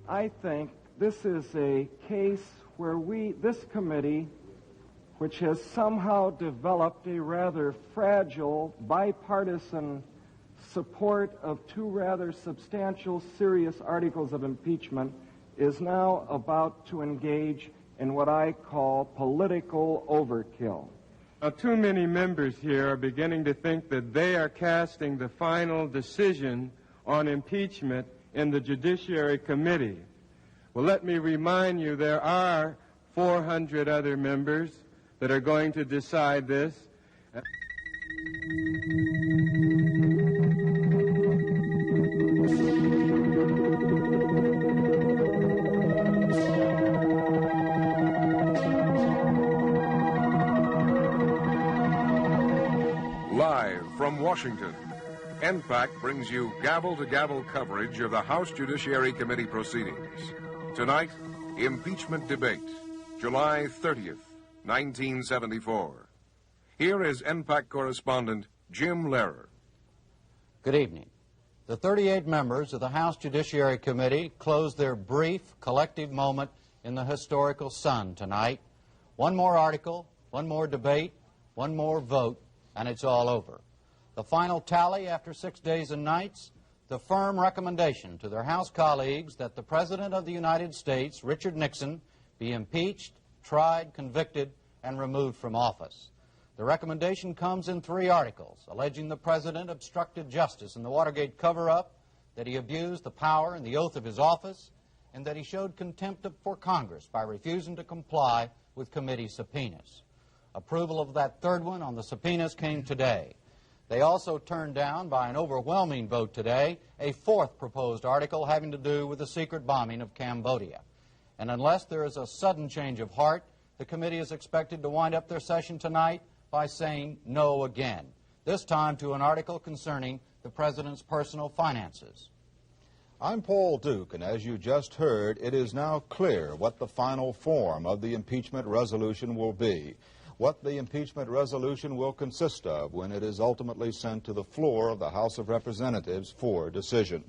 I think this is a case where this committee, which has somehow developed a rather fragile bipartisan support of two rather substantial, serious articles of impeachment, is now about to engage in what I call political overkill. Now, too many members here are beginning to think that they are casting the final decision on impeachment in the Judiciary Committee. Well, let me remind you, there are 400 other members that are going to decide this. Live from Washington, NPAC brings you gavel-to-gavel coverage of the House Judiciary Committee proceedings. Tonight, impeachment debate, July 30th, 1974. Here is NPAC correspondent Jim Lehrer. Good evening. The 38 members of the House Judiciary Committee closed their brief collective moment in the historical sun tonight. One more article, one more debate, one more vote, and it's all over. The final tally after 6 days and nights, the firm recommendation to their House colleagues that the President of the United States, Richard Nixon, be impeached, tried, convicted, and removed from office. The recommendation comes in 3 articles, alleging the President obstructed justice in the Watergate cover-up, that he abused the power and the oath of his office, and that he showed contempt for Congress by refusing to comply with committee subpoenas. Approval of that third one on the subpoenas came today. They also turned down by an overwhelming vote today a 4th proposed article having to do with the secret bombing of Cambodia. And unless there is a sudden change of heart, the committee is expected to wind up their session tonight by saying no again, this time to an article concerning the President's personal finances. I'm Paul Duke, and as you just heard, it is now clear what the final form of the impeachment resolution will be, what the impeachment resolution will consist of when it is ultimately sent to the floor of the House of Representatives for decision.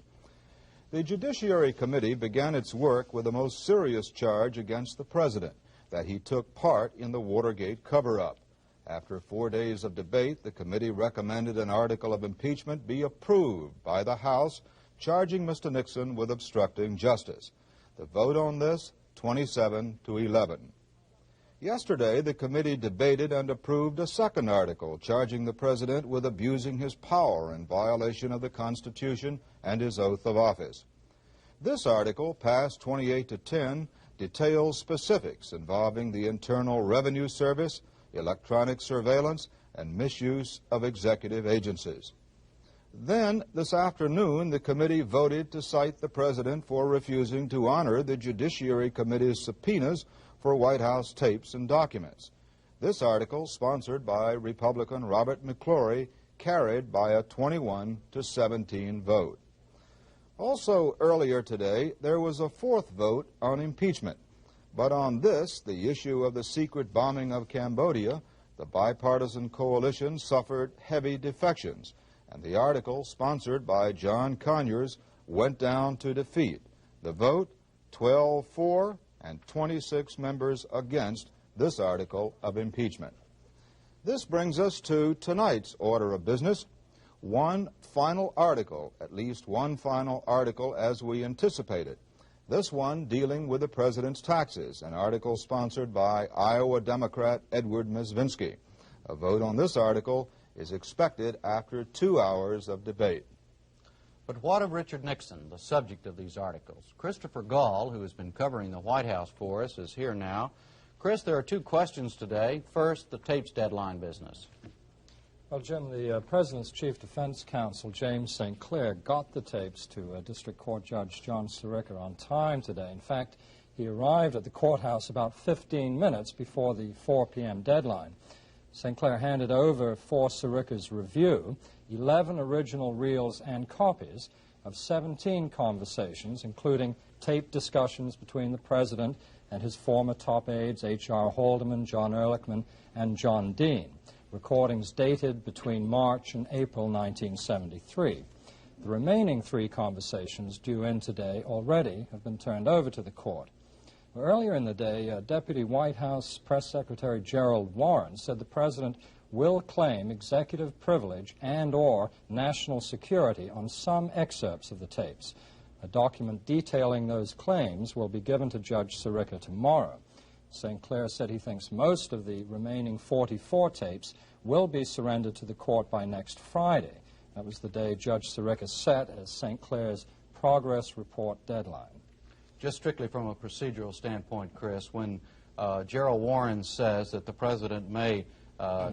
The Judiciary Committee began its work with the most serious charge against the President, that he took part in the Watergate cover-up. After 4 days of debate, the committee recommended an article of impeachment be approved by the House, charging Mr. Nixon with obstructing justice. The vote on this, 27-11. Yesterday, the committee debated and approved a second article charging the President with abusing his power in violation of the Constitution and his oath of office. This article, passed 28-10, details specifics involving the Internal Revenue Service, electronic surveillance, and misuse of executive agencies. Then, this afternoon, the committee voted to cite the President for refusing to honor the Judiciary Committee's subpoenas for White House tapes and documents. This article, sponsored by Republican Robert McClory, carried by a 21-17 vote. Also earlier today, there was a 4th vote on impeachment. But on this, the issue of the secret bombing of Cambodia, the bipartisan coalition suffered heavy defections, and the article, sponsored by John Conyers, went down to defeat. The vote, 12-4, and 26 members against this article of impeachment. This brings us to tonight's order of business. One final article, at least one final article as we anticipated. This one dealing with the President's taxes, an article sponsored by Iowa Democrat Edward Mezvinsky. A vote on this article is expected after 2 hours of debate. But what of Richard Nixon, the subject of these articles? Christopher Gall, who has been covering the White House for us, is here now. Chris, there are 2 questions today. First, the tapes deadline business. Well, Jim, the President's Chief Defense Counsel, James St. Clair, got the tapes to District Court Judge John Sirica on time today. In fact, he arrived at the courthouse about 15 minutes before the 4 p.m. deadline. St. Clair handed over for Sirica's review 11 original reels and copies of 17 conversations, including taped discussions between the President and his former top aides, H.R. Haldeman, John Ehrlichman, and John Dean, recordings dated between March and April 1973. The remaining 3 conversations due in today already have been turned over to the court. Earlier in the day, Deputy White House Press Secretary Gerald Warren said the President will claim executive privilege and/or national security on some excerpts of the tapes. A document detailing those claims will be given to Judge Sirica tomorrow. St. Clair said he thinks most of the remaining 44 tapes will be surrendered to the court by next Friday. That was the day Judge Sirica set as St. Clair's progress report deadline. Just strictly from a procedural standpoint, Chris, when Gerald Warren says that the President may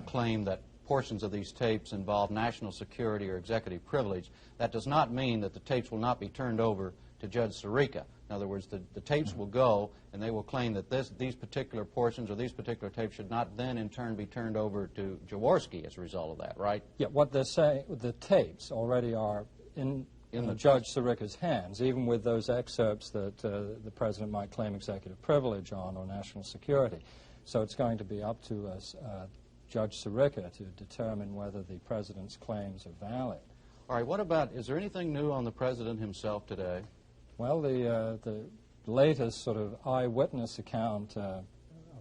claim that portions of these tapes involve national security or executive privilege, that does not mean that the tapes will not be turned over to Judge Sirica. In other words, the tapes will go, and they will claim that these particular portions or these particular tapes should not then in turn be turned over to Jaworski as a result of that, right? Yeah, what they're saying, the tapes already are in Judge Sirica's hands, even with those excerpts that the President might claim executive privilege on or national security. So it's going to be up to Judge Sirica to determine whether the President's claims are valid. All right, what about, is there anything new on the President himself today? Well, the latest sort of eyewitness account of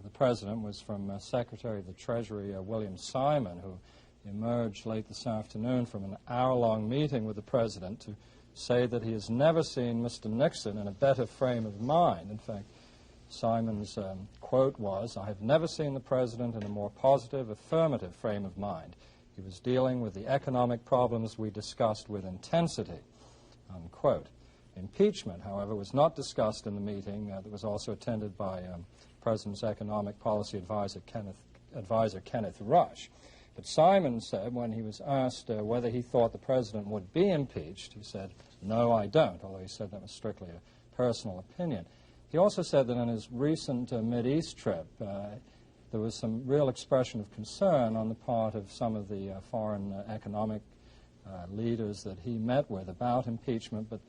the President was from Secretary of the Treasury William Simon, who emerged late this afternoon from an hour-long meeting with the President to say that he has never seen Mr. Nixon in a better frame of mind. In fact, Simon's quote was, "I have never seen the President in a more positive, affirmative frame of mind. He was dealing with the economic problems we discussed with intensity," unquote. Impeachment, however, was not discussed in the meeting that was also attended by President's economic policy advisor Kenneth Rush. But Simon said when he was asked whether he thought the President would be impeached, he said, "No, I don't," although he said that was strictly a personal opinion. He also said that in his recent Mideast trip, there was some real expression of concern on the part of some of the foreign economic leaders that he met with about impeachment, but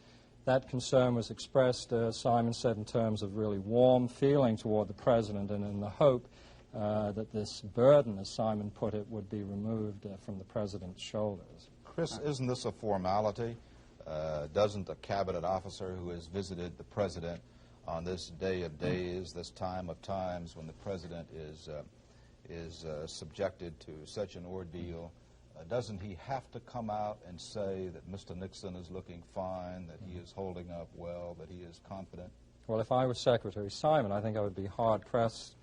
that concern was expressed, Simon said, in terms of really warm feeling toward the President and in the hope that this burden, as Simon put it, would be removed from the President's shoulders. Chris, isn't this a formality? Doesn't a cabinet officer who has visited the President on this day of days, this time of times when the President is subjected to such an ordeal, doesn't he have to come out and say that Mr. Nixon is looking fine, that he is holding up well, that he is confident? Well, if I was Secretary Simon, I think I would be hard-pressed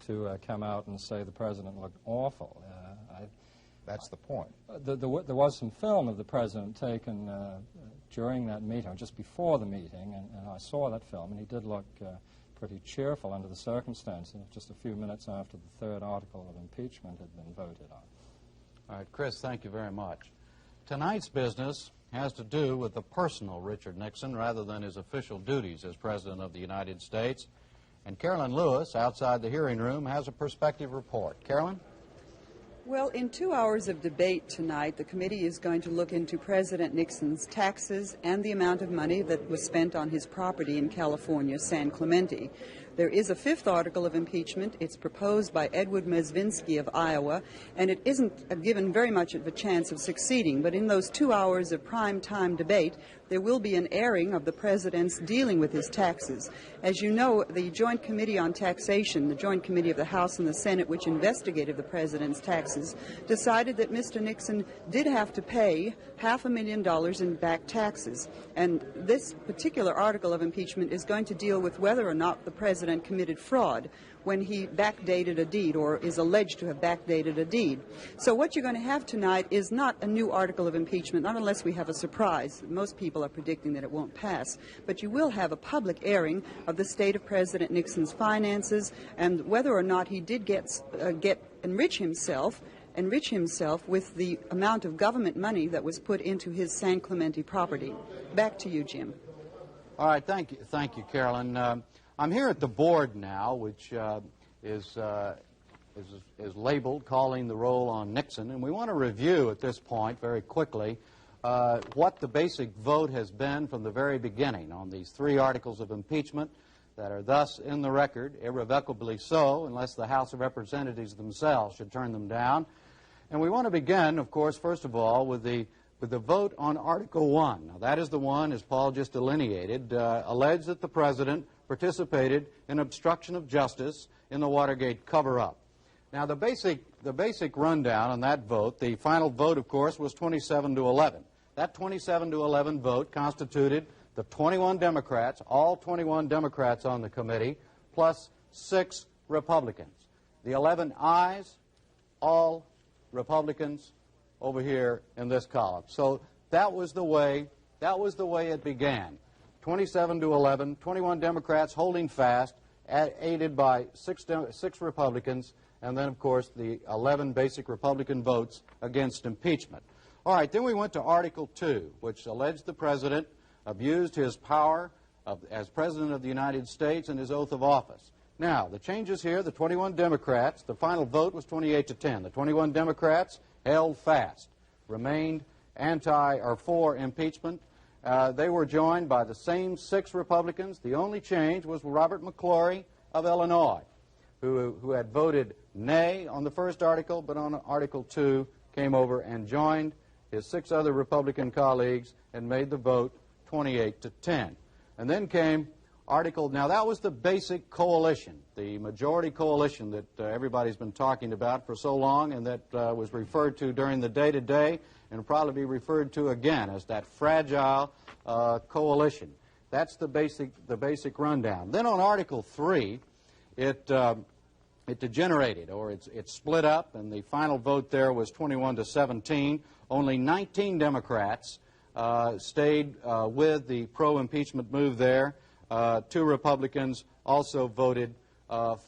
to come out and say the President looked awful. That's the point. There was some film of the President taken during that meeting, or just before the meeting, and I saw that film, and he did look pretty cheerful under the circumstances, just a few minutes after the third article of impeachment had been voted on. All right, Chris, thank you very much. Tonight's business has to do with the personal Richard Nixon rather than his official duties as President of the United States. And Carolyn Lewis, outside the hearing room, has a perspective report. Carolyn? Well, in 2 hours of debate tonight, the committee is going to look into President Nixon's taxes and the amount of money that was spent on his property in California, San Clemente. There is a fifth article of impeachment. It's proposed by Edward Mezvinsky of Iowa, and it isn't given very much of a chance of succeeding. But in those 2 hours of prime time debate, there will be an airing of the President's dealing with his taxes. As you know, the Joint Committee on Taxation, the Joint Committee of the House and the Senate, which investigated the President's taxes, decided that Mr. Nixon did have to pay $500,000 in back taxes. And this particular article of impeachment is going to deal with whether or not the President committed fraud when he backdated a deed or is alleged to have backdated a deed. So what you're going to have tonight is not a new article of impeachment, not unless we have a surprise. Most people are predicting that it won't pass. But you will have a public airing of the state of President Nixon's finances and whether or not he did enrich himself with the amount of government money that was put into his San Clemente property. Back to you, Jim. All right, thank you, Carolyn. I'm here at the board now, which is labeled Calling the Roll on Nixon, and we want to review at this point very quickly what the basic vote has been from the very beginning on these three articles of impeachment that are thus in the record, irrevocably so, unless the House of Representatives themselves should turn them down. And we want to begin, of course, first of all, with the with the vote on Article 1. Now, that is the one, as Paul just delineated, alleged that the President participated in obstruction of justice in the Watergate cover-up. Now, the basic rundown on that vote, the final vote, of course, was 27-11. That 27-11 vote constituted the 21 Democrats, all 21 Democrats on the committee, plus 6 Republicans. The 11 ayes, all Republicans over here in this column. So that was the way it began. 27-11, 21 Democrats holding fast, aided by 6 Republicans, and then, of course, the 11 basic Republican votes against impeachment. All right, then we went to Article 2, which alleged the President abused his power as President of the United States and his oath of office. Now, the changes here, the 21 Democrats, the final vote was 28-10. The 21 Democrats held fast, remained for impeachment. They were joined by the same 6 Republicans. The only change was Robert McClory of Illinois, who had voted nay on the first article, but on Article 2 came over and joined his 6 other Republican colleagues and made the vote 28-10. And then came Article, now that was the basic coalition, the majority coalition that everybody's been talking about for so long, and that was referred to during the day-to-day and will probably be referred to again as that fragile coalition. That's the basic rundown. Then on Article 3, it degenerated, or it split up, and the final vote there was 21-17. Only 19 Democrats stayed with the pro-impeachment move there. 2 Republicans also voted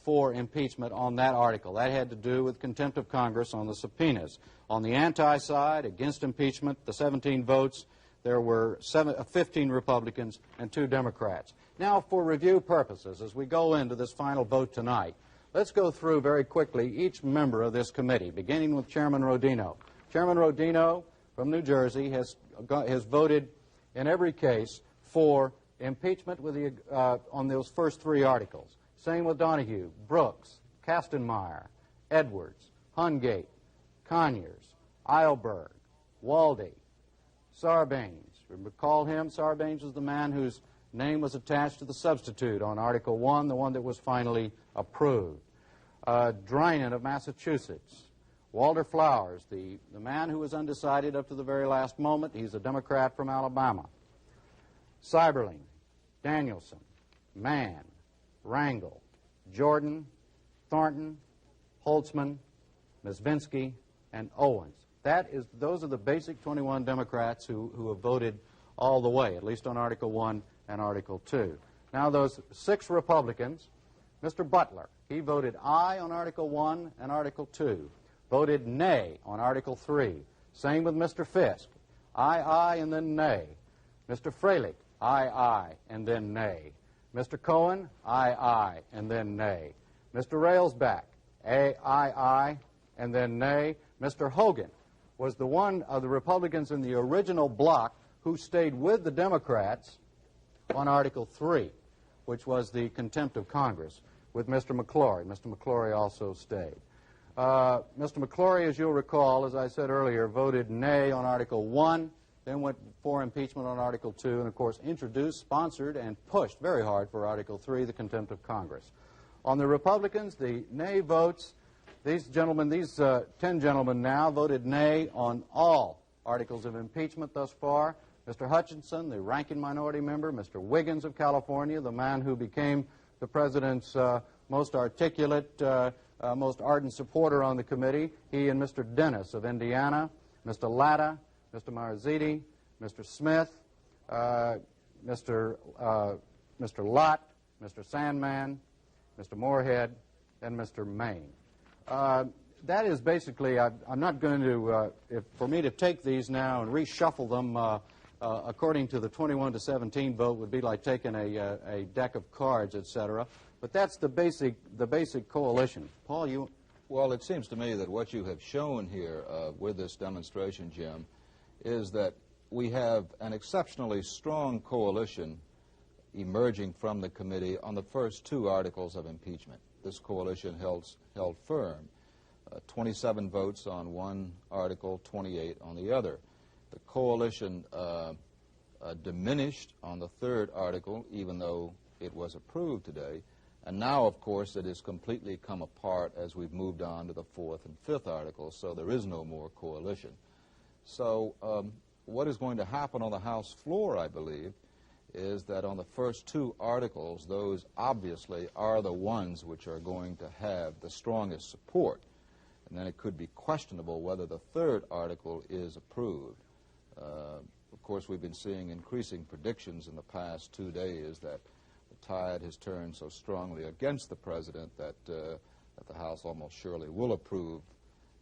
for impeachment on that article. That had to do with contempt of Congress on the subpoenas. On the anti-side, against impeachment, the 17 votes, there were 15 Republicans and 2 Democrats. Now, for review purposes, as we go into this final vote tonight, let's go through very quickly each member of this committee, beginning with Chairman Rodino. Chairman Rodino from New Jersey has voted in every case for impeachment with on those first 3 articles. Same with Donahue, Brooks, Kastenmeier, Edwards, Hungate, Conyers, Eilberg, Walde, Sarbanes. Recall him? Sarbanes was the man whose name was attached to the substitute on Article 1, the one that was finally approved. Drinan of Massachusetts. Walter Flowers, the man who was undecided up to the very last moment. He's a Democrat from Alabama. Seiberling, Danielson, Mann, Rangel, Jordan, Thornton, Holtzman, Mizvinsky, and Owens. Those are the basic 21 Democrats who have voted all the way, at least on Article 1 and Article 2. Now those 6 Republicans, Mr. Butler, he voted aye on Article 1 and Article 2, voted nay on Article 3. Same with Mr. Fisk, aye, and then nay. Mr. Freilich, aye, and then nay. Mr. Cohen, aye, and then nay. Mr. Railsback, aye, and then nay. Mr. Hogan was the one of the Republicans in the original bloc who stayed with the Democrats on Article 3, which was the contempt of Congress, with Mr. McClory. Mr. McClory also stayed. Mr. McClory, as you'll recall, as I said earlier, voted nay on Article 1, then went for impeachment on Article 2, and, of course, introduced, sponsored, and pushed very hard for Article 3, the contempt of Congress. On the Republicans, the nay votes, these 10 gentlemen now voted nay on all articles of impeachment thus far. Mr. Hutchinson, the ranking minority member, Mr. Wiggins of California, the man who became the President's most articulate, most ardent supporter on the committee, he and Mr. Dennis of Indiana, Mr. Latta, Mr. Marziti, Mr. Smith, Mr. Lott, Mr. Sandman, Mr. Moorhead, and Mr. Maine. That is basically, I'm not going to, for me to take these now and reshuffle them according to the 21-17 vote would be like taking a deck of cards, etc. But that's the basic coalition. Paul, you... Well, it seems to me that what you have shown here with this demonstration, Jim, is that we have an exceptionally strong coalition emerging from the committee on the first 2 articles of impeachment. This coalition held firm. 27 votes on one article, 28 on the other. The coalition diminished on the third article, even though it was approved today. And now, of course, it has completely come apart as we've moved on to the fourth and fifth articles, so there is no more coalition. So what is going to happen on the House floor, I believe, is that on the first two articles, those obviously are the ones which are going to have the strongest support. And then it could be questionable whether the third article is approved. Of course, we've been seeing increasing predictions in the past 2 days that the tide has turned so strongly against the president that the House almost surely will approve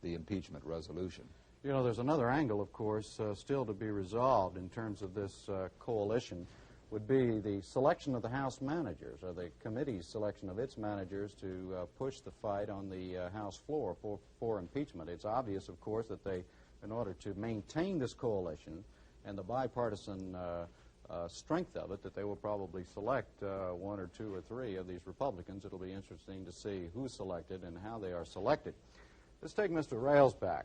the impeachment resolution. You know, there's another angle, of course, still to be resolved in terms of this coalition, would be the selection of the House managers, or the committee's selection of its managers to push the fight on the House floor for impeachment. It's obvious, of course, that they, in order to maintain this coalition and the bipartisan strength of it, that they will probably select one or two or three of these Republicans. It'll be interesting to see who's selected and how they are selected. Let's take Mr. Railsback.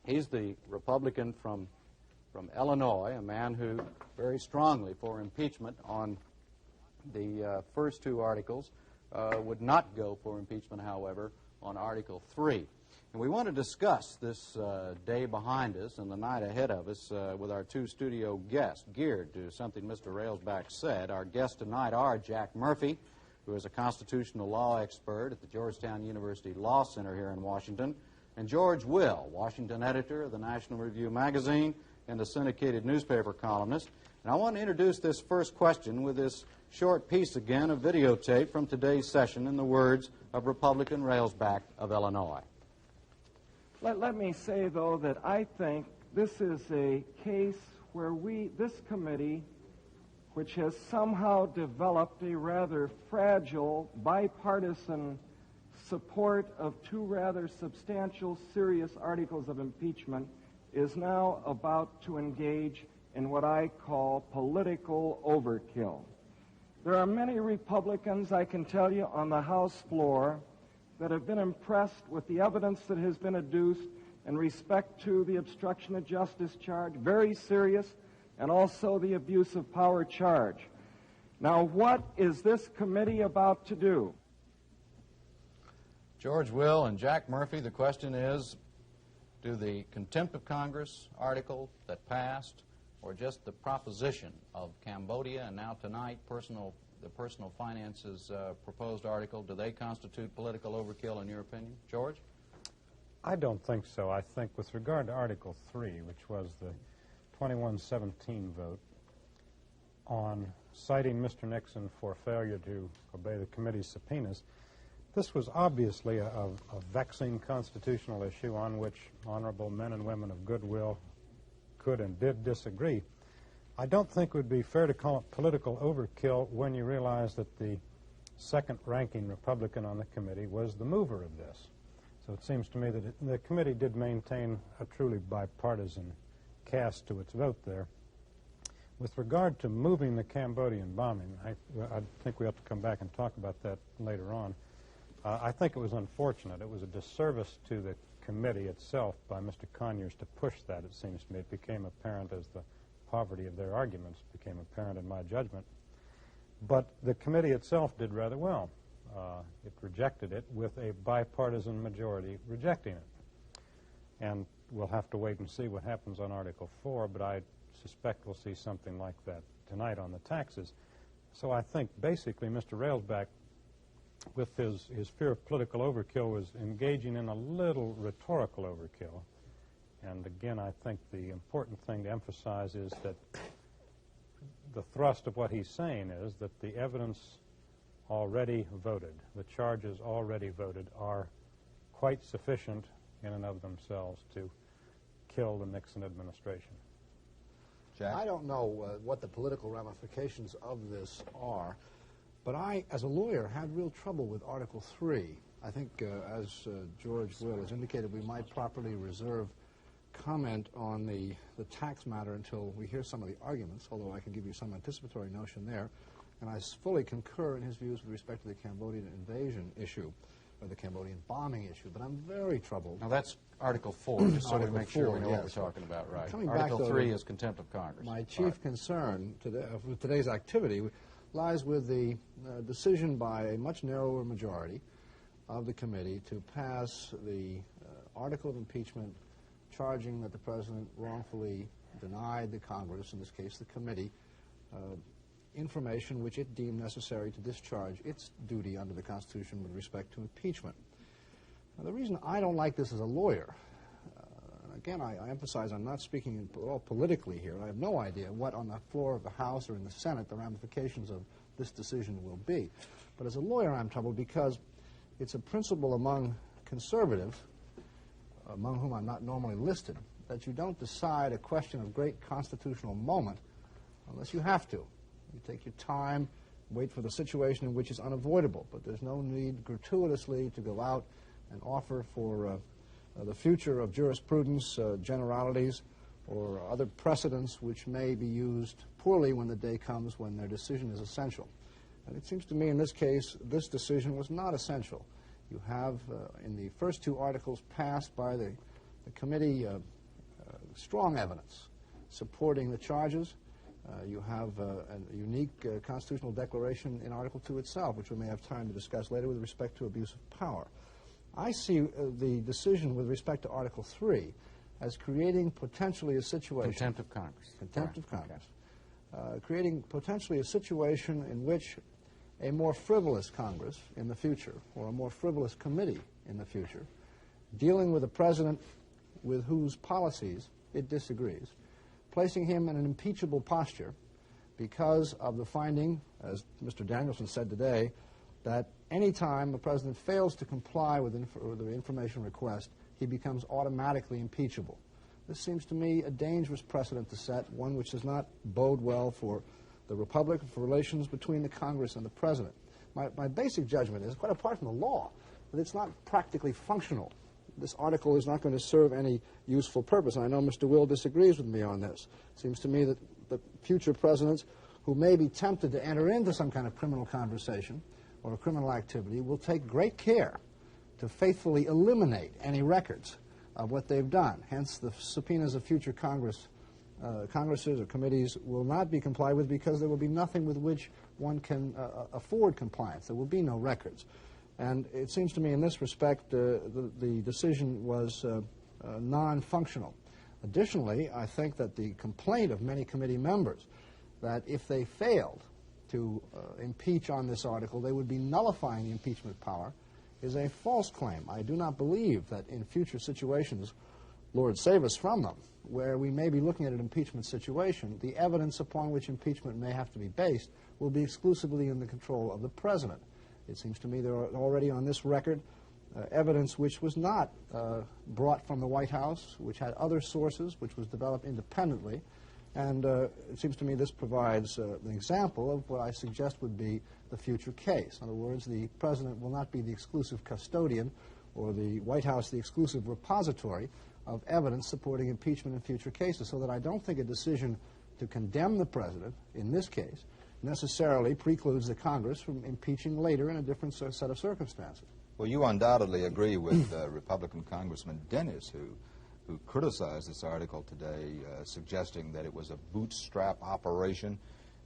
He's the Republican from Illinois, a man who very strongly for impeachment on the first two articles, would not go for impeachment, however, on Article 3. And we want to discuss this day behind us and the night ahead of us with our two studio guests, geared to something Mr. Railsback said. Our guests tonight are Jack Murphy, who is a constitutional law expert at the Georgetown University Law Center here in Washington, and George Will, Washington editor of the National Review magazine and a syndicated newspaper columnist. And I want to introduce this first question with this short piece again of videotape from today's session in the words of Republican Railsback of Illinois. Let me say, though, that I think this is a case where this committee, which has somehow developed a rather fragile bipartisan support of two rather substantial, serious articles of impeachment, is now about to engage in what I call political overkill. There are many Republicans, I can tell you, on the House floor that have been impressed with the evidence that has been adduced in respect to the obstruction of justice charge, very serious, and also the abuse of power charge. Now, what is this committee about to do? George Will and Jack Murphy, the question is, do the contempt of Congress article that passed, or just the proposition of Cambodia and now tonight the personal finances proposed article, do they constitute political overkill in your opinion? George? I don't think so. I think with regard to Article 3, which was the 2117 vote on citing Mr. Nixon for failure to obey the committee's subpoenas, this was obviously a vexing constitutional issue on which honorable men and women of goodwill could and did disagree. I don't think it would be fair to call it political overkill when you realize that the second-ranking Republican on the committee was the mover of this. So it seems to me that the committee did maintain a truly bipartisan cast to its vote there. With regard to moving the Cambodian bombing, I think we have to come back and talk about that later on. I think it was unfortunate. It was a disservice to the committee itself by Mr. Conyers to push that, it seems to me. It became apparent as the poverty of their arguments became apparent in my judgment. But the committee itself did rather well. It rejected it with a bipartisan majority rejecting it. And we'll have to wait and see what happens on Article 4, but I suspect we'll see something like that tonight on the taxes. So I think basically Mr. Railsback, with his fear of political overkill, was engaging in a little rhetorical overkill. And again, I think the important thing to emphasize is that the thrust of what he's saying is that the evidence already voted, the charges already voted, are quite sufficient in and of themselves to kill the Nixon administration. Jack? I don't know what the political ramifications of this are, but I, as a lawyer, had real trouble with Article 3. I think, as George Will has indicated, we might properly reserve comment on the tax matter until we hear some of the arguments, although I can give you some anticipatory notion there. And I fully concur in his views with respect to the Cambodian invasion issue. the Cambodian bombing issue, but I'm very troubled. Now that's Article 4, just so we Article make sure we 4, know what we're yes. talking about, right? Coming Article back, though, 3 is contempt of Congress. My chief concern today, with today's activity lies with the decision by a much narrower majority of the committee to pass the article of impeachment charging that the president wrongfully denied the Congress, in this case the committee, information which it deemed necessary to discharge its duty under the Constitution with respect to impeachment. Now, the reason I don't like this as a lawyer, again, I emphasize I'm not speaking at all politically here. I have no idea what on the floor of the House or in the Senate the ramifications of this decision will be. But as a lawyer, I'm troubled because it's a principle among conservatives, among whom I'm not normally listed, that you don't decide a question of great constitutional moment unless you have to. You take your time, wait for the situation in which it's unavoidable, but there's no need gratuitously to go out and offer for the future of jurisprudence, generalities, or other precedents which may be used poorly when the day comes when their decision is essential. And it seems to me in this case, this decision was not essential. You have, in the first two articles passed by the committee, strong evidence supporting the charges. You have a unique constitutional declaration in Article 2 itself, which we may have time to discuss later with respect to abuse of power. I see the decision with respect to Article 3 as creating potentially a situation... Contempt of Congress. Contempt of Congress. Creating potentially a situation in which a more frivolous Congress in the future, or a more frivolous committee in the future, dealing with a president with whose policies it disagrees, placing him in an impeachable posture because of the finding, as Mr. Danielson said today, that any time the president fails to comply with the information request, he becomes automatically impeachable. This seems to me a dangerous precedent to set, one which does not bode well for the Republic, for relations between the Congress and the president. My basic judgment is, quite apart from the law, that it's not practically functional. This article is not going to serve any useful purpose. And I know Mr. Will disagrees with me on this. It seems to me that the future presidents who may be tempted to enter into some kind of criminal conversation or a criminal activity will take great care to faithfully eliminate any records of what they've done. Hence, the subpoenas of future Congresses or committees will not be complied with because there will be nothing with which one can afford compliance. There will be no records. And it seems to me in this respect the decision was non-functional. Additionally, I think that the complaint of many committee members that if they failed to impeach on this article, they would be nullifying the impeachment power is a false claim. I do not believe that in future situations, Lord save us from them, where we may be looking at an impeachment situation, the evidence upon which impeachment may have to be based will be exclusively in the control of the president. It seems to me there are already on this record evidence which was not brought from the White House, which had other sources, which was developed independently. And it seems to me this provides an example of what I suggest would be the future case. In other words, the president will not be the exclusive custodian or the White House the exclusive repository of evidence supporting impeachment in future cases, so that I don't think a decision to condemn the president in this case necessarily precludes the Congress from impeaching later in a different set of circumstances. Well, you undoubtedly agree with Republican Congressman Dennis, who criticized this article today, suggesting that it was a bootstrap operation,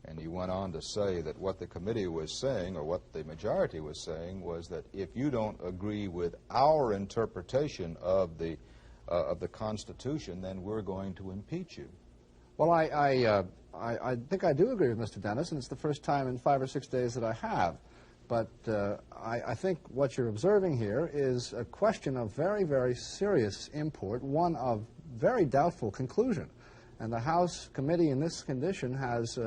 and he went on to say that what the committee was saying, or what the majority was saying, was that if you don't agree with our interpretation of the Constitution, then we're going to impeach you. Well, I think I do agree with Mr. Dennis, and it's the first time in 5 or 6 days that I have. But I think what you're observing here is a question of very, very serious import, one of very doubtful conclusion. And the House committee in this condition has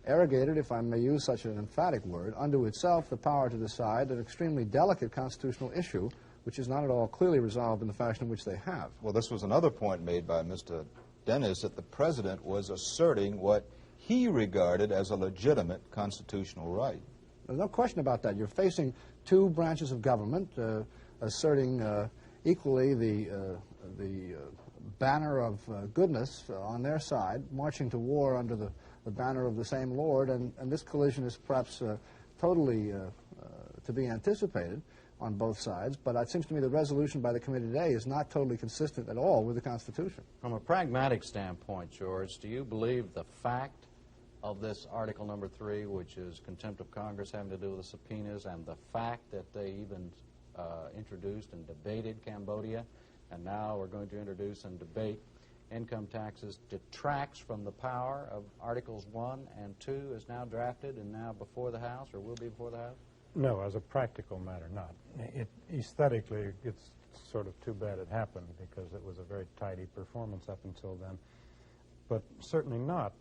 arrogated, if I may use such an emphatic word, unto itself the power to decide an extremely delicate constitutional issue, which is not at all clearly resolved in the fashion in which they have. Well, this was another point made by Mr. Dennis, that the president was asserting what he regarded as a legitimate constitutional right. There's no question about that. You're facing two branches of government asserting equally the banner of goodness on their side, marching to war under the banner of the same Lord, and this collision is perhaps totally to be anticipated. on both sides, but it seems to me the resolution by the committee today is not totally consistent at all with the Constitution. From a pragmatic standpoint, George, do you believe the fact of this Article number 3, which is contempt of Congress having to do with the subpoenas, and the fact that they even introduced and debated Cambodia, and now we're going to introduce and debate income taxes, detracts from the power of Articles 1 and 2 as now drafted and now before the House, or will be before the House? No, as a practical matter, not. Aesthetically, it's sort of too bad it happened because it was a very tidy performance up until then. But certainly not.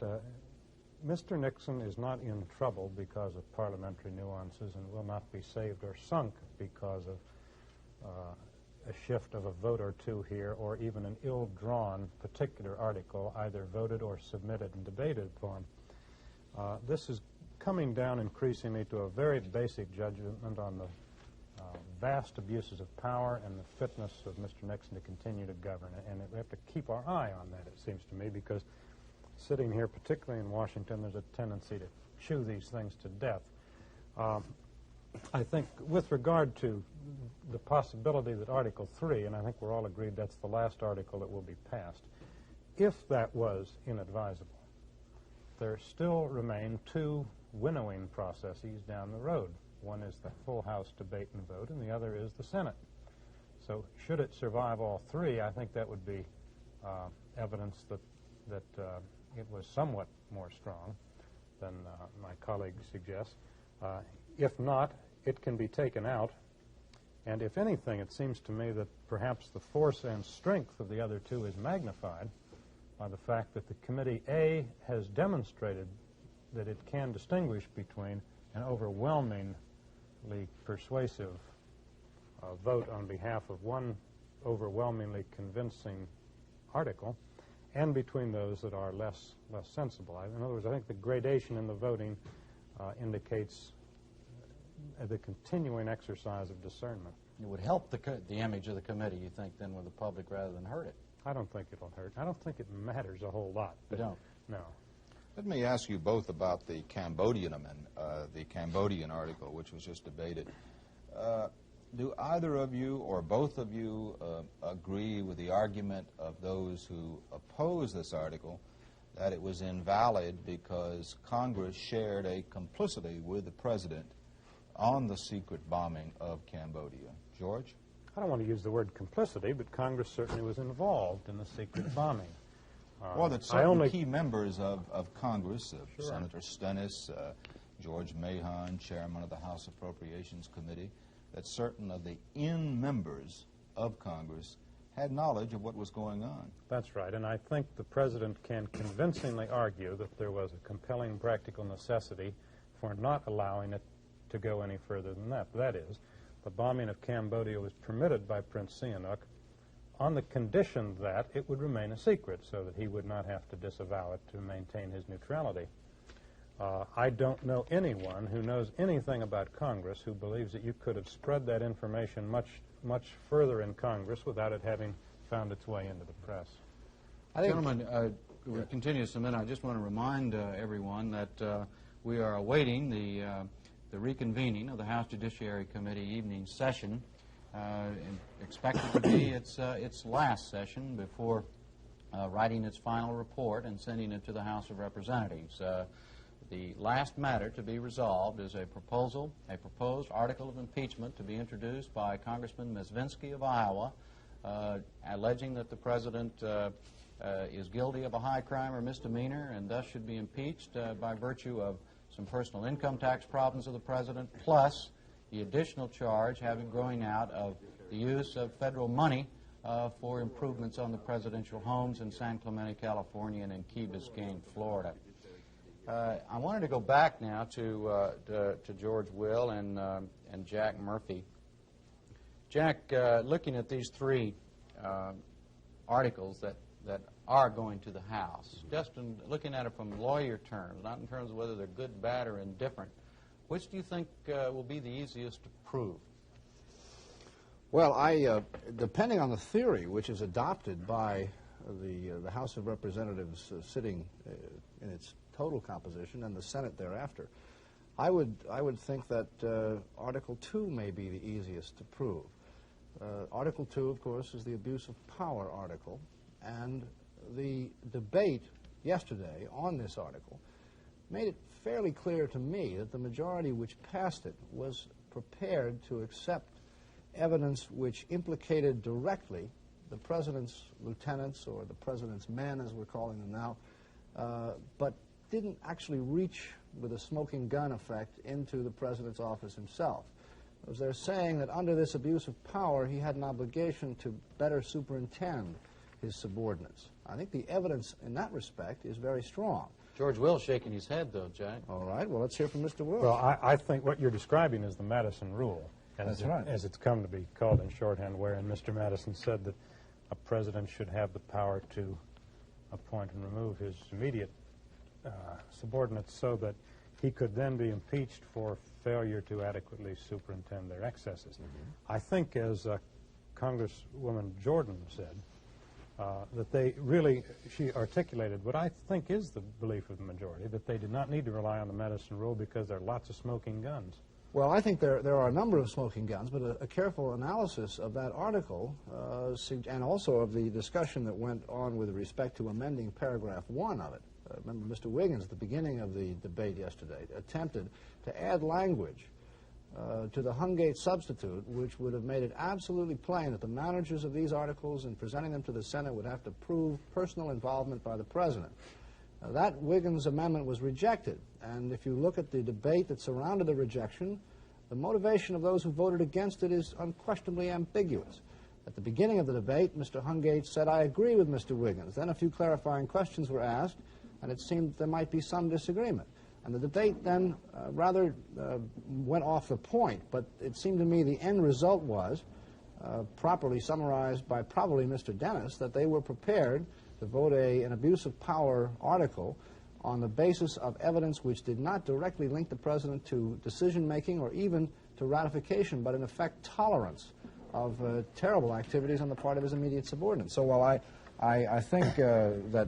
Mr. Nixon is not in trouble because of parliamentary nuances and will not be saved or sunk because of a shift of a vote or two here or even an ill-drawn particular article either voted or submitted and debated upon. This is coming down increasingly to a very basic judgment on the vast abuses of power and the fitness of Mr. Nixon to continue to govern. And we have to keep our eye on that, it seems to me, because sitting here, particularly in Washington, there's a tendency to chew these things to death. I think with regard to the possibility that Article 3, and I think we're all agreed that's the last article that will be passed, if that was inadvisable, there still remain two winnowing processes down the road. One is the full House debate and vote, and the other is the Senate. So should it survive all three, I think that would be evidence that it was somewhat more strong than my colleague suggests. If not, it can be taken out. And if anything, it seems to me that perhaps the force and strength of the other two is magnified by the fact that the committee, A, has demonstrated that it can distinguish between an overwhelmingly persuasive vote on behalf of one overwhelmingly convincing article and between those that are less sensible. In other words, I think the gradation in the voting indicates the continuing exercise of discernment. It would help the image of the committee, you think, then with the public rather than hurt it? I don't think it'll hurt. I don't think it matters a whole lot. You don't? No. Let me ask you both about the Cambodian amendment, the Cambodian article, which was just debated. Do either of you or both of you agree with the argument of those who oppose this article that it was invalid because Congress shared a complicity with the president on the secret bombing of Cambodia? George? I don't want to use the word complicity, but Congress certainly was involved in the secret bombing. Well, that certain key members of Congress, Sure. Senator Stennis, George Mahon, chairman of the House Appropriations Committee, that certain of the members of Congress had knowledge of what was going on. That's right, and I think the president can convincingly argue that there was a compelling practical necessity for not allowing it to go any further than that. That is, the bombing of Cambodia was permitted by Prince Sihanouk on the condition that it would remain a secret so that he would not have to disavow it to maintain his neutrality. I don't know anyone who knows anything about Congress who believes that you could have spread that information much further in Congress without it having found its way into the press. Gentlemen, we'll continue this in a minute. I just want to remind everyone that we are awaiting the reconvening of the House Judiciary Committee evening session, expected to be its last session before writing its final report and sending it to the House of Representatives. The last matter to be resolved is a proposed article of impeachment to be introduced by Congressman Mezvinsky of Iowa, alleging that the president is guilty of a high crime or misdemeanor and thus should be impeached by virtue of some personal income tax problems of the president, plus the additional charge having growing out of the use of federal money for improvements on the presidential homes in San Clemente, California, and in Key Biscayne, Florida. I wanted to go back now to George Will and Jack Murphy. Jack, looking at these three articles that are going to the House, just in looking at it from lawyer terms, not in terms of whether they're good, bad, or indifferent, which do you think will be the easiest to prove? Well, depending on the theory which is adopted by the House of Representatives sitting in its total composition and the Senate thereafter, I would think that Article 2 may be the easiest to prove. Article 2, of course, is the abuse of power article, and the debate yesterday on this article made it fairly clear to me that the majority which passed it was prepared to accept evidence which implicated directly the president's lieutenants, or the president's men, as we're calling them now, but didn't actually reach with a smoking gun effect into the president's office himself. Because they're saying that under this abuse of power, he had an obligation to better superintend his subordinates. I think the evidence in that respect is very strong. George Will's shaking his head, though, Jack. All right, well, let's hear from Mr. Will. Well, I think what you're describing is the Madison Rule. That's right. As it's come to be called in shorthand, wherein Mr. Madison said that a president should have the power to appoint and remove his immediate subordinates so that he could then be impeached for failure to adequately superintend their excesses. Mm-hmm. I think, as Congresswoman Jordan said, that they really, she articulated what I think is the belief of the majority, that they did not need to rely on the Madison Rule because there are lots of smoking guns. Well, I think there are a number of smoking guns, but a careful analysis of that article and also of the discussion that went on with respect to amending paragraph 1 of it. Remember, Mr. Wiggins, at the beginning of the debate yesterday, attempted to add language to the Hungate substitute, which would have made it absolutely plain that the managers of these articles in presenting them to the Senate would have to prove personal involvement by the president. That Wiggins amendment was rejected, and if you look at the debate that surrounded the rejection, the motivation of those who voted against it is unquestionably ambiguous. At the beginning of the debate, Mr. Hungate said, "I agree with Mr. Wiggins." Then a few clarifying questions were asked, and it seemed there might be some disagreement. And the debate then rather went off the point, but it seemed to me the end result was, properly summarized by probably Mr. Dennis, that they were prepared to vote an abuse of power article on the basis of evidence which did not directly link the president to decision-making or even to ratification, but in effect tolerance of terrible activities on the part of his immediate subordinates. So while I think that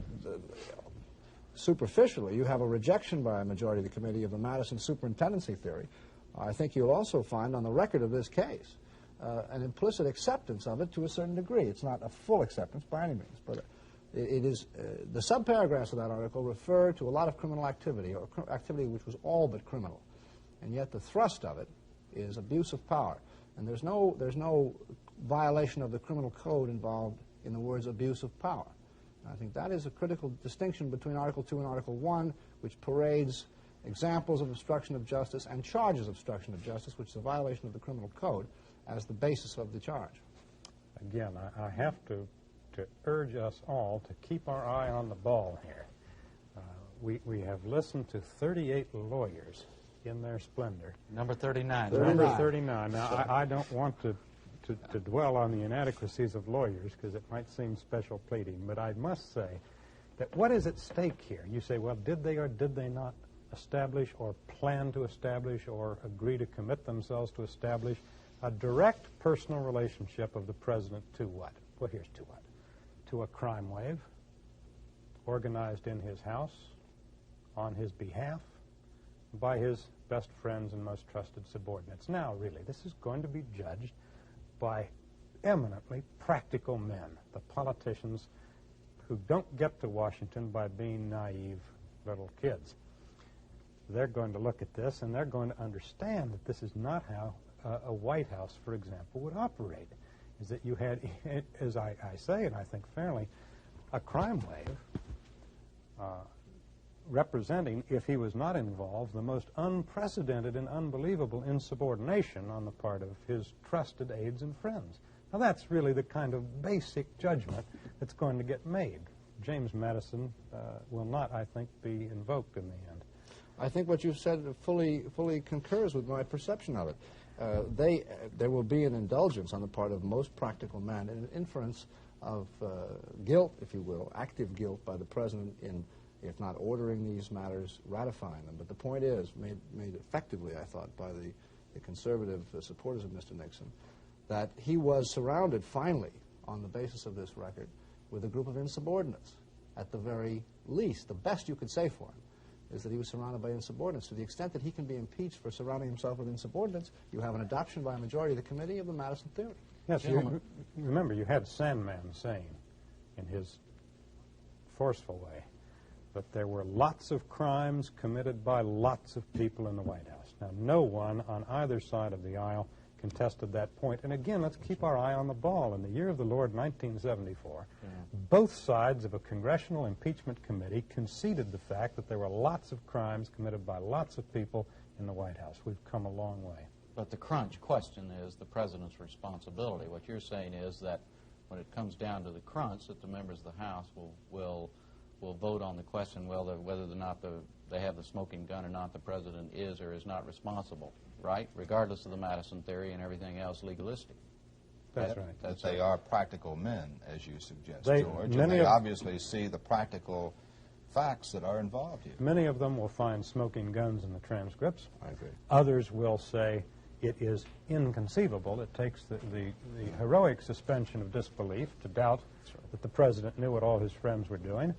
superficially you have a rejection by a majority of the committee of the Madison superintendency theory, I think you'll also find on the record of this case an implicit acceptance of it to a certain degree. It's not a full acceptance by any means, but it is the subparagraphs of that article refer to a lot of criminal activity, or activity which was all but criminal, and yet the thrust of it is abuse of power, and there's no violation of the criminal code involved in the words abuse of power. And I think that is a critical distinction between Article 2 and Article 1, which parades examples of obstruction of justice and charges of obstruction of justice, which is a violation of the criminal code, as the basis of the charge. Again, I have to urge us all to keep our eye on the ball here. We have listened to 38 lawyers in their splendor. Number 39. Number 39. Now, I don't want to dwell on the inadequacies of lawyers because it might seem special pleading, but I must say that what is at stake here? You say, well, did they or did they not establish or plan to establish or agree to commit themselves to establish a direct personal relationship of the president to what? Well, here's to what? To a crime wave organized in his house, on his behalf, by his best friends and most trusted subordinates. Now, really, this is going to be judged by eminently practical men, the politicians who don't get to Washington by being naive little kids. They're going to look at this and they're going to understand that this is not how a White House, for example, would operate. Is that you had, as I say, and I think fairly, a crime wave representing, if he was not involved, the most unprecedented and unbelievable insubordination on the part of his trusted aides and friends. Now, that's really the kind of basic judgment that's going to get made. James Madison will not, I think, be invoked in the end. I think what you've said fully concurs with my perception of it. There will be an indulgence on the part of most practical men, and an inference of guilt, if you will, active guilt by the president in, if not ordering these matters, ratifying them. But the point is, made effectively, I thought, by the conservative supporters of Mr. Nixon, that he was surrounded, finally, on the basis of this record, with a group of insubordinates, at the very least, the best you could say for him. is that he was surrounded by insubordinates. To the extent that he can be impeached for surrounding himself with insubordinates, you have an adoption by a majority of the committee of the Madison theory. Yes, remember, you had Sandman saying, in his forceful way, that there were lots of crimes committed by lots of people in the White House. Now, no one on either side of the aisle contested that point. And again, let's keep our eye on the ball. In the year of the Lord, 1974, both sides of a congressional impeachment committee conceded the fact that there were lots of crimes committed by lots of people in the White House. We've come a long way. But the crunch question is the president's responsibility. What you're saying is that when it comes down to the crunch, that the members of the House will vote on the question whether or not they have the smoking gun or not, the president is or is not responsible, right? Regardless of the Madison theory and everything else legalistic. That's right. That they are practical men, as you suggest, They- George, many and they of- obviously see the practical facts that are involved here. Many of them will find smoking guns in the transcripts. I agree. Others will say it is inconceivable. It takes the heroic suspension of disbelief to doubt that the president knew what all his friends were doing.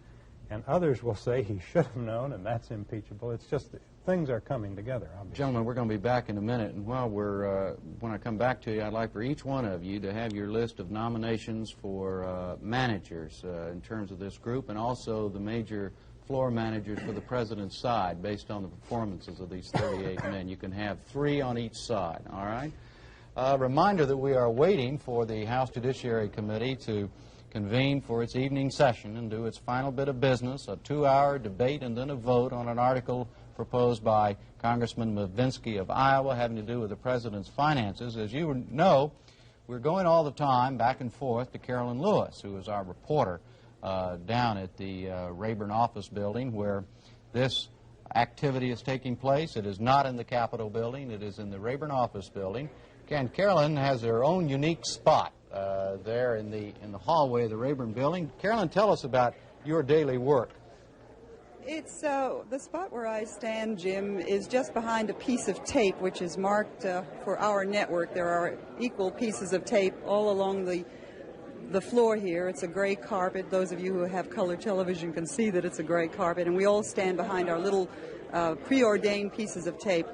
And others will say he should have known, and that's impeachable. It's just that things are coming together, obviously. Gentlemen, we're going to be back in a minute, and while when I come back to you, I'd like for each one of you to have your list of nominations for managers in terms of this group, and also the major floor managers for the president's side, based on the performances of these 38 men. You can have 3 on each side, all right? Reminder that we are waiting for the House Judiciary Committee to convene for its evening session and do its final bit of business, a 2-hour debate and then a vote on an article proposed by Congressman Mavinsky of Iowa having to do with the president's finances. As you know, we're going all the time back and forth to Carolyn Lewis, who is our reporter down at the Rayburn office building where this activity is taking place. It is not in the Capitol building. It is in the Rayburn office building. And Carolyn has her own unique spot there in the hallway of the Rayburn building. Carolyn, tell us about your daily work. It's the spot where I stand, Jim, is just behind a piece of tape which is marked for our network. There are equal pieces of tape all along the floor here. It's a gray carpet. Those of you who have color television can see that it's a gray carpet, and we all stand behind our little preordained pieces of tape.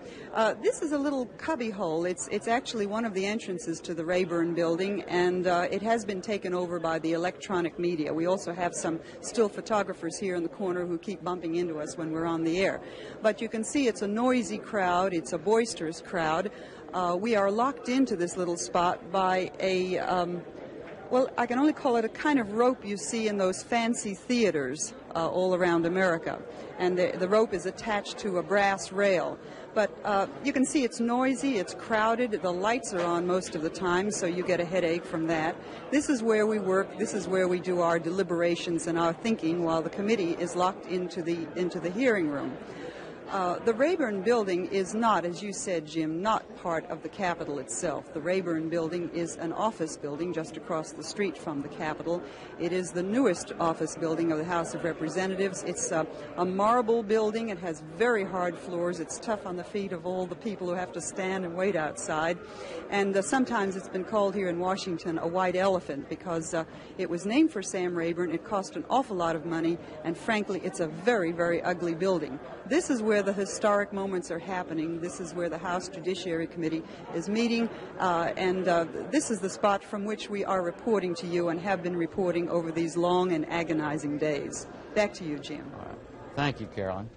This is a little cubby hole. It's actually one of the entrances to the Rayburn building, and it has been taken over by the electronic media. We also have some still photographers here in the corner who keep bumping into us when we're on the air. But you can see it's a noisy crowd. It's a boisterous crowd. We are locked into this little spot by a well, I can only call it a kind of rope you see in those fancy theaters all around America. And the rope is attached to a brass rail. But you can see it's noisy, it's crowded, the lights are on most of the time, so you get a headache from that. This is where we work, this is where we do our deliberations and our thinking while the committee is locked into the hearing room. The Rayburn building is not, as you said, Jim, not part of the Capitol itself. The Rayburn building is an office building just across the street from the Capitol. It is the newest office building of the House of Representatives. It's a marble building. It has very hard floors. It's tough on the feet of all the people who have to stand and wait outside. And sometimes it's been called here in Washington a white elephant because it was named for Sam Rayburn. It cost an awful lot of money, and frankly, it's a very, very ugly building. This is where the historic moments are happening. This is where the House Judiciary Committee is meeting, and this is the spot from which we are reporting to you and have been reporting over these long and agonizing days. Back to you, Jim. Thank you, Carolyn.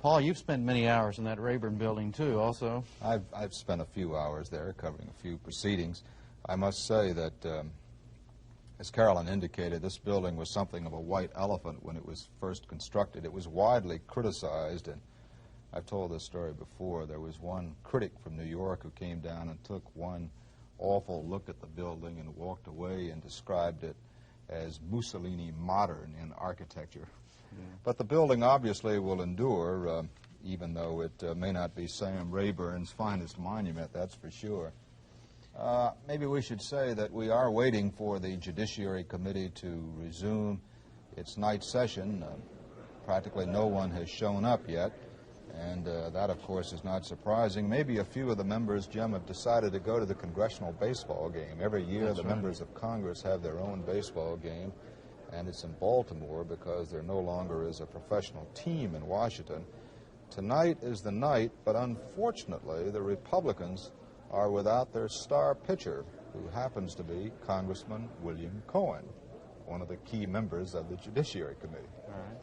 Paul, you've spent many hours in that Rayburn building, too, also. I've spent a few hours there covering a few proceedings. I must say that, as Carolyn indicated, this building was something of a white elephant when it was first constructed. It was widely criticized, and I've told this story before. There was one critic from New York who came down and took one awful look at the building and walked away and described it as Mussolini modern in architecture. Yeah. But the building obviously will endure, even though it may not be Sam Rayburn's finest monument, that's for sure. Maybe we should say that we are waiting for the Judiciary Committee to resume its night session. Practically no one has shown up yet. And that, of course, is not surprising. Maybe a few of the members, Jim, have decided to go to the congressional baseball game. Every year, the members of Congress have their own baseball game, and it's in Baltimore because there no longer is a professional team in Washington. Tonight is the night, but unfortunately the Republicans are without their star pitcher, who happens to be Congressman William Cohen, one of the key members of the Judiciary Committee. All right.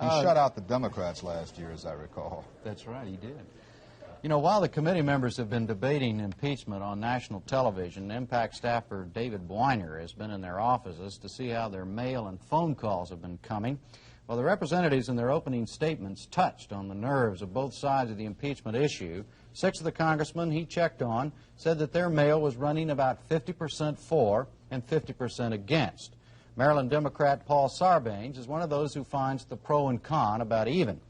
He shut out the Democrats last year, as I recall. That's right, he did. You know, while the committee members have been debating impeachment on national television, Impact staffer David Weiner has been in their offices to see how their mail and phone calls have been coming. Well, the representatives in their opening statements touched on the nerves of both sides of the impeachment issue. 6 of the congressmen he checked on said that their mail was running about 50% for and 50% against. Maryland Democrat Paul Sarbanes is one of those who finds the pro and con about even.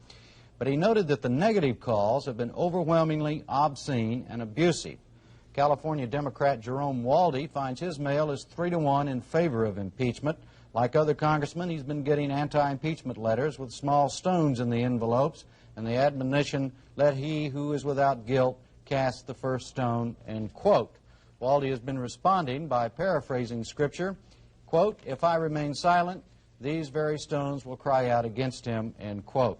But he noted that the negative calls have been overwhelmingly obscene and abusive. California Democrat Jerome Walde finds his mail is 3-to-1 in favor of impeachment. Like other congressmen, he's been getting anti-impeachment letters with small stones in the envelopes and the admonition, "Let he who is without guilt cast the first stone," end quote. Walde has been responding by paraphrasing Scripture, quote, "If I remain silent, these very stones will cry out against him," end quote.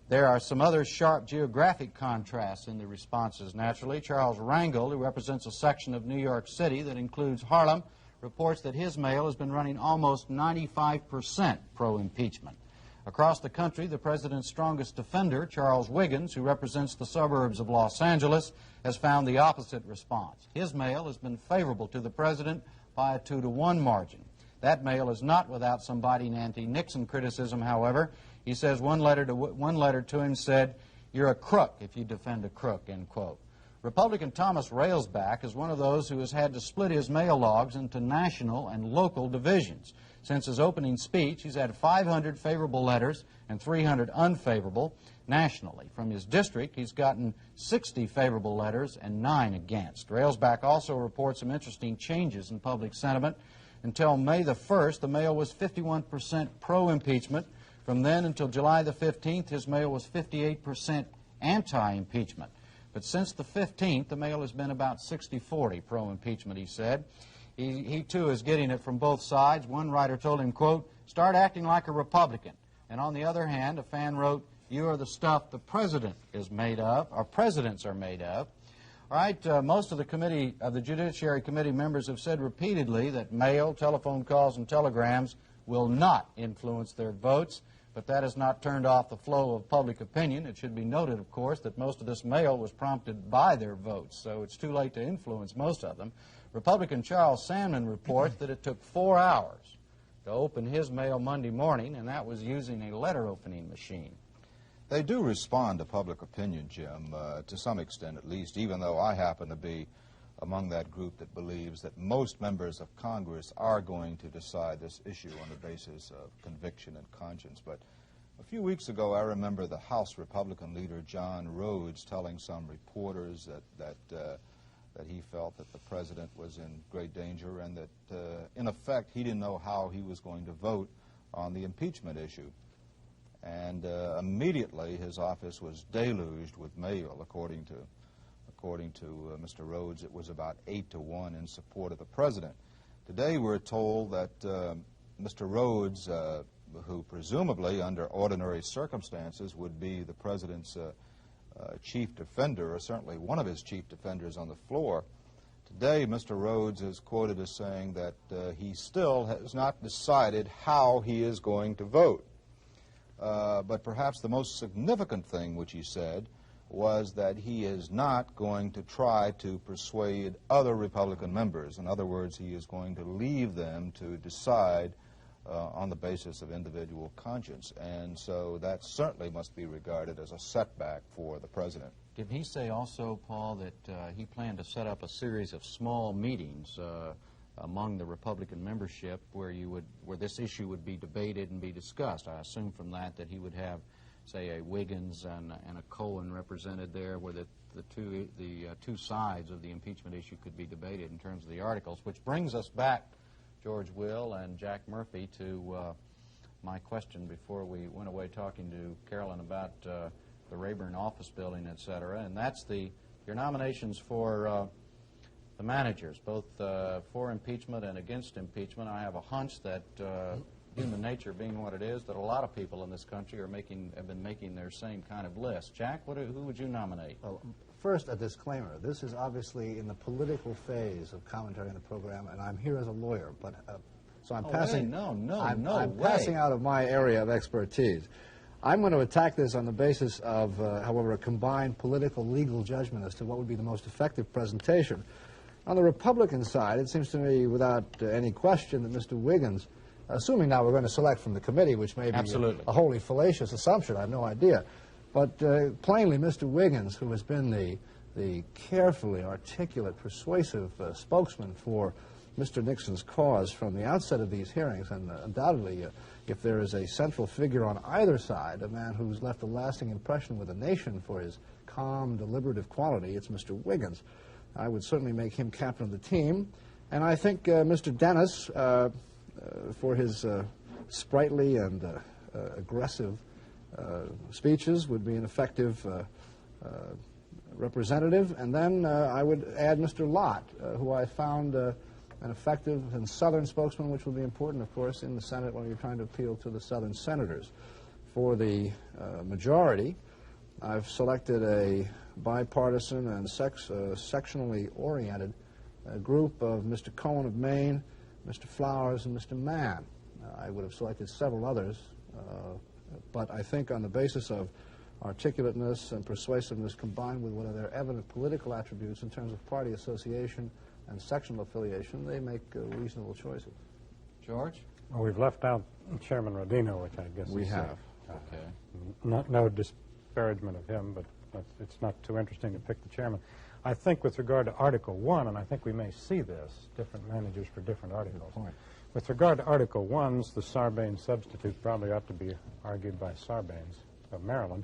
There are some other sharp geographic contrasts in the responses, naturally. Charles Rangel, who represents a section of New York City that includes Harlem, reports that his mail has been running almost 95% pro-impeachment. Across the country, the president's strongest defender, Charles Wiggins, who represents the suburbs of Los Angeles, has found the opposite response. His mail has been favorable to the president by a 2-to-1 margin. That mail is not without some biting anti-Nixon criticism, however. He says one letter to him said, "You're a crook if you defend a crook," end quote. Republican Thomas Railsback is one of those who has had to split his mail logs into national and local divisions. Since his opening speech, he's had 500 favorable letters and 300 unfavorable nationally. From his district, he's gotten 60 favorable letters and 9 against. Railsback also reports some interesting changes in public sentiment. Until May the 1st, the mail was 51% pro-impeachment. From then until July the 15th, his mail was 58% anti-impeachment. But since the 15th, the mail has been about 60-40 pro-impeachment, he said. He, too, is getting it from both sides. One writer told him, quote, "Start acting like a Republican." And on the other hand, a fan wrote, "You are the stuff the president is made of, or presidents are made of." All right, most of the Judiciary Committee members have said repeatedly that mail, telephone calls, and telegrams will not influence their votes. But that has not turned off the flow of public opinion. It should be noted, of course, that most of this mail was prompted by their votes, so it's too late to influence most of them. Republican Charles Sandman reports that it took 4 hours to open his mail Monday morning, and that was using a letter-opening machine. They do respond to public opinion, Jim, to some extent at least, even though I happen to be among that group that believes that most members of Congress are going to decide this issue on the basis of conviction and conscience. But a few weeks ago, I remember the House Republican leader, John Rhodes, telling some reporters that he felt that the president was in great danger and that, in effect, he didn't know how he was going to vote on the impeachment issue. And immediately his office was deluged with mail, according to Mr. Rhodes. It was about 8-to-1 in support of the president. Today we're told that Mr. Rhodes, who presumably under ordinary circumstances would be the president's chief defender, or certainly one of his chief defenders on the floor, today Mr. Rhodes is quoted as saying that he still has not decided how he is going to vote. But perhaps the most significant thing which he said was that he is not going to try to persuade other Republican members. In other words, he is going to leave them to decide on the basis of individual conscience. And so that certainly must be regarded as a setback for the president. Did he say also, Paul, that he planned to set up a series of small meetings among the Republican membership where this issue would be debated and be discussed? I assume from that he would have, say, a Wiggins and a Cohen represented there, where the two sides of the impeachment issue could be debated in terms of the articles, which brings us back, George Will and Jack Murphy, to my question before we went away talking to Carolyn about the Rayburn office building, et cetera, and that's your nominations for the managers, both for impeachment and against impeachment. I have a hunch that human nature being what it is, that a lot of people in this country have been making their same kind of list. Jack, who would you nominate? Well, first, a disclaimer. This is obviously in the political phase of commentary on the program, and I'm here as a lawyer, but so I'm passing. I'm passing out of my area of expertise. I'm going to attack this on the basis of, however, a combined political legal judgment as to what would be the most effective presentation. On the Republican side, it seems to me without any question that Mr. Wiggins, assuming now we're going to select from the committee, which may be a wholly fallacious assumption, I have no idea, but plainly Mr. Wiggins, who has been the carefully articulate, persuasive spokesman for Mr. Nixon's cause from the outset of these hearings, and undoubtedly, if there is a central figure on either side, a man who's left a lasting impression with the nation for his calm, deliberative quality, it's Mr. Wiggins. I would certainly make him captain of the team. And I think Mr. Dennis, for his sprightly and aggressive speeches, would be an effective representative. And then I would add Mr. Lott, who I found an effective and Southern spokesman, which will be important, of course, in the Senate when you're trying to appeal to the Southern senators. For the majority, I've selected a bipartisan and sectionally oriented group of Mr. Cohen of Maine, Mr. Flowers, and Mr. Mann. I would have selected several others, but I think on the basis of articulateness and persuasiveness combined with what are their evident political attributes in terms of party association and sectional affiliation, they make reasonable choices. George? Well, we've left out Chairman Rodino, which I guess we have. Okay. No disparagement of him, but it's not too interesting to pick the chairman. I think with regard to Article 1, and I think we may see this, different managers for different articles. With regard to Article 1's, the Sarbanes substitute probably ought to be argued by Sarbanes of Maryland.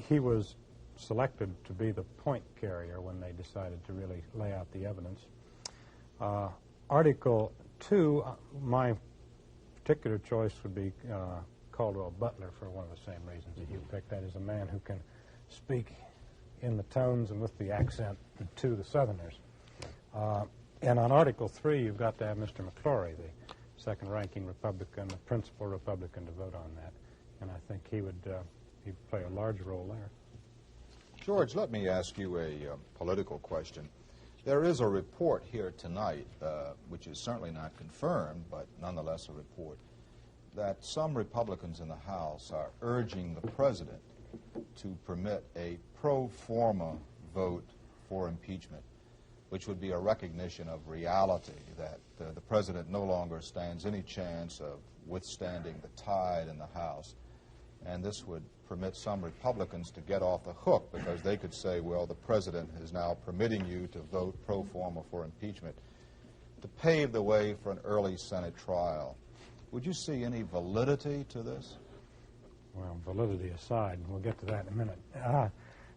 He was selected to be the point carrier when they decided to really lay out the evidence. Article 2, my particular choice would be Caldwell Butler for one of the same reasons that you picked. That is a man who can speak in the tones and with the accent to the Southerners. And on Article 3, you've got to have Mr. McClory, the second-ranking Republican, the principal Republican, to vote on that. And I think he would he'd play a large role there. George, let me ask you a political question. There is a report here tonight, which is certainly not confirmed, but nonetheless a report, that some Republicans in the House are urging the President to permit a pro forma vote for impeachment, which would be a recognition of reality, that the President no longer stands any chance of withstanding the tide in the House. And this would permit some Republicans to get off the hook because they could say, well, the President is now permitting you to vote pro forma for impeachment to pave the way for an early Senate trial. Would you see any validity to this? Well, validity aside, and we'll get to that in a minute.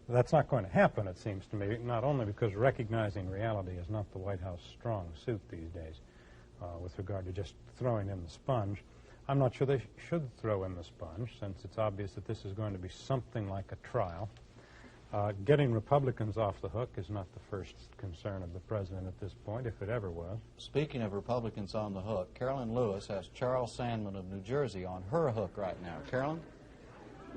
That's not going to happen, it seems to me, not only because recognizing reality is not the White House strong suit these days with regard to just throwing in the sponge. I'm not sure they should throw in the sponge, since it's obvious that this is going to be something like a trial. Getting Republicans off the hook is not the first concern of the President at this point, if it ever was. Speaking of Republicans on the hook, Carolyn Lewis has Charles Sandman of New Jersey on her hook right now. Carolyn?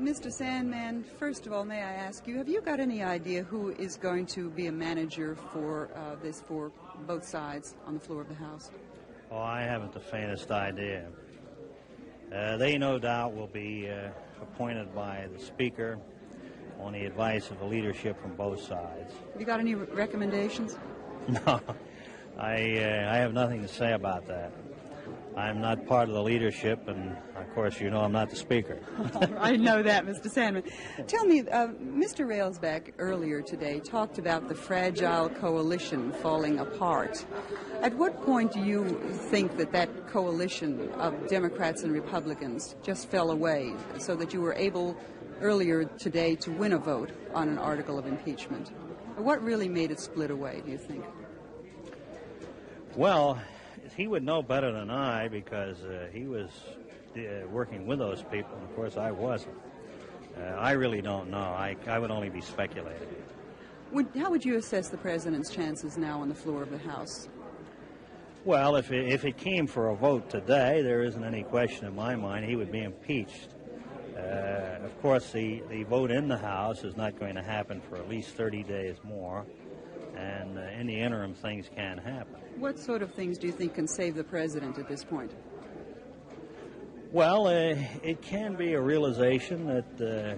Mr. Sandman, first of all, may I ask you, have you got any idea who is going to be a manager for this for both sides on the floor of the House? Oh, I haven't the faintest idea. They no doubt will be appointed by the Speaker on the advice of the leadership from both sides. Have you got any recommendations? No, I have nothing to say about that. I'm not part of the leadership, and of course you know I'm not the Speaker. I know that, Mr. Sandman. Tell me, Mr. Railsback earlier today talked about the fragile coalition falling apart. At what point do you think that that coalition of Democrats and Republicans just fell away so that you were able earlier today to win a vote on an article of impeachment? What really made it split away, do you think? Well, he would know better than I, because he was working with those people, and of course I wasn't. I really don't know. I would only be speculating. How would you assess the President's chances now on the floor of the House? Well, if it came for a vote today, there isn't any question in my mind he would be impeached. Of course, the vote in the House is not going to happen for at least 30 days more, and in the interim, things can happen. What sort of things do you think can save the president at this point? Well, it can be a realization that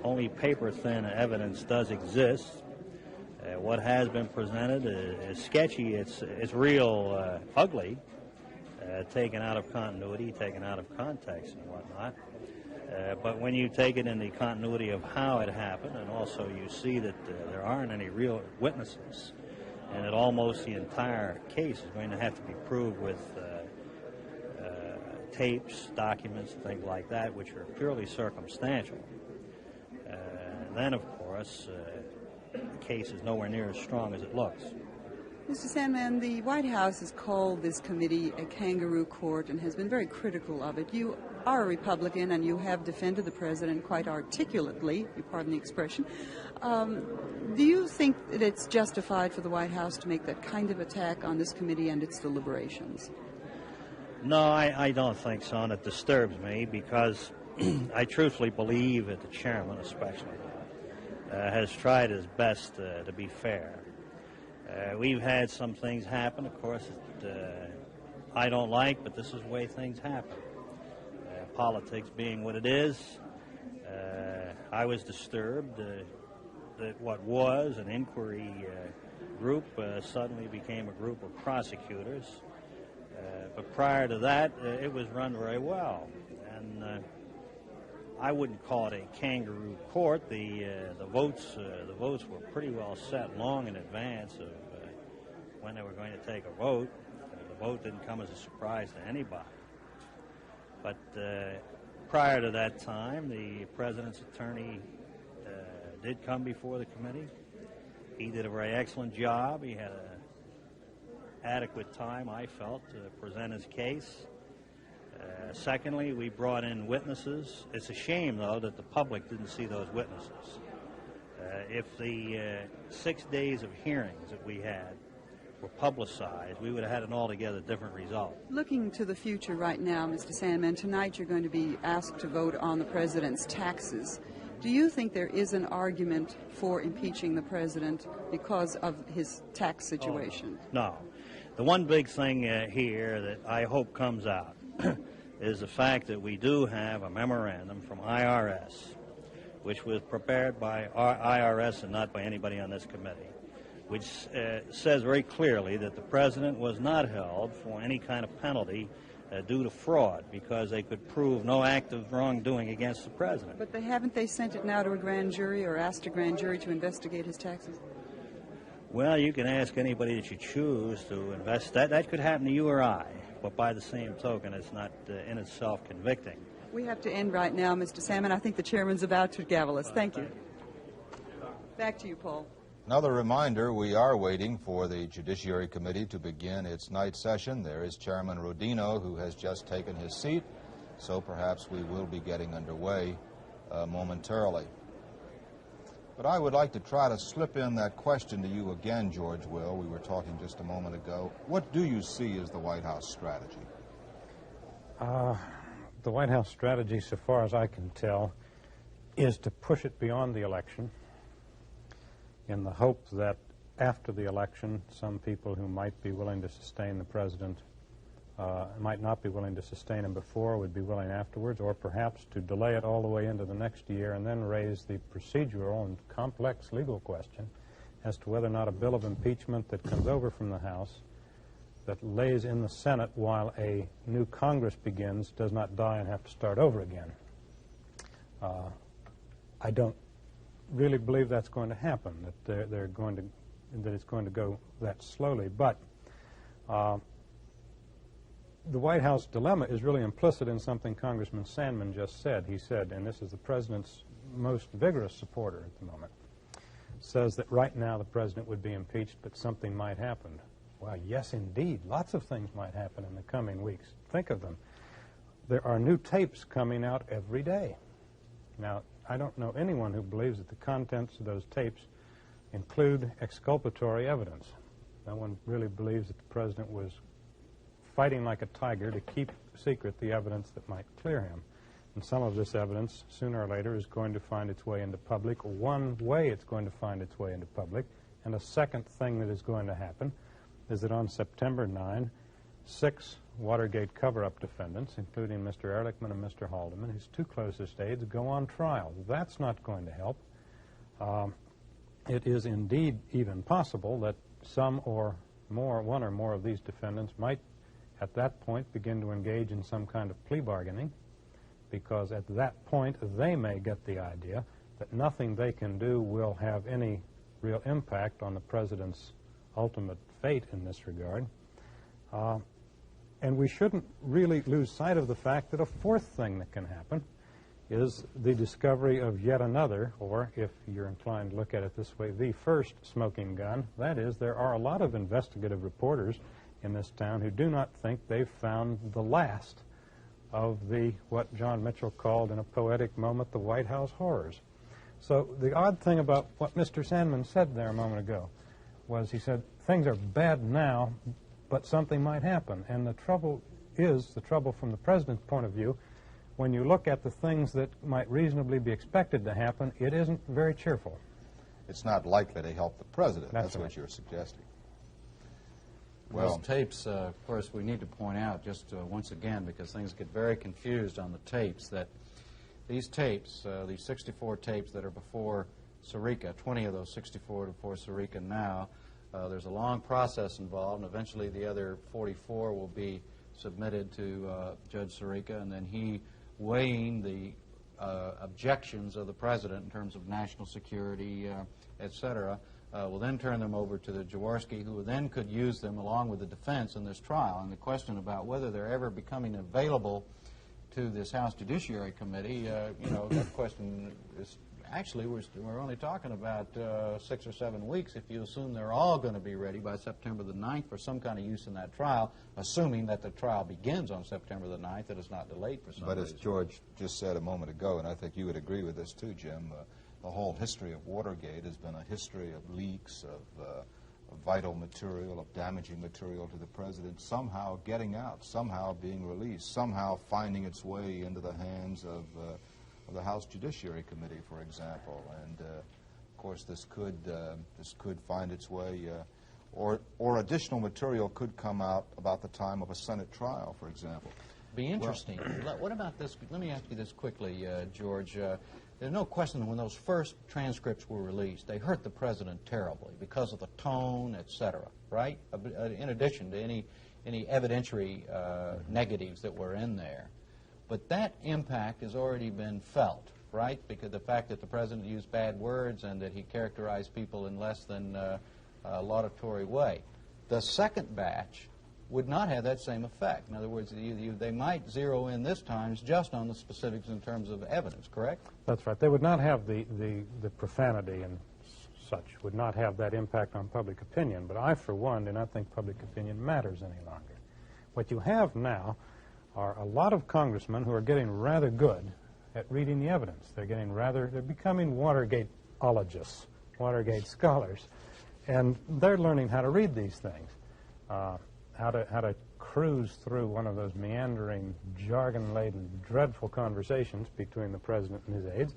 only paper-thin evidence does exist. What has been presented is sketchy. It's real ugly, taken out of continuity, taken out of context and whatnot. But when you take it in the continuity of how it happened, and also you see that there aren't any real witnesses, and that almost the entire case is going to have to be proved with tapes, documents, and things like that, which are purely circumstantial. Then, of course, the case is nowhere near as strong as it looks. Mr. Sandman, the White House has called this committee a kangaroo court and has been very critical of it. You are a Republican and you have defended the president quite articulately, if you pardon the expression. Do you think that it's justified for the White House to make that kind of attack on this committee and its deliberations? No, I don't think so, and it disturbs me because I truthfully believe that the chairman especially has tried his best to be fair. We've had some things happen, of course, that I don't like, but this is the way things happen. Politics being what it is, I was disturbed that what was an inquiry group suddenly became a group of prosecutors. But prior to that, it was run very well. And I wouldn't call it a kangaroo court. The votes were pretty well set long in advance of when they were going to take a vote. The vote didn't come as a surprise to anybody. But prior to that time, the president's attorney did come before the committee. He did a very excellent job. He had an adequate time, I felt, to present his case. Secondly, we brought in witnesses. It's a shame, though, that the public didn't see those witnesses. If the 6 days of hearings that we had were publicized, we would have had an altogether different result. Looking to the future right now, Mr. Sandman, tonight you're going to be asked to vote on the president's taxes. Do you think there is an argument for impeaching the president because of his tax situation? No. The one big thing here that I hope comes out is the fact that we do have a memorandum from IRS, which was prepared by IRS and not by anybody on this committee, which says very clearly that the president was not held for any kind of penalty due to fraud because they could prove no act of wrongdoing against the president. But haven't they sent it now to a grand jury or asked a grand jury to investigate his taxes? Well, you can ask anybody that you choose to invest. That could happen to you or I, but by the same token, it's not in itself convicting. We have to end right now, Mr. Salmon. I think the chairman's about to gavel us. Thank you. Back to you, Paul. Another reminder, we are waiting for the Judiciary Committee to begin its night session. There is Chairman Rodino, who has just taken his seat, so perhaps we will be getting underway momentarily. But I would like to try to slip in that question to you again, George Will. We were talking just a moment ago. What do you see as the White House strategy? The White House strategy, so far as I can tell, is to push it beyond the election in the hope that after the election, some people who might be willing to sustain the president might not be willing to sustain him before, would be willing afterwards, or perhaps to delay it all the way into the next year and then raise the procedural and complex legal question as to whether or not a bill of impeachment that comes over from the House that lays in the Senate while a new Congress begins does not die and have to start over again. I don't really believe that's going to happen, that that it's going to go that slowly, but the White House dilemma is really implicit in something Congressman Sandman just said. He said, and this is the president's most vigorous supporter at the moment, says that right now the president would be impeached, but something might happen. Well, yes, indeed. Lots of things might happen in the coming weeks. Think of them. There are new tapes coming out every day. Now, I don't know anyone who believes that the contents of those tapes include exculpatory evidence. No one really believes that the president was fighting like a tiger to keep secret the evidence that might clear him. And some of this evidence, sooner or later, is going to find its way into public. One way it's going to find its way into public, and a second thing that is going to happen, is that on September 9, 6 Watergate cover-up defendants, including Mr. Ehrlichman and Mr. Haldeman, his 2 closest aides, go on trial. That's not going to help. It is indeed even possible that one or more of these defendants might, at that point, begin to engage in some kind of plea bargaining, because at that point they may get the idea that nothing they can do will have any real impact on the president's ultimate fate in this regard. And we shouldn't really lose sight of the fact that a fourth thing that can happen is the discovery of yet another, or if you're inclined to look at it this way, the first smoking gun. That is, there are a lot of investigative reporters in this town who do not think they've found the last of what John Mitchell called in a poetic moment, the White House horrors. So the odd thing about what Mr. Sandman said there a moment ago was he said, things are bad now, but something might happen. And the trouble from the president's point of view, when you look at the things that might reasonably be expected to happen, it isn't very cheerful. It's not likely to help the president. That's what right. you're suggesting. Well, those tapes, of course, we need to point out just once again, because things get very confused on the tapes, that these tapes, these 64 tapes that are before Sirica, 20 of those 64 before Sirica now, there's a long process involved, and eventually the other 44 will be submitted to Judge Sirica, and then he, weighing the objections of the president in terms of national security, et cetera, will then turn them over to the Jaworski, who then could use them along with the defense in this trial. And the question about whether they're ever becoming available to this House Judiciary Committee, that question is actually, we're only talking about 6 or 7 weeks if you assume they're all going to be ready by September the 9th for some kind of use in that trial, assuming that the trial begins on September the 9th, that it's not delayed for some reason. But as George just said a moment ago, and I think you would agree with this too, Jim, the whole history of Watergate has been a history of leaks, of vital material, of damaging material to the president, somehow getting out, somehow being released, somehow finding its way into the hands of the House Judiciary Committee, for example. And, of course, this could find its way, or additional material could come out about the time of a Senate trial, for example. Be interesting. What about this? Let me ask you this quickly, George. There's no question that when those first transcripts were released, they hurt the president terribly because of the tone, et cetera, right? In addition to any evidentiary negatives that were in there. But that impact has already been felt, right? Because the fact that the president used bad words and that he characterized people in less than a laudatory way. The second batch would not have that same effect. In other words, they might zero in this time just on the specifics in terms of evidence, correct? That's right. They would not have the profanity and such, would not have that impact on public opinion. But I, for one, do not think public opinion matters any longer. What you have now are a lot of congressmen who are getting rather good at reading the evidence. They're becoming Watergate-ologists, Watergate scholars, and they're learning how to read these things, how to cruise through one of those meandering, jargon-laden, dreadful conversations between the president and his aides,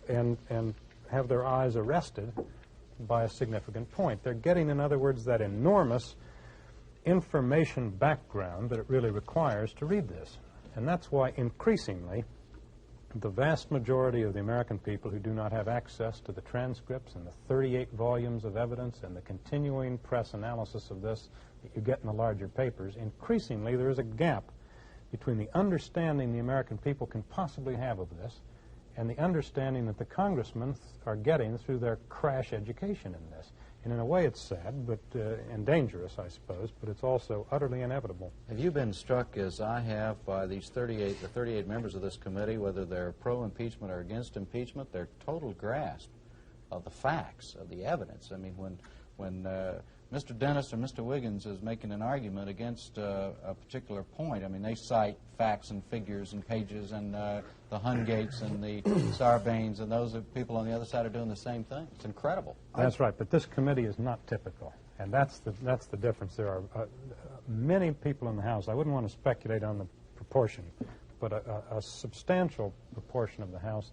and have their eyes arrested by a significant point. They're getting, in other words, that enormous information background that it really requires to read this. And that's why increasingly the vast majority of the American people who do not have access to the transcripts and the 38 volumes of evidence and the continuing press analysis of this that you get in the larger papers, increasingly there is a gap between the understanding the American people can possibly have of this and the understanding that the congressmen are getting through their crash education in this. And in a way it's sad and dangerous, I suppose, but it's also utterly inevitable. Have you been struck, as I have, by the 38 members of this committee, whether they're pro-impeachment or against impeachment, their total grasp of the facts, of the evidence? I mean, when Mr. Dennis or Mr. Wiggins is making an argument against a particular point, I mean, they cite facts and figures and pages, and the Hungates and the Sarbanes and those people on the other side are doing the same thing. It's incredible. That's right, but this committee is not typical, and that's the difference. There are many people in the House, I wouldn't want to speculate on the proportion, but a substantial proportion of the House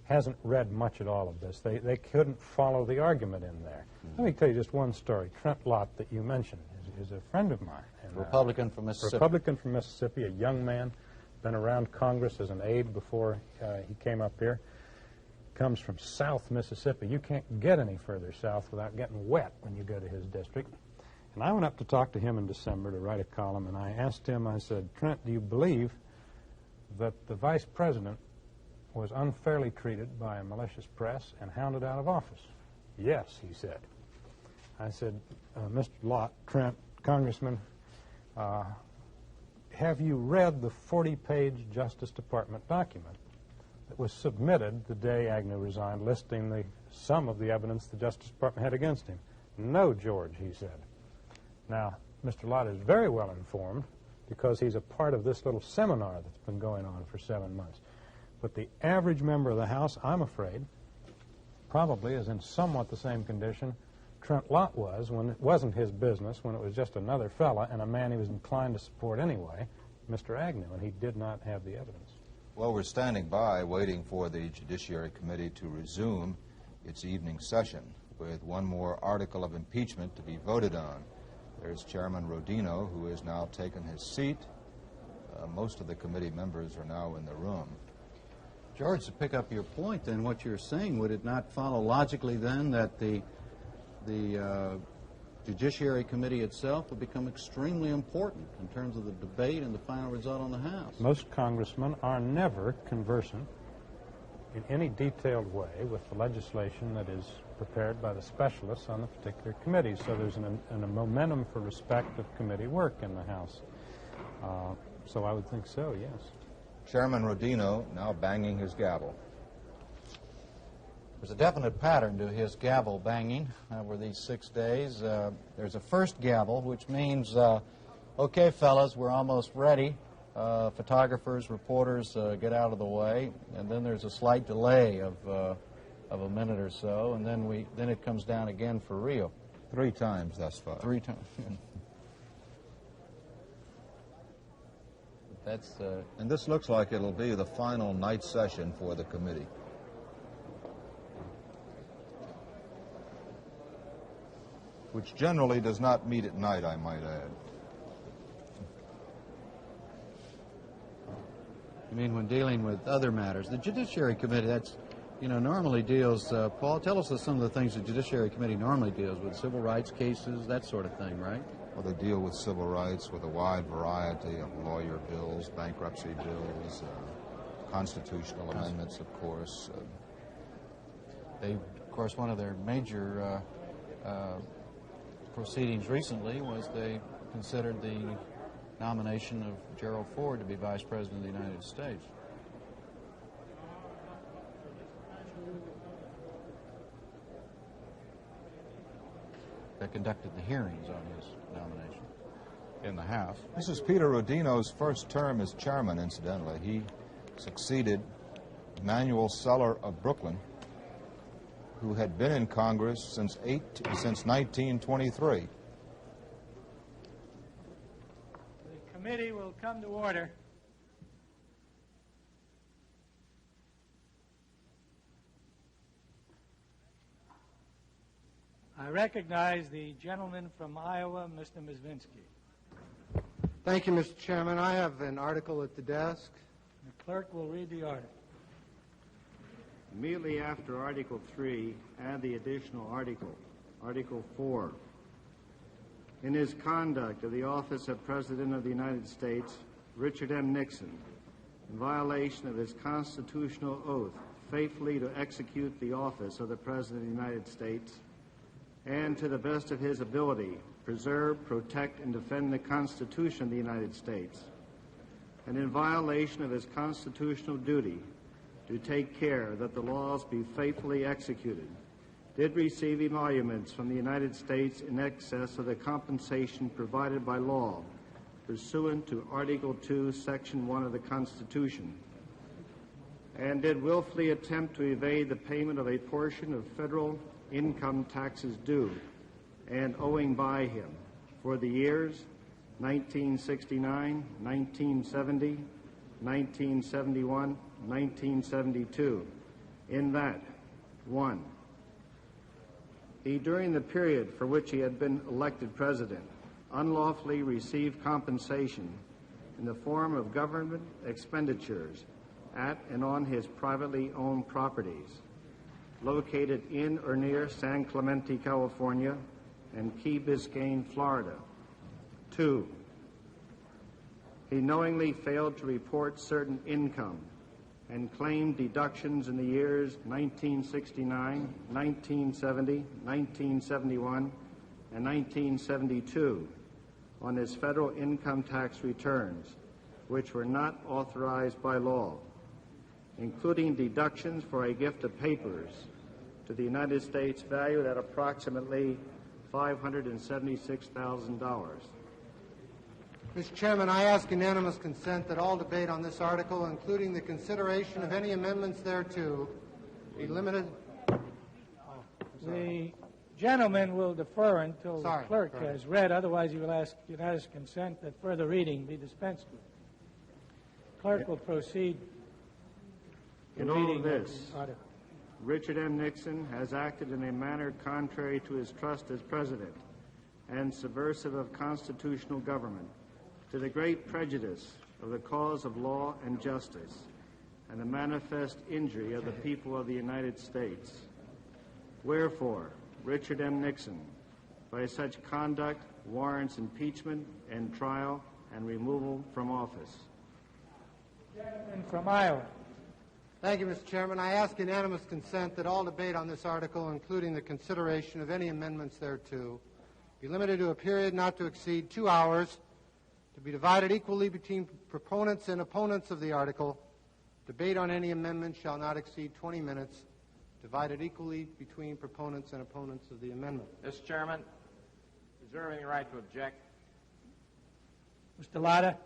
hasn't read much at all of this. They couldn't follow the argument in there. Let me tell you just one story. Trent Lott, that you mentioned, is a friend of mine. Republican from Mississippi. Republican from Mississippi, a young man, been around Congress as an aide before he came up here. Comes from South Mississippi. You can't get any further south without getting wet when you go to his district. And I went up to talk to him in December to write a column, and I asked him, I said, Trent, do you believe that the vice president was unfairly treated by a malicious press and hounded out of office? Yes, he said. I said, Mr. Lott, Trent, Congressman, have you read the 40-page Justice Department document that was submitted the day Agnew resigned, listing some of the evidence the Justice Department had against him? No, George, he said. Now, Mr. Lott is very well informed because he's a part of this little seminar that's been going on for 7 months. But the average member of the House, I'm afraid, probably is in somewhat the same condition Trent Lott was when it wasn't his business, when it was just another fella and a man he was inclined to support anyway, Mr. Agnew, and he did not have the evidence. Well, we're standing by waiting for the Judiciary Committee to resume its evening session with one more article of impeachment to be voted on. There's Chairman Rodino, who has now taken his seat. Most of the committee members are now in the room. George, to pick up your point, then, what you're saying, would it not follow logically, then, that the Judiciary Committee itself would become extremely important in terms of the debate and the final result on the House? Most congressmen are never conversant in any detailed way with the legislation that is prepared by the specialists on the particular committee. So there's a momentum for respect of committee work in the House. So I would think so, yes. Chairman Rodino now banging his gavel. There's a definite pattern to his gavel banging over these 6 days. There's a first gavel, which means, okay, fellas, we're almost ready. Photographers, reporters, get out of the way. And then there's a slight delay of a minute or so, and then it comes down again for real. 3 times thus far. 3 times. That's and this looks like it'll be the final night session for the committee. Which generally does not meet at night, I might add. You mean when dealing with other matters? The Judiciary Committee, that's, normally deals, Paul, tell us some of the things the Judiciary Committee normally deals with, civil rights cases, that sort of thing, right? Well, they deal with civil rights with a wide variety of lawyer bills, bankruptcy bills, constitutional amendments, of course. Of course, one of their major proceedings recently was they considered the nomination of Gerald Ford to be Vice President of the United States. They conducted the hearings on his nomination in the House. This is Peter Rodino's first term as chairman, incidentally. He succeeded Emanuel Seller of Brooklyn, who had been in Congress since 1923. The committee will come to order. I recognize the gentleman from Iowa, Mr. Mizvinsky. Thank you, Mr. Chairman. I have an article at the desk. The clerk will read the article. Immediately after Article 3, add the additional article, Article 4. In his conduct of the office of President of the United States, Richard M. Nixon, in violation of his constitutional oath, faithfully to execute the office of the President of the United States, and to the best of his ability, preserve, protect, and defend the Constitution of the United States, and in violation of his constitutional duty to take care that the laws be faithfully executed, did receive emoluments from the United States in excess of the compensation provided by law pursuant to Article 2, Section 1 of the Constitution, and did willfully attempt to evade the payment of a portion of federal income taxes due and owing by him for the years 1969, 1970, 1971, 1972, in that, 1, he, during the period for which he had been elected president, unlawfully received compensation in the form of government expenditures at and on his privately owned properties located in or near San Clemente, California, and Key Biscayne, Florida. 2, he knowingly failed to report certain income and claimed deductions in the years 1969, 1970, 1971, and 1972 on his federal income tax returns, which were not authorized by law, including deductions for a gift of papers to the United States valued at approximately $576,000. Mr. Chairman, I ask unanimous consent that all debate on this article, including the consideration of any amendments thereto, be limited. The gentleman will defer until the clerk has read. Otherwise, you will ask unanimous consent that further reading be dispensed with. Clerk will proceed. In all of this, Richard M. Nixon has acted in a manner contrary to his trust as president and subversive of constitutional government, to the great prejudice of the cause of law and justice and the manifest injury of the people of the United States. Wherefore, Richard M. Nixon, by such conduct, warrants impeachment and trial and removal from office. Gentleman from Iowa. Thank you, Mr. Chairman. I ask unanimous consent that all debate on this article, including the consideration of any amendments thereto, be limited to a period not to exceed 2 hours, to be divided equally between proponents and opponents of the article. Debate on any amendment shall not exceed 20 minutes, divided equally between proponents and opponents of the amendment. Mr. Chairman, reserving the right to object. Mr. Latta.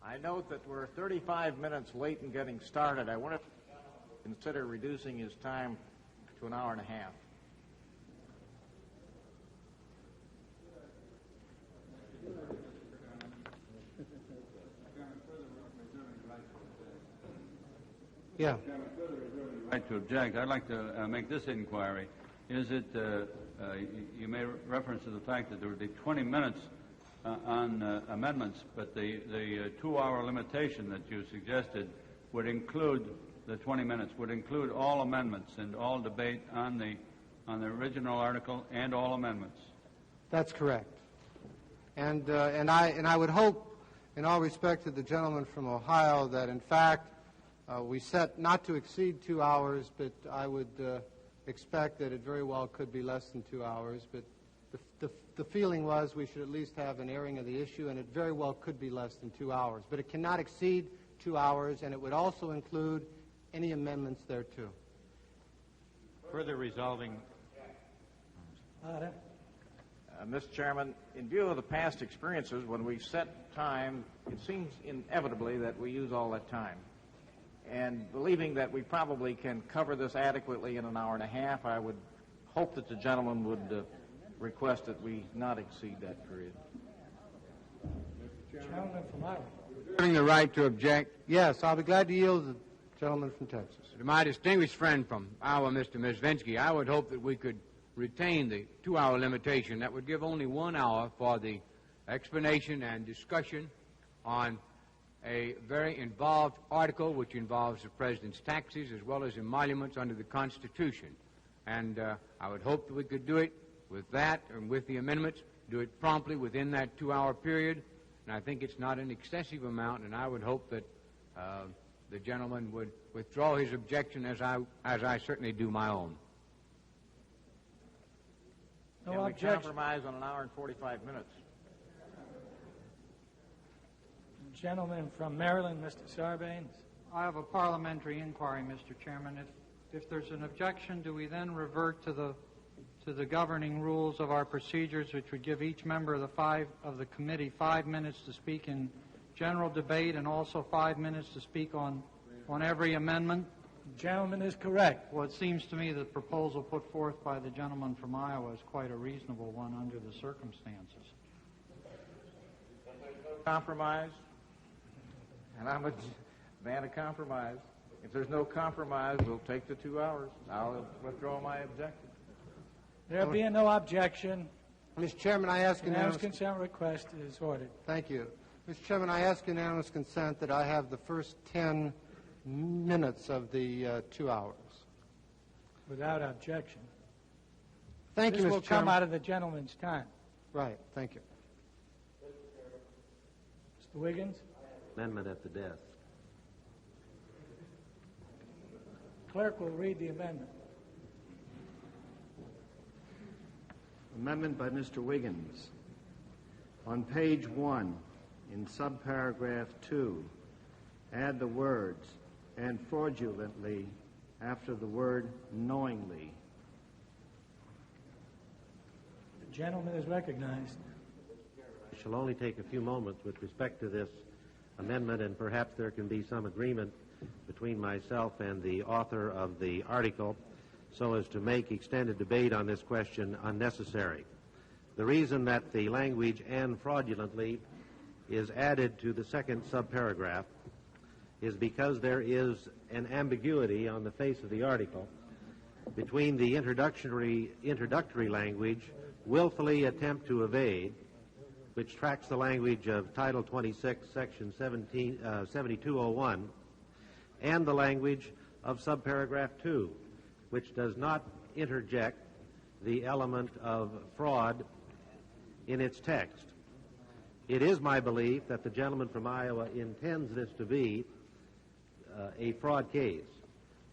I note that we're 35 minutes late in getting started. I wonder if you consider reducing his time to an hour and a half. Yeah. Right to object. I'd like to make this inquiry. Is it, you made reference to the fact that there would be 20 minutes on amendments, but the 2-hour limitation that you suggested would include, the 20 minutes, would include all amendments and all debate on the original article and all amendments. That's correct. And I would hope, in all respect to the gentleman from Ohio, that in fact we set not to exceed 2 hours, but I would expect that it very well could be less than 2 hours. But the feeling was we should at least have an airing of the issue, and it very well could be less than 2 hours. But it cannot exceed 2 hours, and it would also include any amendments thereto. Further resolving. Mr. Chairman, in view of the past experiences, when we set time, it seems inevitably that we use all that time. And believing that we probably can cover this adequately in an hour and a half, I would hope that the gentleman would request that we not exceed that period. Gentleman from Iowa. Reserving the right to object. Yes, I'll be glad to yield to the gentleman from Texas. To my distinguished friend from Iowa, Mr. Mizvinsky, I would hope that we could retain the 2-hour limitation. That would give only 1 hour for the explanation and discussion on a very involved article which involves the President's taxes as well as emoluments under the Constitution. And I would hope that we could do it with that and with the amendments, do it promptly within that 2-hour period. And I think it's not an excessive amount, and I would hope that the gentleman would withdraw his objection as I certainly do my own. Can we compromise on an hour and 45 minutes? Gentleman from Maryland, Mr. Sarbanes. I have a parliamentary inquiry, Mr. Chairman. If there's an objection, do we then revert to the governing rules of our procedures, which would give each member of the committee 5 minutes to speak in general debate and also 5 minutes to speak on every amendment? The gentleman is correct. Well, it seems to me the proposal put forth by the gentleman from Iowa is quite a reasonable one under the circumstances. compromise, and I'm a man of compromise. If there's no compromise, we'll take the 2 hours. I'll withdraw my objection. There being no objection, Mr. Chairman, I ask unanimous consent request is ordered. Thank you. Mr. Chairman, I ask unanimous consent that I have the first 10 minutes of the 2 hours. Without objection. Thank you, Mr. Chairman. This will come out of the gentleman's time. Right. Thank you. Mr. Wiggins? Amendment at the desk. Clerk will read the amendment. Amendment by Mr. Wiggins. On page 1, in subparagraph 2, add the words, and fraudulently, after the word knowingly. The gentleman is recognized. I shall only take a few moments with respect to this amendment, and perhaps there can be some agreement between myself and the author of the article so as to make extended debate on this question unnecessary. The reason that the language "and fraudulently" is added to the second subparagraph is because there is an ambiguity on the face of the article between the introductory language, willfully attempt to evade, which tracks the language of Title 26, Section 7201, and the language of subparagraph 2, which does not interject the element of fraud in its text. It is my belief that the gentleman from Iowa intends this to be a fraud case,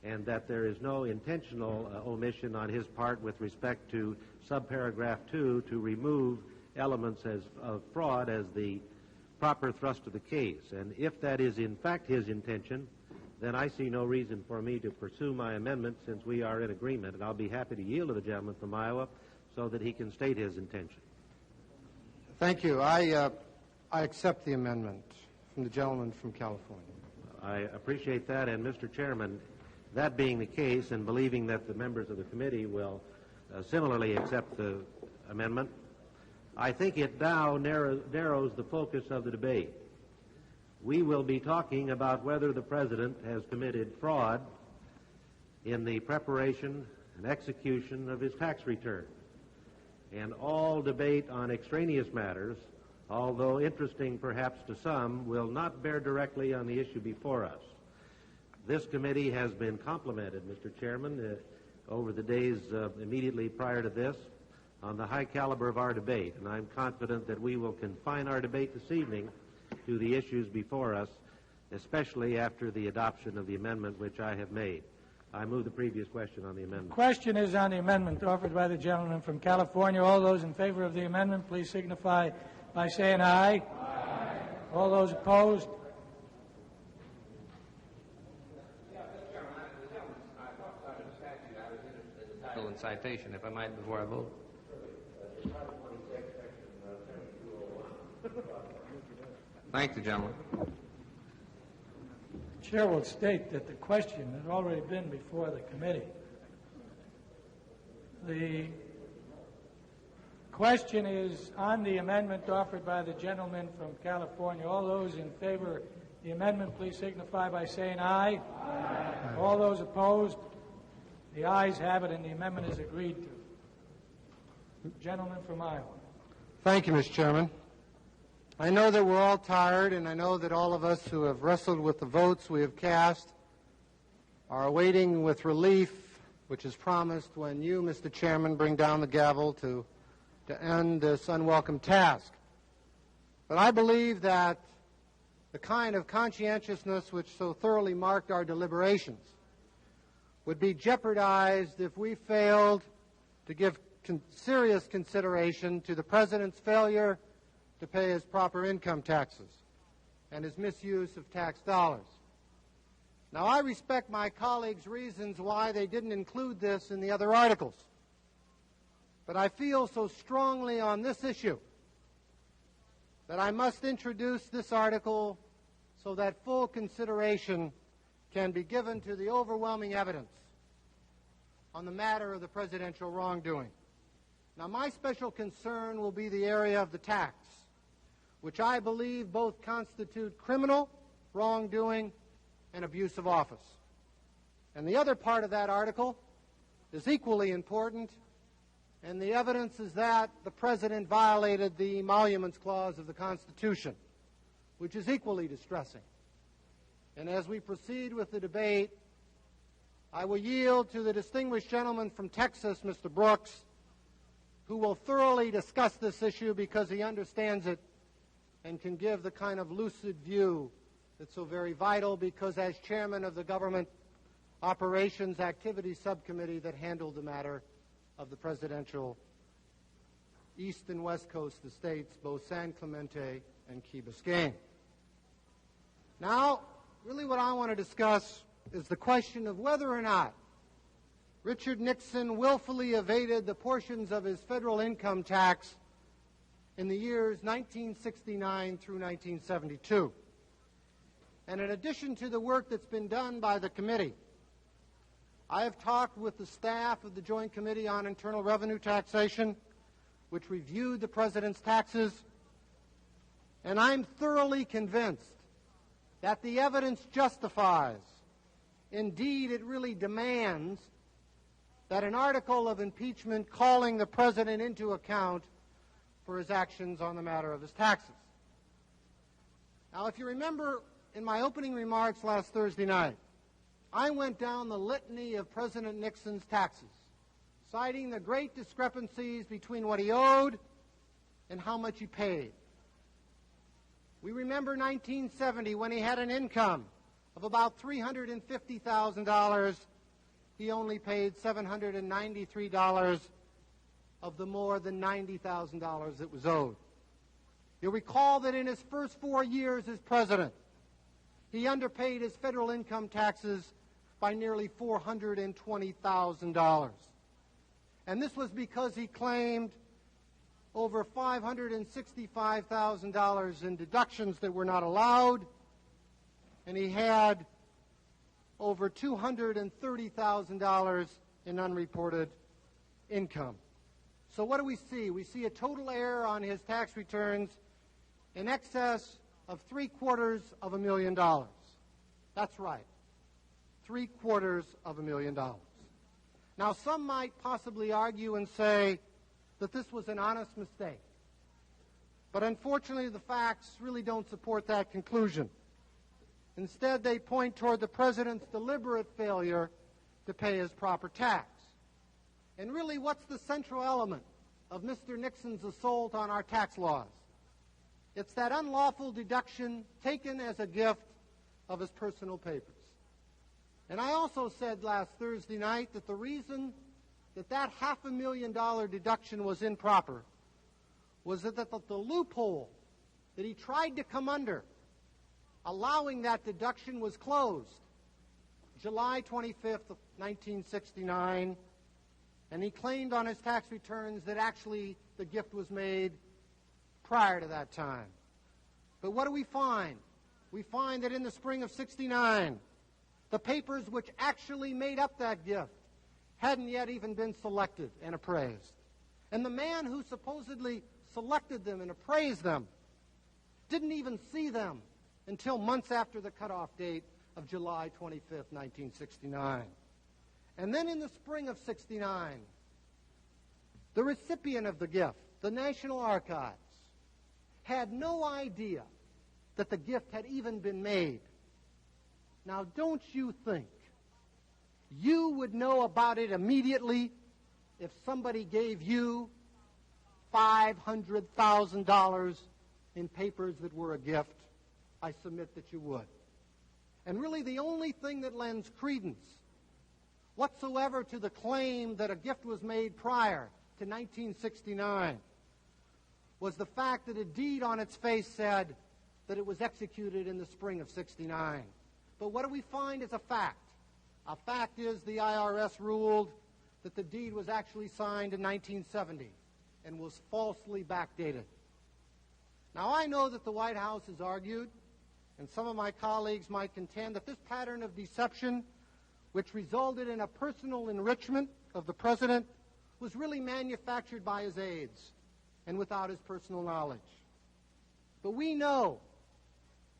and that there is no intentional omission on his part with respect to subparagraph 2 to remove elements of fraud as the proper thrust of the case. And if that is in fact his intention, then I see no reason for me to pursue my amendment since we are in agreement, and I'll be happy to yield to the gentleman from Iowa so that he can state his intention. Thank you. I accept the amendment from the gentleman from California. I appreciate that, and Mr. Chairman, that being the case and believing that the members of the committee will similarly accept the amendment, I think it now narrows the focus of the debate. We will be talking about whether the President has committed fraud in the preparation and execution of his tax return. And all debate on extraneous matters, although interesting perhaps to some, will not bear directly on the issue before us. This committee has been complimented, Mr. Chairman, over the days immediately prior to this on the high caliber of our debate, and I'm confident that we will confine our debate this evening to the issues before us, especially after the adoption of the amendment which I have made. I move the previous question on the amendment. The question is on the amendment offered by the gentleman from California. All those in favor of the amendment, please signify by saying aye. Aye. All those opposed? And citation, if I might, before I vote. Thank the gentleman. The chair will state that the question had already been before the committee. The question is on the amendment offered by the gentleman from California. All those in favor of the amendment, please signify by saying aye. Aye. All those opposed? The ayes have it, and the amendment is agreed to. Gentleman from Iowa. Thank you, Mr. Chairman. I know that we're all tired, and I know that all of us who have wrestled with the votes we have cast are awaiting with relief, which is promised when you, Mr. Chairman, bring down the gavel to end this unwelcome task. But I believe that the kind of conscientiousness which so thoroughly marked our deliberations would be jeopardized if we failed to give serious consideration to the President's failure to pay his proper income taxes and his misuse of tax dollars. Now, I respect my colleagues' reasons why they didn't include this in the other articles, but I feel so strongly on this issue that I must introduce this article so that full consideration can be given to the overwhelming evidence on the matter of the presidential wrongdoing. Now, my special concern will be the area of the tax, which I believe both constitute criminal wrongdoing and abuse of office. And the other part of that article is equally important, and the evidence is that the President violated the Emoluments Clause of the Constitution, which is equally distressing. And as we proceed with the debate, I will yield to the distinguished gentleman from Texas, Mr. Brooks, who will thoroughly discuss this issue because he understands it and can give the kind of lucid view that's so very vital, because as chairman of the Government Operations Activities Subcommittee that handled the matter of the presidential East and West Coast estates, both San Clemente and Key Biscayne. Now, really what I want to discuss is the question of whether or not Richard Nixon willfully evaded the portions of his federal income tax in the years 1969 through 1972. And in addition to the work that's been done by the committee, I have talked with the staff of the Joint Committee on Internal Revenue Taxation, which reviewed the President's taxes, and I'm thoroughly convinced that the evidence justifies, indeed it really demands, that an article of impeachment calling the President into account for his actions on the matter of his taxes. Now, if you remember, in my opening remarks last Thursday night, I went down the litany of President Nixon's taxes, citing the great discrepancies between what he owed and how much he paid. We remember 1970, when he had an income of about $350,000, he only paid $793 of the more than $90,000 that was owed. You'll recall that in his first 4 years as president, he underpaid his federal income taxes by nearly $420,000. And this was because he claimed over $565,000 in deductions that were not allowed, and he had over $230,000 in unreported income. So what do we see? We see a total error on his tax returns in excess of $750,000. That's right, $750,000. Now, some might possibly argue and say that this was an honest mistake. But unfortunately, the facts really don't support that conclusion. Instead, they point toward the President's deliberate failure to pay his proper tax. And really, what's the central element of Mr. Nixon's assault on our tax laws? It's that unlawful deduction taken as a gift of his personal papers. And I also said last Thursday night that the reason that $500,000 deduction was improper was that the loophole that he tried to come under, allowing that deduction, was closed July 25th of 1969, and he claimed on his tax returns that actually the gift was made prior to that time. But what do we find? We find that in the spring of '69, the papers which actually made up that gift hadn't yet even been selected and appraised. And the man who supposedly selected them and appraised them didn't even see them until months after the cutoff date of July 25th, 1969. And then in the spring of '69, the recipient of the gift, the National Archives, had no idea that the gift had even been made. Now, don't you think you would know about it immediately if somebody gave you $500,000 in papers that were a gift? I submit that you would. And really, the only thing that lends credence whatsoever to the claim that a gift was made prior to 1969 was the fact that a deed on its face said that it was executed in the spring of '69. But what do we find as a fact? A fact is the IRS ruled that the deed was actually signed in 1970 and was falsely backdated. Now, I know that the White House has argued, and some of my colleagues might contend, that this pattern of deception, which resulted in a personal enrichment of the President, was really manufactured by his aides and without his personal knowledge. But we know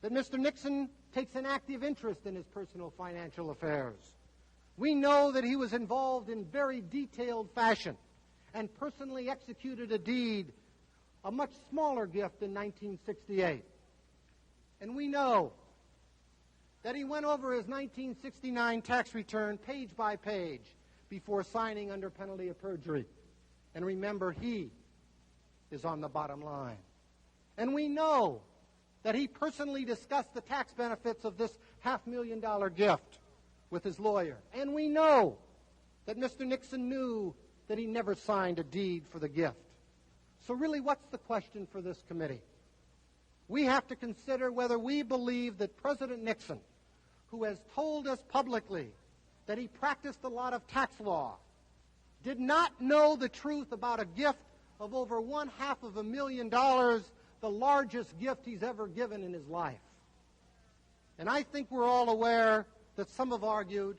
that Mr. Nixon takes an active interest in his personal financial affairs. We know that he was involved in very detailed fashion and personally executed a deed, a much smaller gift in 1968. And we know that he went over his 1969 tax return page by page before signing under penalty of perjury. And remember, he is on the bottom line. And we know that he personally discussed the tax benefits of this $500,000 gift with his lawyer. And we know that Mr. Nixon knew that he never signed a deed for the gift. So really, what's the question for this committee? We have to consider whether we believe that President Nixon, who has told us publicly that he practiced a lot of tax law, did not know the truth about a gift of over $500,000, the largest gift he's ever given in his life. And I think we're all aware that some have argued,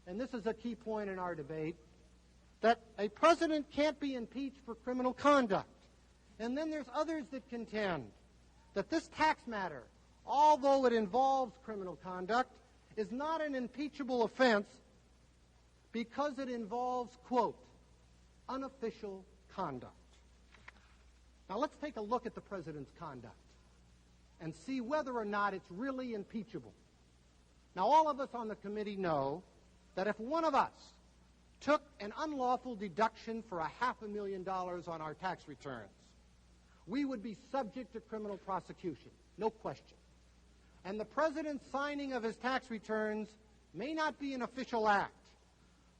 and this is a key point in our debate, that a president can't be impeached for criminal conduct. And then there's others that contend that this tax matter, although it involves criminal conduct, is not an impeachable offense because it involves, quote, unofficial conduct. Now let's take a look at the president's conduct and see whether or not it's really impeachable. Now all of us on the committee know that if one of us took an unlawful deduction for $500,000 on our tax returns, we would be subject to criminal prosecution, no question. And the president's signing of his tax returns may not be an official act,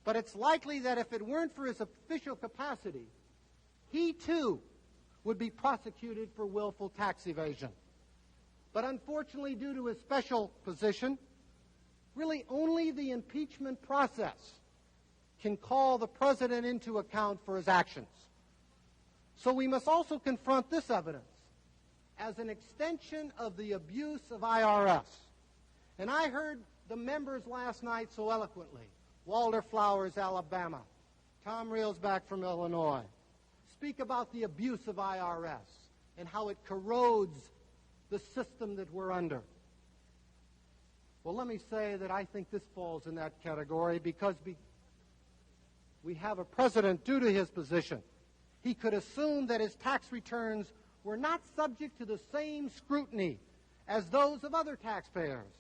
but it's likely that if it weren't for his official capacity, he too would be prosecuted for willful tax evasion. But unfortunately, due to his special position, really only the impeachment process can call the president into account for his actions. So we must also confront this evidence as an extension of the abuse of IRS. And I heard the members last night so eloquently, Walter Flowers, Alabama, Tom Reelsback from Illinois, speak about the abuse of IRS and how it corrodes the system that we're under. Well, let me say that I think this falls in that category because we have a president, due to his position, he could assume that his tax returns were not subject to the same scrutiny as those of other taxpayers.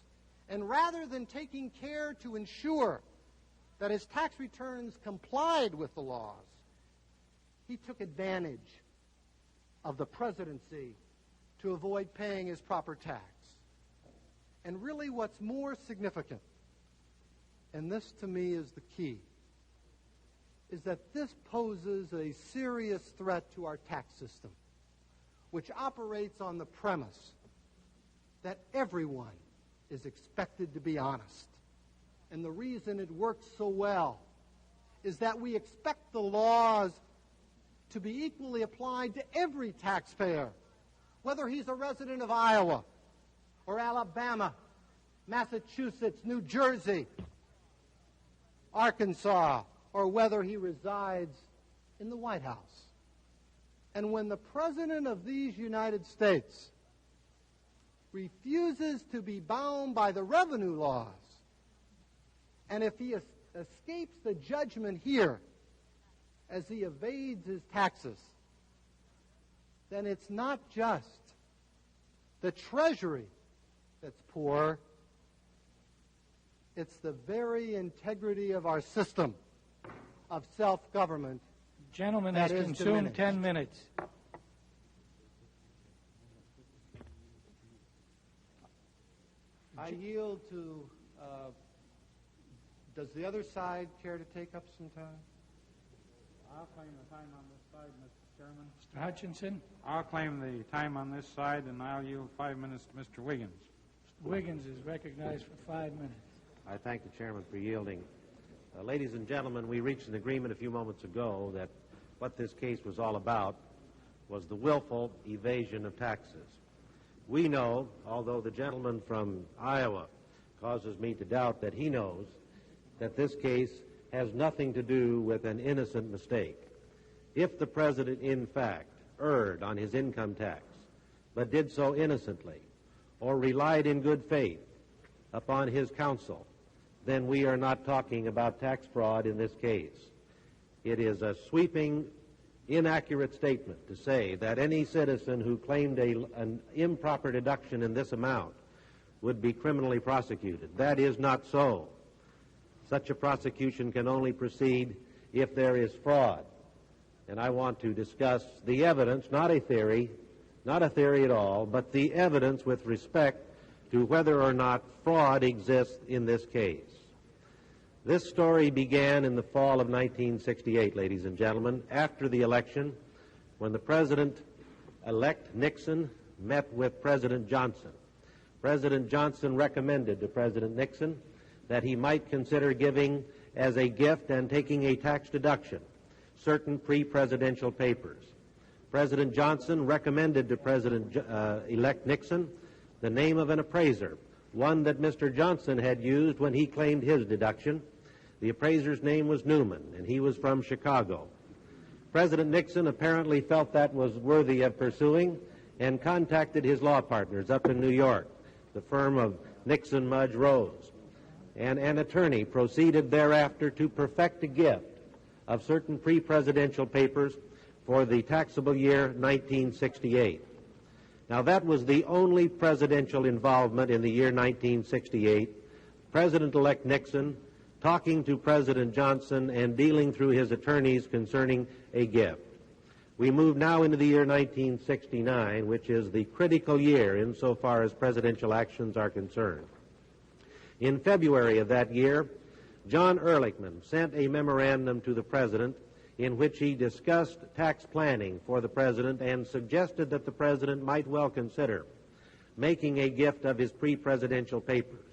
And rather than taking care to ensure that his tax returns complied with the laws, he took advantage of the presidency to avoid paying his proper tax. And really what's more significant, and this to me is the key, is that this poses a serious threat to our tax system, which operates on the premise that everyone is expected to be honest. And the reason it works so well is that we expect the laws to be equally applied to every taxpayer, whether he's a resident of Iowa or Alabama, Massachusetts, New Jersey, Arkansas, or whether he resides in the White House. And when the President of these United States refuses to be bound by the revenue laws, and if he escapes the judgment here as he evades his taxes, then it's not just the Treasury that's poor, it's the very integrity of our system of self-government. Gentleman has consumed 10 minutes. I yield to, does the other side care to take up some time? I'll claim the time on this side, Mr. Chairman. Mr. Hutchinson? I'll claim the time on this side, and I'll yield 5 minutes to Mr. Wiggins. Mr. Wiggins is recognized for 5 minutes. I thank the chairman for yielding. Ladies and gentlemen, we reached an agreement a few moments ago that what this case was all about was the willful evasion of taxes. We know, although the gentleman from Iowa causes me to doubt that he knows, that this case has nothing to do with an innocent mistake. If the president, in fact, erred on his income tax, but did so innocently, or relied in good faith upon his counsel, then we are not talking about tax fraud in this case. It is a sweeping, inaccurate statement to say that any citizen who claimed an improper deduction in this amount would be criminally prosecuted. That is not so. Such a prosecution can only proceed if there is fraud. And I want to discuss the evidence, not a theory at all, but the evidence with respect to whether or not fraud exists in this case. This story began in the fall of 1968, ladies and gentlemen, after the election, when the President-elect Nixon met with President Johnson. President Johnson recommended to President Nixon that he might consider giving as a gift and taking a tax deduction certain pre-presidential papers. President Johnson recommended to President-elect Nixon the name of an appraiser, one that Mr. Johnson had used when he claimed his deduction. The appraiser's name was Newman, and he was from Chicago. President Nixon apparently felt that was worthy of pursuing and contacted his law partners up in New York, the firm of Nixon, Mudge, Rose. And an attorney proceeded thereafter to perfect a gift of certain pre-presidential papers for the taxable year 1968. Now, that was the only presidential involvement in the year 1968. President-elect Nixon talking to President Johnson and dealing through his attorneys concerning a gift. We move now into the year 1969, which is the critical year insofar as presidential actions are concerned. In February of that year, John Ehrlichman sent a memorandum to the President in which he discussed tax planning for the President and suggested that the President might well consider making a gift of his pre-presidential papers.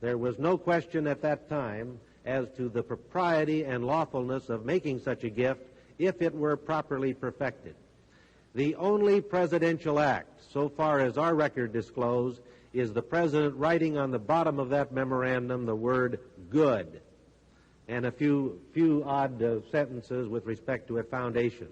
There was no question at that time as to the propriety and lawfulness of making such a gift if it were properly perfected. The only presidential act, so far as our record disclosed, is the President writing on the bottom of that memorandum the word good and a few odd sentences with respect to a foundation.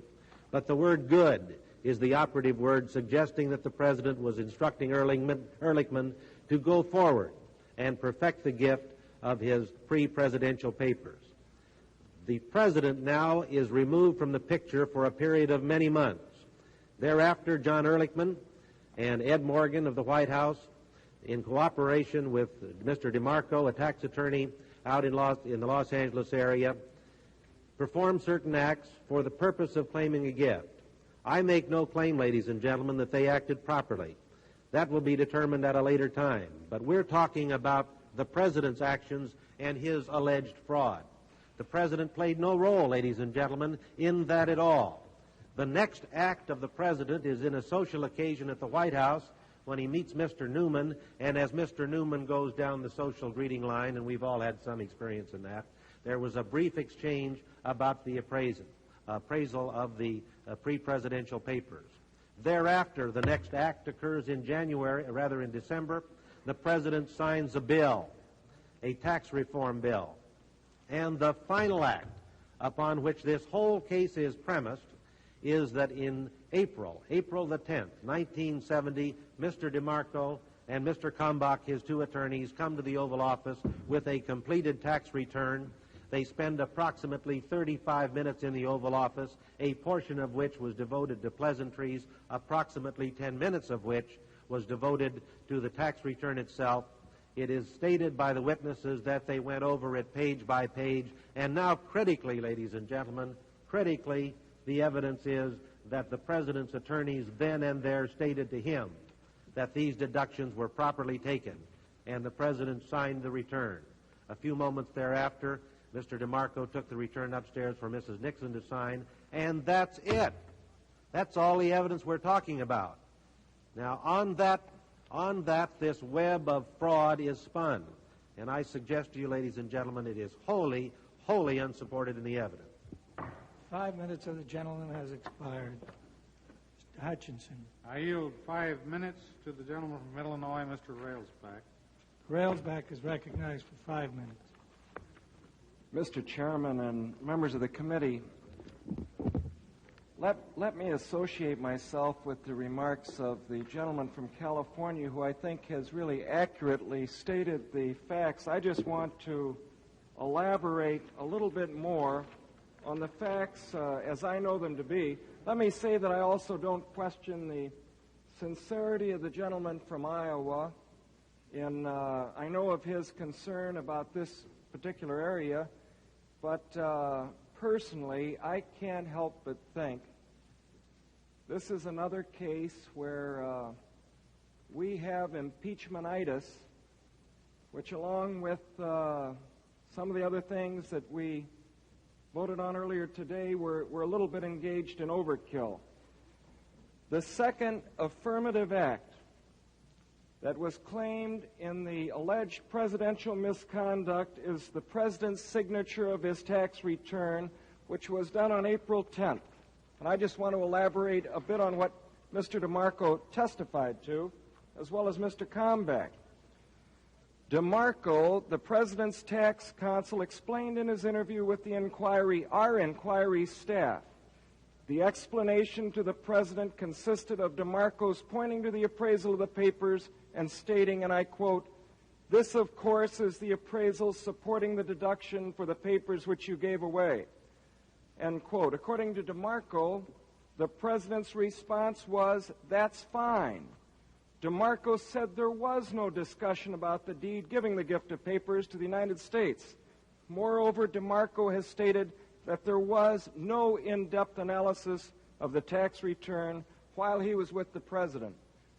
But the word good is the operative word, suggesting that the President was instructing Ehrlichman to go forward and perfect the gift of his pre-presidential papers. The President now is removed from the picture for a period of many months. Thereafter, John Ehrlichman and Ed Morgan of the White House, in cooperation with Mr. DeMarco, a tax attorney out in the Los Angeles area, performed certain acts for the purpose of claiming a gift. I make no claim, ladies and gentlemen, that they acted properly. That will be determined at a later time. But we're talking about the President's actions and his alleged fraud. The President played no role, ladies and gentlemen, in that at all. The next act of the President is in a social occasion at the White House when he meets Mr. Newman, and as Mr. Newman goes down the social greeting line, and we've all had some experience in that, there was a brief exchange about the appraisal of the pre-presidential papers. Thereafter, the next act occurs in December. The President signs a bill, a tax reform bill. And the final act upon which this whole case is premised is that in April the 10th, 1970, Mr. DeMarco and Mr. Kalmbach, his two attorneys, come to the Oval Office with a completed tax return. They spend approximately 35 minutes in the Oval Office, a portion of which was devoted to pleasantries, approximately 10 minutes of which was devoted to the tax return itself. It is stated by the witnesses that they went over it page by page, and now critically, ladies and gentlemen, critically, the evidence is that the President's attorneys then and there stated to him that these deductions were properly taken, and the President signed the return. A few moments thereafter, Mr. DeMarco took the return upstairs for Mrs. Nixon to sign, and that's it. That's all the evidence we're talking about. Now, on that, this web of fraud is spun, and I suggest to you, ladies and gentlemen, it is wholly, wholly unsupported in the evidence. 5 minutes of the gentleman has expired. Mr. Hutchinson. I yield 5 minutes to the gentleman from Illinois, Mr. Railsback. Railsback is recognized for 5 minutes. Mr. Chairman and members of the committee, let me associate myself with the remarks of the gentleman from California, who I think has really accurately stated the facts. I just want to elaborate a little bit more on the facts as I know them to be. Let me say that I also don't question the sincerity of the gentleman from Iowa. I know of his concern about this particular area, but personally, I can't help but think this is another case where we have impeachmentitis, which along with some of the other things that we voted on earlier today, we're a little bit engaged in overkill. The second affirmative act that was claimed in the alleged presidential misconduct is the president's signature of his tax return, which was done on April 10th. And I just want to elaborate a bit on what Mr. DeMarco testified to, as well as Mr. Kalmbach. DeMarco, the president's tax counsel, explained in his interview with our inquiry staff. The explanation to the president consisted of DeMarco's pointing to the appraisal of the papers and stating, and I quote, "This, of course, is the appraisal supporting the deduction for the papers which you gave away." End quote. According to DeMarco, the president's response was, "That's fine." DeMarco said there was no discussion about the deed giving the gift of papers to the United States. Moreover, DeMarco has stated that there was no in-depth analysis of the tax return while he was with the president.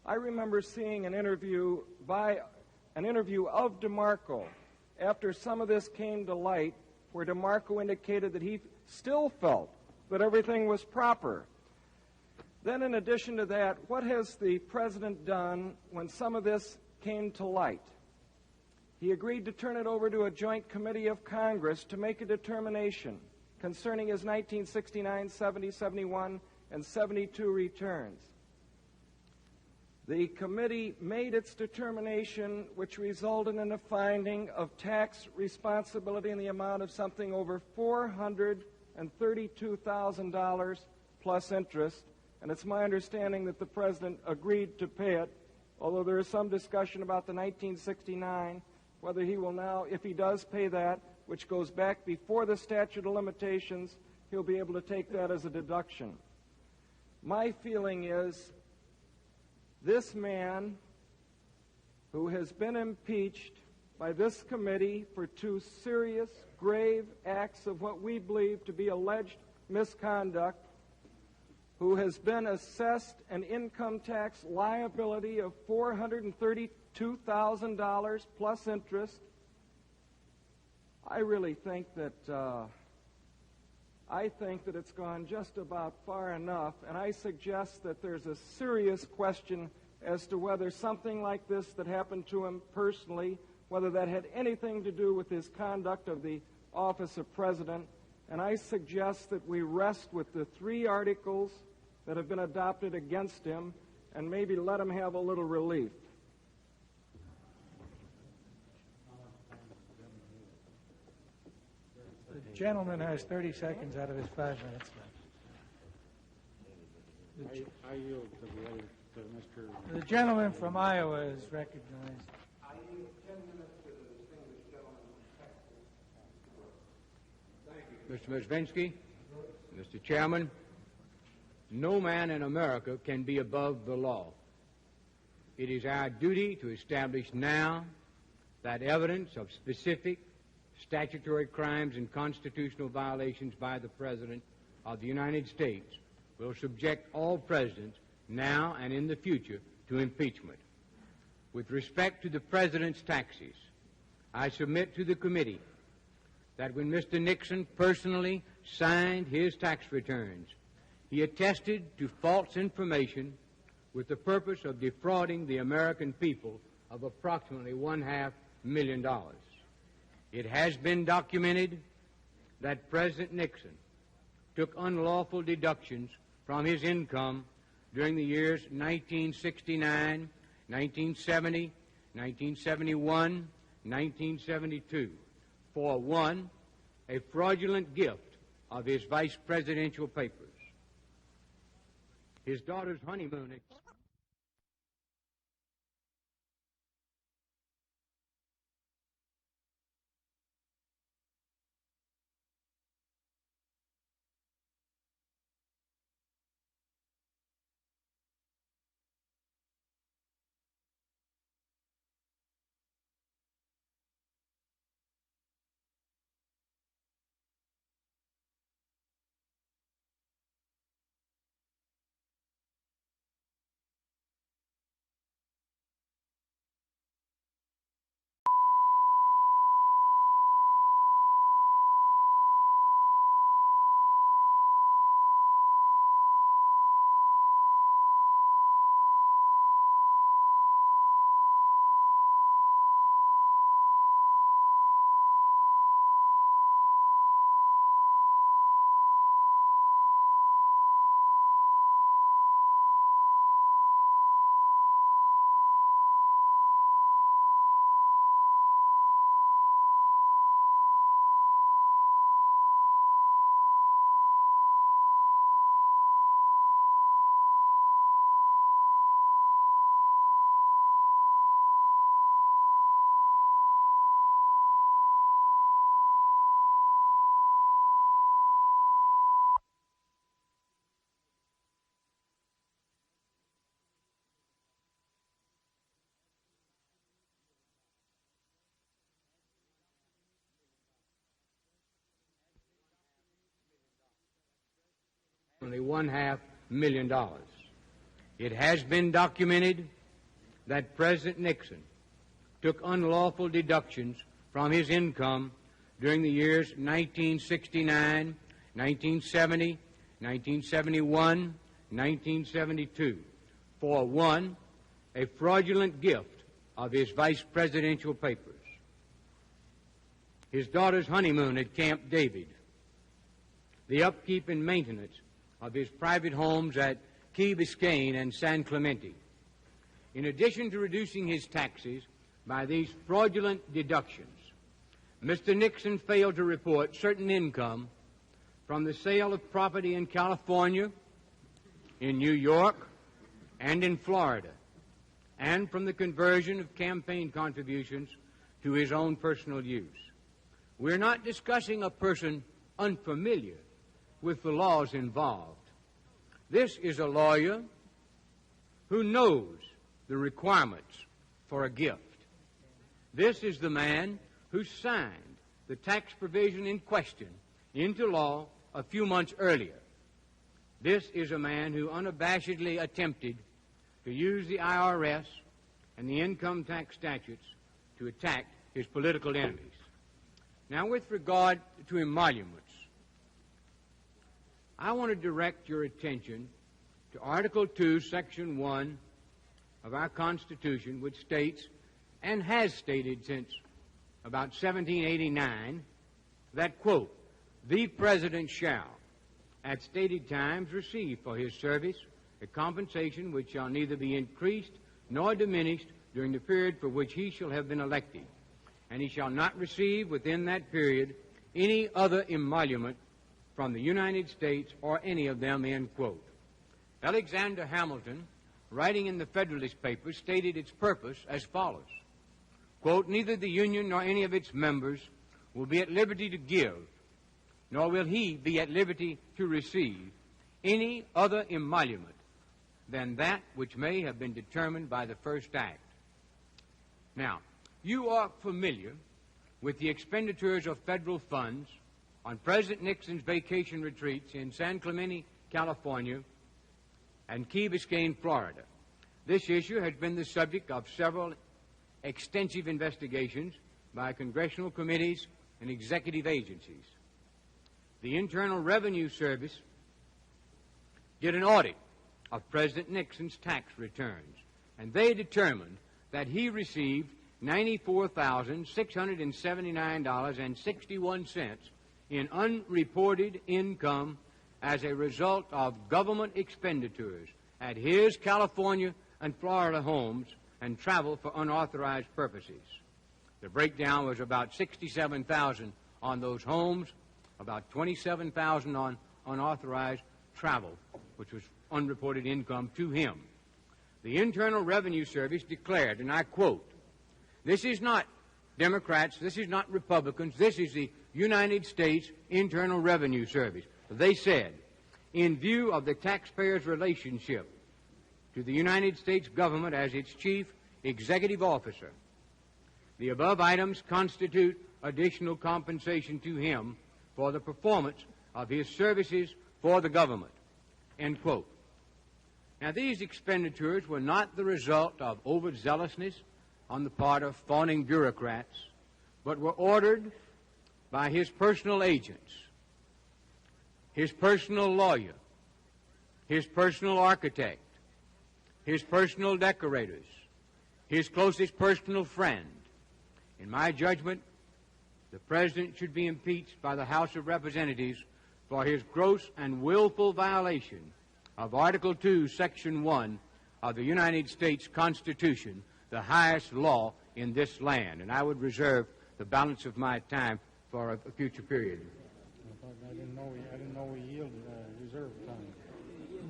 I remember seeing an interview of DeMarco after some of this came to light, where DeMarco indicated that he still felt that everything was proper. Then, in addition to that, what has the president done when some of this came to light? He agreed to turn it over to a joint committee of Congress to make a determination concerning his 1969, 70, 71, and 72 returns. The committee made its determination, which resulted in a finding of tax responsibility in the amount of something over $432,000 plus interest. And it's my understanding that the president agreed to pay it, although there is some discussion about the 1969, whether he will now, if he does pay that, which goes back before the statute of limitations, he'll be able to take that as a deduction. My feeling is this man, who has been impeached by this committee for two serious, grave acts of what we believe to be alleged misconduct, who has been assessed an income tax liability of $432,000 plus interest, I really think that it's gone just about far enough, and I suggest that there's a serious question as to whether something like this that happened to him personally, whether that had anything to do with his conduct of the office of president. And I suggest that we rest with the 3 articles that have been adopted against him and maybe let him have a little relief. The gentleman has 30 seconds out of his 5 minutes left. I yield to Mr. The gentleman from Iowa is recognized. I yield 10 minutes to the distinguished gentleman from Texas. Mr. Mezvinsky, Mr. Chairman, no man in America can be above the law. It is our duty to establish now that evidence of specific statutory crimes and constitutional violations by the President of the United States will subject all presidents now and in the future to impeachment. With respect to the President's taxes, I submit to the committee that when Mr. Nixon personally signed his tax returns, he attested to false information with the purpose of defrauding the American people of approximately $1.5 million. It has been documented that President Nixon took unlawful deductions from his income during the years 1969, 1970, 1971, 1972 for, 1, a fraudulent gift of his vice presidential papers, His daughter's honeymoon. Only $1.5 million. It has been documented that President Nixon took unlawful deductions from his income during the years 1969, 1970, 1971, 1972 for, one, a fraudulent gift of his vice presidential papers, his daughter's honeymoon at Camp David, the upkeep and maintenance of his private homes at Key Biscayne and San Clemente. In addition to reducing his taxes by these fraudulent deductions, Mr. Nixon failed to report certain income from the sale of property in California, in New York, and in Florida, and from the conversion of campaign contributions to his own personal use. We're not discussing a person unfamiliar with the laws involved. This is a lawyer who knows the requirements for a gift. This is the man who signed the tax provision in question into law a few months earlier. This is a man who unabashedly attempted to use the IRS and the income tax statutes to attack his political enemies. Now, with regard to emoluments, I want to direct your attention to Article 2, Section 1 of our Constitution, which states, and has stated since about 1789, that, quote, the President shall, at stated times, receive for his service a compensation which shall neither be increased nor diminished during the period for which he shall have been elected, and he shall not receive within that period any other emolument from the United States or any of them, end quote. Alexander Hamilton, writing in the Federalist Papers, stated its purpose as follows, quote, neither the Union nor any of its members will be at liberty to give, nor will he be at liberty to receive any other emolument than that which may have been determined by the first act. Now, you are familiar with the expenditures of federal funds on President Nixon's vacation retreats in San Clemente, California, and Key Biscayne, Florida. This issue has been the subject of several extensive investigations by congressional committees and executive agencies. The Internal Revenue Service did an audit of President Nixon's tax returns, and they determined that he received $94,679.61 in unreported income as a result of government expenditures at his California and Florida homes and travel for unauthorized purposes. The breakdown was about $67,000 on those homes, about $27,000 on unauthorized travel, which was unreported income to him. The Internal Revenue Service declared, and I quote, "This is not Democrats, this is not Republicans, this is the United States Internal Revenue Service." They said, "In view of the taxpayer's relationship to the United States government as its chief executive officer, the above items constitute additional compensation to him for the performance of his services for the government." End quote. Now, these expenditures were not the result of overzealousness on the part of fawning bureaucrats, but were ordered by his personal agents, his personal lawyer, his personal architect, his personal decorators, his closest personal friend. In my judgment, the President should be impeached by the House of Representatives for his gross and willful violation of Article 2, Section 1 of the United States Constitution, the highest law in this land. And I would reserve the balance of my time for a future period. I didn't know we yielded reserve time.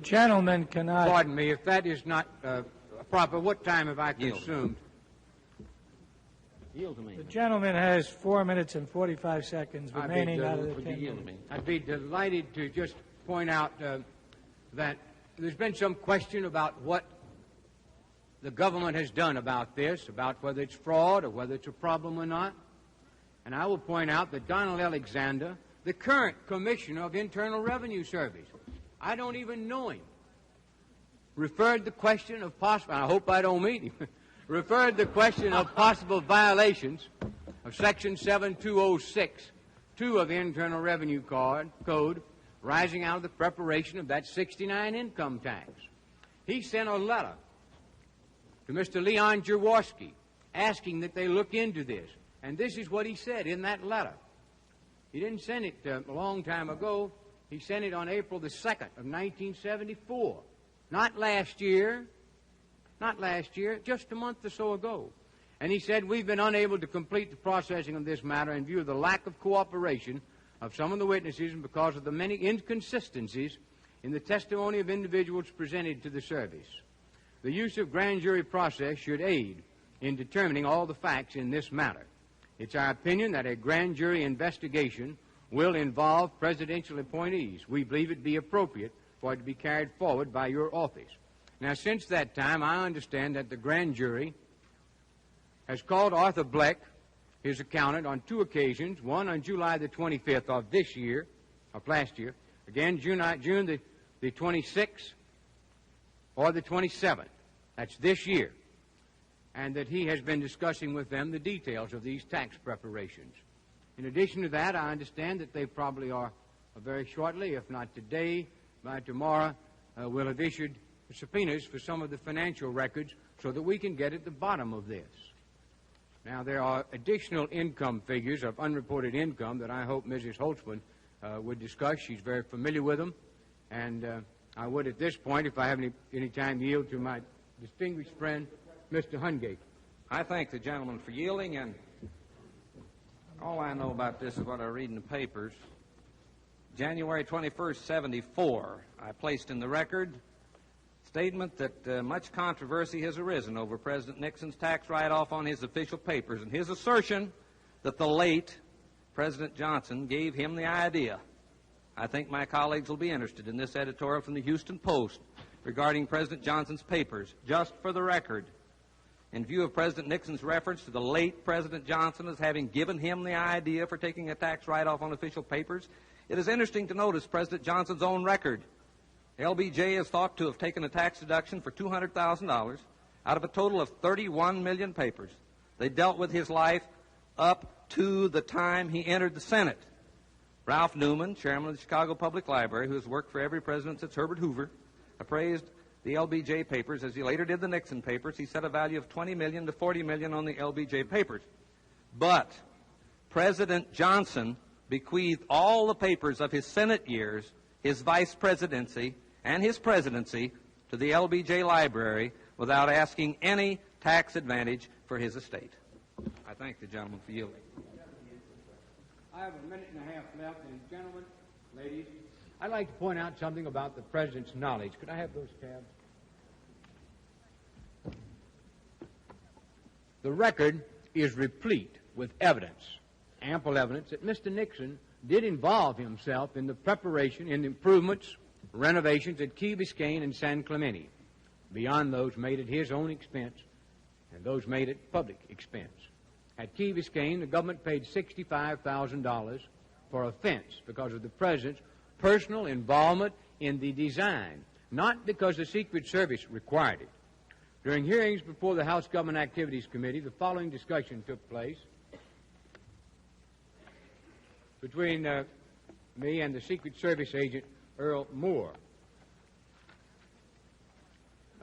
Gentlemen, cannot... Pardon me, if that is not proper, what time have I consumed? Yield to me. The gentleman has 4 minutes and 45 seconds remaining out of the 10 minutes. I'd be delighted to just point out that there's been some question about what the government has done about this, about whether it's fraud or whether it's a problem or not. And I will point out that Donald Alexander, the current Commissioner of Internal Revenue Service, I don't even know him, referred the question of possible, I hope I don't meet him, referred the question of possible violations of Section 7206(2) of the Internal Revenue Code rising out of the preparation of that 69 income tax. He sent a letter to Mr. Leon Jaworski asking that they look into this. And this is what he said in that letter. He didn't send it a long time ago. He sent it on April the 2nd of 1974. Not last year, just a month or so ago. And he said, "We've been unable to complete the processing of this matter in view of the lack of cooperation of some of the witnesses and because of the many inconsistencies in the testimony of individuals presented to the service. The use of grand jury process should aid in determining all the facts in this matter. It's our opinion that a grand jury investigation will involve presidential appointees. We believe it be appropriate for it to be carried forward by your office." Now, since that time, I understand that the grand jury has called Arthur Bleck, his accountant, on 2 occasions, one on July the 25th of this year, of last year, again June the 26th or the 27th. That's this year. And that he has been discussing with them the details of these tax preparations. In addition to that, I understand that they probably are very shortly, if not today, by tomorrow, will have issued subpoenas for some of the financial records so that we can get at the bottom of this. Now, there are additional income figures of unreported income that I hope Mrs. Holtzman would discuss. She's very familiar with them. And I would at this point, if I have any time, yield to my distinguished friend, Mr. Hungate. I thank the gentleman for yielding, and all I know about this is what I read in the papers. January 21st, 74, I placed in the record statement that much controversy has arisen over President Nixon's tax write-off on his official papers and his assertion that the late President Johnson gave him the idea. I think my colleagues will be interested in this editorial from the Houston Post regarding President Johnson's papers. Just for the record, in view of President Nixon's reference to the late President Johnson as having given him the idea for taking a tax write-off on official papers, it is interesting to notice President Johnson's own record. LBJ is thought to have taken a tax deduction for $200,000 out of a total of 31 million papers. They dealt with his life up to the time he entered the Senate. Ralph Newman, chairman of the Chicago Public Library, who has worked for every president since Herbert Hoover, appraised the LBJ papers as he later did the Nixon papers. He set a value of $20 million to $40 million on the LBJ papers. But President Johnson bequeathed all the papers of his Senate years, his vice presidency, and his presidency to the LBJ library without asking any tax advantage for his estate. I thank the gentleman for yielding. I have a minute and a half left, and gentlemen, ladies, I'd like to point out something about the President's knowledge. Could I have those tabs? The record is replete with evidence, ample evidence, that Mr. Nixon did involve himself in the preparation and improvements, renovations at Key Biscayne and San Clemente, beyond those made at his own expense and those made at public expense. At Key Biscayne, the government paid $65,000 for a fence because of the President's personal involvement in the design, not because the Secret Service required it. During hearings before the House Government Activities Committee, the following discussion took place between me and the Secret Service agent, Earl Moore.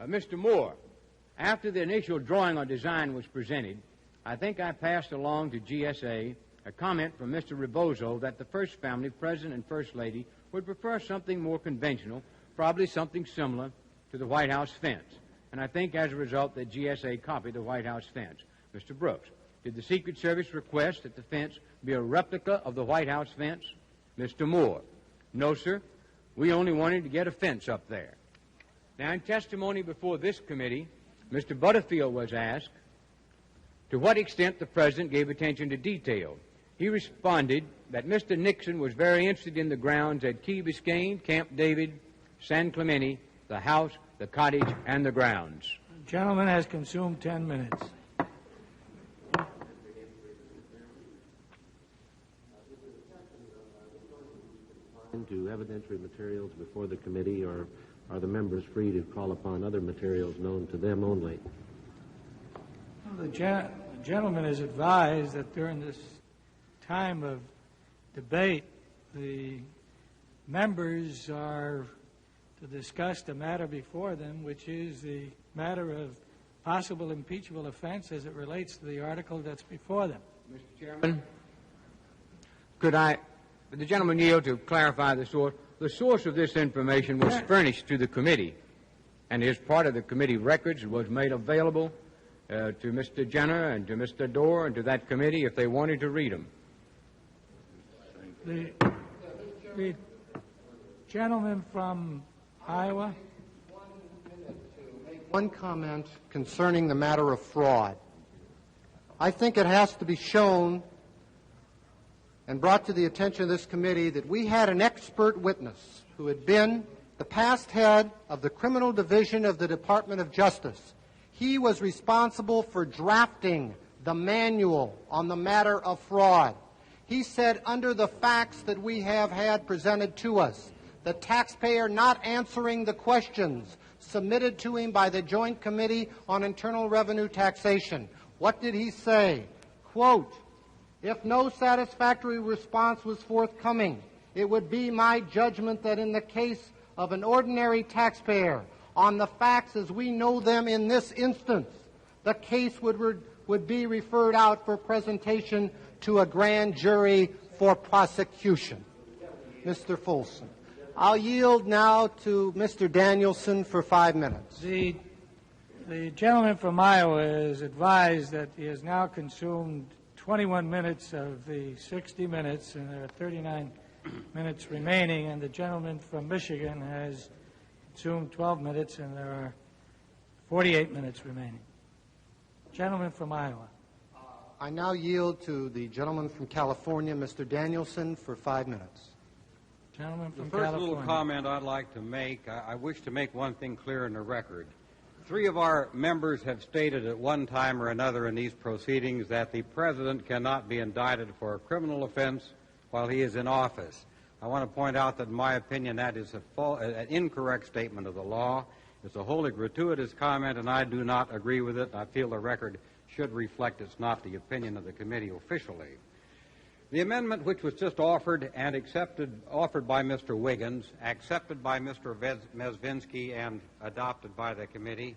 Mr. Moore, after the initial drawing or design was presented, I think I passed along to GSA a comment from Mr. Rebozo that the First Family, President and First Lady, would prefer something more conventional, probably something similar to the White House fence. And I think as a result that GSA copied the White House fence. Mr. Brooks, did the Secret Service request that the fence be a replica of the White House fence? Mr. Moore, no, sir. We only wanted to get a fence up there. Now, in testimony before this committee, Mr. Butterfield was asked to what extent the President gave attention to detail. He responded that Mr. Nixon was very interested in the grounds at Key Biscayne, Camp David, San Clemente, the house, the cottage, and the grounds. The gentleman has consumed 10 minutes. To evidentiary materials before the committee, or are the members free to call upon other materials known to them only? Well, the gentleman is advised that during this time of debate, the members are to discuss the matter before them, which is the matter of possible impeachable offense as it relates to the article that's before them. Mr. Chairman, could the gentleman yield to clarify the source? The source of this information was furnished to the committee, and is part of the committee records. It was made available to Mr. Jenner and to Mr. Dorr and to that committee if they wanted to read them. The gentleman from Iowa. One comment concerning the matter of fraud. I think it has to be shown and brought to the attention of this committee that we had an expert witness who had been the past head of the criminal division of the Department of Justice. He was responsible for drafting the manual on the matter of fraud. He said, under the facts that we have had presented to us, the taxpayer not answering the questions submitted to him by the Joint Committee on Internal Revenue Taxation. What did he say? Quote, if no satisfactory response was forthcoming, it would be my judgment that in the case of an ordinary taxpayer, on the facts as we know them in this instance, the case would be referred out for presentation to a grand jury for prosecution. Mr. Folsom. I'll yield now to Mr. Danielson for 5 minutes. The gentleman from Iowa is advised that he has now consumed 21 minutes of the 60 minutes, and there are 39 minutes remaining, and the gentleman from Michigan has consumed 12 minutes, and there are 48 minutes remaining. Gentleman from Iowa. I now yield to the gentleman from California, Mr. Danielson, for 5 minutes. Gentleman from the first California. little comment I'd like to make, I wish to make one thing clear in the record. 3 of our members have stated at one time or another in these proceedings that the President cannot be indicted for a criminal offense while he is in office. I want to point out that, in my opinion, that is an incorrect statement of the law. It's a wholly gratuitous comment, and I do not agree with it. I feel the record should reflect it's not the opinion of the committee officially. The amendment which was just offered and offered by Mr. Wiggins, accepted by Mr. Mezvinsky, and adopted by the committee,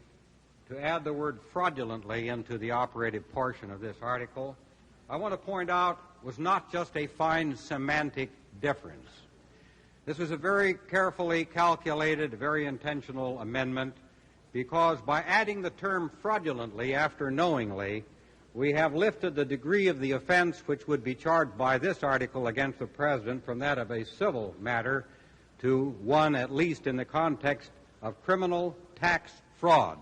to add the word fraudulently into the operative portion of this article, I want to point out was not just a fine semantic difference. This was a very carefully calculated, very intentional amendment, because by adding the term fraudulently after knowingly, we have lifted the degree of the offense which would be charged by this article against the President from that of a civil matter to one at least in the context of criminal tax fraud,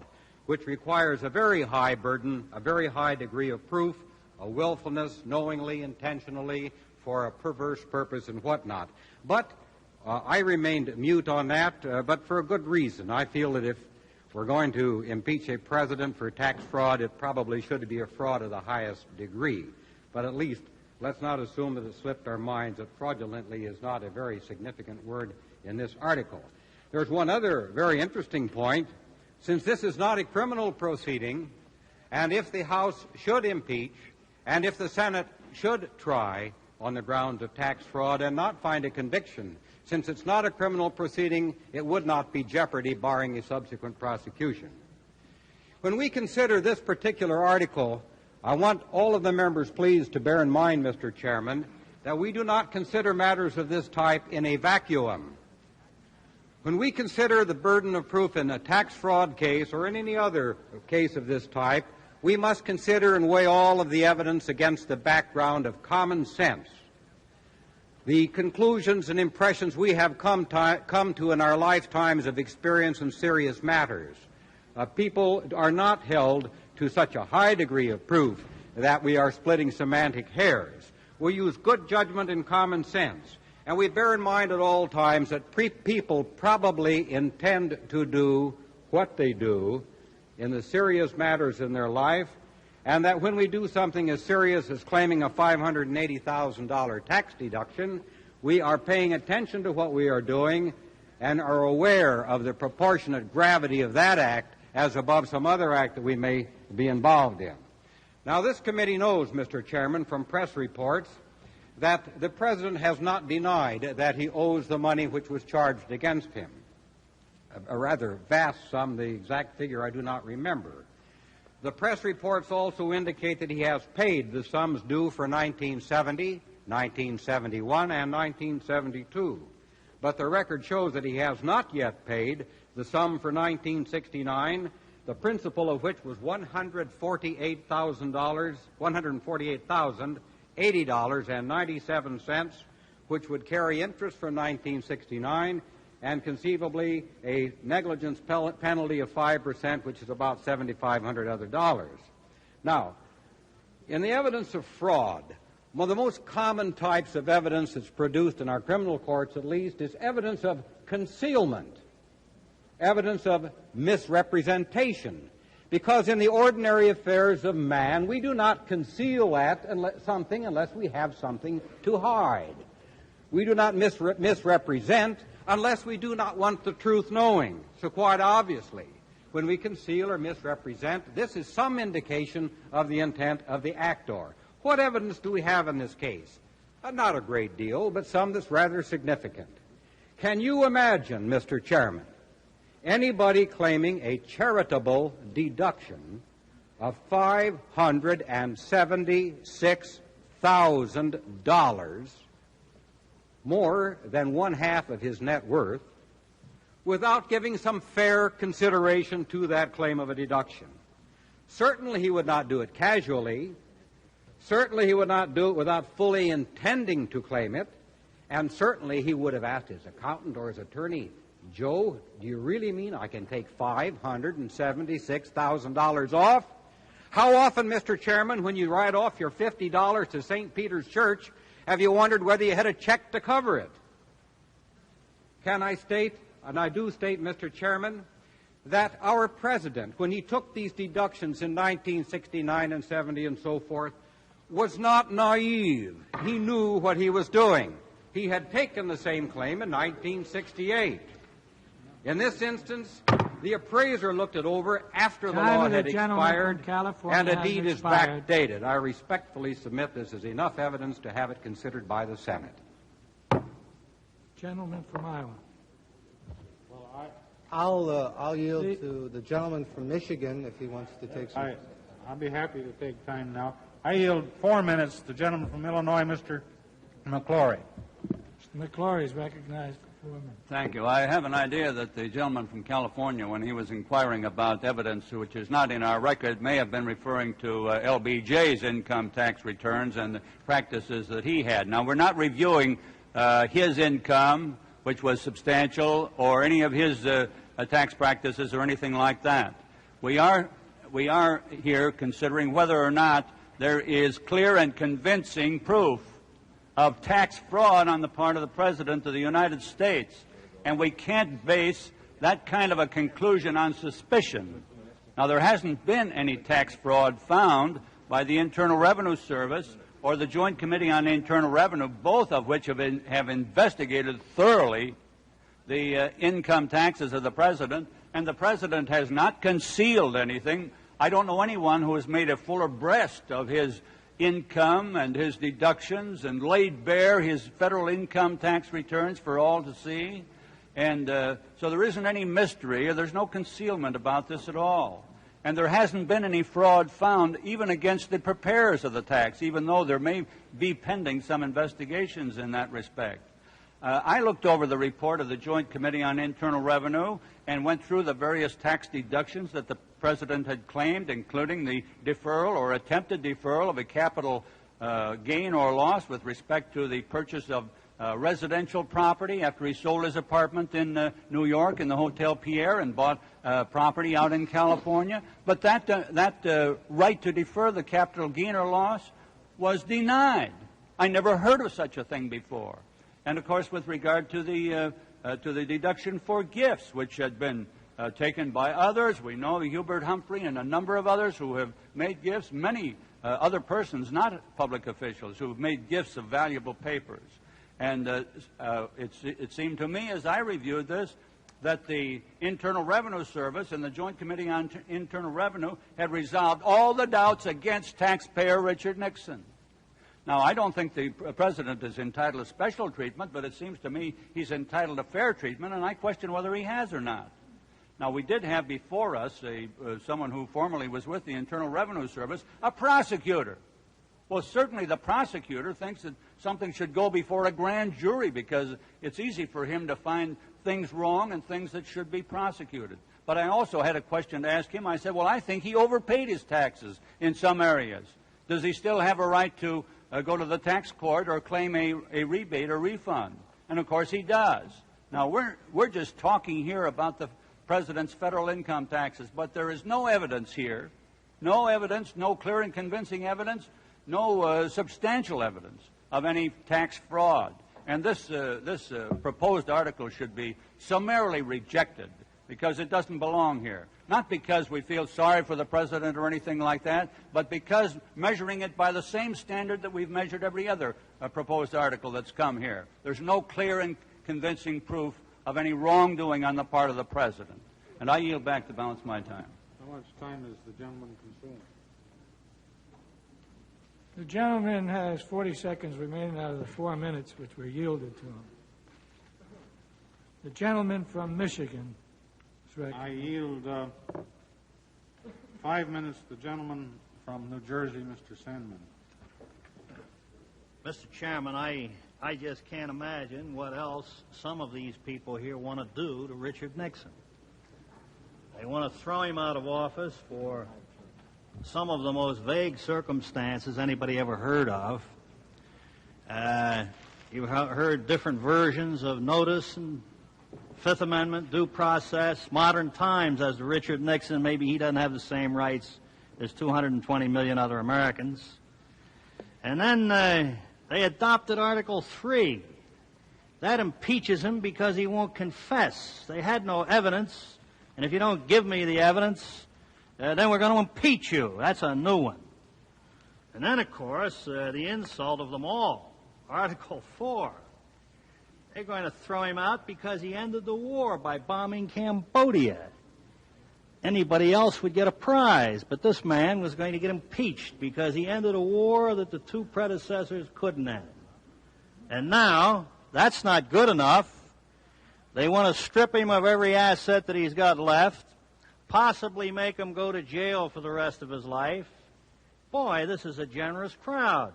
which requires a very high burden, a very high degree of proof, a willfulness, knowingly, intentionally, for a perverse purpose and whatnot. But I remained mute on that, but for a good reason. I feel that if we're going to impeach a president for tax fraud, it probably should be a fraud of the highest degree. But at least let's not assume that it slipped our minds that fraudulently is not a very significant word in this article. There's one other very interesting point. Since this is not a criminal proceeding, and if the House should impeach, and if the Senate should try on the grounds of tax fraud and not find a conviction, since it's not a criminal proceeding, it would not be jeopardy barring a subsequent prosecution. When we consider this particular article, I want all of the members, please, to bear in mind, Mr. Chairman, that we do not consider matters of this type in a vacuum. When we consider the burden of proof in a tax fraud case or in any other case of this type, we must consider and weigh all of the evidence against the background of common sense. The conclusions and impressions we have come to in our lifetimes of experience in serious matters. People are not held to such a high degree of proof that we are splitting semantic hairs. We use good judgment and common sense. And we bear in mind at all times that people probably intend to do what they do in the serious matters in their life, and that when we do something as serious as claiming a $580,000 tax deduction, we are paying attention to what we are doing and are aware of the proportionate gravity of that act as above some other act that we may be involved in. Now, this committee knows, Mr. Chairman, from press reports, that the President has not denied that he owes the money which was charged against him. A rather vast sum, the exact figure I do not remember. The press reports also indicate that he has paid the sums due for 1970, 1971, and 1972. But the record shows that he has not yet paid the sum for 1969, the principal of which was $148,080.97, which would carry interest from 1969 and conceivably a negligence penalty of 5%, which is about $7,500 other dollars. Now, in the evidence of fraud, one of the most common types of evidence that's produced in our criminal courts, at least, is evidence of concealment, evidence of misrepresentation. Because in the ordinary affairs of man, we do not conceal something unless we have something to hide. We do not misrepresent unless we do not want the truth knowing. So quite obviously, when we conceal or misrepresent, this is some indication of the intent of the actor. What evidence do we have in this case? Not a great deal, but some that's rather significant. Can you imagine, Mr. Chairman, anybody claiming a charitable deduction of $576,000, more than one half of his net worth, without giving some fair consideration to that claim of a deduction? Certainly he would not do it casually. Certainly he would not do it without fully intending to claim it. And certainly he would have asked his accountant or his attorney, Joe, do you really mean I can take $576,000 off? How often, Mr. Chairman, when you write off your $50 to St. Peter's Church, have you wondered whether you had a check to cover it? Can I state, and I do state, Mr. Chairman, that our President, when he took these deductions in 1969 and 70 and so forth, was not naive. He knew what he was doing. He had taken the same claim in 1968. In this instance, the appraiser looked it over after the law had expired, and a deed is backdated. I respectfully submit this is enough evidence to have it considered by the Senate. Gentleman from Iowa. Well, I'll yield to the gentleman from Michigan if he wants to take some. I'll be happy to take time now. I yield 4 minutes to the gentleman from Illinois, Mr. McClory. Mr. McClory is recognized for 4 minutes. Thank you. I have an idea that the gentleman from California, when he was inquiring about evidence which is not in our record, may have been referring to LBJ's income tax returns and the practices that he had. Now, we're not reviewing his income which was substantial, or any of his tax practices or anything like that. We are here considering whether or not there is clear and convincing proof of tax fraud on the part of the President of the United States. And we can't base that kind of a conclusion on suspicion. Now, there hasn't been any tax fraud found by the Internal Revenue Service or the Joint Committee on Internal Revenue, both of which have investigated thoroughly the income taxes of the President, and the President has not concealed anything. I don't know anyone who has made a fuller breast of his income and his deductions and laid bare his federal income tax returns for all to see. And so there isn't any mystery, or there's no concealment about this at all. And there hasn't been any fraud found even against the preparers of the tax, even though there may be pending some investigations in that respect. I looked over the report of the Joint Committee on Internal Revenue and went through the various tax deductions that the President had claimed, including the deferral or attempted deferral of a capital gain or loss with respect to the purchase of residential property after he sold his apartment in New York in the Hotel Pierre and bought property out in California. But that right to defer the capital gain or loss was denied. I never heard of such a thing before. And, of course, with regard to the deduction for gifts, which had been taken by others, we know Hubert Humphrey and a number of others who have made gifts, many other persons, not public officials, who have made gifts of valuable papers. And it seemed to me, as I reviewed this, that the Internal Revenue Service and the Joint Committee on Internal Revenue had resolved all the doubts against taxpayer Richard Nixon. Now, I don't think the President is entitled to special treatment, but it seems to me he's entitled to fair treatment, and I question whether he has or not. Now, we did have before us someone who formerly was with the Internal Revenue Service, a prosecutor. Well, certainly the prosecutor thinks that something should go before a grand jury because it's easy for him to find things wrong and things that should be prosecuted. But I also had a question to ask him. I said, well, I think he overpaid his taxes in some areas. Does he still have a right to go to the tax court or claim a rebate or refund? And, of course, he does. Now, we're just talking here about the President's federal income taxes, but there is no evidence here, no evidence, no clear and convincing evidence, no substantial evidence of any tax fraud. And this proposed article should be summarily rejected because it doesn't belong here. Not because we feel sorry for the President or anything like that, but because measuring it by the same standard that we've measured every other proposed article that's come here. There's no clear and convincing proof of any wrongdoing on the part of the President. And I yield back the balance of my time. How much time is the gentleman consumed? The gentleman has 40 seconds remaining out of the 4 minutes which were yielded to him. The gentleman from Michigan is ready. I yield 5 minutes to the gentleman from New Jersey, Mr. Sandman. Mr. Chairman, I just can't imagine what else some of these people here want to do to Richard Nixon. They want to throw him out of office for some of the most vague circumstances anybody ever heard of. You've heard different versions of notice and Fifth Amendment, due process, modern times as to Richard Nixon. Maybe he doesn't have the same rights as 220 million other Americans. And then they adopted Article 3. That impeaches him because he won't confess. They had no evidence, and if you don't give me the evidence, then we're going to impeach you. That's a new one. And then, of course, the insult of them all, Article 4. They're going to throw him out because he ended the war by bombing Cambodia. Anybody else would get a prize, but this man was going to get impeached because he ended a war that the two predecessors couldn't end. And now, that's not good enough. They want to strip him of every asset that he's got left, possibly make him go to jail for the rest of his life. Boy, this is a generous crowd.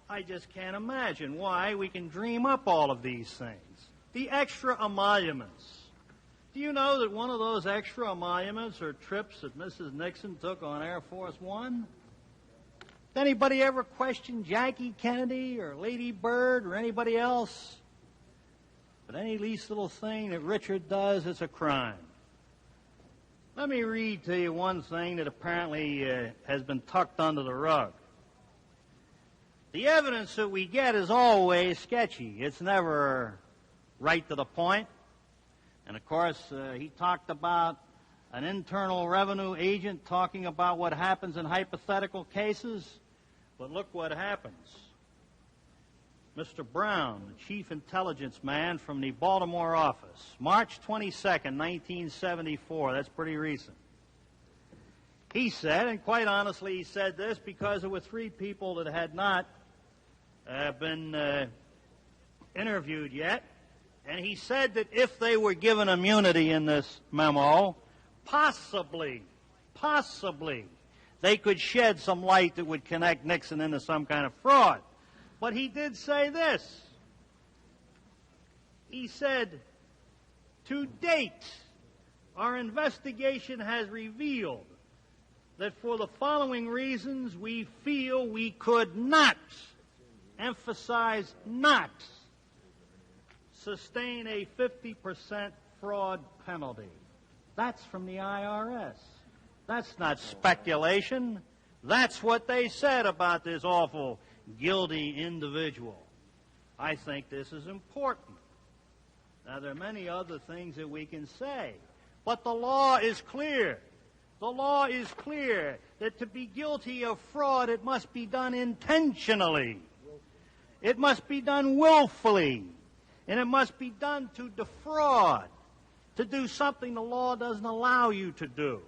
I just can't imagine why we can dream up all of these things. The extra emoluments. Do you know that one of those extra emoluments are trips that Mrs. Nixon took on Air Force One? Did anybody ever question Jackie Kennedy or Lady Bird or anybody else? But any least little thing that Richard does is a crime. Let me read to you one thing that apparently has been tucked under the rug. The evidence that we get is always sketchy. It's never right to the point. And, of course, he talked about an internal revenue agent talking about what happens in hypothetical cases. But look what happens. Mr. Brown, the chief intelligence man from the Baltimore office, March 22nd, 1974. That's pretty recent. He said, and quite honestly he said this because there were 3 people that had not been interviewed yet. And he said that if they were given immunity in this memo, possibly, they could shed some light that would connect Nixon into some kind of fraud. But he did say this. He said, to date, our investigation has revealed that for the following reasons we feel we could not, emphasize not, sustain a 50% fraud penalty. That's from the IRS. That's not speculation. That's what they said about this awful, guilty individual. I think this is important. Now, there are many other things that we can say, but the law is clear. The law is clear that to be guilty of fraud, it must be done intentionally. It must be done willfully. And it must be done to defraud, to do something the law doesn't allow you to do.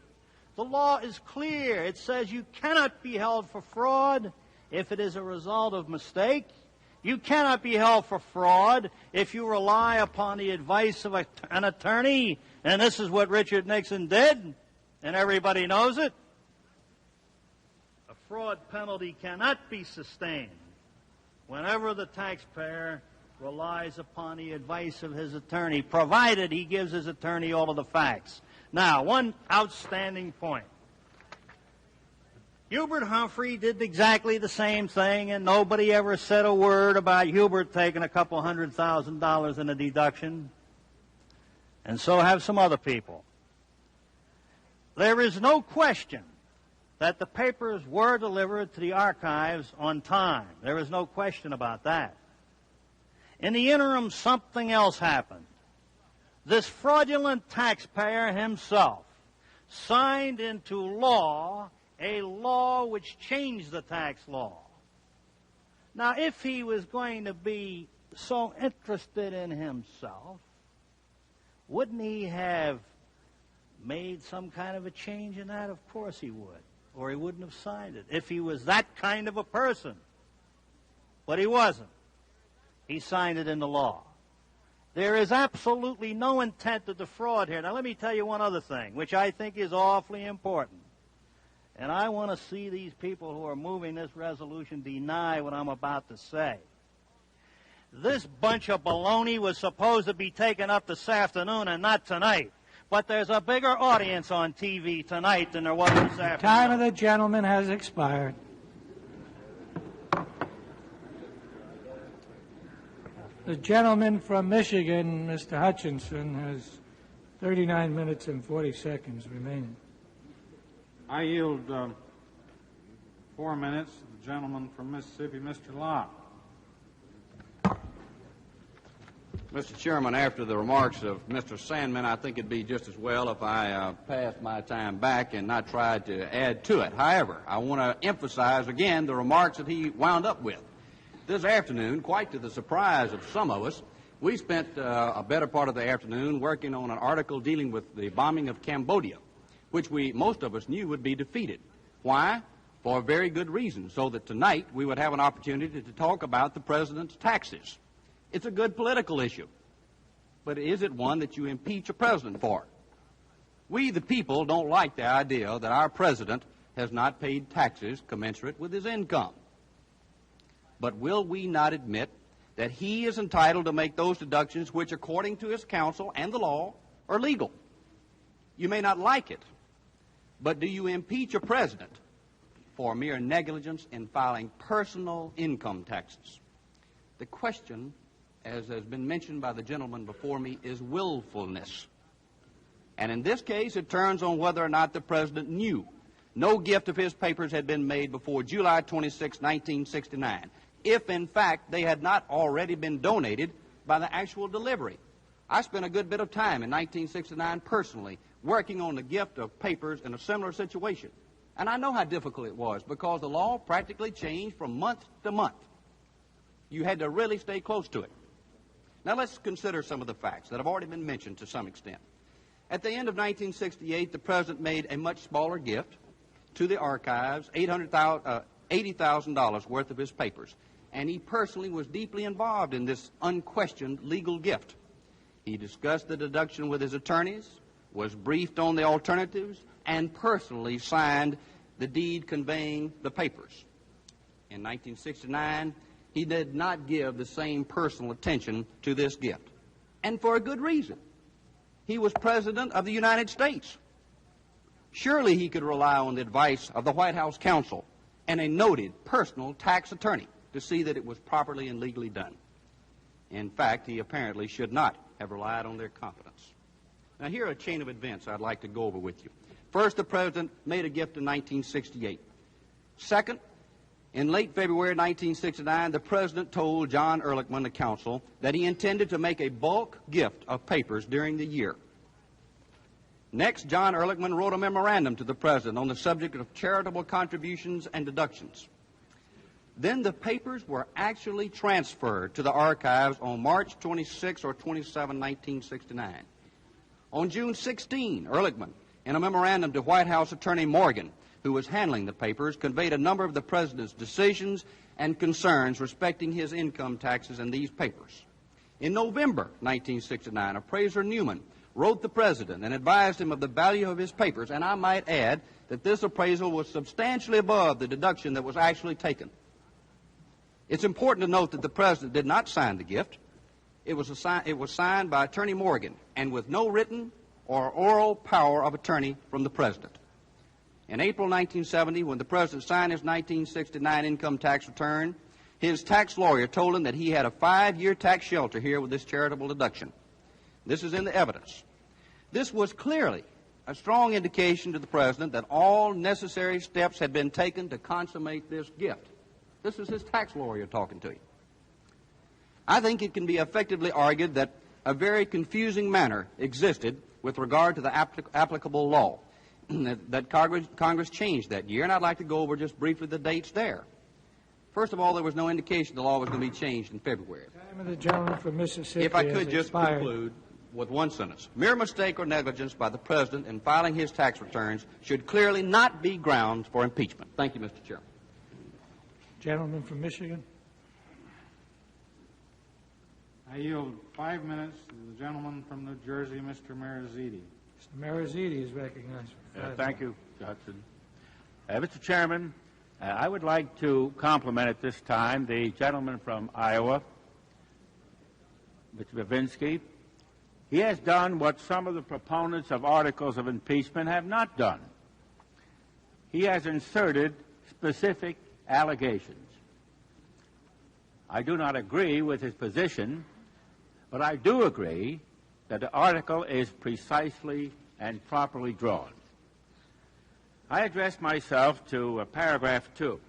The law is clear. It says you cannot be held for fraud if it is a result of mistake. You cannot be held for fraud if you rely upon the advice of an attorney, and this is what Richard Nixon did, and everybody knows it. A fraud penalty cannot be sustained whenever the taxpayer relies upon the advice of his attorney, provided he gives his attorney all of the facts. Now, one outstanding point. Hubert Humphrey did exactly the same thing, and nobody ever said a word about Hubert taking a couple $100,000 in a deduction. And so have some other people. There is no question that the papers were delivered to the archives on time. There is no question about that. In the interim, something else happened. This fraudulent taxpayer himself signed into law a law which changed the tax law. Now, if he was going to be so interested in himself, wouldn't he have made some kind of a change in that? Of course he would, or he wouldn't have signed it, if he was that kind of a person. But he wasn't. He signed it into law. There is absolutely no intent to defraud here. Now, let me tell you one other thing, which I think is awfully important. And I want to see these people who are moving this resolution deny what I'm about to say. This bunch of baloney was supposed to be taken up this afternoon and not tonight. But there's a bigger audience on TV tonight than there was this afternoon. The time of the gentleman has expired. The gentleman from Michigan, Mr. Hutchinson, has 39 minutes and 40 seconds remaining. I yield 4 minutes to the gentleman from Mississippi, Mr. Locke. Mr. Chairman, after the remarks of Mr. Sandman, I think it'd be just as well if I passed my time back and not tried to add to it. However, I want to emphasize again the remarks that he wound up with. This afternoon, quite to the surprise of some of us, we spent a better part of the afternoon working on an article dealing with the bombing of Cambodia, which most of us knew would be defeated. Why? For a very good reason, so that tonight we would have an opportunity to talk about the president's taxes. It's a good political issue, but is it one that you impeach a president for? We, the people, don't like the idea that our president has not paid taxes commensurate with his income. But will we not admit that he is entitled to make those deductions which, according to his counsel and the law, are legal? You may not like it, but do you impeach a president for mere negligence in filing personal income taxes? The question, as has been mentioned by the gentleman before me, is willfulness. And in this case, it turns on whether or not the President knew no gift of his papers had been made before July 26, 1969, if in fact they had not already been donated by the actual delivery. I spent a good bit of time in 1969 personally working on the gift of papers in a similar situation. And I know how difficult it was because the law practically changed from month to month. You had to really stay close to it. Now let's consider some of the facts that have already been mentioned to some extent. At the end of 1968, the President made a much smaller gift to the archives, $80,000 worth of his papers. And he personally was deeply involved in this unquestioned legal gift. He discussed the deduction with his attorneys, was briefed on the alternatives, and personally signed the deed conveying the papers. In 1969, he did not give the same personal attention to this gift, and for a good reason. He was President of the United States. Surely he could rely on the advice of the White House Counsel and a noted personal tax attorney to see that it was properly and legally done. In fact, he apparently should not have relied on their competence. Now, here are a chain of events I'd like to go over with you. First, the President made a gift in 1968. Second, in late February 1969, the President told John Ehrlichman, the counsel, that he intended to make a bulk gift of papers during the year. Next, John Ehrlichman wrote a memorandum to the President on the subject of charitable contributions and deductions. Then the papers were actually transferred to the archives on March 26 or 27, 1969. On June 16, Ehrlichman, in a memorandum to White House Attorney Morgan, who was handling the papers, conveyed a number of the President's decisions and concerns respecting his income taxes in these papers. In November 1969, appraiser Newman wrote the President and advised him of the value of his papers, and I might add that this appraisal was substantially above the deduction that was actually taken. It's important to note that the President did not sign the gift. It was signed by Attorney Morgan and with no written or oral power of attorney from the President. In April 1970, when the President signed his 1969 income tax return, his tax lawyer told him that he had a 5-year tax shelter here with this charitable deduction. This is in the evidence. This was clearly a strong indication to the President that all necessary steps had been taken to consummate this gift. This is his tax lawyer talking to him. I think it can be effectively argued that a very confusing manner existed with regard to the applicable law that Congress changed that year, and I'd like to go over just briefly the dates there. First of all, there was no indication the law was going to be changed in February. Time of the gentleman from Mississippi. If I could just conclude with one sentence. Mere mistake or negligence by the President in filing his tax returns should clearly not be grounds for impeachment. Thank you, Mr. Chairman. Gentleman from Michigan. I yield 5 minutes to the gentleman from New Jersey, Mr. Marizidi. Mr. Marizidi is recognized. Thank you, Hudson. Mr. Chairman, I would like to compliment at this time the gentleman from Iowa, Mr. Bavinsky. He has done what some of the proponents of articles of impeachment have not done. He has inserted specific allegations. I do not agree with his position, but I do agree that the article is precisely and properly drawn. I address myself to paragraph 2.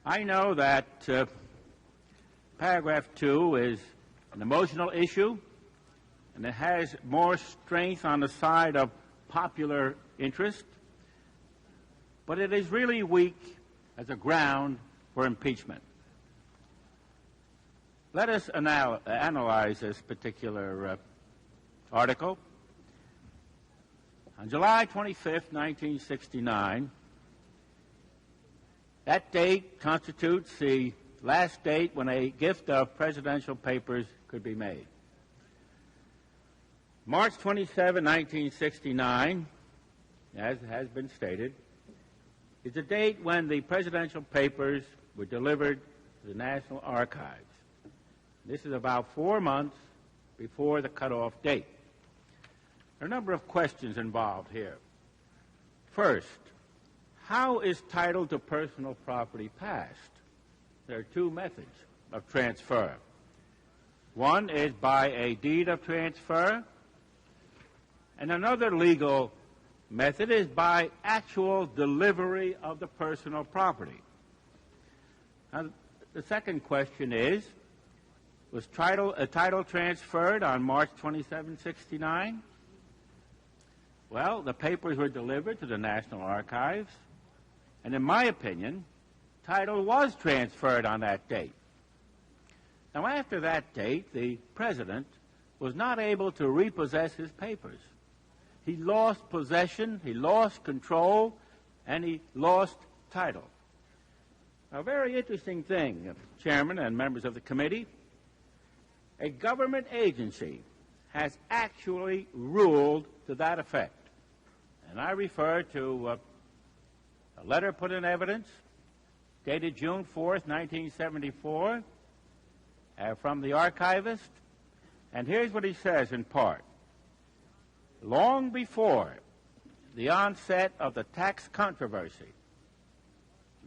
I know that paragraph 2 is an emotional issue, and it has more strength on the side of popular interest, but it is really weak as a ground for impeachment. Let us analyze this particular article. On July 25th, 1969, that date constitutes the last date when a gift of presidential papers could be made. March 27, 1969, as has been stated, is the date when the presidential papers were delivered to the National Archives. This is about 4 months before the cutoff date. There are a number of questions involved here. First, how is title to personal property passed? There are two methods. of transfer. One is by a deed of transfer, and another legal method is by actual delivery of the personal property. Now, the second question is, was a title transferred on March 27, 1969? Well, the papers were delivered to the National Archives, and in my opinion, title was transferred on that date. Now, after that date, the President was not able to repossess his papers. He lost possession, he lost control, and he lost title. Now, a very interesting thing, Chairman and members of the committee, a government agency has actually ruled to that effect. And I refer to a letter put in evidence dated June 4th, 1974, from the archivist. And here's what he says in part. Long before the onset of the tax controversy,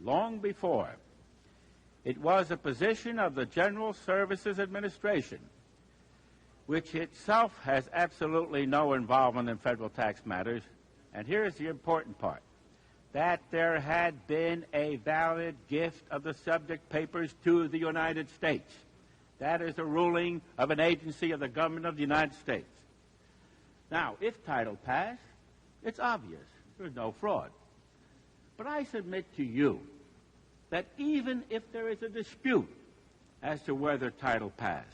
long before, it was a position of the General Services Administration, which itself has absolutely no involvement in federal tax matters, and here's the important part, that there had been a valid gift of the subject papers to the United States. That is a ruling of an agency of the government of the United States. Now, if title passed, it's obvious. There's no fraud. But I submit to you that even if there is a dispute as to whether title passed,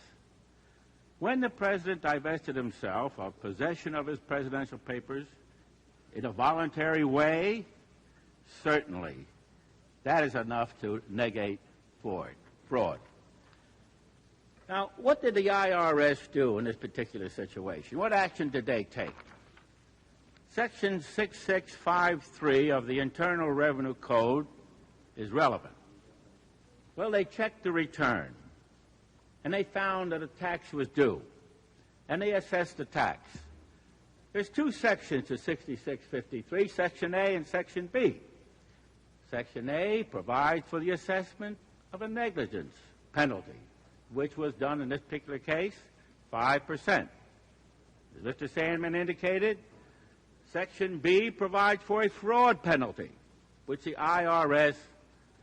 when the President divested himself of possession of his presidential papers in a voluntary way, certainly that is enough to negate fraud. Now, what did the IRS do in this particular situation? What action did they take? Section 6653 of the Internal Revenue Code is relevant. Well, they checked the return, and they found that a tax was due, and they assessed the tax. There's two sections to 6653, Section A and Section B. Section A provides for the assessment of a negligence penalty, which was done in this particular case, 5%. As Mr. Sandman indicated, Section B provides for a fraud penalty, which the IRS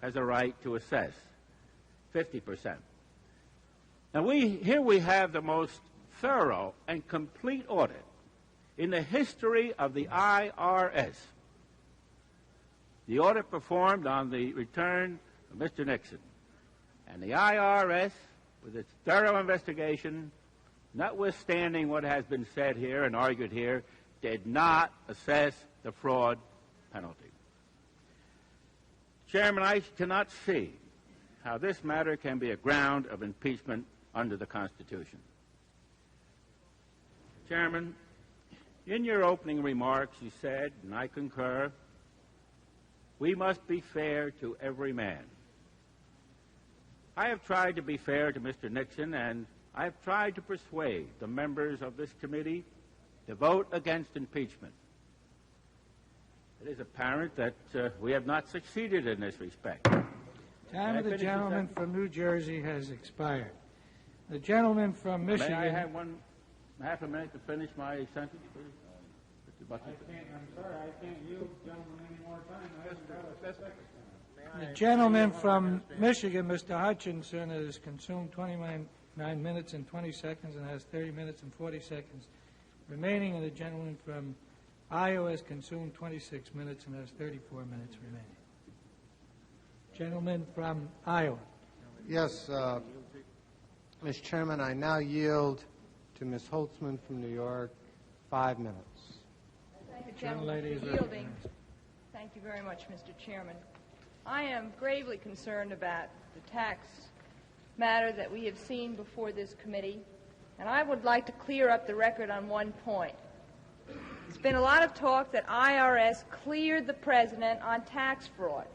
has a right to assess, 50%. Now, here we have the most thorough and complete audit in the history of the IRS. The audit performed on the return of Mr. Nixon. And the IRS, with its thorough investigation, notwithstanding what has been said here and argued here, did not assess the fraud penalty. Chairman, I cannot see how this matter can be a ground of impeachment under the Constitution. Chairman, in your opening remarks you said, and I concur, we must be fair to every man. I have tried to be fair to Mr. Nixon, and I have tried to persuade the members of this committee to vote against impeachment. It is apparent that we have not succeeded in this respect. Time of the gentleman from New Jersey has expired. The gentleman from Michigan... May I have half a minute to finish my sentence, please? I'm sorry, I can't yield the gentleman any more time. I haven't got a second. The gentleman from Michigan, Mr. Hutchinson, has consumed 29 minutes and 20 seconds and has 30 minutes and 40 seconds remaining, and the gentleman from Iowa has consumed 26 minutes and has 34 minutes remaining. Gentleman from Iowa. Yes, Mr. Chairman, I now yield to Ms. Holtzman from New York 5 minutes. Thank you, gentlemen, for yielding. Thank you very much, Mr. Chairman. I am gravely concerned about the tax matter that we have seen before this committee, and I would like to clear up the record on one point. There's been a lot of talk that IRS cleared the president on tax fraud.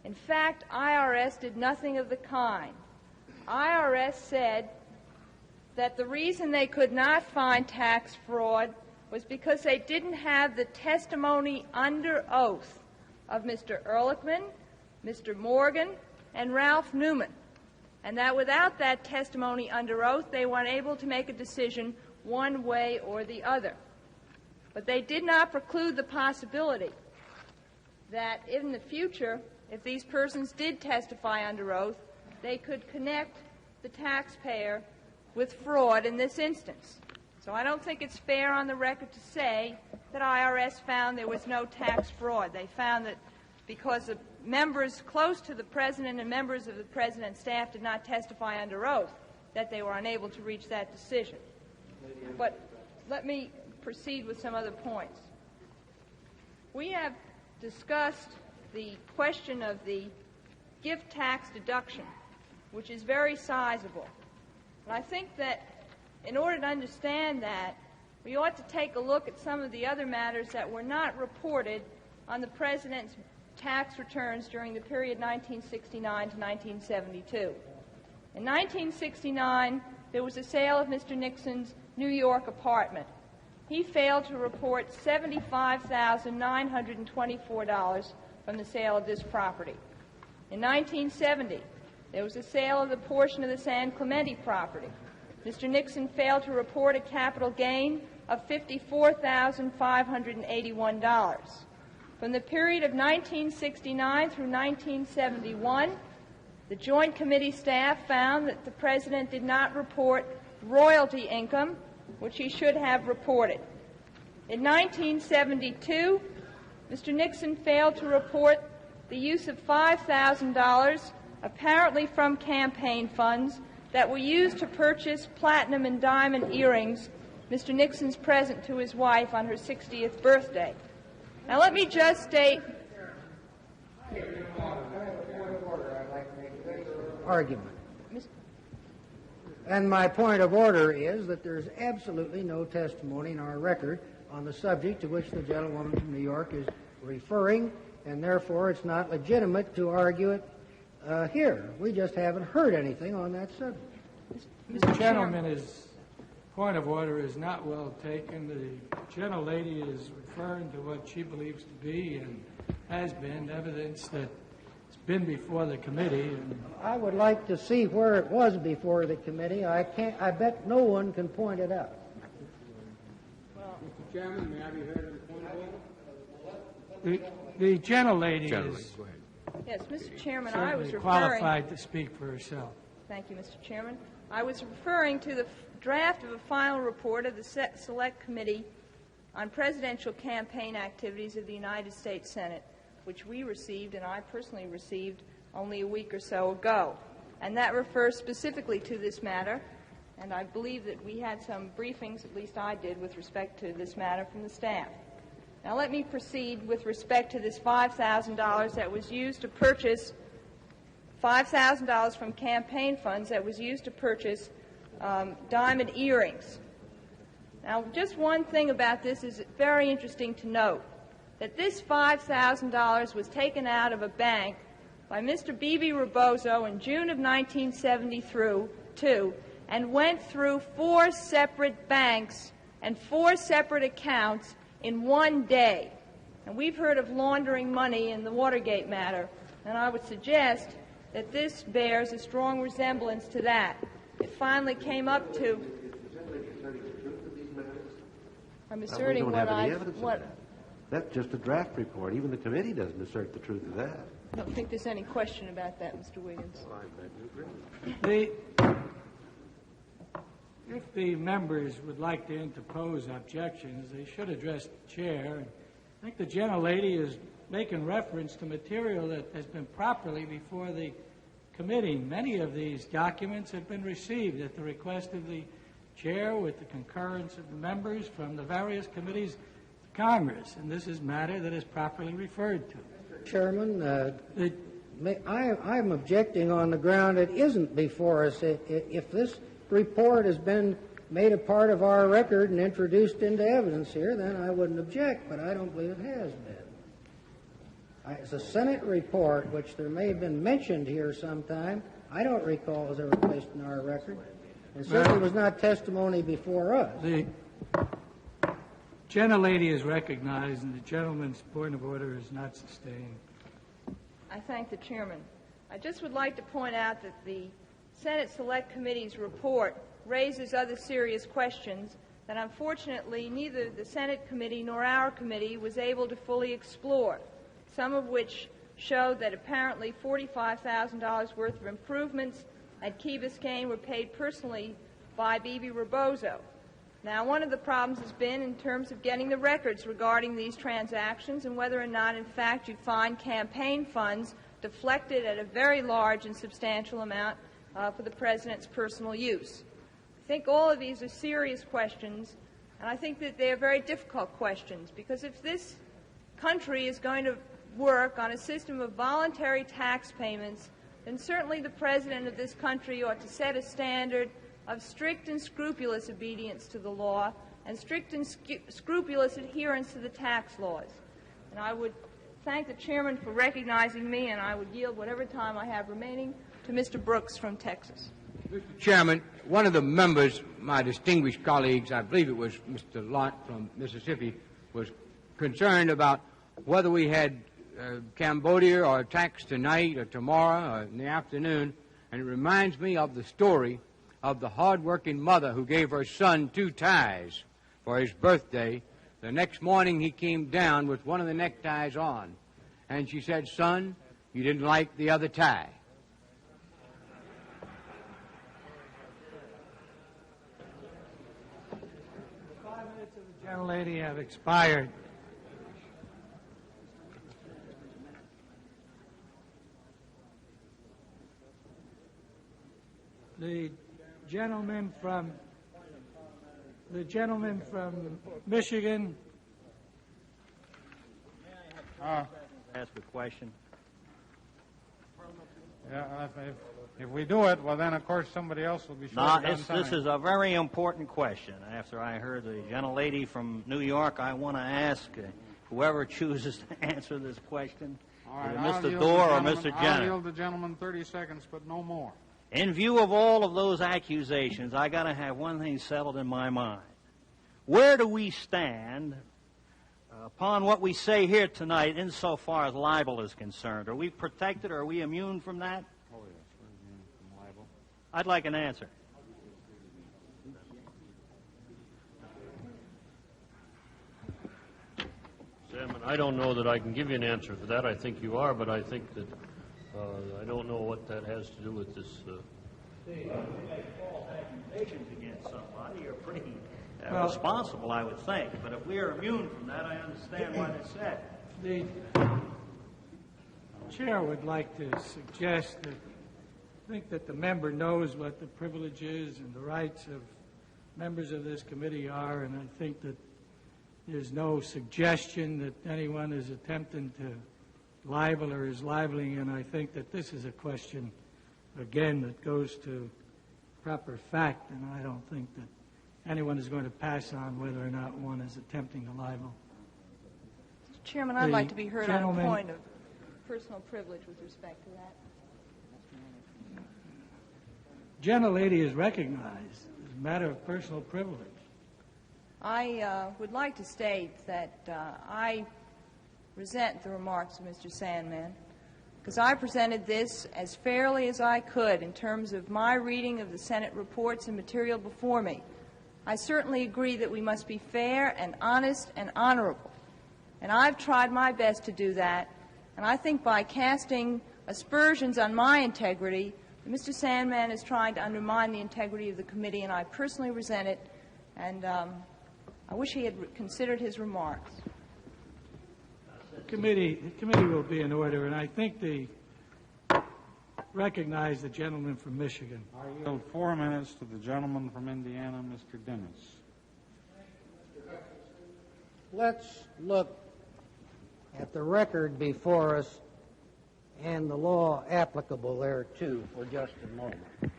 In fact, IRS did nothing of the kind. IRS said that the reason they could not find tax fraud was because they didn't have the testimony under oath of Mr. Ehrlichman, Mr. Morgan, and Ralph Newman. and that without that testimony under oath, they were unable to make a decision one way or the other. But they did not preclude the possibility that in the future, if these persons did testify under oath, they could connect the taxpayer with fraud in this instance. So I don't think it's fair on the record to say that IRS found there was no tax fraud. They found that because the members close to the President and members of the President's staff did not testify under oath, that they were unable to reach that decision. But let me proceed with some other points. We have discussed the question of the gift tax deduction, which is very sizable. And I think that in order to understand that, we ought to take a look at some of the other matters that were not reported on the President's tax returns during the period 1969 to 1972. In 1969, there was a sale of Mr. Nixon's New York apartment. He failed to report $75,924 from the sale of this property. In 1970, there was a sale of the portion of the San Clemente property. Mr. Nixon failed to report a capital gain of $54,581. From the period of 1969 through 1971, the Joint Committee staff found that the President did not report royalty income, which he should have reported. In 1972, Mr. Nixon failed to report the use of $5,000, apparently from campaign funds, that were used to purchase platinum and diamond earrings, Mr. Nixon's present to his wife on her 60th birthday. Now let me just state... Argument. And my point of order is that there's absolutely no testimony in our record on the subject to which the gentlewoman from New York is referring, and therefore it's not legitimate to argue it here. We just haven't heard anything on that subject. Mr. Gentleman, his point of order is not well taken. The gentlelady is referring to what she believes to be and has been evidence that it's been before the committee. And I would like to see where it was before the committee. I bet no one can point it out. Mr. Chairman, may I be heard on the point of order? The gentlelady is Yes, Mr. Chairman, I was referring... qualified to speak for herself. Thank you, Mr. Chairman. I was referring to the draft of a final report of the Select Committee on Presidential Campaign Activities of the United States Senate, which we received, and I personally received, only a week or so ago. And that refers specifically to this matter, and I believe that we had some briefings, at least I did, with respect to this matter from the staff. Now let me proceed with respect to this $5,000 that was used to purchase $5,000 from campaign funds that was used to purchase diamond earrings. Now, just one thing about this is very interesting to note, that this $5,000 was taken out of a bank by Mr. B.B. Rebozo in June of 1972 and went through 4 separate banks and 4 separate accounts in one day. And we've heard of laundering money in the Watergate matter, and I would suggest that this bears a strong resemblance to that. It finally came up to... I'm asserting what I... That's just a draft report. Even the committee doesn't assert the truth of that. I don't think there's any question about that, Mr. Wiggins. If the members would like to interpose objections, they should address the chair. I think the gentlelady is making reference to material that has been properly before the committee. Many of these documents have been received at the request of the chair with the concurrence of the members from the various committees of Congress, and this is matter that is properly referred to. Chairman, I'm objecting on the ground it isn't before us. If this report has been made a part of our record and introduced into evidence here, then I wouldn't object, but I don't believe it has been. It's a Senate report, which there may have been mentioned here sometime. I don't recall it was ever placed in our record. And certainly was not testimony before us. The gentlelady is recognized, and the gentleman's point of order is not sustained. I thank the chairman. I just would like to point out that the Senate Select Committee's report raises other serious questions that unfortunately neither the Senate committee nor our committee was able to fully explore, some of which showed that apparently $45,000 worth of improvements at Key Biscayne were paid personally by Bibi Rebozo. Now, one of the problems has been in terms of getting the records regarding these transactions and whether or not, in fact, you find campaign funds deflected at a very large and substantial amount for the President's personal use. I think all of these are serious questions, and I think that they are very difficult questions, because if this country is going to work on a system of voluntary tax payments, then certainly the President of this country ought to set a standard of strict and scrupulous obedience to the law and strict and scrupulous adherence to the tax laws. And I would thank the Chairman for recognizing me, and I would yield whatever time I have remaining to Mr. Brooks from Texas. Mr. Chairman, one of the members, my distinguished colleagues, I believe it was Mr. Lott from Mississippi, was concerned about whether we had Cambodia or tax tonight or tomorrow or in the afternoon, and it reminds me of the story of the hard-working mother who gave her son 2 ties for his birthday. The next morning he came down with one of the neckties on, and she said, "Son, you didn't like the other tie." The 5 minutes of the gentlelady have expired. The gentleman from Michigan. Ask a question. Yeah, if we do it, well, then, of course, somebody else will be sure No, to get on this time. is a very important question. After I heard the gentlelady from New York, I want to ask whoever chooses to answer this question, All right, either Mr. Dorr or Mr. I'll Jenner. yield the gentleman 30 seconds, but no more. In view of all of those accusations, I got to have one thing settled in my mind. Where do we stand upon what we say here tonight insofar as libel is concerned? Are we protected or are we immune from that? Oh, yes, we're immune from libel. I'd like an answer. Chairman, I don't know that I can give you an answer for that. I think you are, but I think that I don't know what that has to do with this. If you make false accusations against somebody, you're pretty Well, responsible, I would think. But if we are immune from that, I understand what it said. The Chair would like to suggest that I think that the member knows what the privileges and the rights of members of this committee are, and I think that there's no suggestion that anyone is attempting to libel or is libeling, and I think that this is a question, again, that goes to proper fact, and I don't think that anyone is going to pass on whether or not one is attempting to libel. Mr. Chairman, I'd like to be heard on a gentleman- point of personal privilege with respect to that. Gentlelady is recognized as a matter of personal privilege. I would like to state that I resent the remarks of Mr. Sandman, because I presented this as fairly as I could in terms of my reading of the Senate reports and material before me. I certainly agree that we must be fair and honest and honorable, and I've tried my best to do that, and I think by casting aspersions on my integrity, Mr. Sandman is trying to undermine the integrity of the committee, and I personally resent it, and I wish he had considered his remarks. The committee will be in order, and I think they recognize the gentleman from Michigan. I yield 4 minutes to the gentleman from Indiana, Mr. Dennis. Let's look at the record before us and the law applicable thereto for just a moment.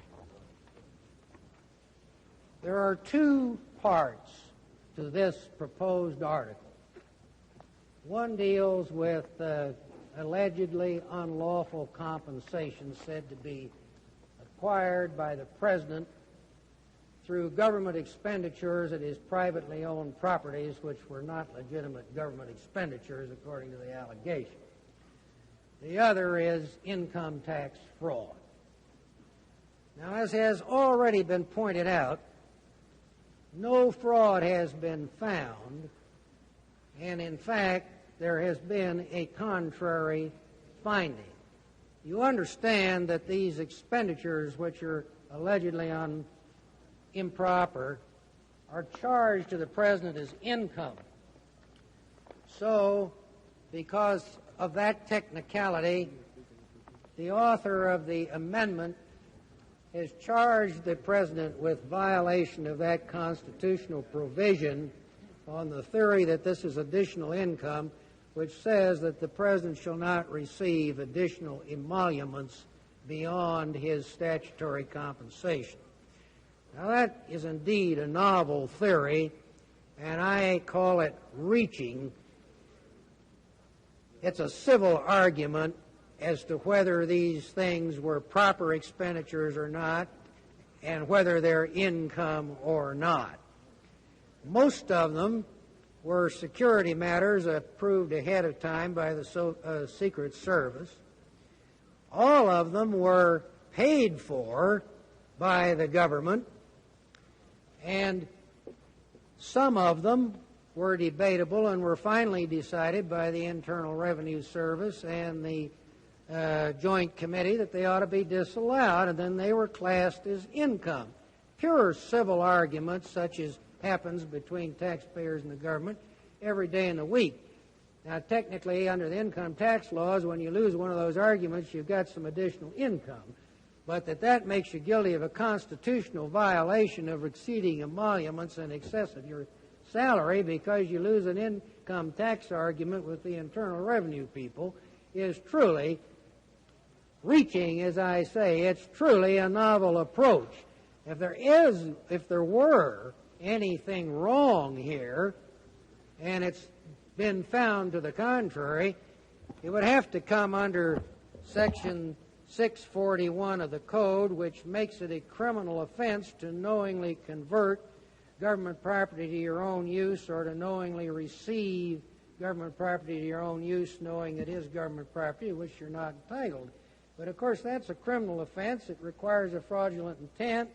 There are 2 parts to this proposed article. One deals with allegedly unlawful compensation said to be acquired by the President through government expenditures at his privately owned properties, which were not legitimate government expenditures according to the allegation. The other is income tax fraud. Now, as has already been pointed out, no fraud has been found, and in fact, there has been a contrary finding. You understand that these expenditures, which are allegedly improper, are charged to the President as income. So, because of that technicality, the author of the amendment has charged the President with violation of that constitutional provision on the theory that this is additional income, which says that the President shall not receive additional emoluments beyond his statutory compensation. Now, that is indeed a novel theory, and I call it reaching. It's a civil argument as to whether these things were proper expenditures or not, and whether they're income or not. Most of them were security matters approved ahead of time by the Secret Service. All of them were paid for by the government, and some of them were debatable and were finally decided by the Internal Revenue Service and the Joint Committee that they ought to be disallowed, and then they were classed as income. Pure civil arguments, such as happens between taxpayers and the government every day in the week. Now, technically, under the income tax laws, when you lose one of those arguments, you've got some additional income. But that makes you guilty of a constitutional violation of exceeding emoluments in excess of your salary because you lose an income tax argument with the Internal Revenue people is truly reaching, as I say. It's truly a novel approach. If there were anything wrong here, and it's been found to the contrary, it would have to come under Section 641 of the Code, which makes it a criminal offense to knowingly convert government property to your own use or to knowingly receive government property to your own use knowing it is government property, which you're not entitled. But, of course, that's a criminal offense. It requires a fraudulent intent.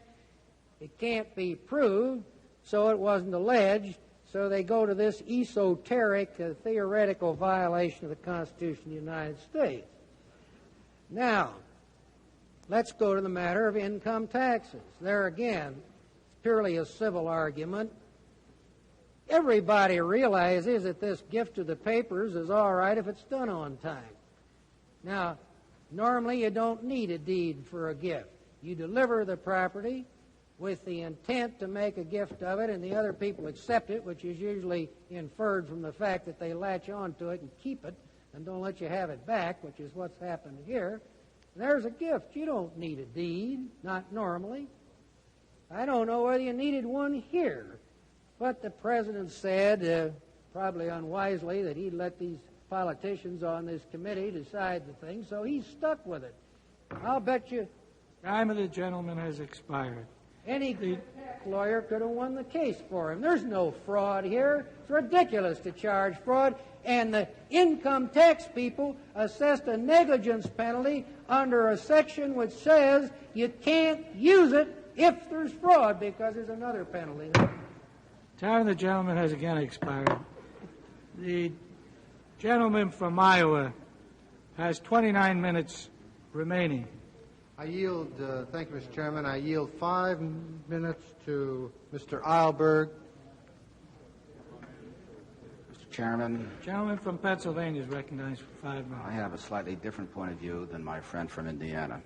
It can't be proved, so it wasn't alleged. So they go to this esoteric, theoretical violation of the Constitution of the United States. Now, let's go to the matter of income taxes. There again, it's purely a civil argument. Everybody realizes that this gift of the papers is all right if it's done on time. Now, normally you don't need a deed for a gift. You deliver the property with the intent to make a gift of it, and the other people accept it, which is usually inferred from the fact that they latch on to it and keep it and don't let you have it back, which is what's happened here. There's a gift. You don't need a deed, not normally. I don't know whether you needed one here, but the President said, probably unwisely, that he'd let these politicians on this committee decide the thing, so he's stuck with it. I'll bet you... Time of the gentleman has expired. Any tax lawyer could have won the case for him. There's no fraud here. It's ridiculous to charge fraud. And the income tax people assessed a negligence penalty under a section which says you can't use it if there's fraud because there's another penalty. Time of the gentleman has again expired. The gentleman from Iowa has 29 minutes remaining. I yield, thank you, Mr. Chairman. I yield 5 minutes to Mr. Eilberg. Mr. Chairman. The gentleman from Pennsylvania is recognized for 5 minutes. I have a slightly different point of view than my friend from Indiana.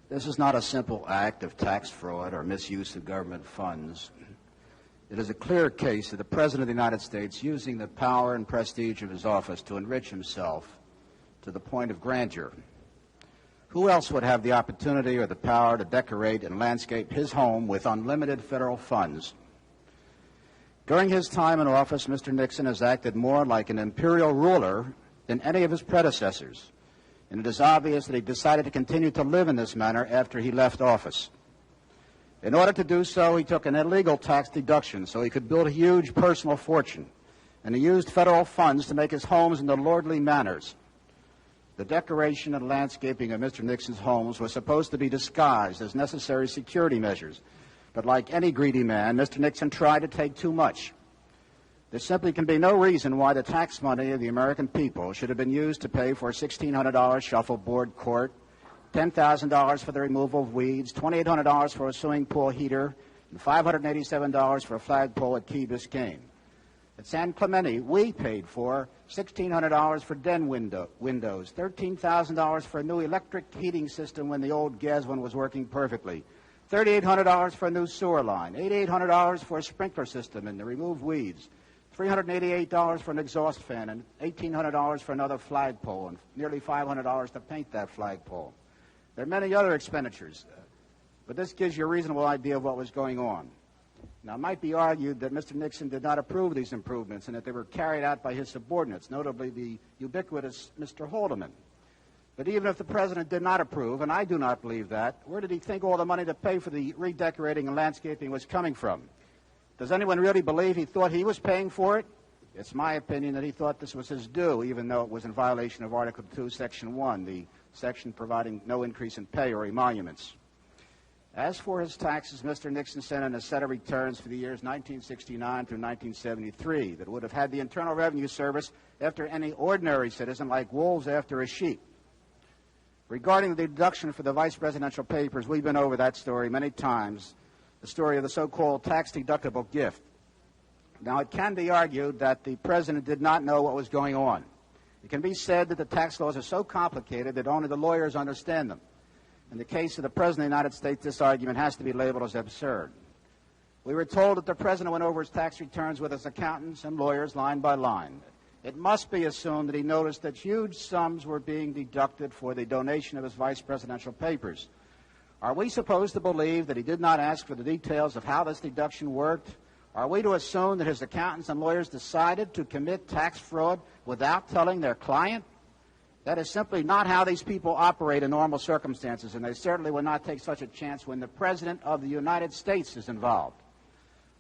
This is not a simple act of tax fraud or misuse of government funds. It is a clear case of the President of the United States using the power and prestige of his office to enrich himself to the point of grandeur. Who else would have the opportunity or the power to decorate and landscape his home with unlimited federal funds? During his time in office, Mr. Nixon has acted more like an imperial ruler than any of his predecessors, and it is obvious that he decided to continue to live in this manner after he left office. In order to do so, he took an illegal tax deduction so he could build a huge personal fortune, and he used federal funds to make his homes into lordly manors. The decoration and landscaping of Mr. Nixon's homes was supposed to be disguised as necessary security measures. But like any greedy man, Mr. Nixon tried to take too much. There simply can be no reason why the tax money of the American people should have been used to pay for a $1,600 shuffleboard court, $10,000 for the removal of weeds, $2,800 for a swimming pool heater, and $587 for a flagpole at Key Biscayne. At San Clemente, we paid for $1,600 for den windows, $13,000 for a new electric heating system when the old gas one was working perfectly, $3,800 for a new sewer line, $8,800 for a sprinkler system and to remove weeds, $388 for an exhaust fan, and $1,800 for another flagpole, and nearly $500 to paint that flagpole. There are many other expenditures, but this gives you a reasonable idea of what was going on. Now, it might be argued that Mr. Nixon did not approve these improvements and that they were carried out by his subordinates, notably the ubiquitous Mr. Haldeman. But even if the president did not approve, and I do not believe that, where did he think all the money to pay for the redecorating and landscaping was coming from? Does anyone really believe he thought he was paying for it? It's my opinion that he thought this was his due, even though it was in violation of Article 2, Section 1, the section providing no increase in pay or emoluments. As for his taxes, Mr. Nixon sent in a set of returns for the years 1969 through 1973 that would have had the Internal Revenue Service after any ordinary citizen like wolves after a sheep. Regarding the deduction for the vice presidential papers, we've been over that story many times, the story of the so-called tax-deductible gift. Now, it can be argued that the president did not know what was going on. It can be said that the tax laws are so complicated that only the lawyers understand them. In the case of the President of the United States, this argument has to be labeled as absurd. We were told that the President went over his tax returns with his accountants and lawyers line by line. It must be assumed that he noticed that huge sums were being deducted for the donation of his vice presidential papers. Are we supposed to believe that he did not ask for the details of how this deduction worked? Are we to assume that his accountants and lawyers decided to commit tax fraud without telling their client? That is simply not how these people operate in normal circumstances, and they certainly would not take such a chance when the President of the United States is involved.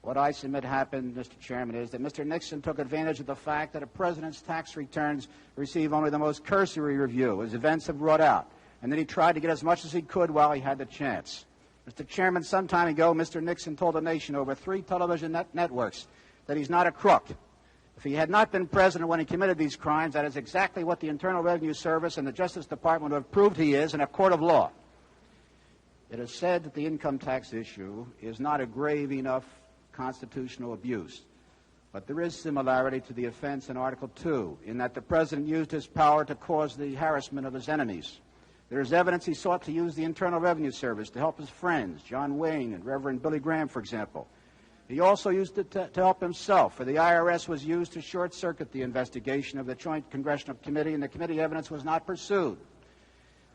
What I submit happened, Mr. Chairman, is that Mr. Nixon took advantage of the fact that a president's tax returns receive only the most cursory review, as events have brought out, and then he tried to get as much as he could while he had the chance. Mr. Chairman, some time ago, Mr. Nixon told the nation over 3 television networks that he's not a crook. If he had not been president when he committed these crimes, that is exactly what the Internal Revenue Service and the Justice Department would have proved he is in a court of law. It is said that the income tax issue is not a grave enough constitutional abuse, but there is similarity to the offense in Article 2, in that the president used his power to cause the harassment of his enemies. There is evidence he sought to use the Internal Revenue Service to help his friends, John Wayne and Reverend Billy Graham, for example. He also used it to help himself, for the IRS was used to short-circuit the investigation of the Joint Congressional Committee, and the committee evidence was not pursued.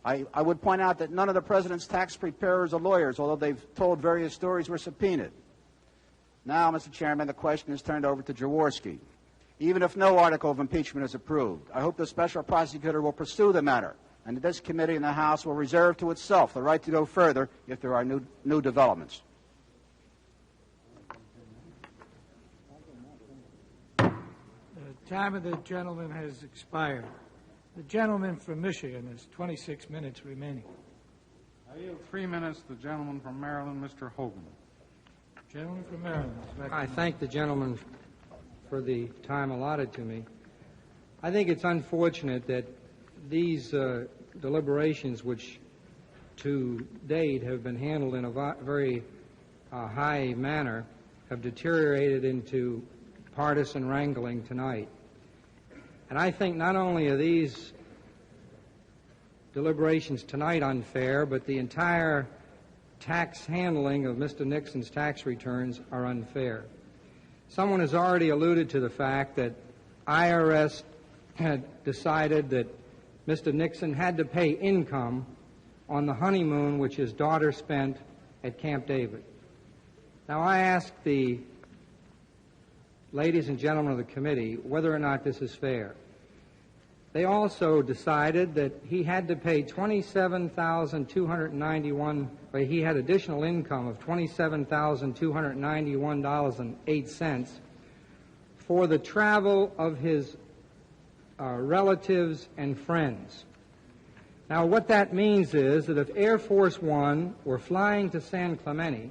I would point out that none of the president's tax preparers or lawyers, although they've told various stories, were subpoenaed. Now, Mr. Chairman, the question is turned over to Jaworski. Even if no article of impeachment is approved, I hope the special prosecutor will pursue the matter, and that this committee in the House will reserve to itself the right to go further if there are new developments. The time of the gentleman has expired. The gentleman from Michigan has 26 minutes remaining. I yield 3 minutes to the gentleman from Maryland, Mr. Hogan. Gentleman from Maryland. I thank the gentleman for the time allotted to me. I think it's unfortunate that these deliberations, which to date have been handled in a very high manner, have deteriorated into partisan wrangling tonight. And I think not only are these deliberations tonight unfair, but the entire tax handling of Mr. Nixon's tax returns are unfair. Someone has already alluded to the fact that IRS had decided that Mr. Nixon had to pay income on the honeymoon which his daughter spent at Camp David. Now, I ask the ladies and gentlemen of the committee whether or not this is fair. They also decided that he had to pay $27,291, or he had additional income of $27,291.08 for the travel of his relatives and friends. Now, what that means is that if Air Force One were flying to San Clemente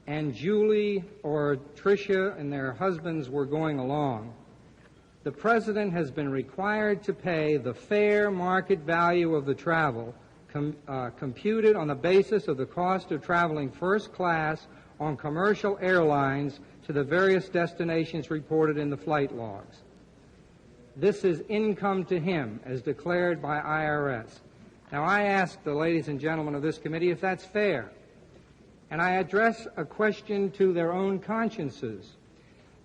and Julie or Tricia and their husbands were going along, the President has been required to pay the fair market value of the travel computed on the basis of the cost of traveling first class on commercial airlines to the various destinations reported in the flight logs. This is income to him, as declared by IRS. Now, I ask the ladies and gentlemen of this committee if that's fair, and I address a question to their own consciences.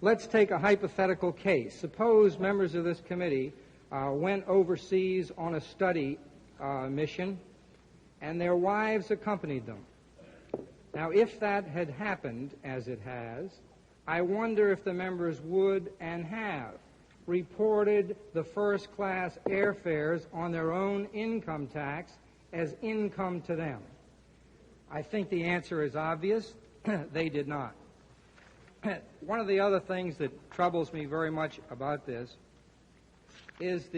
Let's take a hypothetical case. Suppose members of this committee went overseas on a study mission, and their wives accompanied them. Now, if that had happened, as it has, I wonder if the members would and have reported the first-class airfares on their own income tax as income to them. I think the answer is obvious. They did not. One of the other things that troubles me very much about this is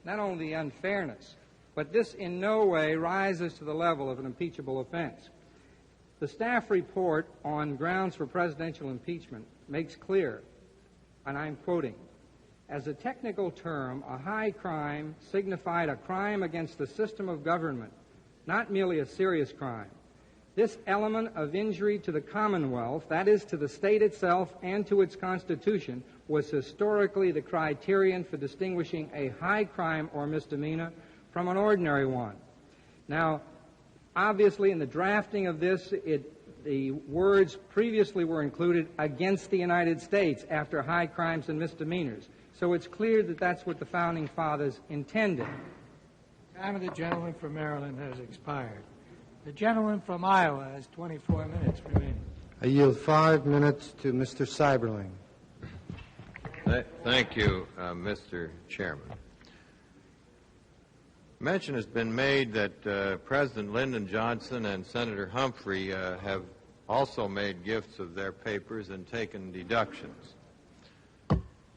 not only the unfairness, but this in no way rises to the level of an impeachable offense. The staff report on grounds for presidential impeachment makes clear, and I'm quoting, "As a technical term, a high crime signified a crime against the system of government, not merely a serious crime. This element of injury to the Commonwealth, that is, to the state itself and to its Constitution, was historically the criterion for distinguishing a high crime or misdemeanor from an ordinary one." Now, obviously, in the drafting of this, the words previously were included against the United States after high crimes and misdemeanors. So it's clear that that's what the Founding Fathers intended. Time of the gentleman from Maryland has expired. The gentleman from Iowa has 24 minutes remaining. I yield 5 minutes to Mr. Seiberling. Thank you, Mr. Chairman. Mention has been made that President Lyndon Johnson and Senator Humphrey have also made gifts of their papers and taken deductions.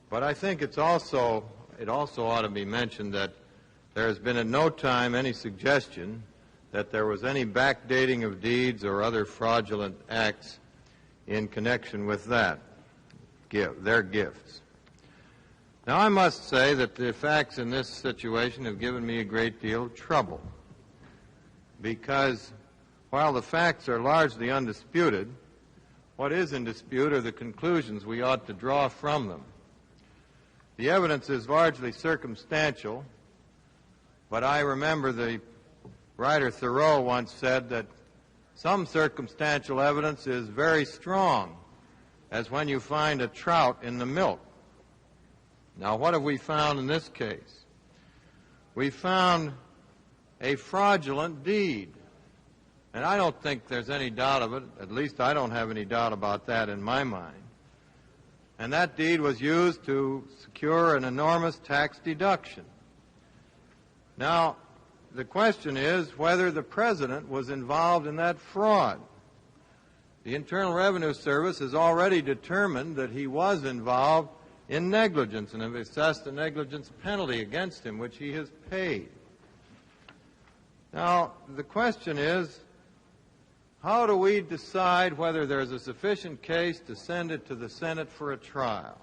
But I think it also ought to be mentioned that there has been at no time any suggestion that there was any backdating of deeds or other fraudulent acts in connection with that, their gifts. Now, I must say that the facts in this situation have given me a great deal of trouble, because while the facts are largely undisputed, what is in dispute are the conclusions we ought to draw from them. The evidence is largely circumstantial, but I remember the writer Thoreau once said that some circumstantial evidence is very strong, as when you find a trout in the milk. Now, what have we found in this case? We found a fraudulent deed, and I don't think there's any doubt of it. At least I don't have any doubt about that in my mind. And that deed was used to secure an enormous tax deduction. Now, the question is whether the President was involved in that fraud. The Internal Revenue Service has already determined that he was involved in negligence and have assessed a negligence penalty against him, which he has paid. Now, the question is, how do we decide whether there's a sufficient case to send it to the Senate for a trial?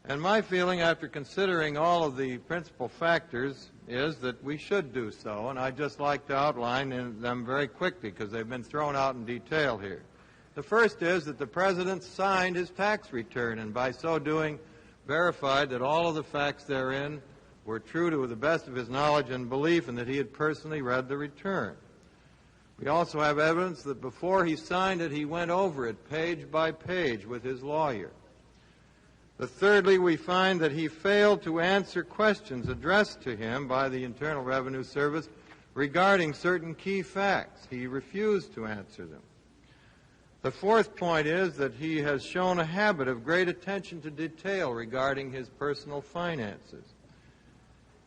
And my feeling, after considering all of the principal factors, is that we should do so, and I'd just like to outline them very quickly because they've been thrown out in detail here. The first is that the President signed his tax return, and by so doing verified that all of the facts therein were true to the best of his knowledge and belief, and that he had personally read the return. We also have evidence that before he signed it, he went over it page by page with his lawyer. Thirdly, we find that he failed to answer questions addressed to him by the Internal Revenue Service regarding certain key facts. He refused to answer them. The fourth point is that he has shown a habit of great attention to detail regarding his personal finances.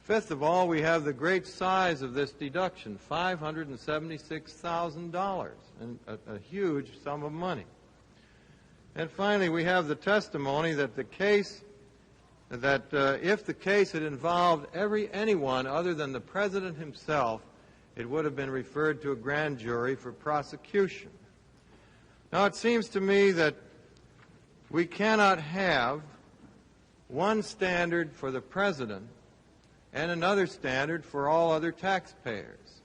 Fifth of all, we have the great size of this deduction, $576,000, and a huge sum of money. And finally, we have the testimony that the case that if the case had involved anyone other than the President himself, it would have been referred to a grand jury for prosecution. Now, it seems to me that we cannot have one standard for the President and another standard for all other taxpayers.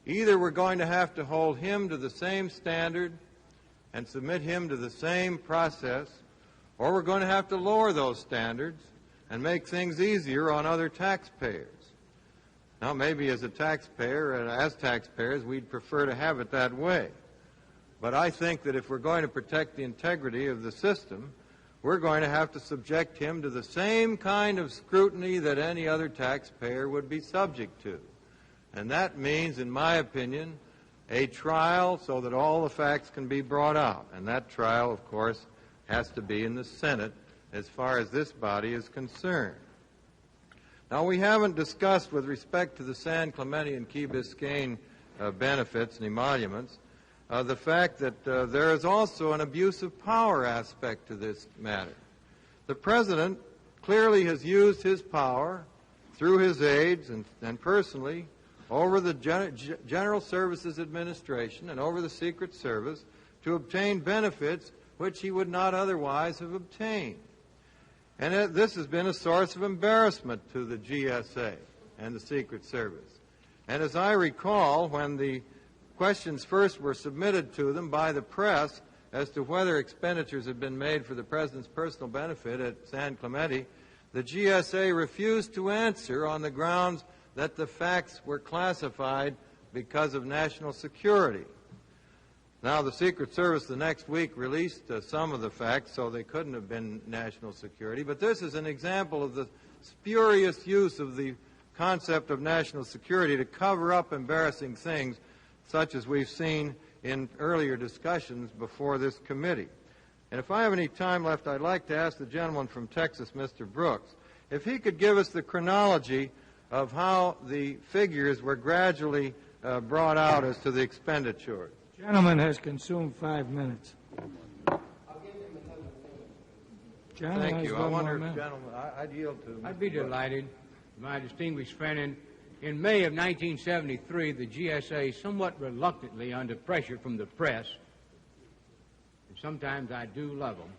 Either we're going to have to hold him to the same standard and submit him to the same process, or we're going to have to lower those standards and make things easier on other taxpayers. Now, maybe as a taxpayer and as taxpayers, we'd prefer to have it that way. But I think that if we're going to protect the integrity of the system, we're going to have to subject him to the same kind of scrutiny that any other taxpayer would be subject to. And that means, in my opinion, a trial so that all the facts can be brought out. And that trial, of course, has to be in the Senate as far as this body is concerned. Now, we haven't discussed, with respect to the San Clemente and Key Biscayne benefits and emoluments, the fact that there is also an abuse of power aspect to this matter. The President clearly has used his power through his aides and personally over the General Services Administration and over the Secret Service to obtain benefits which he would not otherwise have obtained. And this has been a source of embarrassment to the GSA and the Secret Service. And as I recall, when the questions first were submitted to them by the press as to whether expenditures had been made for the President's personal benefit at San Clemente, the GSA refused to answer on the grounds that the facts were classified because of national security. Now, the Secret Service the next week released some of the facts, so they couldn't have been national security. But this is an example of the spurious use of the concept of national security to cover up embarrassing things, such as we've seen in earlier discussions before this committee. And if I have any time left, I'd like to ask the gentleman from Texas, Mr. Brooks, if he could give us the chronology of how the figures were gradually brought out as to the expenditures. The gentleman has consumed 5 minutes. Thank you. I wonder if gentlemen, I'd yield to Mr. I'd be delighted, my distinguished friend. In May of 1973, the GSA, somewhat reluctantly under pressure from the press, and sometimes I do love them,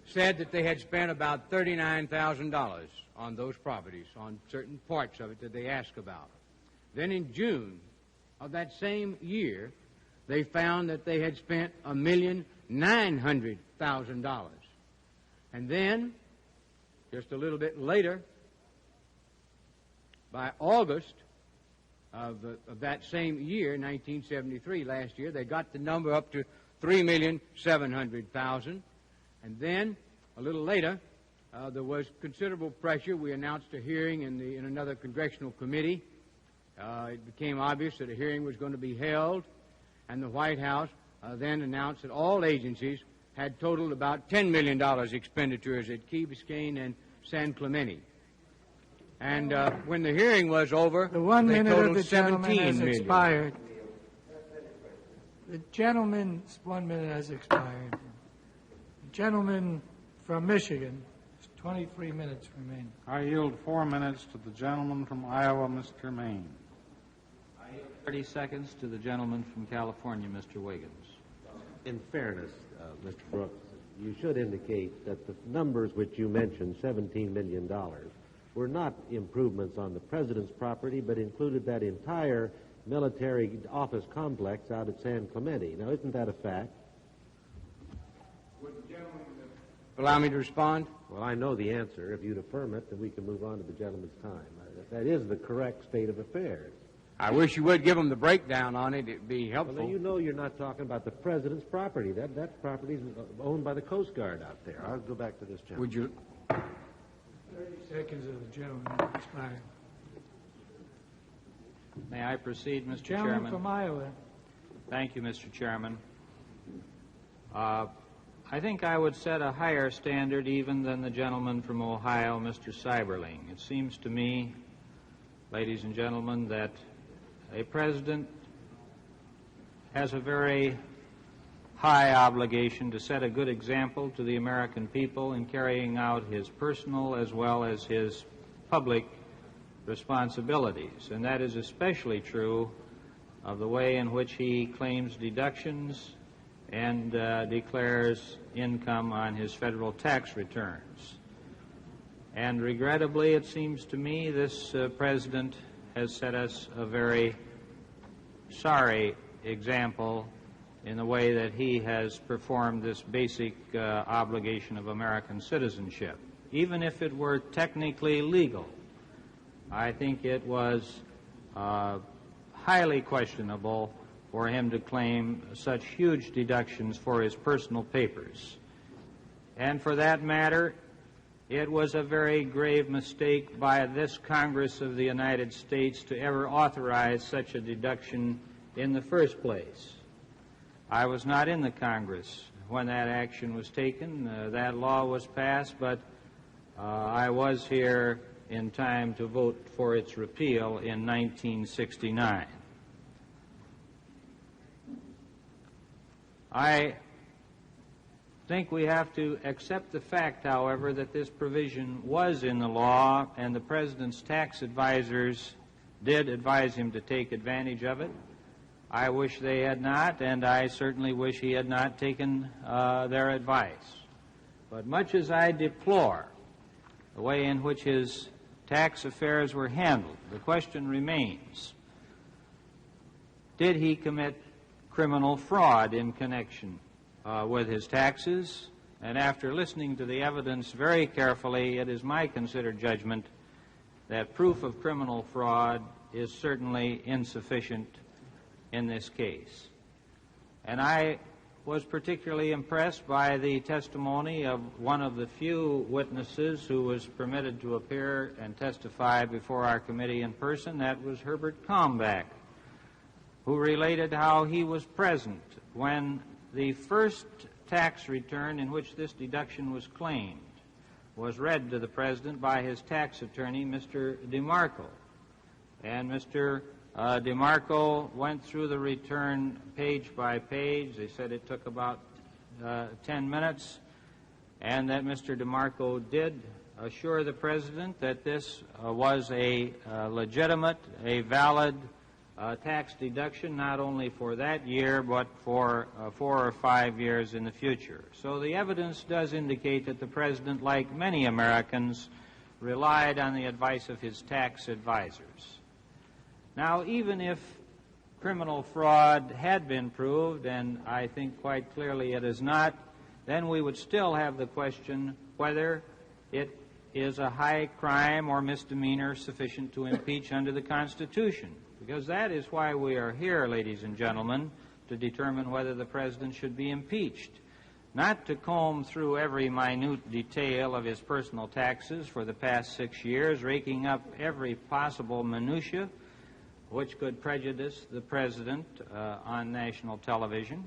said that they had spent about $39,000 on those properties, on certain parts of it that they asked about. Then in June of that same year, they found that they had spent $1,900,000. And then, just a little bit later, by August of that same year, 1973, last year, they got the number up to $3,700,000. And then, a little later, there was considerable pressure. We announced a hearing in another congressional committee. It became obvious that a hearing was going to be held, and the White House then announced that all agencies had totaled about $10 million expenditures at Key Biscayne and San Clemente. And when the hearing was over, the 1 minute of the gentleman has million. Expired. The gentleman's 1 minute has expired. The gentleman from Michigan, 23 minutes remaining. I yield 4 minutes to the gentleman from Iowa, Mr. Maine. I yield 30 seconds to the gentleman from California, Mr. Wiggins. In fairness, Mr. Brooks, you should indicate that the numbers which you mentioned, $17 million, were not improvements on the President's property, but included that entire military office complex out at San Clemente. Now, isn't that a fact? Would the gentleman allow me to respond? Well, I know the answer. If you'd affirm it, then we can move on to the gentleman's time. That is the correct state of affairs. I wish you would give them the breakdown on it. It'd be helpful. Well, you know you're not talking about the President's property. That property is owned by the Coast Guard out there. I'll go back to this gentleman. Would you... 30 seconds of the gentleman expired. May I proceed, Mr. Gentleman Chairman? from Iowa. Thank you, Mr. Chairman. I think I would set a higher standard even than the gentleman from Ohio, Mr. Seiberling. It seems to me, ladies and gentlemen, that a president has a very high obligation to set a good example to the American people in carrying out his personal as well as his public responsibilities. And that is especially true of the way in which he claims deductions and declares income on his federal tax returns. And regrettably, it seems to me, this president has set us a very sorry example in the way that he has performed this basic obligation of American citizenship. Even if it were technically legal, I think it was highly questionable for him to claim such huge deductions for his personal papers. And for that matter, it was a very grave mistake by this Congress of the United States to ever authorize such a deduction in the first place. I was not in the Congress when that action was taken. That law was passed, but I was here in time to vote for its repeal in 1969. I think we have to accept the fact, however, that this provision was in the law, and the President's tax advisors did advise him to take advantage of it. I wish they had not, and I certainly wish he had not taken their advice. But much as I deplore the way in which his tax affairs were handled, the question remains, did he commit criminal fraud in connection with his taxes? And after listening to the evidence very carefully, it is my considered judgment that proof of criminal fraud is certainly insufficient in this case. And I was particularly impressed by the testimony of one of the few witnesses who was permitted to appear and testify before our committee in person. That was Herbert Kalmbach, who related how he was present when the first tax return in which this deduction was claimed was read to the President by his tax attorney, Mr. DeMarco. And Mr. DeMarco went through the return page by page. They said it took about 10 minutes, and that Mr. DeMarco did assure the President that this was a legitimate, a valid tax deduction, not only for that year, but for 4 or 5 years in the future. So the evidence does indicate that the President, like many Americans, relied on the advice of his tax advisors. Now, even if criminal fraud had been proved, and I think quite clearly it is not, then we would still have the question whether it is a high crime or misdemeanor sufficient to impeach under the Constitution. Because that is why we are here, ladies and gentlemen, to determine whether the President should be impeached. Not to comb through every minute detail of his personal taxes for the past 6 years, raking up every possible minutia which could prejudice the President on national television.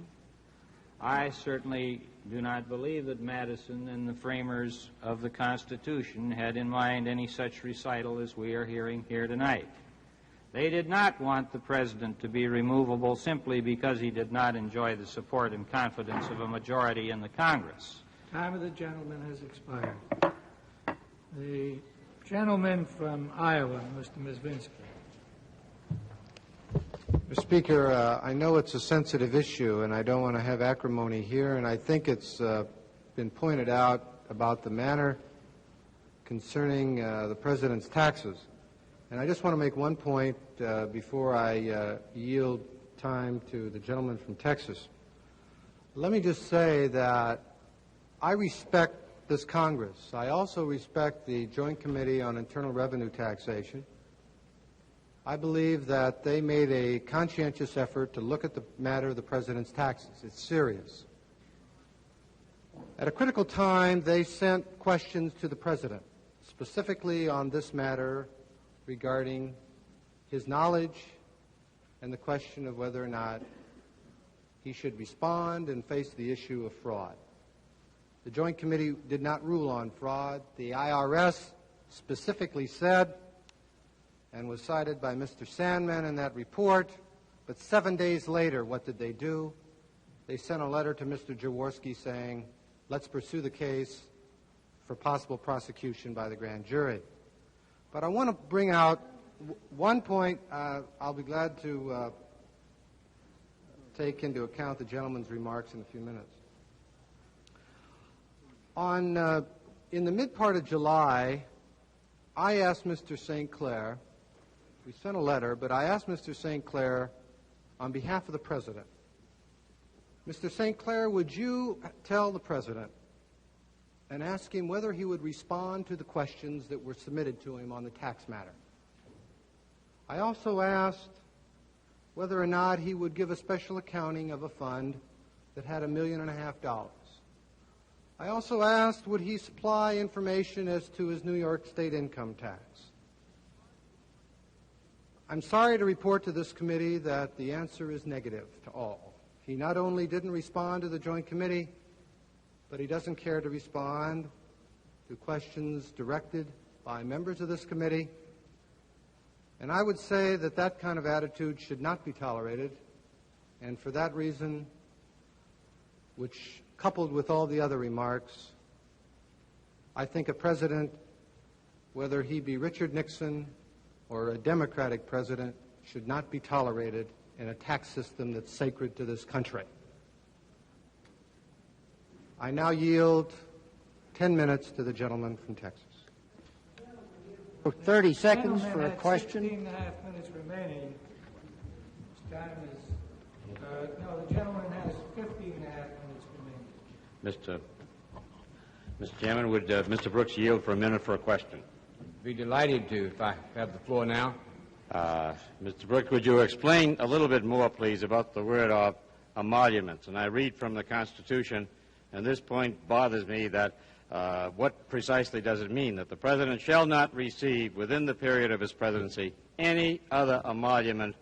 I certainly do not believe that Madison and the framers of the Constitution had in mind any such recital as we are hearing here tonight. They did not want the President to be removable simply because he did not enjoy the support and confidence of a majority in the Congress. Time of the gentleman has expired. The gentleman from Iowa, Mr. Mizvinsky. Mr. Speaker, I know it's a sensitive issue, and I don't want to have acrimony here, and I think it's been pointed out about the manner concerning the President's taxes. And I just want to make one point before I yield time to the gentleman from Texas. Let me just say that I respect this Congress. I also respect the Joint Committee on Internal Revenue Taxation. I believe that they made a conscientious effort to look at the matter of the President's taxes. It's serious. At a critical time, they sent questions to the President, specifically on this matter regarding his knowledge and the question of whether or not he should respond and face the issue of fraud. The Joint Committee did not rule on fraud. The IRS specifically said, and was cited by Mr. Sandman in that report, but 7 days later, what did they do? they sent a letter to Mr. Jaworski saying, let's pursue the case for possible prosecution by the grand jury. But I want to bring out one point. I'll be glad to take into account the gentleman's remarks in a few minutes. In the mid part of July, I asked Mr. St. Clair, we sent a letter, but I asked Mr. St. Clair on behalf of the President, Mr. St. Clair, would you tell the President and ask him whether he would respond to the questions that were submitted to him on the tax matter? I also asked whether or not he would give a special accounting of a fund that had $1.5 million. I also asked, would he supply information as to his New York State income tax? I'm sorry to report to this committee that the answer is negative to all. He not only didn't respond to the Joint Committee, but he doesn't care to respond to questions directed by members of this committee. And I would say that that kind of attitude should not be tolerated. And for that reason, which coupled with all the other remarks, I think a president, whether he be Richard Nixon or a Democratic president, should not be tolerated in a tax system that's sacred to this country. I now yield 10 minutes to the gentleman from Texas. 30 seconds for a question. 16 and a half minutes remaining. His time is, no, the gentleman has 15 and a half minutes remaining. Mr. Chairman, would Mr. Brooks yield for a minute for a question? Be delighted to if I have the floor now. Mr. Brooks, would you explain a little bit more, please, about the word of emoluments? And I read from the Constitution, and this point bothers me, that what precisely does it mean? That the President shall not receive, within the period of his presidency, any other emolument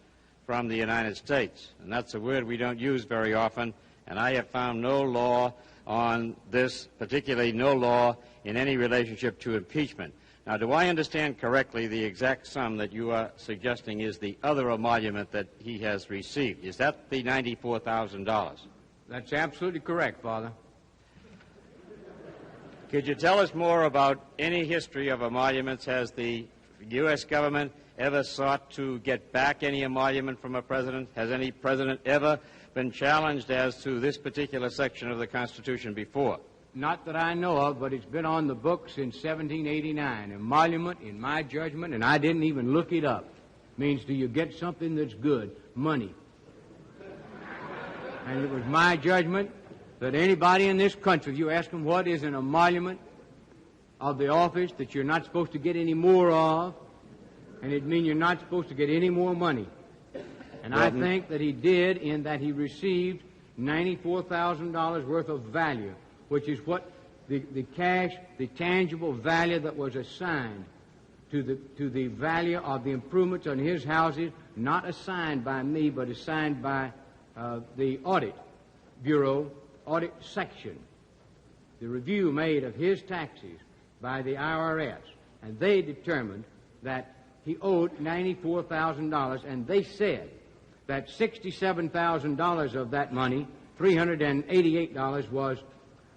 from the United States. And that's a word we don't use very often, and I have found no law on this, particularly no law in any relationship to impeachment. Now, do I understand correctly the exact sum that you are suggesting is the other emolument that he has received? Is that the $94,000? That's absolutely correct, Father. Could you tell us more about any history of emoluments? Has the U.S. government ever sought to get back any emolument from a president? Has any president ever been challenged as to this particular section of the Constitution before? Not that I know of, but it's been on the books since 1789. Emolument, in my judgment, and I didn't even look it up, means do you get something that's good? Money. And it was my judgment that anybody in this country, if you ask them what is an emolument of the office that you're not supposed to get any more of, and it means you're not supposed to get any more money. And I think that he did, in that he received $94,000 worth of value, which is what the cash, the tangible value that was assigned to the value of the improvements on his houses, not assigned by me, but assigned by the Audit Bureau, Audit Section, the review made of his taxes by the IRS, and they determined that he owed $94,000, and they said that $67,000 of that money, $388, was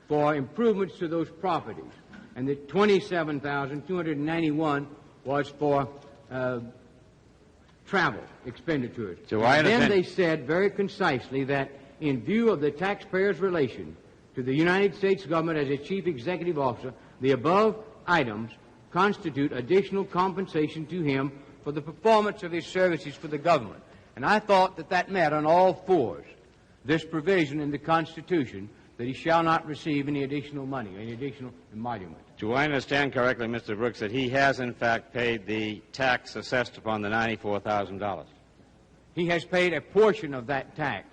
for improvements to those properties, and the $27,291 was for travel expenditures. Then they said very concisely that in view of the taxpayer's relation to the United States government as its chief executive officer, the above items constitute additional compensation to him for the performance of his services for the government. And I thought that that met on all fours this provision in the Constitution that he shall not receive any additional money, any additional emolument. Do I understand correctly, Mr. Brooks, that he has in fact paid the tax assessed upon the $94,000? He has paid a portion of that tax.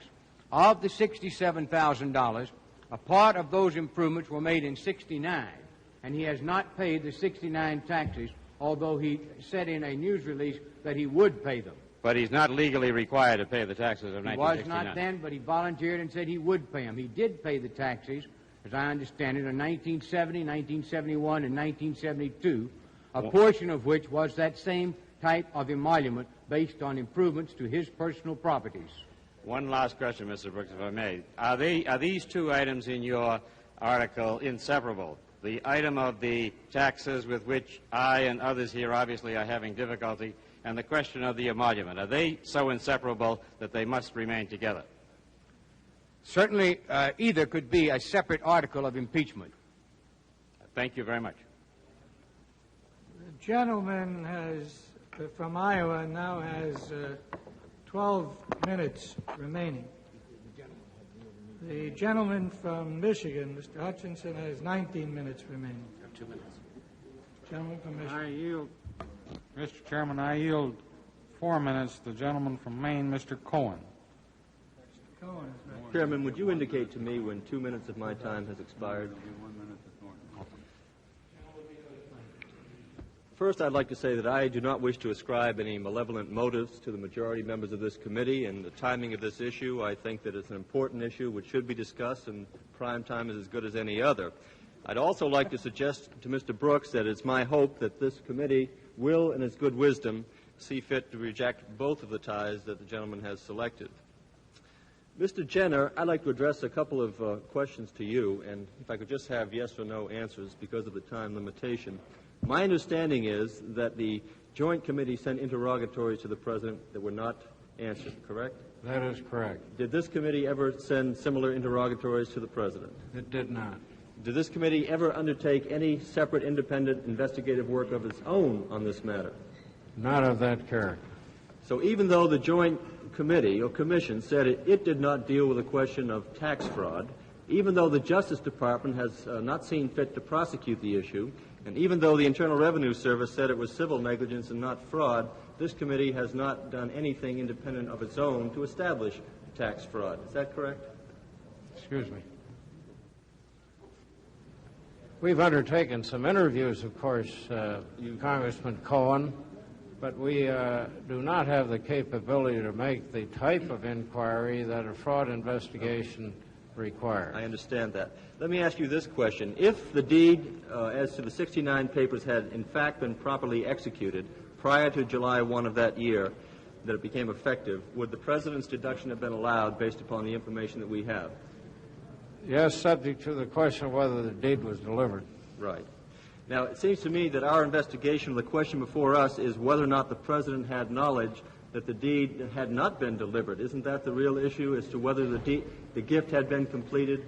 Of the $67,000, a part of those improvements were made in '69, and he has not paid the '69 taxes, although he said in a news release that he would pay them. But he's not legally required to pay the taxes of 1969. He was not then, but he volunteered and said he would pay them. He did pay the taxes, as I understand it, in 1970, 1971, and 1972, a portion of which was that same type of emolument based on improvements to his personal properties. One last question, Mr. Brooks, if I may. Are these two items in your article inseparable? The item of the taxes with which I and others here obviously are having difficulty, and the question of the emolument. Are they so inseparable that they must remain together? Certainly, either could be a separate article of impeachment. Thank you very much. The gentleman from Iowa now has 12 minutes remaining. The gentleman from Michigan, Mr. Hutchinson, has 19 minutes remaining. 2 minutes. Gentleman from Michigan. Mr. Chairman, I yield 4 minutes to the gentleman from Maine, Mr. Cohen. Mr. Cohen is right. Chairman, would you indicate to me when 2 minutes of my time has expired? First, I'd like to say that I do not wish to ascribe any malevolent motives to the majority members of this committee and the timing of this issue. I think that it's an important issue which should be discussed, and prime time is as good as any other. I'd also like to suggest to Mr. Brooks that it's my hope that this committee will, in its good wisdom, see fit to reject both of the ties that the gentleman has selected. Mr. Jenner, I'd like to address a couple of questions to you, and if I could just have yes or no answers because of the time limitation. My understanding is that the Joint Committee sent interrogatories to the President that were not answered, correct? That is correct. Did this committee ever send similar interrogatories to the President? It did not. Did this committee ever undertake any separate independent investigative work of its own on this matter? Not of that character. So even though the Joint Committee or Commission said it did not deal with the question of tax fraud, even though the Justice Department has not seen fit to prosecute the issue, and even though the Internal Revenue Service said it was civil negligence and not fraud, this committee has not done anything independent of its own to establish tax fraud. Is that correct? Excuse me. We've undertaken some interviews, of course, Congressman Cohen, but we do not have the capability to make the type of inquiry that a fraud investigation requires. I understand that. Let me ask you this question. If the deed as to the 69 papers had in fact been properly executed prior to July 1 of that year, that it became effective, would the President's deduction have been allowed based upon the information that we have? Yes, subject to the question of whether the deed was delivered. Right. Now, it seems to me that our investigation of the question before us is whether or not the President had knowledge that the deed had not been delivered. Isn't that the real issue as to whether the gift had been completed?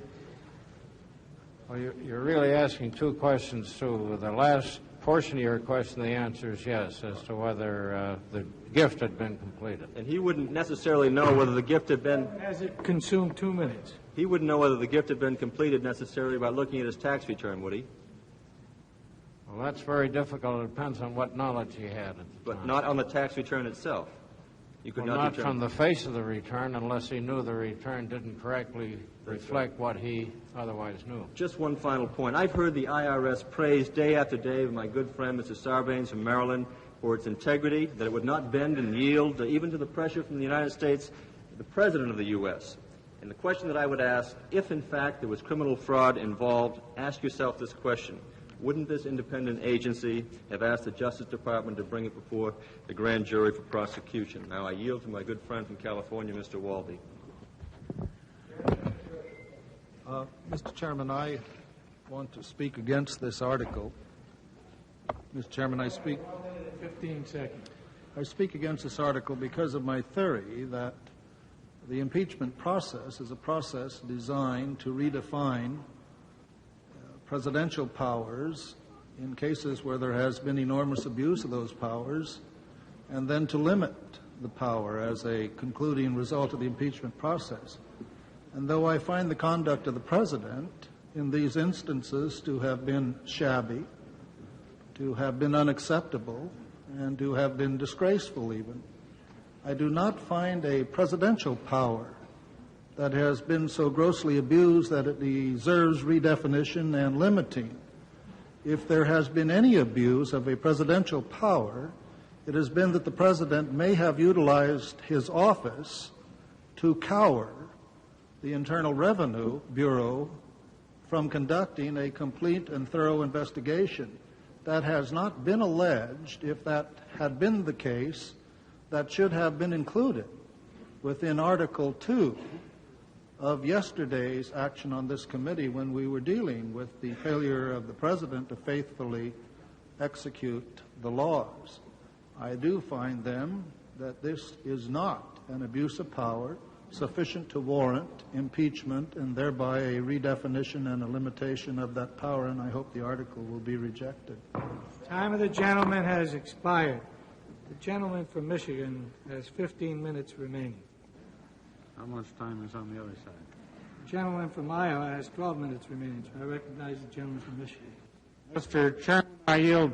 Well, you're really asking two questions, too. The last portion of your question, the answer is yes, as to whether the gift had been completed. And he wouldn't necessarily know whether the gift had been... Has it consumed 2 minutes? He wouldn't know whether the gift had been completed necessarily by looking at his tax return, would he? Well, that's very difficult. It depends on what knowledge he had. But not on the tax return itself. You could not from the face of the return unless he knew the return didn't correctly reflect what he otherwise knew. Just one final point. I've heard the IRS praise day after day of my good friend Mr. Sarbanes from Maryland for its integrity, that it would not bend and yield even to the pressure from the United States, the President of the U.S. And the question that I would ask, if in fact there was criminal fraud involved, ask yourself this question. Wouldn't this independent agency have asked the Justice Department to bring it before the grand jury for prosecution? Now, I yield to my good friend from California, Mr. Walby. Mr. Chairman, I want to speak against this article. Mr. Chairman, I speak... 15 seconds. I speak against this article because of my theory that the impeachment process is a process designed to redefine presidential powers in cases where there has been enormous abuse of those powers, and then to limit the power as a concluding result of the impeachment process. And though I find the conduct of the President in these instances to have been shabby, to have been unacceptable, and to have been disgraceful even, I do not find a presidential power that has been so grossly abused that it deserves redefinition and limiting. If there has been any abuse of a presidential power, it has been that the President may have utilized his office to cower the Internal Revenue Bureau from conducting a complete and thorough investigation. That has not been alleged. If that had been the case, that should have been included within Article 2 of yesterday's action on this committee when we were dealing with the failure of the President to faithfully execute the laws. I do find them that this is not an abuse of power sufficient to warrant impeachment and thereby a redefinition and a limitation of that power, and I hope the article will be rejected. Time of the gentleman has expired. The gentleman from Michigan has 15 minutes remaining. How much time is on the other side? The gentleman from Iowa has 12 minutes remaining, so I recognize the gentleman from Michigan. Mr. Chairman, I yield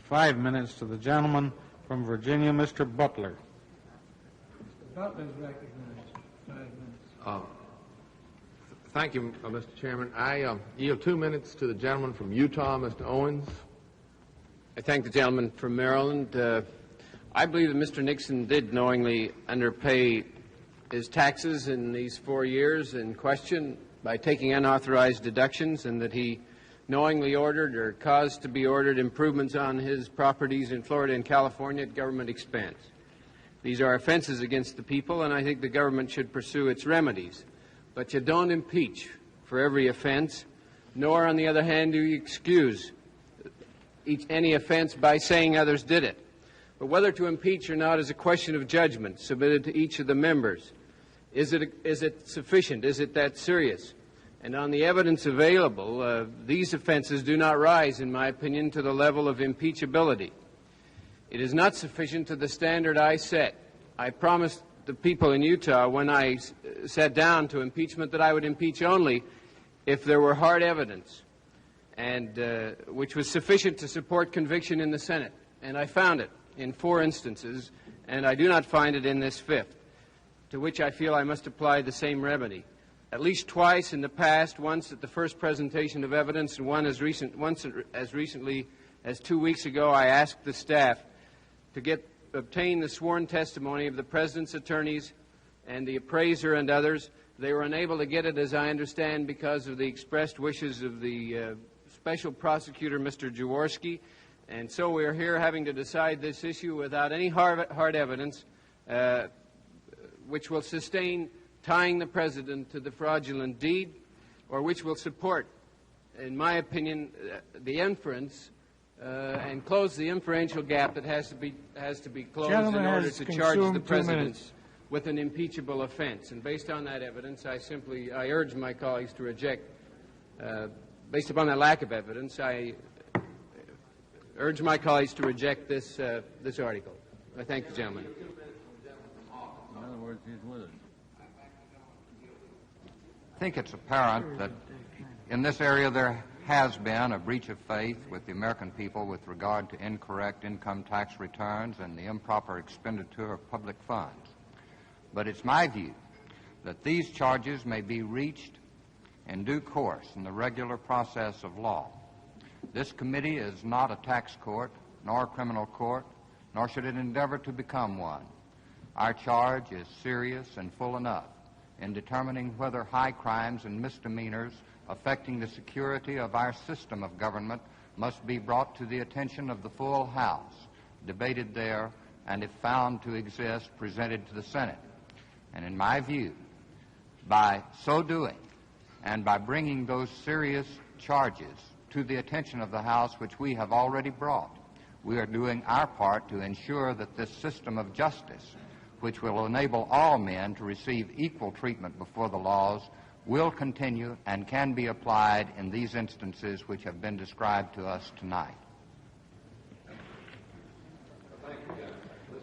5 minutes to the gentleman from Virginia, Mr. Butler. Mr. Butler is recognized. 5 minutes. Thank you, Mr. Chairman. I yield 2 minutes to the gentleman from Utah, Mr. Owens. I thank the gentleman from Maryland. I believe that Mr. Nixon did knowingly underpay his taxes in these 4 years in question by taking unauthorized deductions, and that he knowingly ordered or caused to be ordered improvements on his properties in Florida and California at government expense. These are offenses against the people, and I think the government should pursue its remedies. But you don't impeach for every offense, nor, on the other hand, do you excuse any offense by saying others did it. But whether to impeach or not is a question of judgment submitted to each of the members. Is it sufficient? Is it that serious? And on the evidence available, these offenses do not rise, in my opinion, to the level of impeachability. It is not sufficient to the standard I set. I promised the people in Utah when I sat down to impeachment that I would impeach only if there were hard evidence, and which was sufficient to support conviction in the Senate. And I found it in 4 instances, and I do not find it in this 5th, to which I feel I must apply the same remedy. At least twice in the past, once at the first presentation of evidence and once as recently as 2 weeks ago, I asked the staff to obtain the sworn testimony of the President's attorneys and the appraiser and others. They were unable to get it, as I understand, because of the expressed wishes of the special prosecutor, Mr. Jaworski. And so we are here having to decide this issue without any hard evidence which will sustain tying the President to the fraudulent deed, or which will support, in my opinion, the inference and close the inferential gap that has to be closed in order to charge the President with an impeachable offense. And based on that evidence, I urge my colleagues to reject, based upon that lack of evidence, I urge my colleagues to reject this article. I thank the gentleman. In other words, he's with us. I think it's apparent that in this area there has been a breach of faith with the American people with regard to incorrect income tax returns and the improper expenditure of public funds. But it's my view that these charges may be reached in due course in the regular process of law. This committee is not a tax court, nor a criminal court, nor should it endeavor to become one. Our charge is serious and full enough in determining whether high crimes and misdemeanors affecting the security of our system of government must be brought to the attention of the full House, debated there, and if found to exist, presented to the Senate. And in my view, by so doing, and by bringing those serious charges to the attention of the House, which we have already brought, we are doing our part to ensure that this system of justice, which will enable all men to receive equal treatment before the laws, will continue and can be applied in these instances which have been described to us tonight.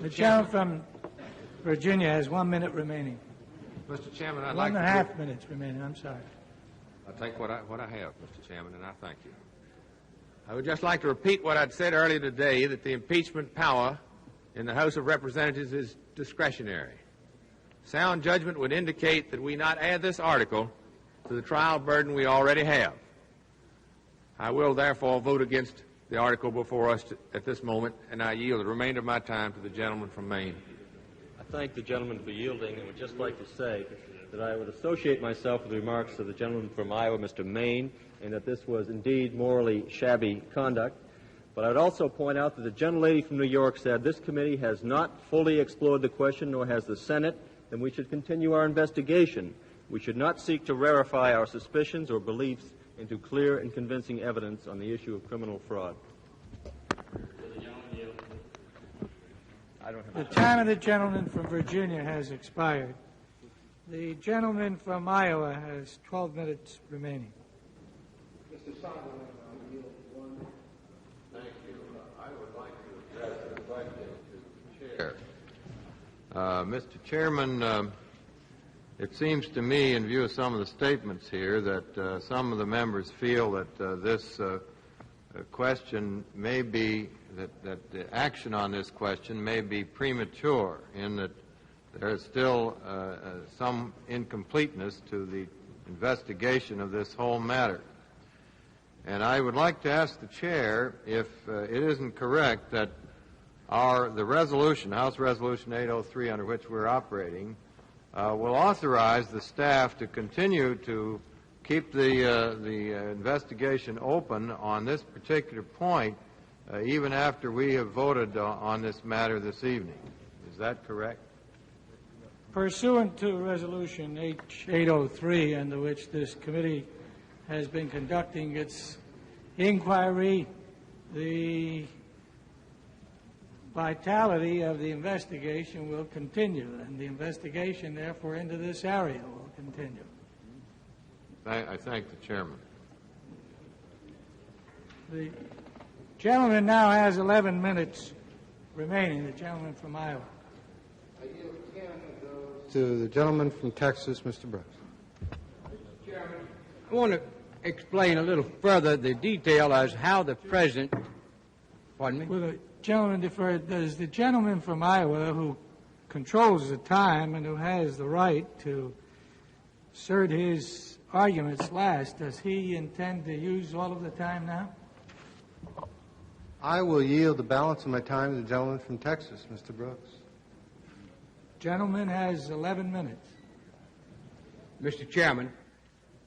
The gentleman from Virginia has 1 minute remaining. Mr. Chairman, I'd like to... 1.5 minutes remaining, I'm sorry. I'll take what I have, Mr. Chairman, and I thank you. I would just like to repeat what I'd said earlier today, that the impeachment power in the House of Representatives is discretionary. Sound judgment would indicate that we not add this article to the trial burden we already have. I will therefore vote against the article before us at this moment, and I yield the remainder of my time to the gentleman from Maine. I thank the gentleman for yielding, and would just like to say that I would associate myself with the remarks of the gentleman from Iowa, Mr. Maine, and that this was indeed morally shabby conduct. But I would also point out that the gentlelady from New York said this committee has not fully explored the question, nor has the Senate, and we should continue our investigation. We should not seek to rarefy our suspicions or beliefs into clear and convincing evidence on the issue of criminal fraud. The time of the gentleman from Virginia has expired. The gentleman from Iowa has 12 minutes remaining. Mr. Simon, thank you. I would like to address the question to the chair. Mr. Chairman, it seems to me, in view of some of the statements here, that some of the members feel that this question may be, that the action on this question may be premature, in that there is still some incompleteness to the investigation of this whole matter. And I would like to ask the chair if it isn't correct that the resolution, House Resolution 803, under which we're operating, will authorize the staff to continue to keep the investigation open on this particular point, even after we have voted on this matter this evening. Is that correct? Pursuant to Resolution H803, under which this committee has been conducting its inquiry, the vitality of the investigation will continue, and the investigation, therefore, into this area will continue. I thank the chairman. The gentleman now has 11 minutes remaining, the gentleman from Iowa. To the gentleman from Texas, Mr. Brooks. Chairman, I want to explain a little further the detail as how the President, pardon me? Will the gentleman defer? Does the gentleman from Iowa, who controls the time and who has the right to assert his arguments last, does he intend to use all of the time now? I will yield the balance of my time to the gentleman from Texas, Mr. Brooks. Gentleman has 11 minutes. Mr. Chairman,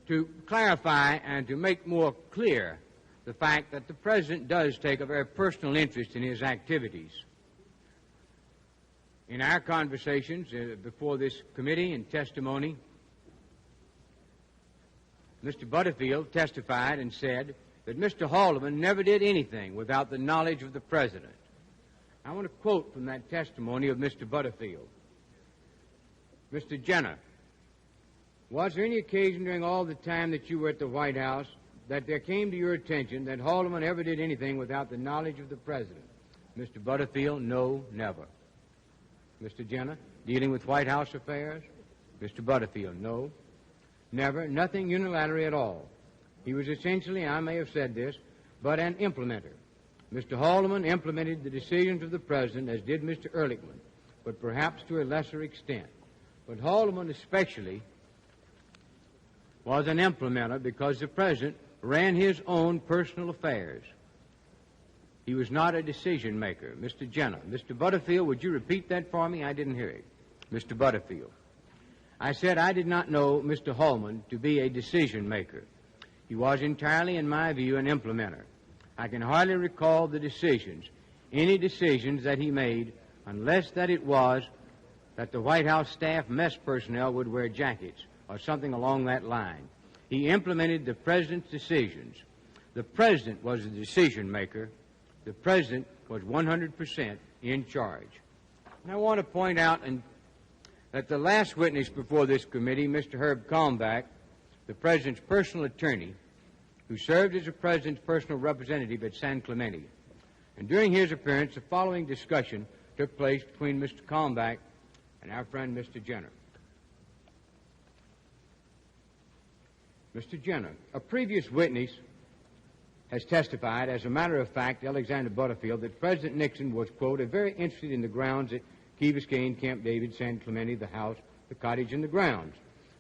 to clarify and to make more clear the fact that the President does take a very personal interest in his activities. In our conversations before this committee and testimony, Mr. Butterfield testified and said that Mr. Haldeman never did anything without the knowledge of the President. I want to quote from that testimony of Mr. Butterfield. Mr. Jenner, was there any occasion during all the time that you were at the White House that there came to your attention that Haldeman ever did anything without the knowledge of the President? Mr. Butterfield, no, never. Mr. Jenner, dealing with White House affairs? Mr. Butterfield, no, never, nothing unilaterally at all. He was essentially, I may have said this, but an implementer. Mr. Haldeman implemented the decisions of the President, as did Mr. Ehrlichman, but perhaps to a lesser extent. But Haldeman especially was an implementer because the President ran his own personal affairs. He was not a decision maker. Mr. Jenner. Mr. Butterfield, would you repeat that for me? I didn't hear it. Mr. Butterfield. I said I did not know Mr. Haldeman to be a decision maker. He was entirely, in my view, an implementer. I can hardly recall the decisions, any decisions that he made, unless that it was that the White House staff mess personnel would wear jackets or something along that line. He implemented the President's decisions. The President was the decision maker. The President was 100% in charge. And I want to point out that the last witness before this committee, Mr. Herb Kalmbach, the President's personal attorney, who served as the President's personal representative at San Clemente. And during his appearance, the following discussion took place between Mr. Kalmbach and our friend Mr. Jenner. Mr. Jenner, a previous witness has testified, as a matter of fact, Alexander Butterfield, that President Nixon was, quote, very interested in the grounds at Key Biscayne, Camp David, San Clemente, the house, the cottage, and the grounds.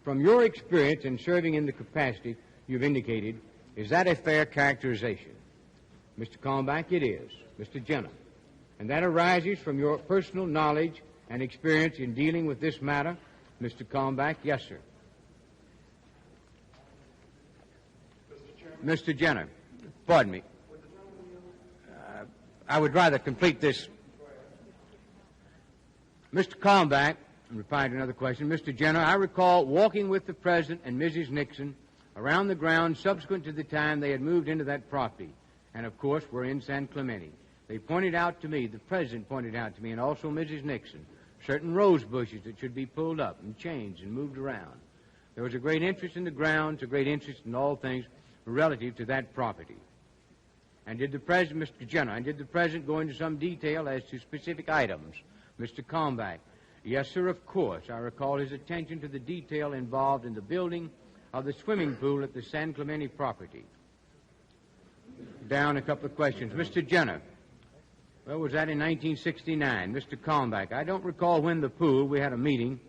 From your experience in serving in the capacity you've indicated, is that a fair characterization? Mr. Kalmbach, it is. Mr. Jenner. And that arises from your personal knowledge and experience in dealing with this matter? Mr. Kalmbach, yes, sir. Mr. Jenner, pardon me. I would rather complete this. Mr. Kalmbach, in reply to another question, Mr. Jenner, I recall walking with the President and Mrs. Nixon around the grounds subsequent to the time they had moved into that property, and of course were in San Clemente. They pointed out to me, the President pointed out to me, and also Mrs. Nixon, certain rose bushes that should be pulled up and changed and moved around. There was a great interest in the grounds, a great interest in all things relative to that property. And did the President, Mr. Jenner, and did the President go into some detail as to specific items? Mr. Kalmbach, yes, sir, of course. I recall his attention to the detail involved in the building of the swimming pool at the San Clemente property. Down a couple of questions. Mr. Jenner, well, was that in 1969? Mr. Kalmbach, I don't recall when the pool, we had a meeting,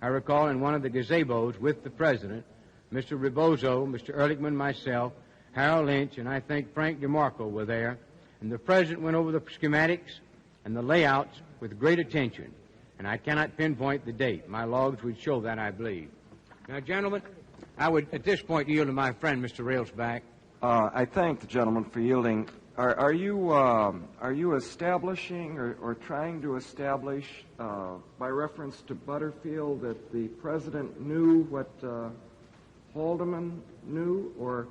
I recall in one of the gazebos with the President, Mr. Rebozo, Mr. Ehrlichman, myself, Harold Lynch, and I think Frank DeMarco were there, and the President went over the schematics and the layouts with great attention, and I cannot pinpoint the date. My logs would show that, I believe. Now, gentlemen, I would at this point yield to my friend, Mr. Railsback. I thank the gentleman for yielding. Are you establishing or trying to establish, by reference to Butterfield, that the President knew what Haldeman knew? Or,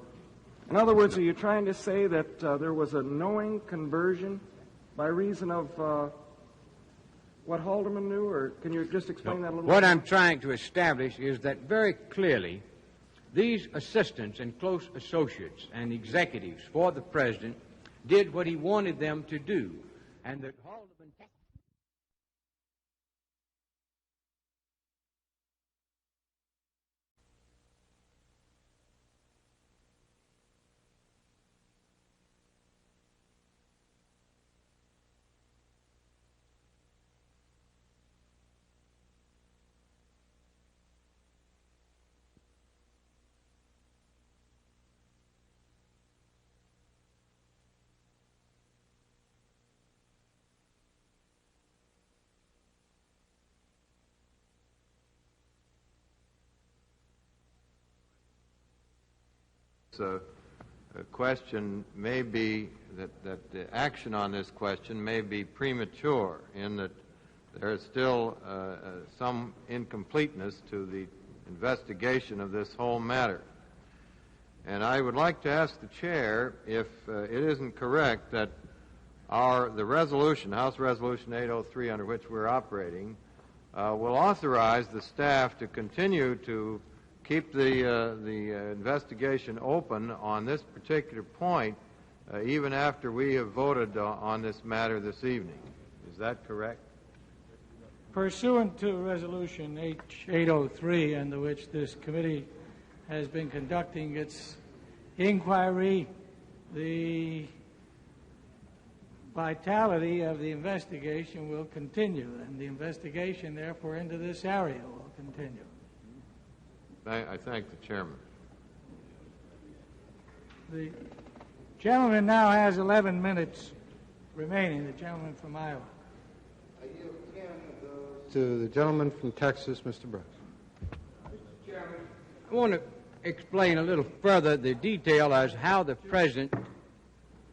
in other words, are you trying to say that there was a knowing conversion by reason of what Haldeman knew? Or can you just explain that a little bit? What I'm trying to establish is that very clearly these assistants and close associates and executives for the President did what he wanted them to do, and that Haldeman... A question may be that the action on this question may be premature in that there is still some incompleteness to the investigation of this whole matter. And I would like to ask the chair if it isn't correct that the resolution, House Resolution 803, under which we're operating, will authorize the staff to continue to keep the investigation open on this particular point even after we have voted on this matter this evening. Is that correct? Pursuant to Resolution H-803, under which this committee has been conducting its inquiry, the vitality of the investigation will continue, and the investigation, therefore, into this area will continue. I thank the chairman. The gentleman now has 11 minutes remaining, the gentleman from Iowa. I yield 10 of those to the gentleman from Texas, Mr. Brooks. Mr. Chairman, I want to explain a little further the detail as how the President...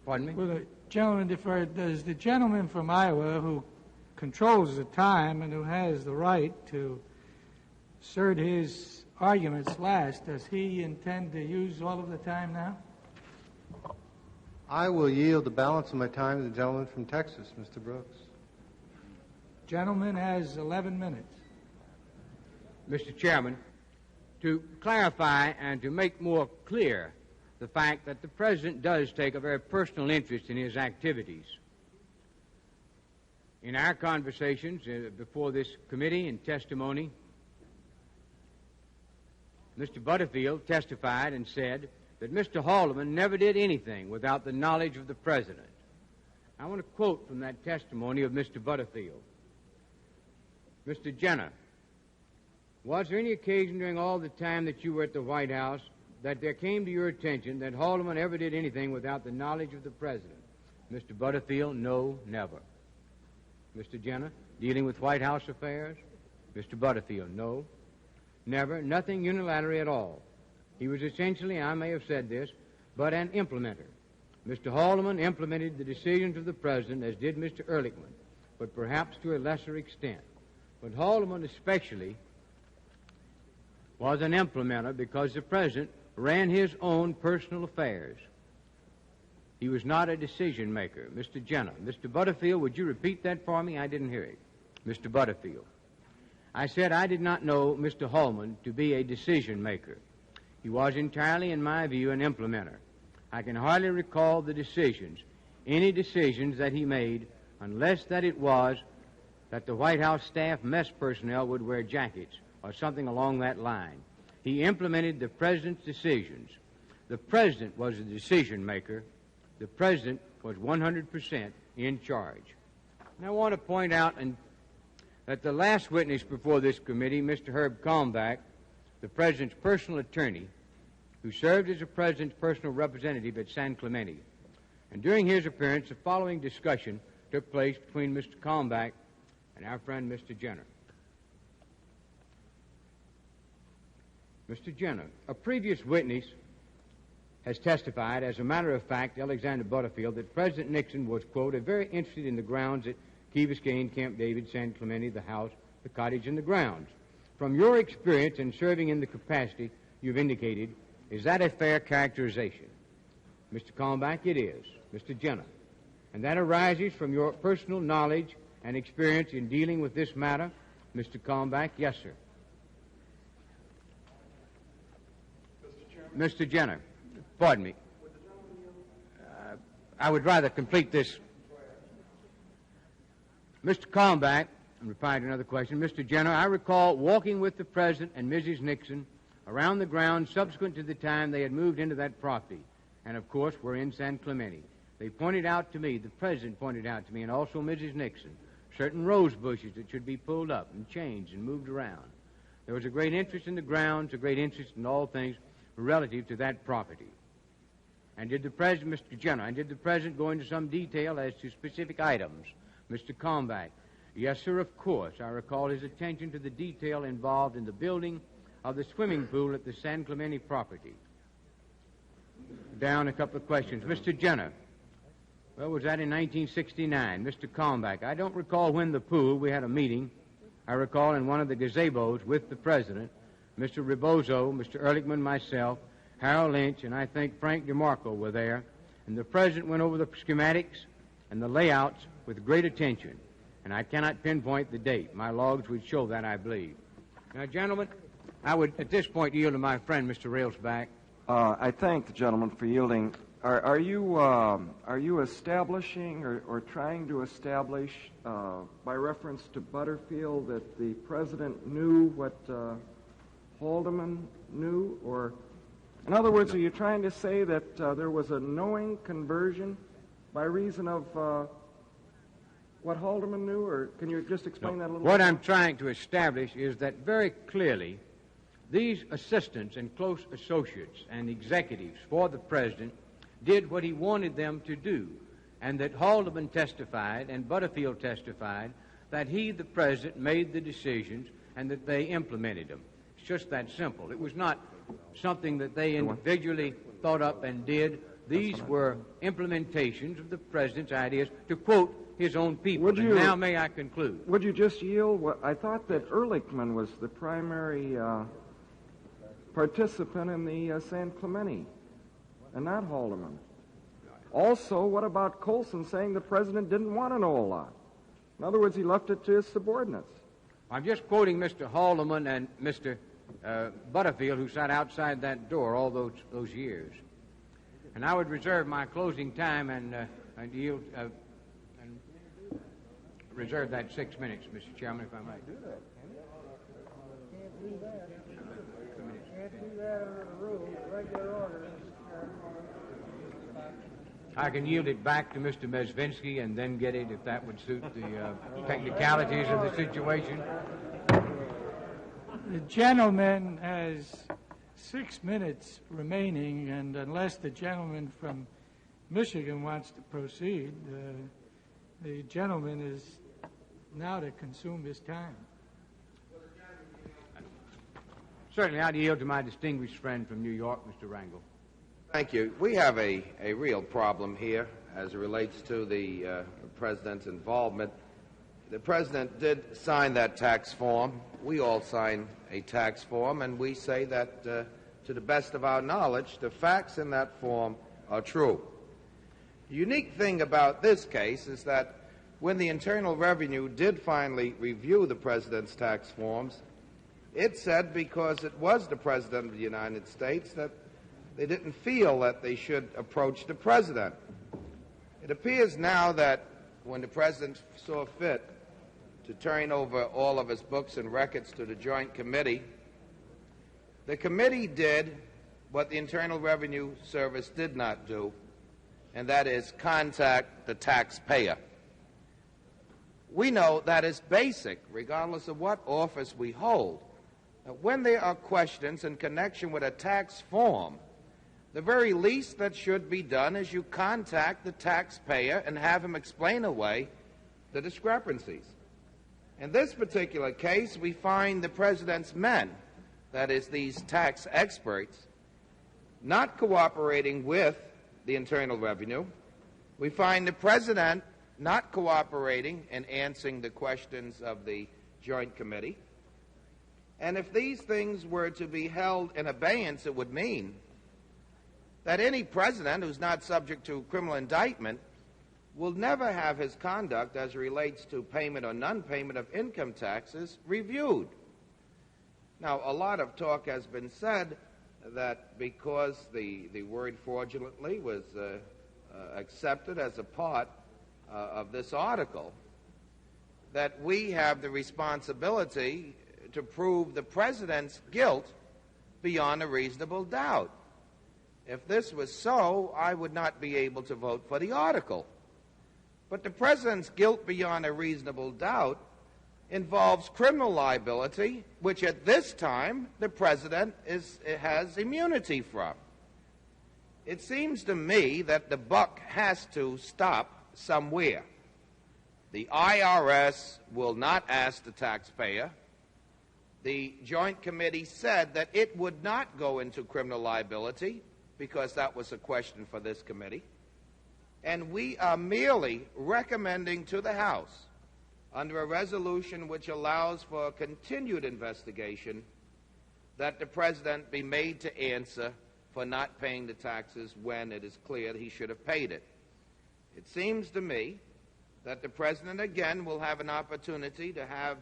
Pardon me? Well, the gentleman deferred. Does the gentleman from Iowa, who controls the time and who has the right to assert his arguments last, does he intend to use all of the time now? I will yield the balance of my time to the gentleman from Texas, Mr. Brooks. Gentleman has 11 minutes. Mr. Chairman, to clarify and to make more clear the fact that the President does take a very personal interest in his activities. In our conversations before this committee and testimony, Mr. Butterfield testified and said that Mr. Haldeman never did anything without the knowledge of the President. I want to quote from that testimony of Mr. Butterfield. Mr. Jenner, was there any occasion during all the time that you were at the White House that there came to your attention that Haldeman ever did anything without the knowledge of the President? Mr. Butterfield, no, never. Mr. Jenner, dealing with White House affairs? Mr. Butterfield, no, never, nothing unilaterally at all. He was essentially, I may have said this, but an implementer. Mr. Haldeman implemented the decisions of the President, as did Mr. Ehrlichman, but perhaps to a lesser extent. But Haldeman especially was an implementer because the President ran his own personal affairs. He was not a decision maker. Mr. Jenner. Mr. Butterfield, would you repeat that for me? I didn't hear it. Mr. Butterfield. I said I did not know Mr. Haldeman to be a decision maker. He was entirely, in my view, an implementer. I can hardly recall the decisions, any decisions that he made, unless that it was that the White House staff mess personnel would wear jackets or something along that line. He implemented the President's decisions. The President was a decision maker. The President was 100% in charge. And I want to point out that the last witness before this committee, Mr. Herb Kalmbach, the President's personal attorney, who served as the President's personal representative at San Clemente. And during his appearance, the following discussion took place between Mr. Kalmbach and our friend Mr. Jenner. Mr. Jenner, a previous witness has testified, as a matter of fact, Alexander Butterfield, that President Nixon was, quote, very interested in the grounds at Key Biscayne, Camp David, San Clemente, the house, the cottage, and the grounds. From your experience in serving in the capacity you've indicated, is that a fair characterization? Mr. Kalmbach, it is. Mr. Jenner. And that arises from your personal knowledge and experience in dealing with this matter? Mr. Kalmbach, yes, sir. Mr. Jenner, pardon me. I would rather complete this. Mr. Kalmbach, in reply to another question, Mr. Jenner, I recall walking with the President and Mrs. Nixon around the grounds subsequent to the time they had moved into that property. And, of course, we're in San Clemente. They pointed out to me, the President pointed out to me, and also Mrs. Nixon, certain rose bushes that should be pulled up and changed and moved around. There was a great interest in the grounds, a great interest in all things relative to that property. And did the President, Mr. Jenner, and did the President go into some detail as to specific items? Mr. Kalmbach, yes, sir, of course. I recall his attention to the detail involved in the building of the swimming pool at the San Clemente property. Down a couple of questions. Mr. Jenner, well, was that in 1969? Mr. Kalmbach, I don't recall when the pool, we had a meeting, I recall in one of the gazebos with the President, Mr. Rebozo, Mr. Ehrlichman, myself, Harold Lynch, and I think Frank DeMarco were there, and the President went over the schematics and the layouts with great attention, and I cannot pinpoint the date. My logs would show that, I believe. Now, gentlemen, I would at this point yield to my friend, Mr. Railsback. I thank the gentleman for yielding. Are you establishing or trying to establish, by reference to Butterfield, that the President knew what Haldeman knew? Or, in other words, are you trying to say that there was a knowing conversion by reason of what Haldeman knew? Or can you just explain that a little bit? What I'm trying to establish is that very clearly these assistants and close associates and executives for the President did what he wanted them to do, and that Haldeman testified and Butterfield testified that he, the President, made the decisions and that they implemented them. It's just that simple. It was not something that they individually thought up and did. These were implementations of the President's ideas, to quote his own people. And now may I conclude? Would you just yield? I thought that Ehrlichman was the primary participant in the San Clemente, and not Haldeman. Also, what about Colson saying the President didn't want to know a lot? In other words, he left it to his subordinates. I'm just quoting Mr. Haldeman and Mr. Butterfield, who sat outside that door all those years. And I would reserve my closing time and yield and reserve that 6 minutes, Mr. Chairman, if I might. Can't do that. Can't do that under the rules, regular order. I can yield it back to Mr. Mezvinsky and then get it if that would suit the technicalities of the situation. The gentleman has 6 minutes remaining, and unless the gentleman from Michigan wants to proceed, the gentleman is now to consume his time. Certainly, I'd yield to my distinguished friend from New York, Mr. Rangel. Thank you. We have a real problem here as it relates to the President's involvement. The President did sign that tax form. We all sign a tax form, and we say that, to the best of our knowledge, the facts in that form are true. The unique thing about this case is that when the Internal Revenue did finally review the President's tax forms, it said because it was the President of the United States that they didn't feel that they should approach the President. It appears now that when the President saw fit to turn over all of his books and records to the Joint Committee, the committee did what the Internal Revenue Service did not do, and that is contact the taxpayer. We know that is basic, regardless of what office we hold. Now, when there are questions in connection with a tax form, the very least that should be done is you contact the taxpayer and have him explain away the discrepancies. In this particular case, we find the President's men, that is, these tax experts, not cooperating with the Internal Revenue. We find the President not cooperating in answering the questions of the Joint Committee. And if these things were to be held in abeyance, it would mean that any president who's not subject to criminal indictment will never have his conduct as it relates to payment or non-payment of income taxes reviewed. Now, a lot of talk has been said that because the word fraudulently was accepted as a part of this article, that we have the responsibility to prove the President's guilt beyond a reasonable doubt. If this was so, I would not be able to vote for the article. But the President's guilt beyond a reasonable doubt involves criminal liability, which at this time the President has immunity from. It seems to me that the buck has to stop somewhere. The IRS will not ask the taxpayer. The Joint Committee said that it would not go into criminal liability because that was a question for this committee. And we are merely recommending to the House, under a resolution which allows for a continued investigation, that the President be made to answer for not paying the taxes when it is clear that he should have paid it. It seems to me that the President again will have an opportunity to have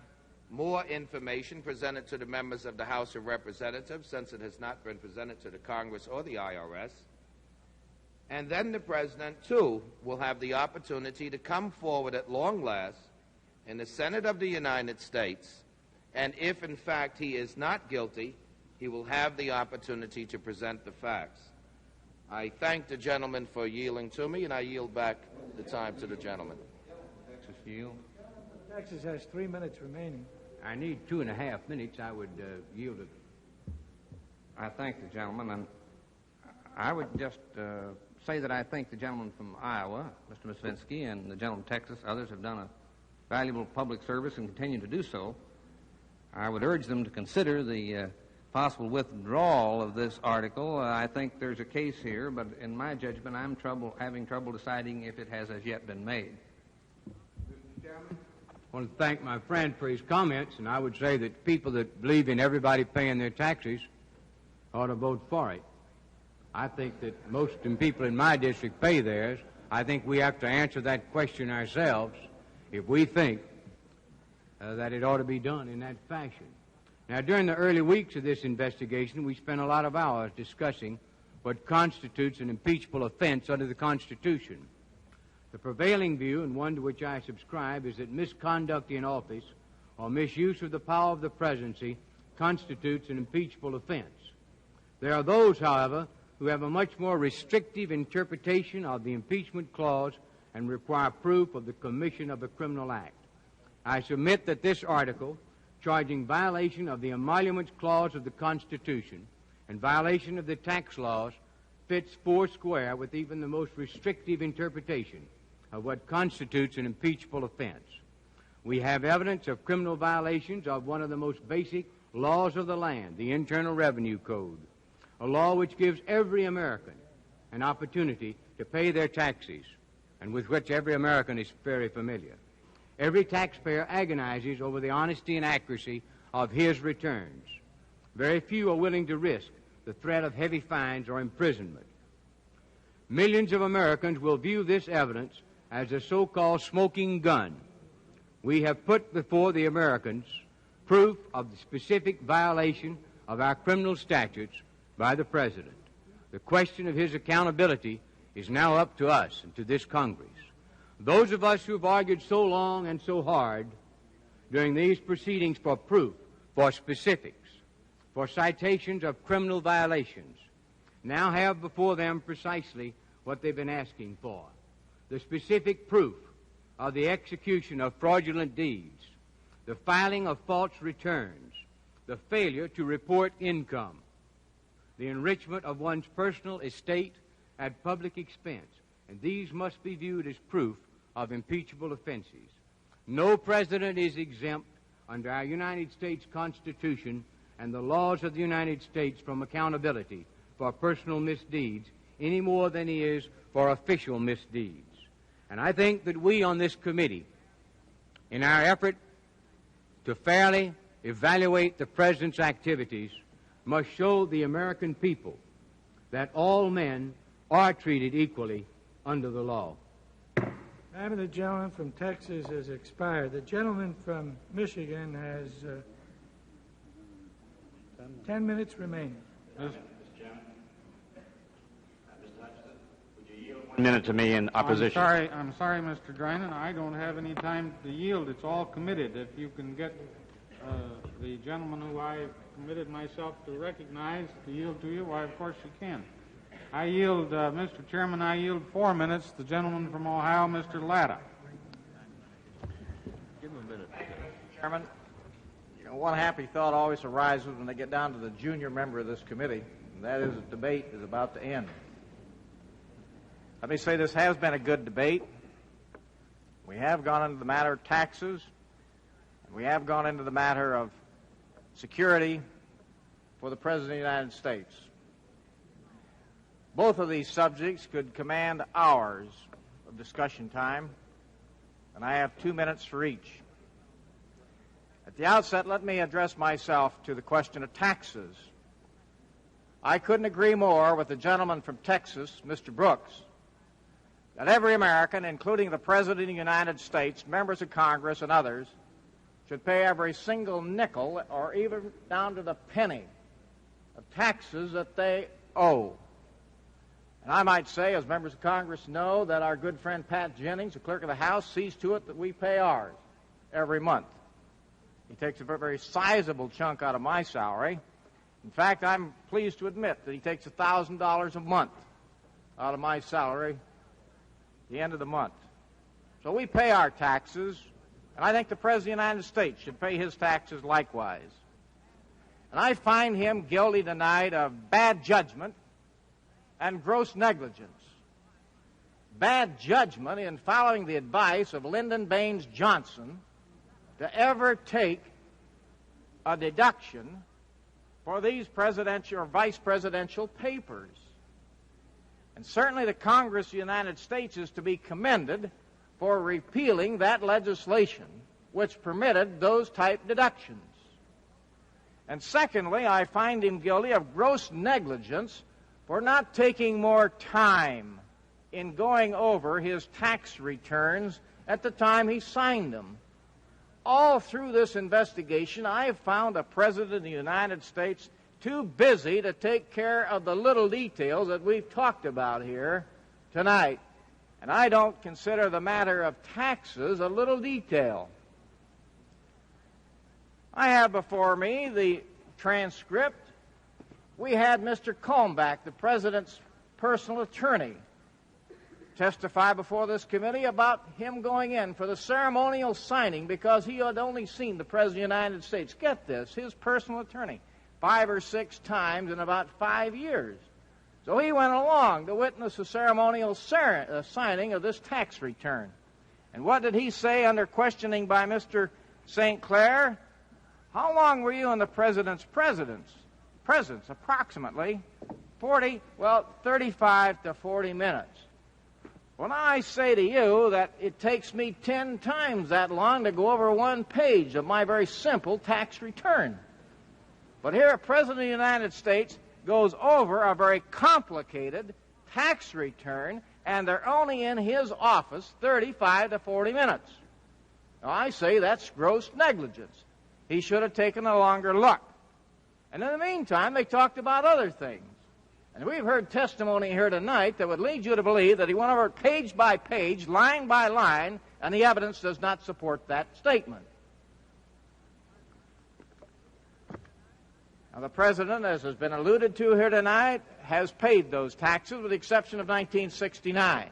more information presented to the members of the House of Representatives, since it has not been presented to the Congress or the IRS. And then the President, too, will have the opportunity to come forward at long last in the Senate of the United States, and if in fact he is not guilty, he will have the opportunity to present the facts. I thank the gentleman for yielding to me, and I yield back the time to the gentleman. Texas yield. Texas has 3 minutes remaining. I need 2.5 minutes. I would yield it. I thank the gentleman, and I would just say that I think the gentleman from Iowa, Mr. Misvinsky, and the gentleman from Texas, others have done a valuable public service and continue to do so. I would urge them to consider the possible withdrawal of this article. I think there's a case here, but in my judgment, I'm having trouble deciding if it has as yet been made. Mr. Chairman, I want to thank my friend for his comments, and I would say that people that believe in everybody paying their taxes ought to vote for it. I think that most people in my district pay theirs. I think we have to answer that question ourselves if we think that it ought to be done in that fashion. Now, during the early weeks of this investigation, we spent a lot of hours discussing what constitutes an impeachable offense under the Constitution. The prevailing view, and one to which I subscribe, is that misconduct in office or misuse of the power of the presidency constitutes an impeachable offense. There are those, however, who have a much more restrictive interpretation of the impeachment clause and require proof of the commission of a criminal act. I submit that this article, charging violation of the emoluments clause of the Constitution and violation of the tax laws, fits foursquare with even the most restrictive interpretation of what constitutes an impeachable offense. We have evidence of criminal violations of one of the most basic laws of the land, the Internal Revenue Code, a law which gives every American an opportunity to pay their taxes, and with which every American is very familiar. Every taxpayer agonizes over the honesty and accuracy of his returns. Very few are willing to risk the threat of heavy fines or imprisonment. Millions of Americans will view this evidence as a so-called smoking gun. We have put before the Americans proof of the specific violation of our criminal statutes by the President. The question of his accountability is now up to us and to this Congress. Those of us who have argued so long and so hard during these proceedings for proof, for specifics, for citations of criminal violations, now have before them precisely what they've been asking for: the specific proof of the execution of fraudulent deeds, the filing of false returns, the failure to report income, the enrichment of one's personal estate at public expense, and these must be viewed as proof of impeachable offenses. No president is exempt under our United States Constitution and the laws of the United States from accountability for personal misdeeds any more than he is for official misdeeds. And I think that we on this committee, in our effort to fairly evaluate the President's activities, must show the American people that all men are treated equally under the law. Time of the gentleman from Texas has expired. The gentleman from Michigan has 10 minutes remaining. One minute to me in opposition. I'm sorry, Mr. Drinan. I don't have any time to yield. It's all committed. If you can get the gentleman who I committed myself to recognize to yield to you, why, of course you can. I yield, Mr. Chairman, I yield 4 minutes. The gentleman from Ohio, Mr. Latta. Give him a minute. Chairman, one happy thought always arises when they get down to the junior member of this committee, and that is the debate is about to end. Let me say this has been a good debate. We have gone into the matter of taxes, and we have gone into the matter of security for the President of the United States. Both of these subjects could command hours of discussion time, and I have 2 minutes for each. At the outset, let me address myself to the question of taxes. I couldn't agree more with the gentleman from Texas, Mr. Brooks, that every American, including the President of the United States, members of Congress, and others, should pay every single nickel or even down to the penny of taxes that they owe. And I might say, as members of Congress know, that our good friend Pat Jennings, the clerk of the House, sees to it that we pay ours every month. He takes a very sizable chunk out of my salary. In fact, I'm pleased to admit that he takes $1,000 a month out of my salary at the end of the month. So we pay our taxes, and I think the President of the United States should pay his taxes likewise. And I find him guilty tonight of bad judgment and gross negligence. Bad judgment in following the advice of Lyndon Baines Johnson to ever take a deduction for these presidential or vice presidential papers. And certainly the Congress of the United States is to be commended for repealing that legislation which permitted those type deductions. And secondly, I find him guilty of gross negligence for not taking more time in going over his tax returns at the time he signed them. All through this investigation, I have found a President of the United States too busy to take care of the little details that we've talked about here tonight. And I don't consider the matter of taxes a little detail. I have before me the transcript. We had Mr. Colmbach, the President's personal attorney, testify before this committee about him going in for the ceremonial signing because he had only seen the President of the United States. Get this, his personal attorney, 5 or 6 times in about 5 years. So he went along to witness the ceremonial signing of this tax return. And what did he say under questioning by Mr. St. Clair? How long were you in the President's presence? Approximately. 35 to 40 minutes. When I say to you that it takes me 10 times that long to go over one page of my very simple tax return. But here, a President of the United States goes over a very complicated tax return, and they're only in his office 35 to 40 minutes. Now, I say that's gross negligence. He should have taken a longer look. And in the meantime, they talked about other things. And we've heard testimony here tonight that would lead you to believe that he went over page by page, line by line, and the evidence does not support that statement. Now, the President, as has been alluded to here tonight, has paid those taxes with the exception of 1969.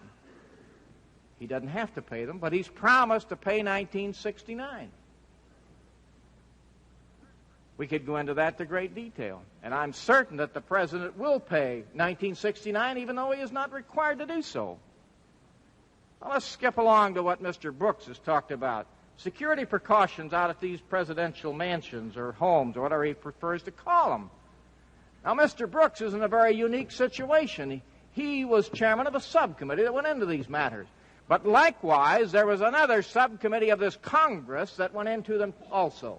He doesn't have to pay them, but he's promised to pay 1969. We could go into that to great detail. And I'm certain that the President will pay 1969, even though he is not required to do so. Now, let's skip along to what Mr. Brooks has talked about. Security precautions out at these presidential mansions or homes, or whatever he prefers to call them. Now, Mr. Brooks is in a very unique situation. He was chairman of a subcommittee that went into these matters. But likewise, there was another subcommittee of this Congress that went into them also.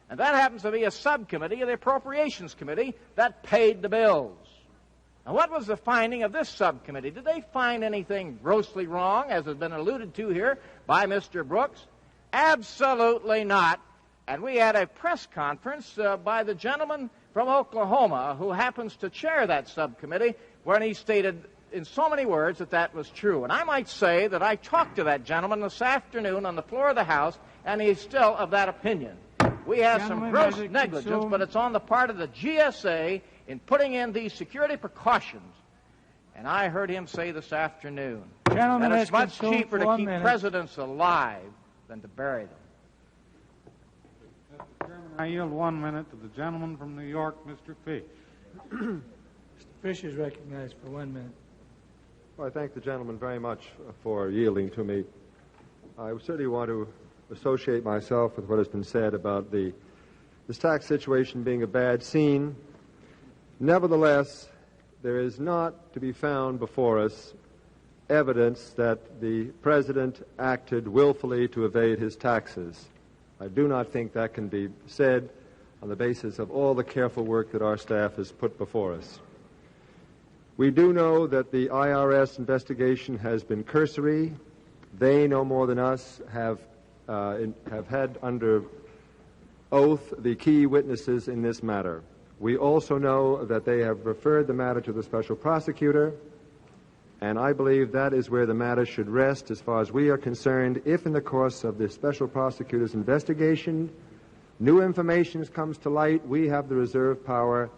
And that happens to be a subcommittee of the Appropriations Committee that paid the bills. Now, what was the finding of this subcommittee? Did they find anything grossly wrong, as has been alluded to here by Mr. Brooks? Absolutely not. And we had a press conference by the gentleman from Oklahoma who happens to chair that subcommittee, when he stated in so many words that that was true. And I might say that I talked to that gentleman this afternoon on the floor of the House, and he's still of that opinion. We have some gross negligence, but it's on the part of the GSA in putting in these security precautions. And I heard him say this afternoon that it's much cheaper to keep presidents alive than to bury them. Mr. Chairman, I yield 1 minute to the gentleman from New York, Mr. Fish. Mr. Fish is recognized for 1 minute. Well, I thank the gentleman very much for yielding to me. I certainly want to associate myself with what has been said about this tax situation being a bad scene. Nevertheless, there is not to be found before us evidence that the President acted willfully to evade his taxes. I do not think that can be said on the basis of all the careful work that our staff has put before us. We do know that the IRS investigation has been cursory. They, no more than us, have had under oath the key witnesses in this matter. We also know that they have referred the matter to the special prosecutor, and I believe that is where the matter should rest as far as we are concerned. If in the course of the special prosecutor's investigation new information comes to light, we have the reserve power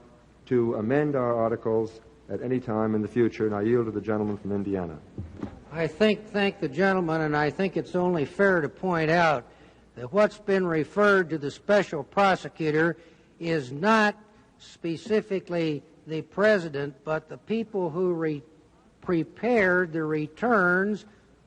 to amend our articles at any time in the future, and I yield to the gentleman from Indiana. I thank the gentleman, and I think it's only fair to point out that what's been referred to the special prosecutor is not specifically the President, but the people who prepared the returns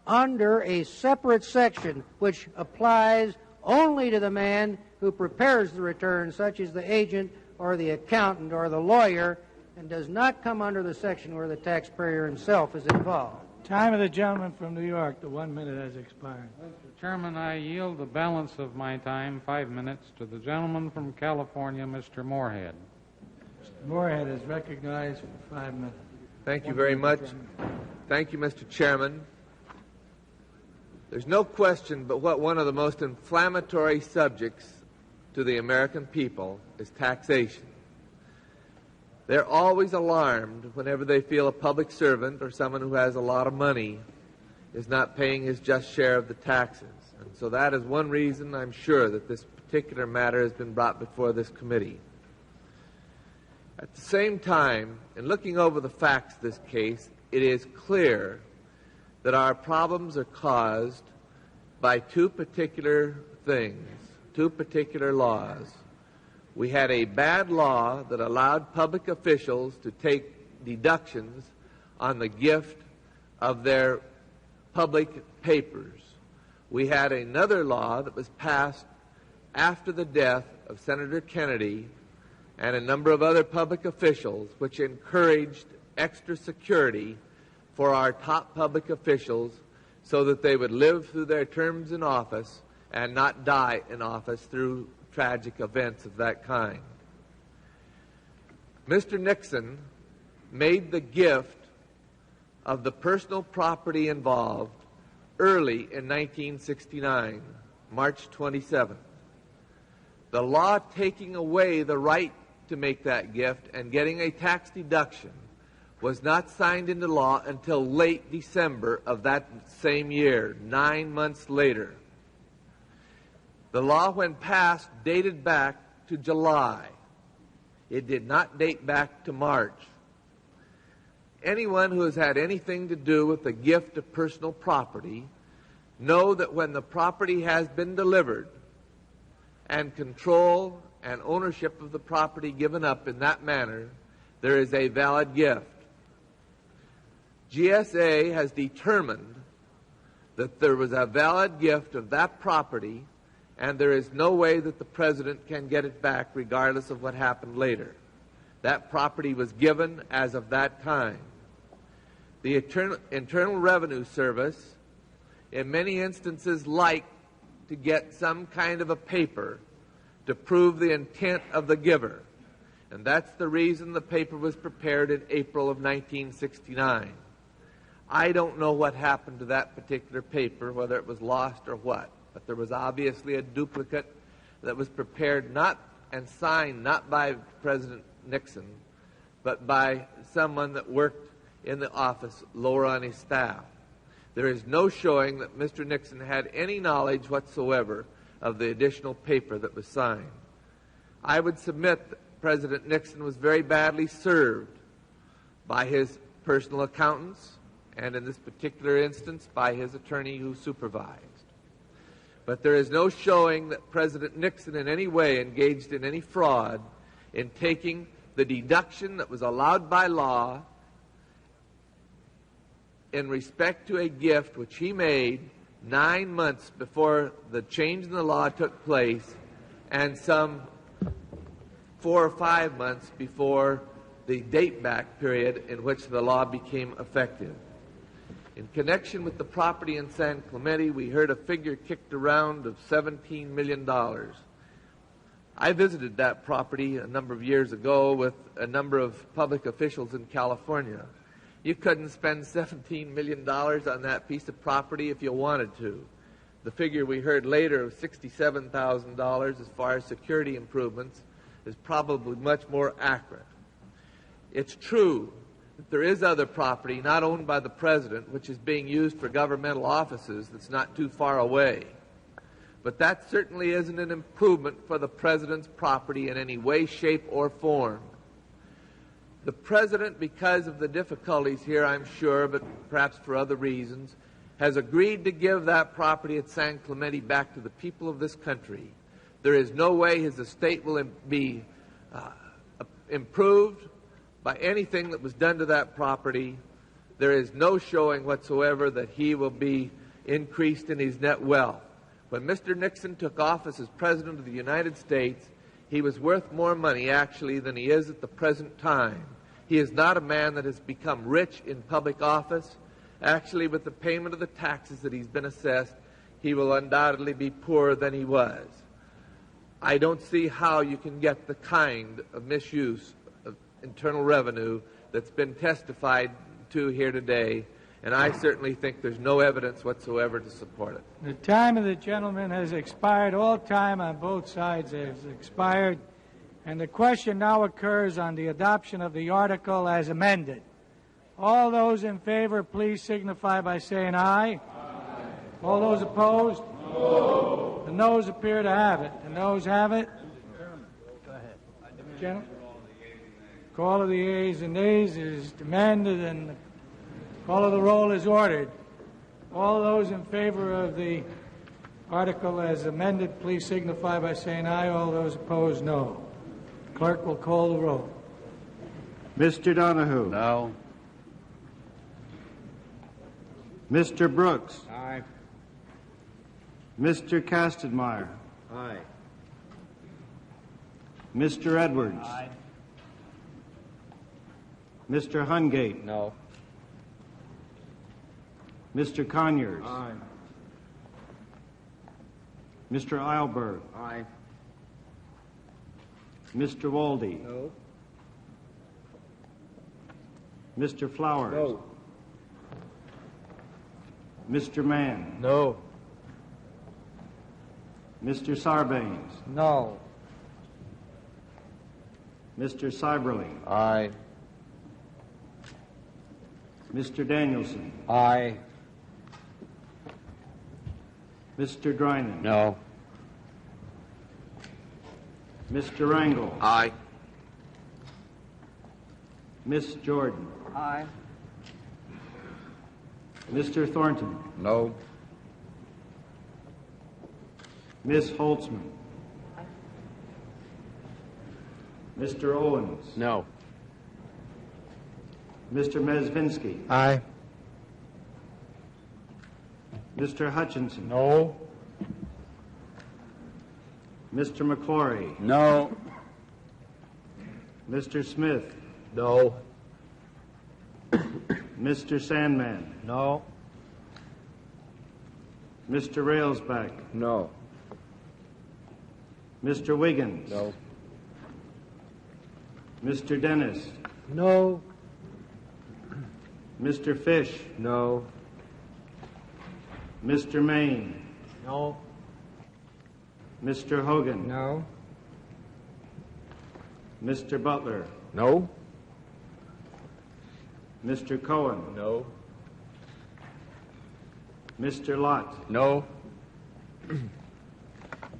under a separate section which applies only to the man who prepares the return, such as the agent or the accountant or the lawyer, and does not come under the section where the taxpayer himself is involved. Time of the gentleman from New York. The 1 minute has expired. Mr. Chairman, I yield the balance of my time, 5 minutes, to the gentleman from California, Mr. Moorhead. Mr. Moorhead is recognized for 5 minutes. Thank you very much. Thank you, Mr. Chairman. There's no question but what one of the most inflammatory subjects to the American people is taxation. They're always alarmed whenever they feel a public servant or someone who has a lot of money is not paying his just share of the taxes. And so that is one reason I'm sure that this particular matter has been brought before this committee. At the same time, in looking over the facts of this case, it is clear that our problems are caused by two particular things, two particular laws. We had a bad law that allowed public officials to take deductions on the gift of their public papers. We had another law that was passed after the death of Senator Kennedy and a number of other public officials, which encouraged extra security for our top public officials so that they would live through their terms in office and not die in office through tragic events of that kind. Mr. Nixon made the gift of the personal property involved early in 1969, March 27th. The law taking away the right to make that gift and getting a tax deduction was not signed into law until late December of that same year, 9 months later. The law, when passed, dated back to July. It did not date back to March. Anyone who has had anything to do with the gift of personal property know that when the property has been delivered and control and ownership of the property given up in that manner, there is a valid gift. GSA has determined that there was a valid gift of that property, and there is no way that the President can get it back regardless of what happened later. That property was given as of that time. The Internal Revenue Service, in many instances, like to get some kind of a paper to prove the intent of the giver. And that's the reason the paper was prepared in April of 1969. I don't know what happened to that particular paper, whether it was lost or what, but there was obviously a duplicate that was prepared not and signed not by President Nixon, but by someone that worked in the office lower on his staff. There is no showing that Mr. Nixon had any knowledge whatsoever of the additional paper that was signed. I would submit that President Nixon was very badly served by his personal accountants, and in this particular instance, by his attorney who supervised. But there is no showing that President Nixon in any way engaged in any fraud in taking the deduction that was allowed by law in respect to a gift which he made 9 months before the change in the law took place and some 4 or 5 months before the date-back period in which the law became effective. In connection with the property in San Clemente, we heard a figure kicked around of $17 million. I visited that property a number of years ago with a number of public officials in California. You couldn't spend $17 million on that piece of property if you wanted to. The figure we heard later of $67,000 as far as security improvements is probably much more accurate. It's true that there is other property not owned by the President which is being used for governmental offices that's not too far away. But that certainly isn't an improvement for the President's property in any way, shape, or form. The President, because of the difficulties here, I'm sure, but perhaps for other reasons, has agreed to give that property at San Clemente back to the people of this country. There is no way his estate will be improved by anything that was done to that property. There is no showing whatsoever that he will be increased in his net wealth. When Mr. Nixon took office as President of the United States, he was worth more money, actually, than he is at the present time. He is not a man that has become rich in public office. Actually, with the payment of the taxes that he's been assessed, he will undoubtedly be poorer than he was. I don't see how you can get the kind of misuse of internal revenue that's been testified to here today, and I certainly think there's no evidence whatsoever to support it. The time of the gentleman has expired. All time on both sides has expired. And the question now occurs on the adoption of the article as amended. All those in favor, please signify by saying aye. Aye. All those opposed? No. The noes appear to have it. The noes have it. Go ahead. Gentlemen. Call of the ayes and nays is demanded, and the call of the roll is ordered. All those in favor of the article as amended, please signify by saying aye. All those opposed, no. Clerk will call the roll. Mr. Donahue. No. Mr. Brooks. Aye. Mr. Kastenmeier. Aye. Mr. Edwards. Aye. Mr. Hungate. No. Mr. Conyers. Aye. Mr. Eilberg. Aye. Mr. Walde. No. Mr. Flowers. No. Mr. Mann. No. Mr. Sarbanes. No. Mr. Seiberling. Aye. Mr. Danielson. Aye. Mr. Drinan. No. Mr. Rangel. Aye. Miss Jordan. Aye. Mr. Thornton. No. Miss Holtzman. Mr. Owens. No. Mr. Mezvinsky. Aye. Mr. Hutchinson. No. Mr. McClory. No. Mr. Smith. No. Mr. Sandman. No. Mr. Railsback. No. Mr. Wiggins. No. Mr. Dennis. No. Mr. Fish. No. Mr. Maine. No. Mr. Hogan. No. Mr. Butler. No. Mr. Cohen. No. Mr. Lott. No.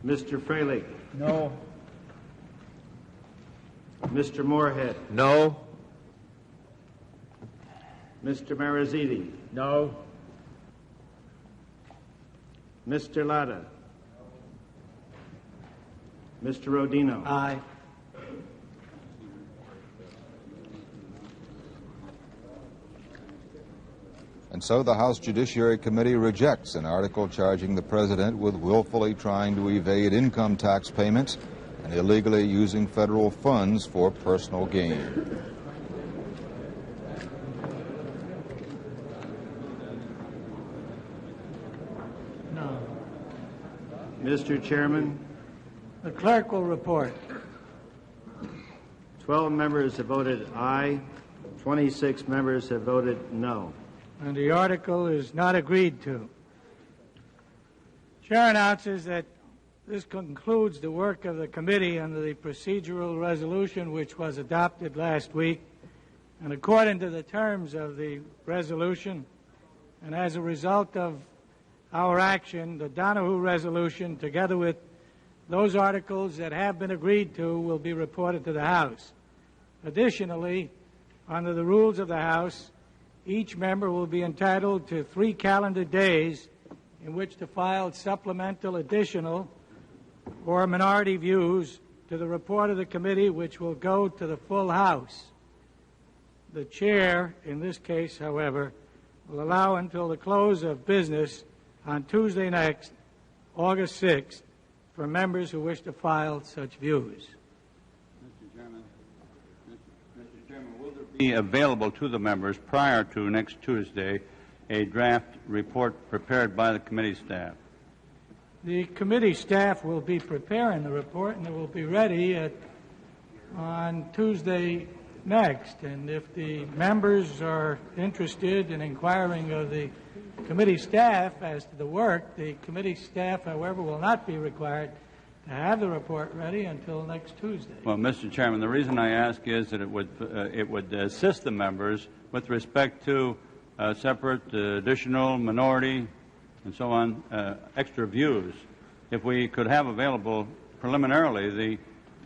Mr. Freilich. No. Mr. Moorhead. No. Mr. Marizidi. No. Mr. Latta. Mr. Rodino. Aye. And so the House Judiciary Committee rejects an article charging the president with willfully trying to evade income tax payments and illegally using federal funds for personal gain. No. Mr. Chairman, The clerk will report. 12 members have voted aye, 26 members have voted no. And the article is not agreed to. Chair announces that this concludes the work of the committee under the procedural resolution which was adopted last week. And according to the terms of the resolution, and as a result of our action, the Donahue resolution, together with those articles that have been agreed to, will be reported to the House. Additionally, under the rules of the House, each member will be entitled to 3 calendar days in which to file supplemental, additional, or minority views to the report of the committee, which will go to the full House. The chair, in this case, however, will allow until the close of business on Tuesday next, August 6th, for members who wish to file such views. Mr. Chairman, will there be available to the members prior to next Tuesday a draft report prepared by the committee staff? The committee staff will be preparing the report, and it will be ready on Tuesday next. And if the members are interested in inquiring of the committee staff as to the work, the committee staff, however, will not be required to have the report ready until next Tuesday. Well, Mr. Chairman, the reason I ask is that it would assist the members with respect to separate, additional, minority, and so on, extra views. If we could have available preliminarily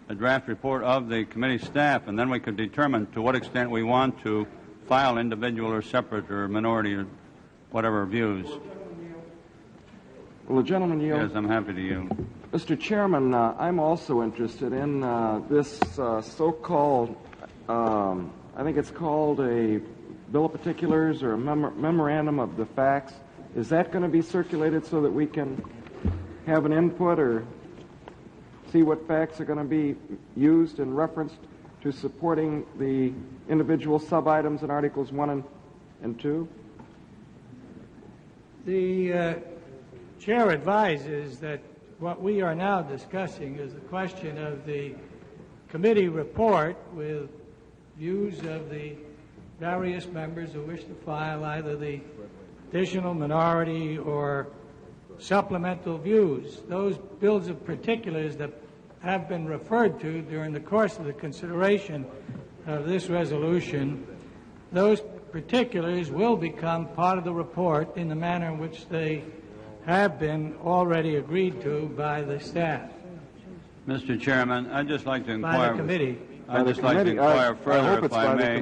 the draft report of the committee staff, and then we could determine to what extent we want to file individual or separate or minority or whatever views. Will the gentleman yield? Yes, I'm happy to yield. Mr. Chairman, I'm also interested in this so-called, I think it's called a bill of particulars or a memorandum of the facts. Is that going to be circulated so that we can have an input, or see what facts are going to be used and referenced to supporting the individual sub-items in Articles 1 and 2? The chair advises that what we are now discussing is the question of the committee report with views of the various members who wish to file either the additional, minority, or supplemental views. Those bills of particulars that have been referred to during the course of the consideration of this resolution, those particulars will become part of the report in the manner in which they have been already agreed to by the staff. Mr. Chairman, I'd just like to inquire. By the committee. I'd just like to inquire further, if I may.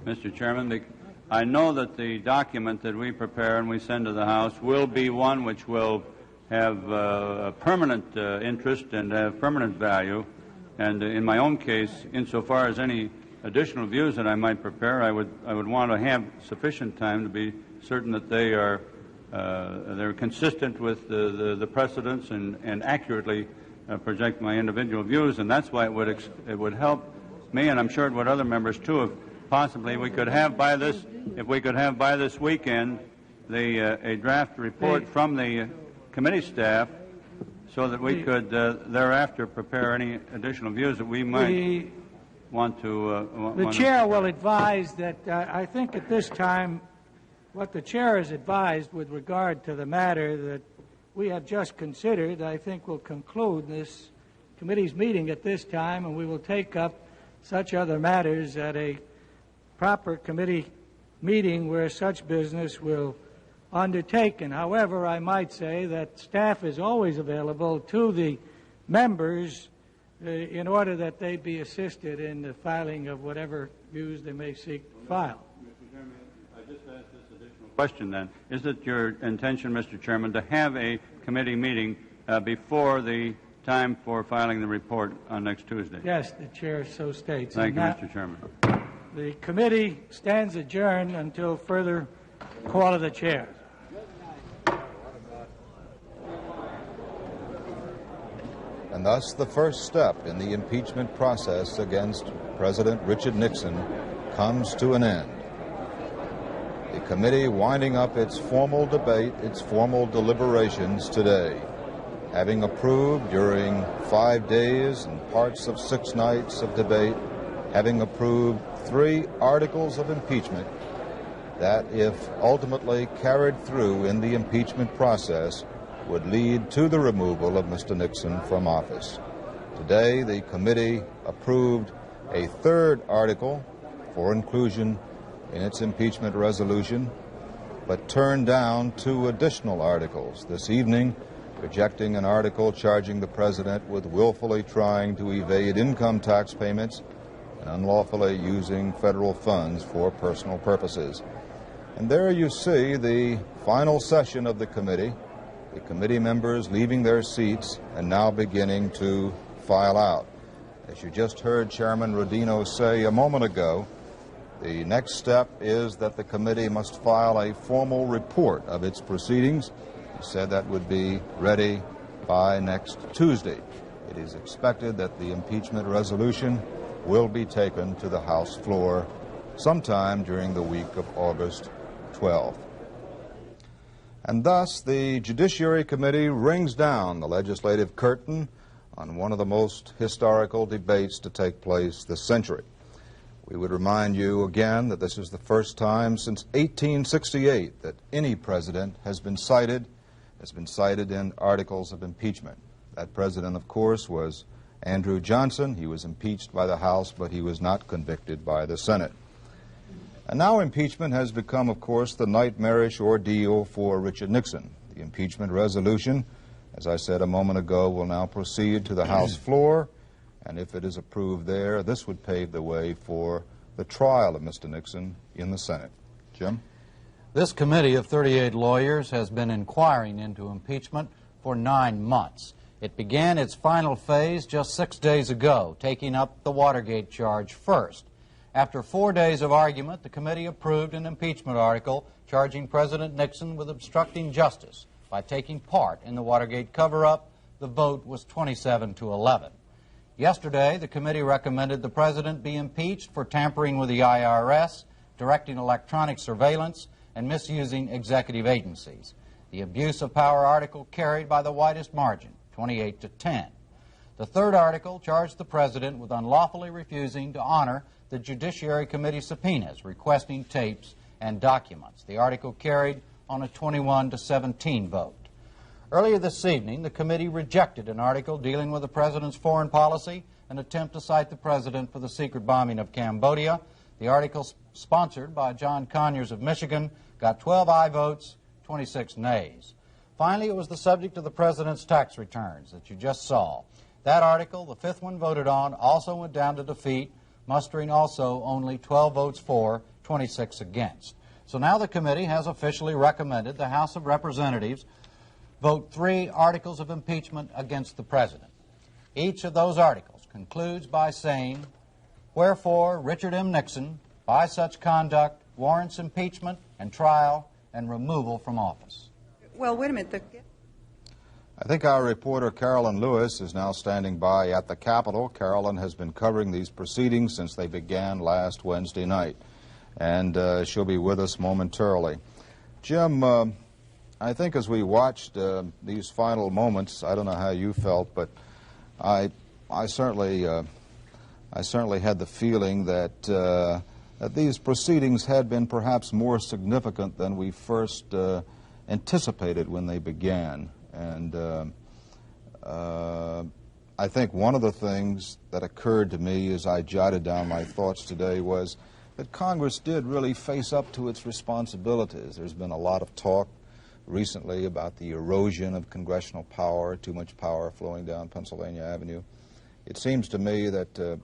Mr. Chairman. I know that the document that we prepare and we send to the House will be one which will have a permanent interest and have permanent value. And in my own case, insofar as any additional views that I might prepare, I would want to have sufficient time to be certain that they are they're consistent with the precedents and accurately project my individual views. And that's why it would help me, and I'm sure it would other members too, if possibly we could have by this, if we could have by this weekend a draft report from the committee staff, so that we could thereafter prepare any additional views that we might want to. The chair will advise that I think at this time, what the chair has advised with regard to the matter that we have just considered, I think will conclude this committee's meeting at this time, and we will take up such other matters at a proper committee meeting where such business will undertaken. However, I might say that staff is always available to the members in order that they be assisted in the filing of whatever views they may seek to file. Mr. Chairman, I just asked this additional question then. Is it your intention, Mr. Chairman, to have a committee meeting before the time for filing the report on next Tuesday? Yes, the chair so states. Thank you, Mr. Chairman. The committee stands adjourned until further call of the chair. And thus the first step in the impeachment process against President Richard Nixon comes to an end. The committee winding up its formal debate, its formal deliberations today, having approved during 5 days and parts of 6 nights of debate, having approved 3 articles of impeachment that, if ultimately carried through in the impeachment process, would lead to the removal of Mr. Nixon from office. Today, the committee approved a 3rd article for inclusion in its impeachment resolution, but turned down 2 additional articles this evening, rejecting an article charging the president with willfully trying to evade income tax payments and unlawfully using federal funds for personal purposes. And there you see the final session of the committee members leaving their seats and now beginning to file out. As you just heard Chairman Rodino say a moment ago, the next step is that the committee must file a formal report of its proceedings. He said that would be ready by next Tuesday. It is expected that the impeachment resolution will be taken to the House floor sometime during the week of August 12th. And thus, the Judiciary Committee rings down the legislative curtain on one of the most historical debates to take place this century. We would remind you again that this is the first time since 1868 that any president has been cited in articles of impeachment. That president, of course, was Andrew Johnson. He was impeached by the House, but he was not convicted by the Senate. And now impeachment has become, of course, the nightmarish ordeal for Richard Nixon. The impeachment resolution, as I said a moment ago, will now proceed to the House floor, and if it is approved there, this would pave the way for the trial of Mr. Nixon in the Senate. Jim? This committee of 38 lawyers has been inquiring into impeachment for 9 months. It began its final phase just 6 days ago, taking up the Watergate charge first. After 4 days of argument, the committee approved an impeachment article charging President Nixon with obstructing justice by taking part in the Watergate cover-up, The vote was 27-11. Yesterday, the committee recommended the president be impeached for tampering with the IRS, directing electronic surveillance, and misusing executive agencies. The abuse of power article carried by the widest margin, 28-10. The third article charged the president with unlawfully refusing to honor the Judiciary Committee subpoenas requesting tapes and documents. The article carried on a 21-17 vote. Earlier this evening, the committee rejected an article dealing with the president's foreign policy, an attempt to cite the president for the secret bombing of Cambodia. The article, sponsored by John Conyers of Michigan, got 12 aye votes, 26 nays. Finally, it was the subject of the president's tax returns that you just saw. That article, the fifth one voted on, also went down to defeat, mustering also only 12 votes for, 26 against. So now the committee has officially recommended the House of Representatives vote 3 articles of impeachment against the president. Each of those articles concludes by saying, wherefore Richard M. Nixon, by such conduct, warrants impeachment and trial and removal from office. Well, wait a minute. I think our reporter Carolyn Lewis is now standing by at the Capitol. Carolyn has been covering these proceedings since they began last Wednesday night, and she'll be with us momentarily. Jim, I think as we watched these final moments, I don't know how you felt, but I certainly had the feeling that that these proceedings had been perhaps more significant than we first anticipated when they began. And I think one of the things that occurred to me as I jotted down my thoughts today was that Congress did really face up to its responsibilities. There's been a lot of talk recently about the erosion of congressional power, too much power flowing down Pennsylvania Avenue. It seems to me that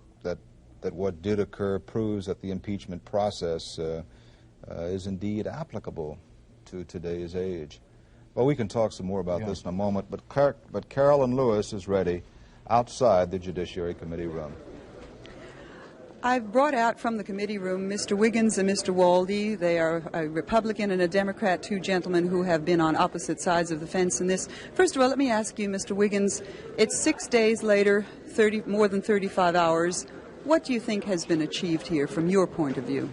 what did occur proves that the impeachment process is indeed applicable to today's age. Well, we can talk some more about this in a moment, but Carolyn Lewis is ready outside the Judiciary Committee room. I've brought out from the committee room Mr. Wiggins and Mr. Waldy. They are a Republican and a Democrat, 2 gentlemen who have been on opposite sides of the fence in this. First of all, let me ask you, Mr. Wiggins, it's 6 days later, more than 35 hours. What do you think has been achieved here from your point of view?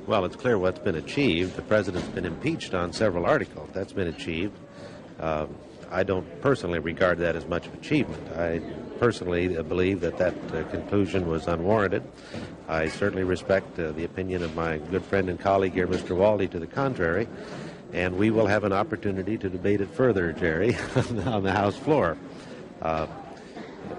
Well, it's clear what's been achieved. The president's been impeached on several articles. That's been achieved. I don't personally regard that as much of achievement. I personally believe that conclusion was unwarranted. I certainly respect the opinion of my good friend and colleague here, Mr. Waldy, to the contrary, and we will have an opportunity to debate it further, Jerry, on the House floor.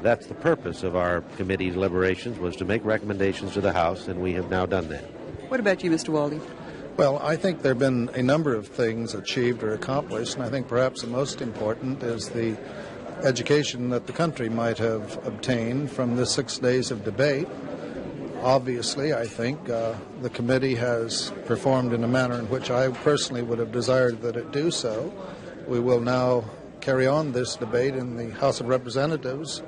That's the purpose of our committee deliberations, was to make recommendations to the House, and we have now done that. What about you, Mr. Waldy? Well, I think there have been a number of things achieved or accomplished, and I think perhaps the most important is the education that the country might have obtained from the 6 days of debate. Obviously, I think the committee has performed in a manner in which I personally would have desired that it do so. We will now carry on this debate in the House of Representatives,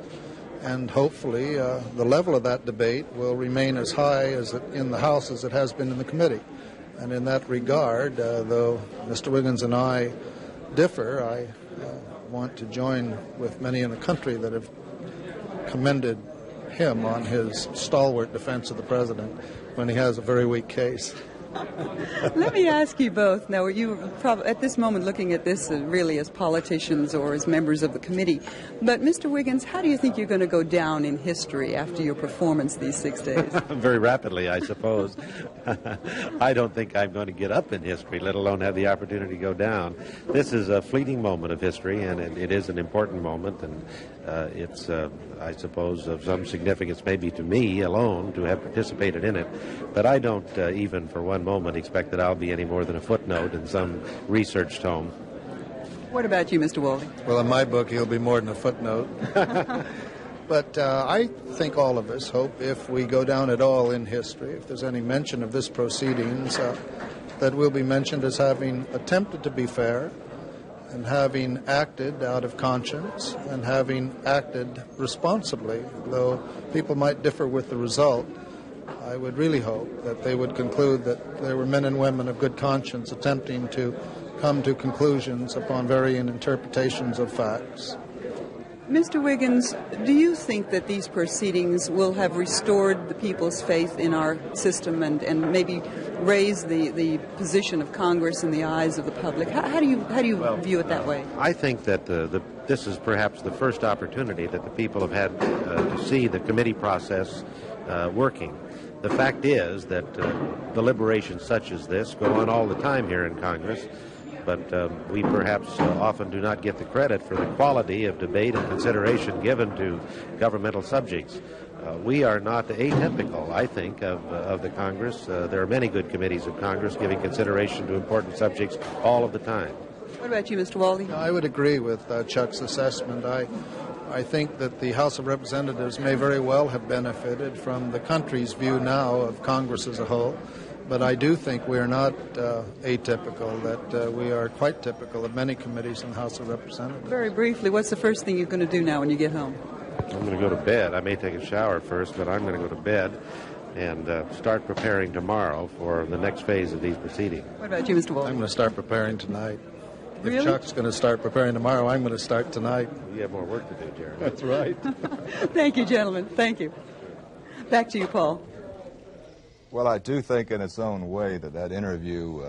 and hopefully the level of that debate will remain as high in the House as it has been in the committee. And in that regard, though Mr. Wiggins and I differ, I want to join with many in the country that have commended him on his stalwart defense of the president when he has a very weak case. Let me ask you both. Now, you probably at this moment looking at this really as politicians or as members of the committee. But, Mr. Wiggins, how do you think you're going to go down in history after your performance these 6 days? Very rapidly, I suppose. I don't think I'm going to get up in history, let alone have the opportunity to go down. This is a fleeting moment of history, and it is an important moment, and it's, I suppose, of some significance maybe to me alone to have participated in it. But I don't even for one moment expect that I'll be any more than a footnote in some research tome. What about you, Mr. Waldy? Well, in my book, he'll be more than a footnote. But I think all of us hope, if we go down at all in history, if there's any mention of this proceedings, that we'll be mentioned as having attempted to be fair, and having acted out of conscience, and having acted responsibly. Though people might differ with the result, I would really hope that they would conclude that there were men and women of good conscience attempting to come to conclusions upon varying interpretations of facts. Mr. Wiggins, do you think that these proceedings will have restored the people's faith in our system and maybe raise the position of Congress in the eyes of the public? How do you view it that way? I think that this is perhaps the first opportunity that the people have had to see the committee process working. The fact is that deliberations such as this go on all the time here in Congress, but we perhaps often do not get the credit for the quality of debate and consideration given to governmental subjects. We are not atypical, I think, of the Congress. There are many good committees of Congress giving consideration to important subjects all of the time. What about you, Mr. Waldy? I would agree with Chuck's assessment. I think that the House of Representatives may very well have benefited from the country's view now of Congress as a whole. But I do think we are not atypical, that we are quite typical of many committees in the House of Representatives. Very briefly, what's the first thing you're going to do now when you get home? I'm going to go to bed. I may take a shower first, but I'm going to go to bed and start preparing tomorrow for the next phase of these proceedings. What about you, Mr. Waldy? I'm going to start preparing tonight. Really? If Chuck's going to start preparing tomorrow, I'm going to start tonight. You have more work to do, Jerry. That's right. Thank you, gentlemen. Thank you. Back to you, Paul. Well, I do think in its own way that interview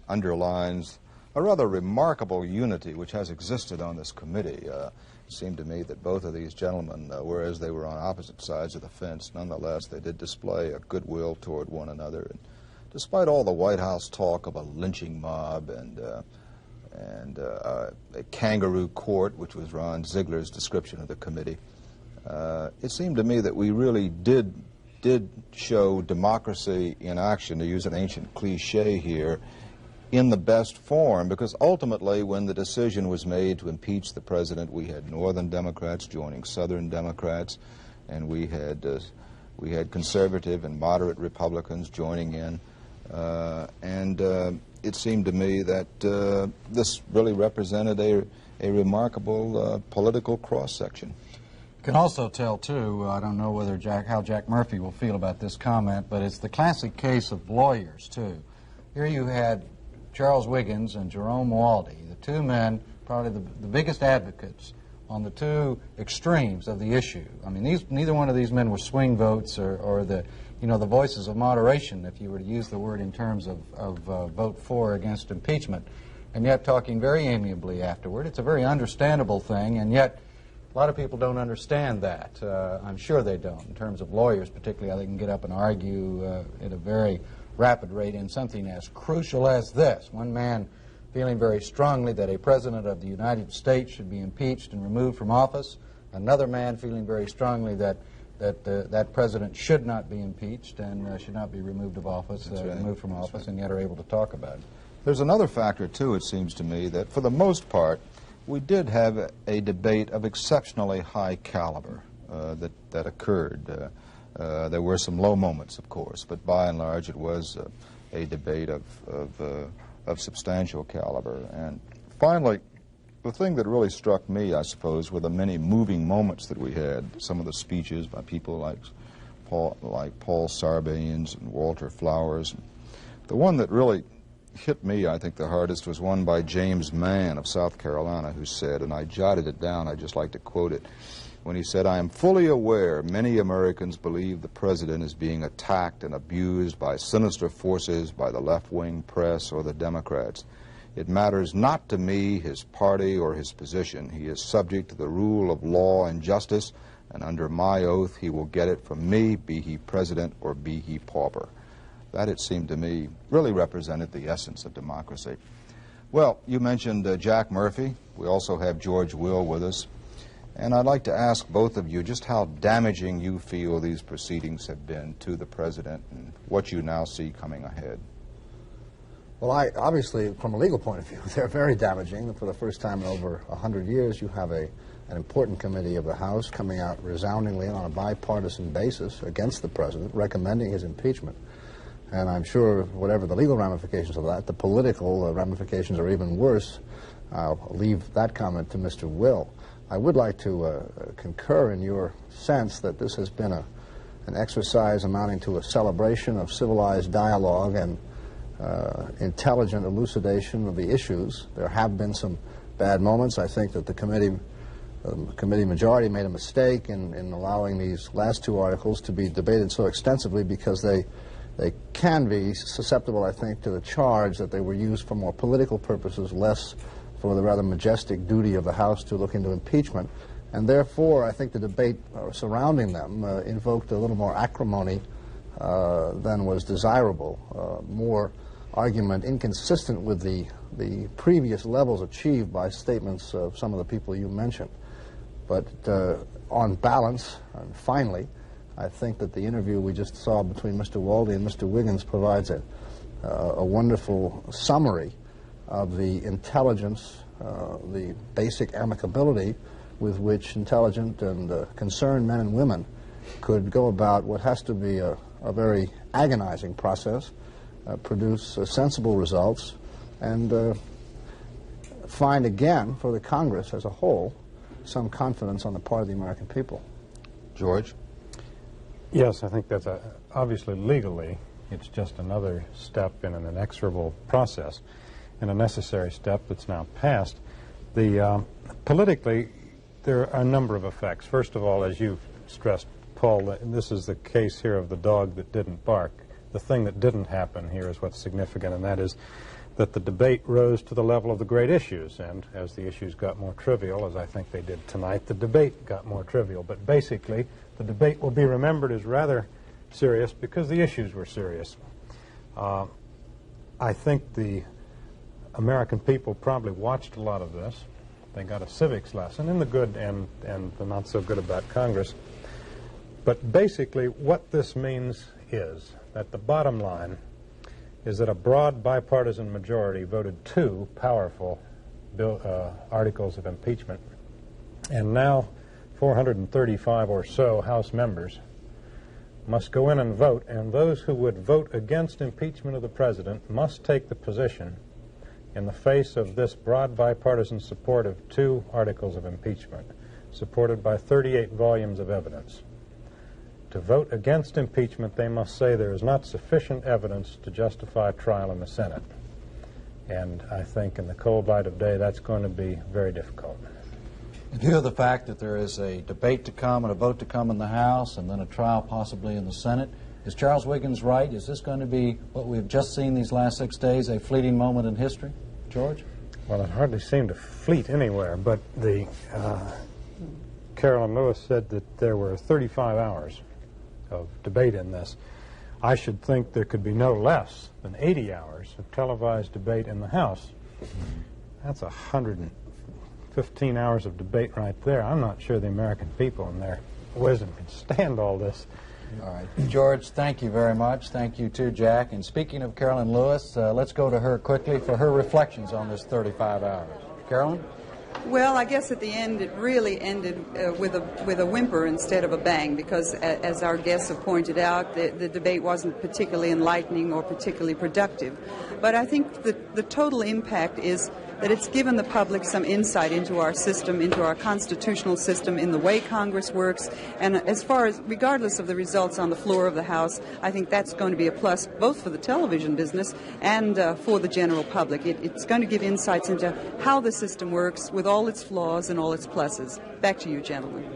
underlines a rather remarkable unity which has existed on this committee. It seemed to me that both of these gentlemen, whereas they were on opposite sides of the fence, nonetheless they did display a goodwill toward one another. And despite all the White House talk of a lynching mob and a kangaroo court, which was Ron Ziegler's description of the committee, it seemed to me that we really did show democracy in action, to use an ancient cliche here, in the best form, because ultimately when the decision was made to impeach the president, we had Northern Democrats joining Southern Democrats, and we had conservative and moderate Republicans joining in, and it seemed to me that this really represented a remarkable political cross-section. You can also tell, too, I don't know whether how Jack Murphy will feel about this comment, but it's the classic case of lawyers, too. Here you had Charles Wiggins and Jerome Waldy, the two men, probably the biggest advocates on the two extremes of the issue. I mean, neither one of these men were swing votes or the voices of moderation, if you were to use the word in terms of vote for or against impeachment, and yet talking very amiably afterward. It's a very understandable thing, and yet a lot of people don't understand that. I'm sure they don't. In terms of lawyers, particularly, how they can get up and argue at a very rapid rate in something as crucial as this. One man feeling very strongly that a president of the United States should be impeached and removed from office. Another man feeling very strongly that that president should not be impeached and should not be removed of office, removed from office, and yet are able to talk about it. There's another factor, too, it seems to me, that for the most part, we did have a debate of exceptionally high caliber that occurred. There were some low moments, of course, but by and large it was a debate of substantial caliber. And finally, the thing that really struck me, I suppose, were the many moving moments that we had. Some of the speeches by people like Paul Sarbanes and Walter Flowers. The one that really hit me, I think, the hardest was one by James Mann of South Carolina, who said, and I jotted it down, I'd just like to quote it, when he said, "I am fully aware many Americans believe the president is being attacked and abused by sinister forces, by the left-wing press or the Democrats. It matters not to me his party or his position. He is subject to the rule of law and justice, and under my oath he will get it from me, be he president or be he pauper." That, it seemed to me, really represented the essence of democracy. Well, you mentioned Jack Murphy. We also have George Will with us. And I'd like to ask both of you just how damaging you feel these proceedings have been to the president and what you now see coming ahead. Well, obviously, from a legal point of view, they're very damaging. For the first time in over 100 years, you have an important committee of the House coming out resoundingly on a bipartisan basis against the president, recommending his impeachment. And I'm sure whatever the legal ramifications of that, the political ramifications are even worse. I'll leave that comment to Mr. Will. I would like to concur in your sense that this has been an exercise amounting to a celebration of civilized dialogue and intelligent elucidation of the issues. There have been some bad moments. I think that the committee committee majority made a mistake in allowing these last two articles to be debated so extensively because they can be susceptible, I think, to the charge that they were used for more political purposes, less for the rather majestic duty of the House to look into impeachment. And therefore, I think the debate surrounding them invoked a little more acrimony than was desirable, more argument inconsistent with the previous levels achieved by statements of some of the people you mentioned. But on balance, and finally, I think that the interview we just saw between Mr. Walde and Mr. Wiggins provides a wonderful summary of the intelligence, the basic amicability with which intelligent and concerned men and women could go about what has to be a very agonizing process, produce sensible results, and find again for the Congress as a whole some confidence on the part of the American people. George? Yes, I think that's obviously legally it's just another step in an inexorable process and a necessary step that's now passed. Politically, there are a number of effects. First of all, as you've stressed, Paul, this is the case here of the dog that didn't bark. The thing that didn't happen here is what's significant, and that is that the debate rose to the level of the great issues, and as the issues got more trivial, as I think they did tonight, the debate got more trivial. But basically, the debate will be remembered as rather serious because the issues were serious. I think the American people probably watched a lot of this. They got a civics lesson in the good and the not so good about Congress. But basically, what this means is that the bottom line is that a broad bipartisan majority voted 2 powerful articles of impeachment, and now 435 or so House members must go in and vote, and those who would vote against impeachment of the president must take the position in the face of this broad bipartisan support of 2 articles of impeachment, supported by 38 volumes of evidence. To vote against impeachment, they must say there is not sufficient evidence to justify trial in the Senate. And I think in the cold light of day, that's going to be very difficult. In view of the fact that there is a debate to come and a vote to come in the House and then a trial possibly in the Senate, is Charles Wiggins right? Is this going to be what we've just seen these last 6 days, a fleeting moment in history? George? Well, it hardly seemed to fleet anywhere, but Carolyn Lewis said that there were 35 hours of debate in this. I should think there could be no less than 80 hours of televised debate in the House. That's 115 hours of debate right there. I'm not sure the American people in their wisdom can stand all this. All right. George, thank you very much. Thank you too, Jack. And speaking of Carolyn Lewis, let's go to her quickly for her reflections on this 35 hours. Carolyn? Well, I guess at the end it really ended with a whimper instead of a bang, because as our guests have pointed out, the debate wasn't particularly enlightening or particularly productive. But I think the total impact is that it's given the public some insight into our system, into our constitutional system, in the way Congress works. And as far as, regardless of the results on the floor of the House, I think that's going to be a plus both for the television business and for the general public. It's going to give insights into how the system works with all its flaws and all its pluses. Back to you, gentlemen.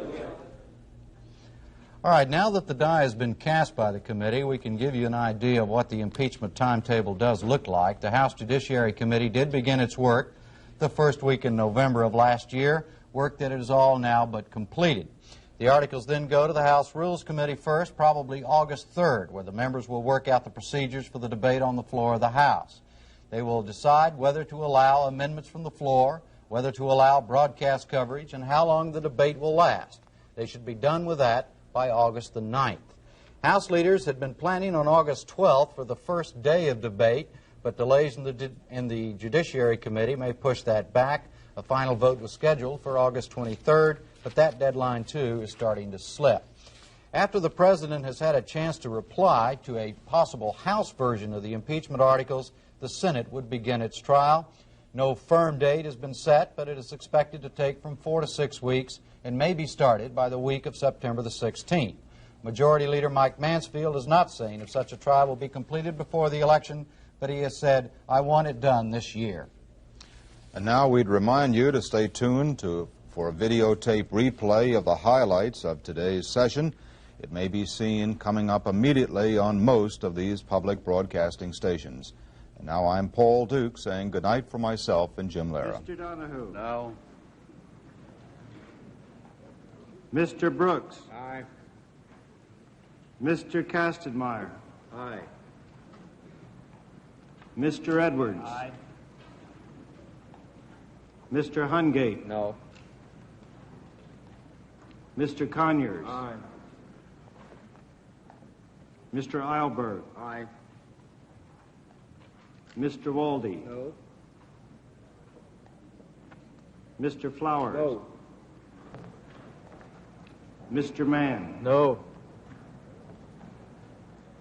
All right, now that the die has been cast by the committee, we can give you an idea of what the impeachment timetable does look like. The House Judiciary Committee did begin its work the first week in November of last year, work that is all now but completed. The articles then go to the House Rules Committee first, probably August 3rd, where the members will work out the procedures for the debate on the floor of the House. They will decide whether to allow amendments from the floor, whether to allow broadcast coverage, and how long the debate will last. They should be done with that by August the 9th. House leaders had been planning on August 12th for the first day of debate, but delays in the Judiciary Committee may push that back. A final vote was scheduled for August 23rd, but that deadline, too, is starting to slip. After the President has had a chance to reply to a possible House version of the impeachment articles, the Senate would begin its trial. No firm date has been set, but it is expected to take from 4 to 6 weeks and may be started by the week of September the 16th. Majority Leader Mike Mansfield is not saying if such a trial will be completed before the election, but he has said, "I want it done this year." And now we'd remind you to stay tuned for for a videotape replay of the highlights of today's session. It may be seen coming up immediately on most of these public broadcasting stations. And now I'm Paul Duke saying goodnight for myself and Jim Lara. Mr. Donahue. No. Mr. Brooks. Aye. Mr. Kastenmeier. Aye. Mr. Edwards. Aye. Mr. Hungate. No. Mr. Conyers. Aye. Mr. Eilberg. Aye. Mr. Walde. No. Mr. Flowers. No. Mr. Mann. No.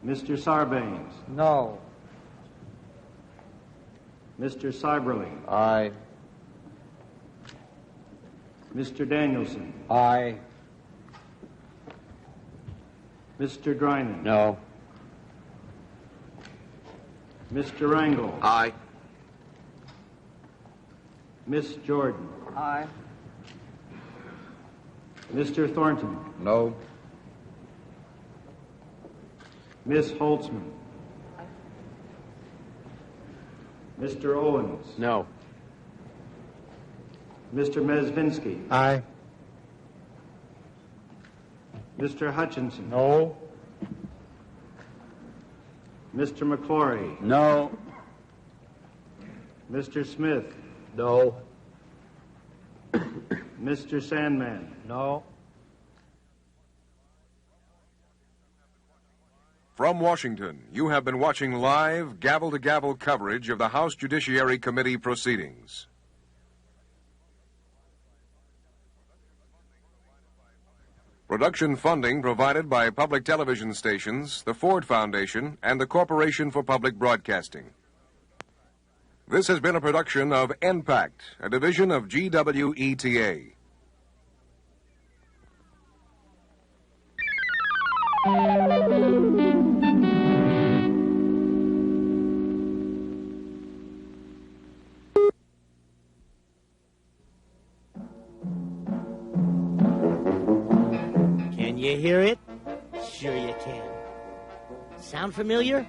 Mr. Sarbanes. No. Mr. Seiberling. Aye. Mr. Danielson. Aye. Mr. Drinan. No. Mr. Rangel. Aye. Miss Jordan. Aye. Mr. Thornton. No. Miss Holtzman. Mr. Owens. No. Mr. Mezvinsky. Aye. Mr. Hutchinson. No. Mr. McClory. No. Mr. Smith. No. Mr. Sandman. No. From Washington, you have been watching live, gavel-to-gavel coverage of the House Judiciary Committee proceedings. Production funding provided by public television stations, the Ford Foundation, and the Corporation for Public Broadcasting. This has been a production of NPACT, a division of GWETA. Can you hear it? Sure you can. Sound familiar?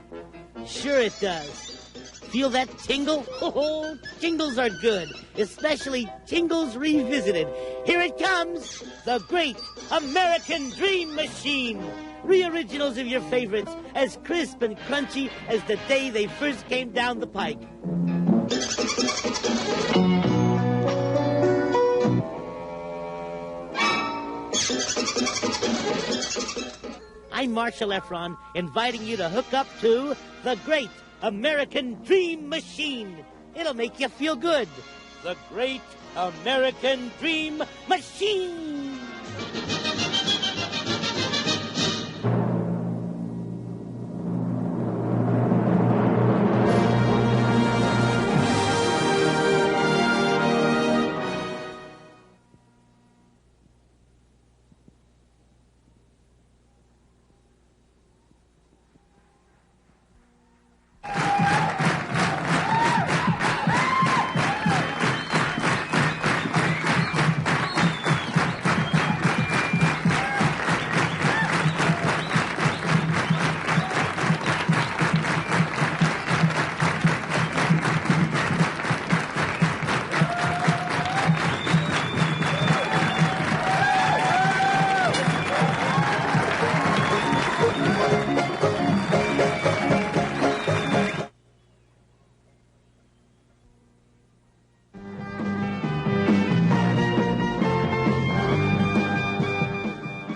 Sure it does. Feel that tingle? Oh, tingles are good, especially Tingles Revisited. Here it comes, the Great American Dream Machine. Re-originals of your favorites, as crisp and crunchy as the day they first came down the pike. I'm Marshall Efron, inviting you to hook up to the Great American Dream Machine. It'll make you feel good. The Great American Dream Machine.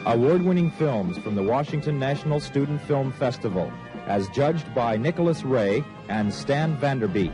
Award-winning films from the Washington National Student Film Festival, as judged by Nicholas Ray and Stan Vanderbeek.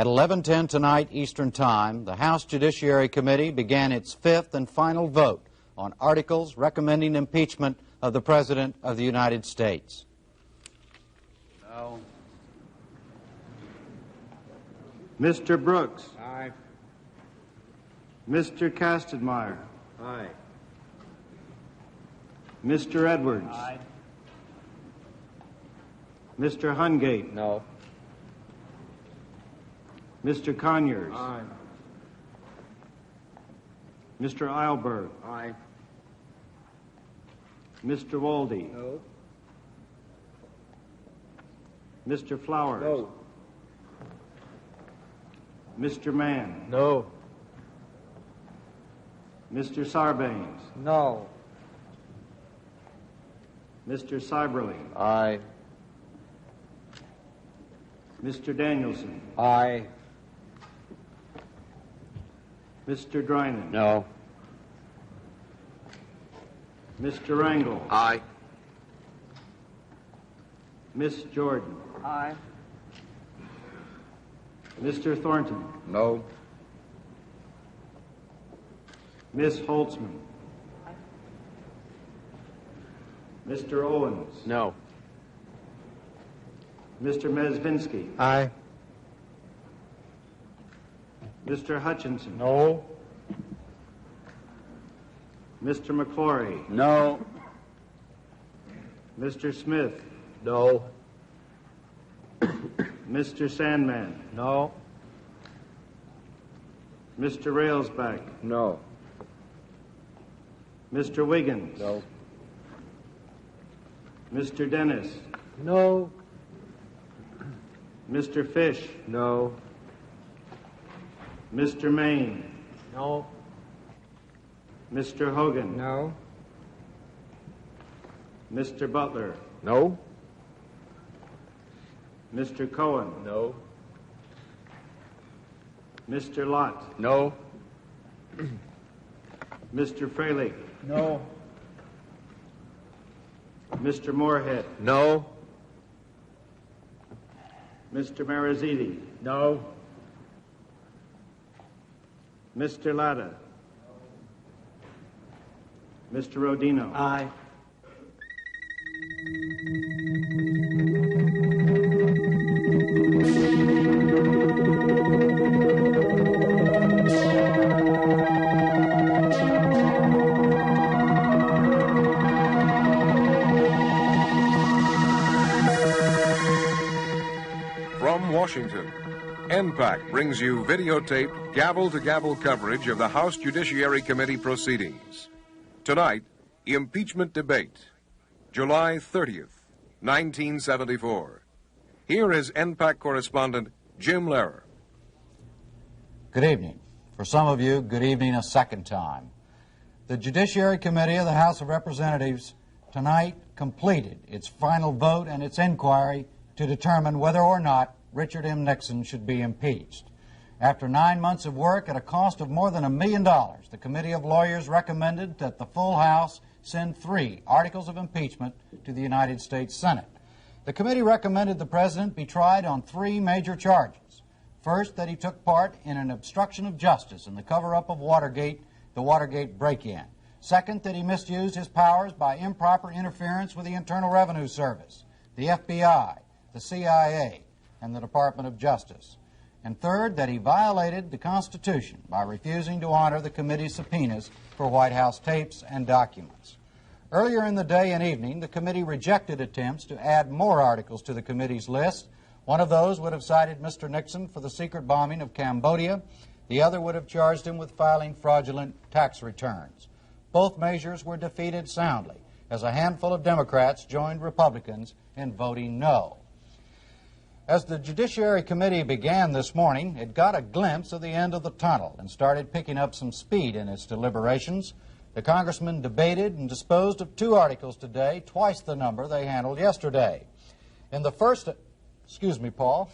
At 11:10 tonight Eastern Time, the House Judiciary Committee began its fifth and final vote on articles recommending impeachment of the President of the United States. No. Mr. Brooks. Aye. Mr. Kastenmeier. Aye. Mr. Edwards. Aye. Mr. Hungate. No. Mr. Conyers. Aye. Mr. Eilberg. Aye. Mr. Walde. No. Mr. Flowers. No. Mr. Mann. No. Mr. Sarbanes. No. Mr. Seiberling. Aye. Mr. Danielson. Aye. Mr. Drinan. No. Mr. Rangel. Aye. Miss Jordan. Aye. Mr. Thornton. No. Miss Holtzman. Mr. Owens. No. Mr. Mezvinsky. Aye. Mr. Hutchinson. No. Mr. McClory. No. Mr. Smith. No. Mr. Sandman. No. Mr. Railsback. No. Mr. Wiggins. No. Mr. Dennis. No. Mr. Fish. No. Mr. Maine. No. Mr. Hogan. No. Mr. Butler. No. Mr. Cohen. No. Mr. Lott. No. Mr. Freilich. No. Mr. Moorhead. No. Mr. Marizidi. No. Mr. Latta. Mr. Rodino. Aye. From Washington, NPAC brings you videotaped, gavel-to-gavel coverage of the House Judiciary Committee proceedings. Tonight, impeachment debate, July 30th, 1974. Here is NPAC correspondent Jim Lehrer. Good evening. For some of you, good evening a second time. The Judiciary Committee of the House of Representatives tonight completed its final vote and its inquiry to determine whether or not Richard M. Nixon should be impeached. After 9 months of work at a cost of more than $1 million, the Committee of Lawyers recommended that the full House send 3 articles of impeachment to the United States Senate. The committee recommended the President be tried on 3 major charges. First, that he took part in an obstruction of justice in the cover-up of Watergate, the Watergate break-in. Second, that he misused his powers by improper interference with the Internal Revenue Service, the FBI, the CIA, and the Department of Justice. And third, that he violated the Constitution by refusing to honor the committee's subpoenas for White House tapes and documents. Earlier in the day and evening, the committee rejected attempts to add more articles to the committee's list. One of those would have cited Mr. Nixon for the secret bombing of Cambodia. The other would have charged him with filing fraudulent tax returns. Both measures were defeated soundly, as a handful of Democrats joined Republicans in voting no. As the Judiciary Committee began this morning, it got a glimpse of the end of the tunnel and started picking up some speed in its deliberations. The congressmen debated and disposed of 2 articles today, twice the number they handled yesterday. In the first... Excuse me, Paul.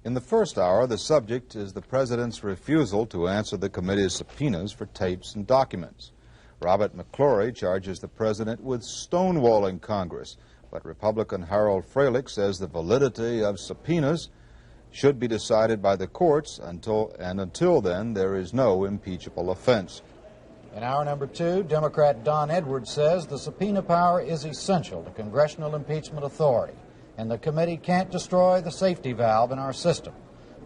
In the first hour, the subject is the President's refusal to answer the committee's subpoenas for tapes and documents. Robert McClory charges the President with stonewalling Congress, but Republican Harold Freilich says the validity of subpoenas should be decided by the courts until then there is no impeachable offense. In hour number 2, Democrat Don Edwards says the subpoena power is essential to congressional impeachment authority, and the committee can't destroy the safety valve in our system.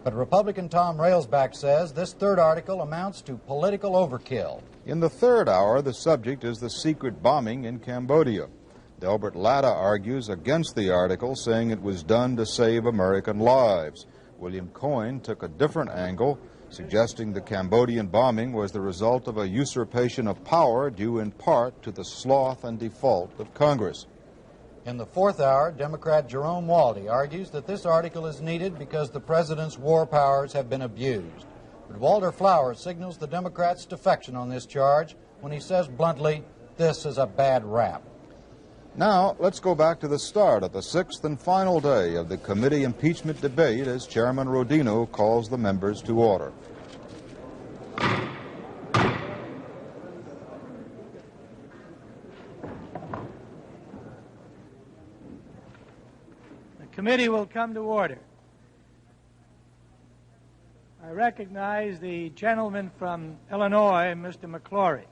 But Republican Tom Railsback says this third article amounts to political overkill. In the third hour, the subject is the secret bombing in Cambodia. Delbert Latta argues against the article, saying it was done to save American lives. William Coyne took a different angle, suggesting the Cambodian bombing was the result of a usurpation of power due in part to the sloth and default of Congress. In the fourth hour, Democrat Jerome Waldy argues that this article is needed because the president's war powers have been abused. But Walter Flowers signals the Democrats' defection on this charge when he says bluntly, this is a bad rap. Now, let's go back to the start of the sixth and final day of the committee impeachment debate as Chairman Rodino calls the members to order. The committee will come to order. I recognize the gentleman from Illinois, Mr. McClory.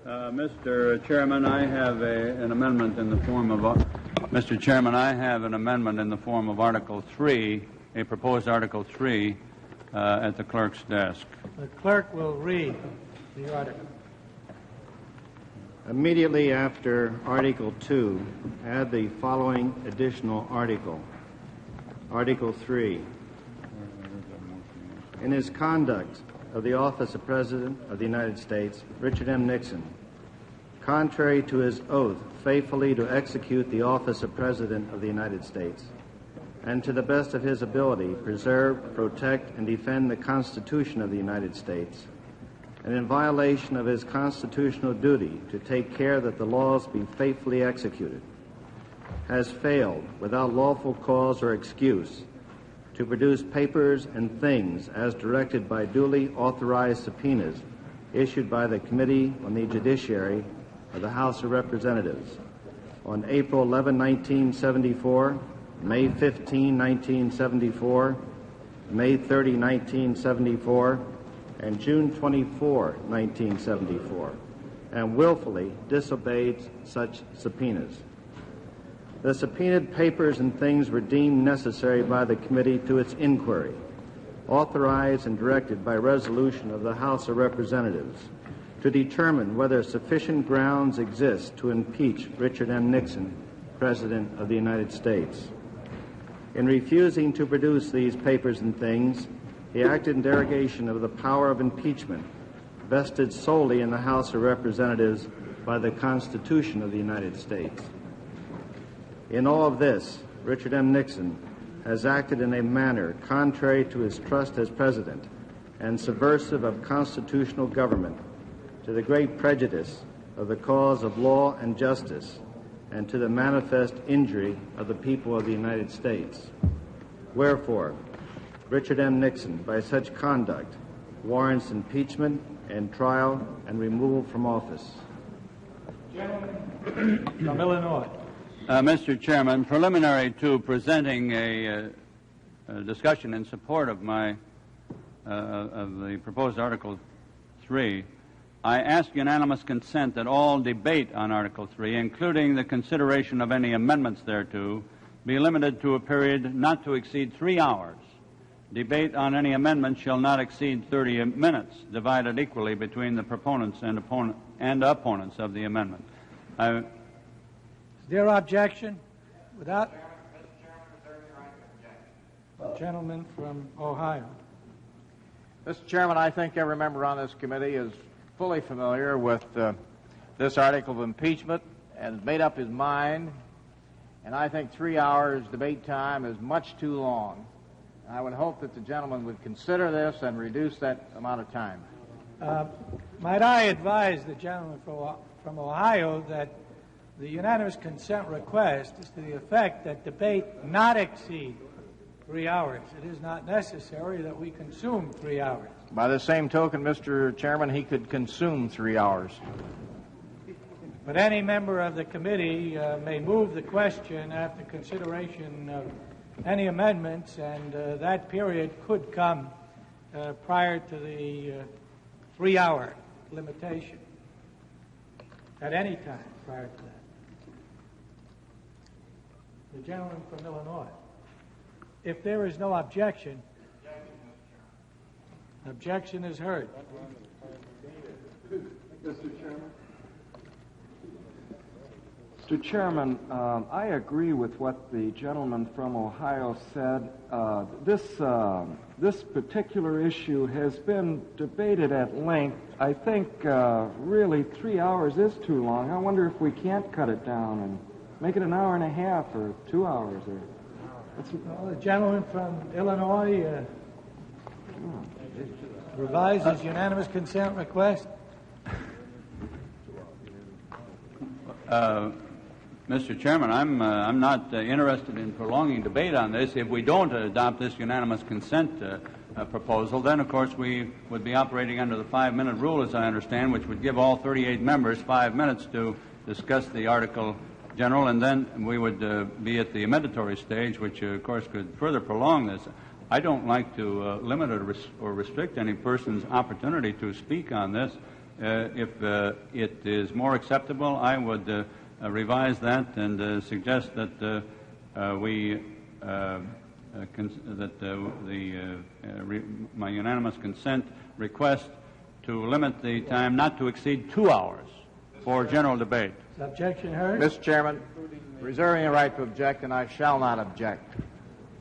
Mr. Chairman, I have an amendment in the form of Mr. Chairman, I have an amendment in the form of Article 3, a proposed Article 3 at the clerk's desk. The clerk will read the article. Immediately after Article 2, add the following additional article. Article 3. In his conduct of the office of President of the United States, Richard M. Nixon, contrary to his oath faithfully to execute the office of President of the United States, and to the best of his ability preserve, protect, and defend the Constitution of the United States, and in violation of his constitutional duty to take care that the laws be faithfully executed, has failed, without lawful cause or excuse, to produce papers and things as directed by duly authorized subpoenas issued by the Committee on the Judiciary of the House of Representatives on April 11, 1974, May 15, 1974, May 30, 1974, and June 24, 1974, and willfully disobeyed such subpoenas. The subpoenaed papers and things were deemed necessary by the committee to its inquiry, authorized and directed by resolution of the House of Representatives, to determine whether sufficient grounds exist to impeach Richard M. Nixon, President of the United States. In refusing to produce these papers and things, he acted in derogation of the power of impeachment vested solely in the House of Representatives by the Constitution of the United States. In all of this, Richard M. Nixon has acted in a manner contrary to his trust as President and subversive of constitutional government, to the great prejudice of the cause of law and justice, and to the manifest injury of the people of the United States. Wherefore, Richard M. Nixon, by such conduct, warrants impeachment and trial and removal from office. Gentleman from Illinois. Mr. Chairman, preliminary to presenting a discussion in support of of the proposed Article 3, I ask unanimous consent that all debate on Article 3, including the consideration of any amendments thereto, be limited to a period not to exceed 3 hours. Debate on any amendment shall not exceed 30 minutes, divided equally between the proponents and opponents of the amendment. Is there objection? Without? Gentleman from Ohio. Mr. Chairman, I think every member on this committee is fully familiar with this article of impeachment and has made up his mind, and I think 3 hours debate time is much too long. I would hope that the gentleman would consider this and reduce that amount of time. Might I advise the gentleman from Ohio that the unanimous consent request is to the effect that debate not exceed 3 hours. It is not necessary that we consume 3 hours. By the same token, Mr. Chairman, he could consume 3 hours. But any member of the committee may move the question after consideration of any amendments, and that period could come prior to the 3-hour limitation at any time prior to that. The gentleman from Illinois. If there is no objection, objection is heard. Mr. Chairman, I agree with what the gentleman from Ohio said. This particular issue has been debated at length. I think really 3 hours is too long. I wonder if we can't cut it down and make it an hour and a half or 2 hours. Well, the gentleman from Illinois revise his unanimous consent request. Mr. Chairman, I'm not interested in prolonging debate on this. If we don't adopt this unanimous consent proposal, then, of course, we would be operating under the 5-minute rule, as I understand, which would give all 38 members 5 minutes to discuss the article general, and then we would be at the amendatory stage, which, of course, could further prolong this. I don't like to limit or restrict any person's opportunity to speak on this. If it is more acceptable, I would revise that and suggest that my unanimous consent request to limit the time not to exceed 2 hours for general debate. Objection heard. Mr. Chairman, reserving the right to object, and I shall not object.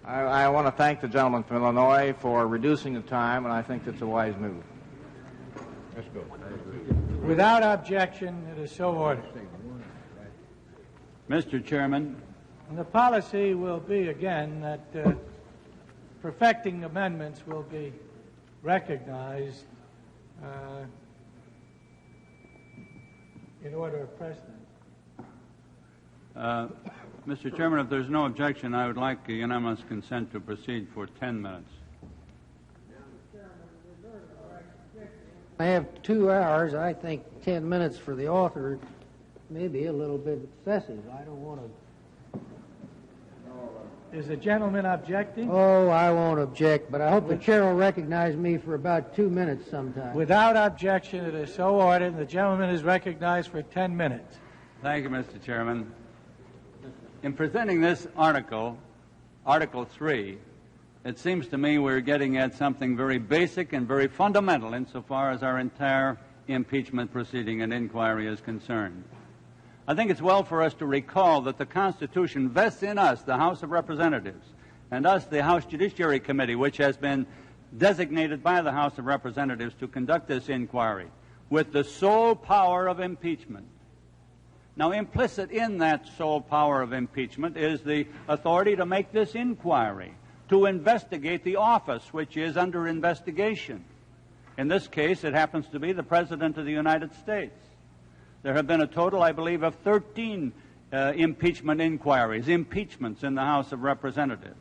I want to thank the gentleman from Illinois for reducing the time, and I think it's a wise move. Let's go. Without objection, it is so ordered. Mr. Chairman. And the policy will be, again, that perfecting amendments will be recognized in order of precedence. Mr. Chairman, if there's no objection, I would like a unanimous consent to proceed for 10 minutes. I have 2 hours. I think 10 minutes for the author may be a little bit excessive. I don't want to... Is the gentleman objecting? Oh, I won't object, but I hope the chair will recognize me for about 2 minutes sometime. Without objection, it is so ordered, and the gentleman is recognized for 10 minutes. Thank you, Mr. Chairman. In presenting this article, Article 3, it seems to me we're getting at something very basic and very fundamental insofar as our entire impeachment proceeding and inquiry is concerned. I think it's well for us to recall that the Constitution vests in us, the House of Representatives, and us, the House Judiciary Committee, which has been designated by the House of Representatives to conduct this inquiry, with the sole power of impeachment. Now, implicit in that sole power of impeachment is the authority to make this inquiry, to investigate the office which is under investigation. In this case, it happens to be the President of the United States. There have been a total, I believe, of 13 impeachment inquiries, impeachments in the House of Representatives,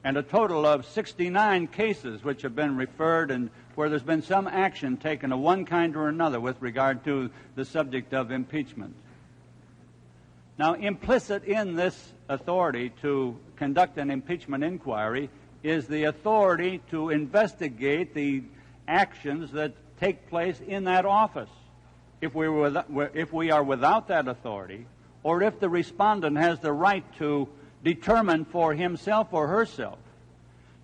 and a total of 69 cases which have been referred and where there's been some action taken of one kind or another with regard to the subject of impeachment. Now, implicit in this authority to conduct an impeachment inquiry is the authority to investigate the actions that take place in that office. If we are without that authority, or if the respondent has the right to determine for himself or herself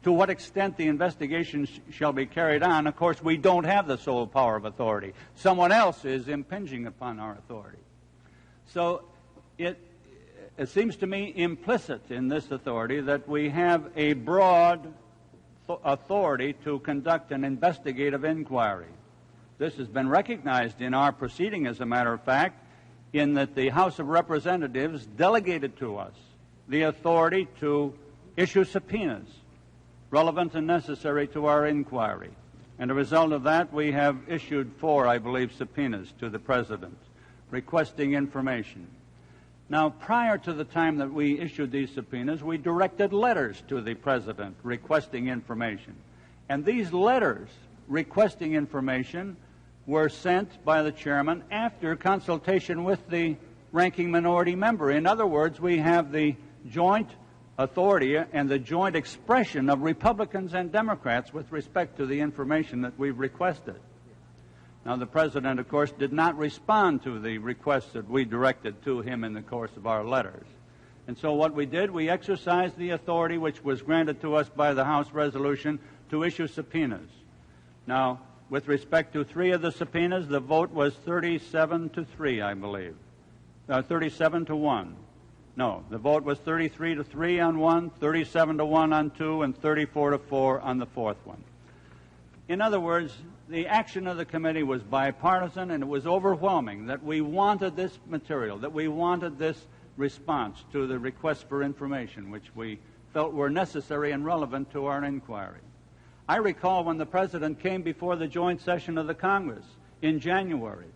to what extent the investigation shall be carried on, of course, we don't have the sole power of authority. Someone else is impinging upon our authority. So it seems to me implicit in this authority that we have a broad authority to conduct an investigative inquiry. This has been recognized in our proceeding, as a matter of fact, in that the House of Representatives delegated to us the authority to issue subpoenas relevant and necessary to our inquiry. And as a result of that, we have issued 4, I believe, subpoenas to the President requesting information. Now, prior to the time that we issued these subpoenas, we directed letters to the President requesting information. And these letters requesting information were sent by the chairman after consultation with the ranking minority member. In other words, we have the joint authority and the joint expression of Republicans and Democrats with respect to the information that we've requested. Now, the President, of course, did not respond to the requests that we directed to him in the course of our letters. And so what we did, we exercised the authority which was granted to us by the House resolution to issue subpoenas. Now, with respect to 3 of the subpoenas, the vote was 37-3, I believe. 37-1. No, the vote was 33-3 on one, 37-1 on 2, and 34-4 on the 4th one. In other words, the action of the committee was bipartisan, and it was overwhelming that we wanted this material, that we wanted this response to the requests for information, which we felt were necessary and relevant to our inquiry. I recall when the President came before the joint session of the Congress in January,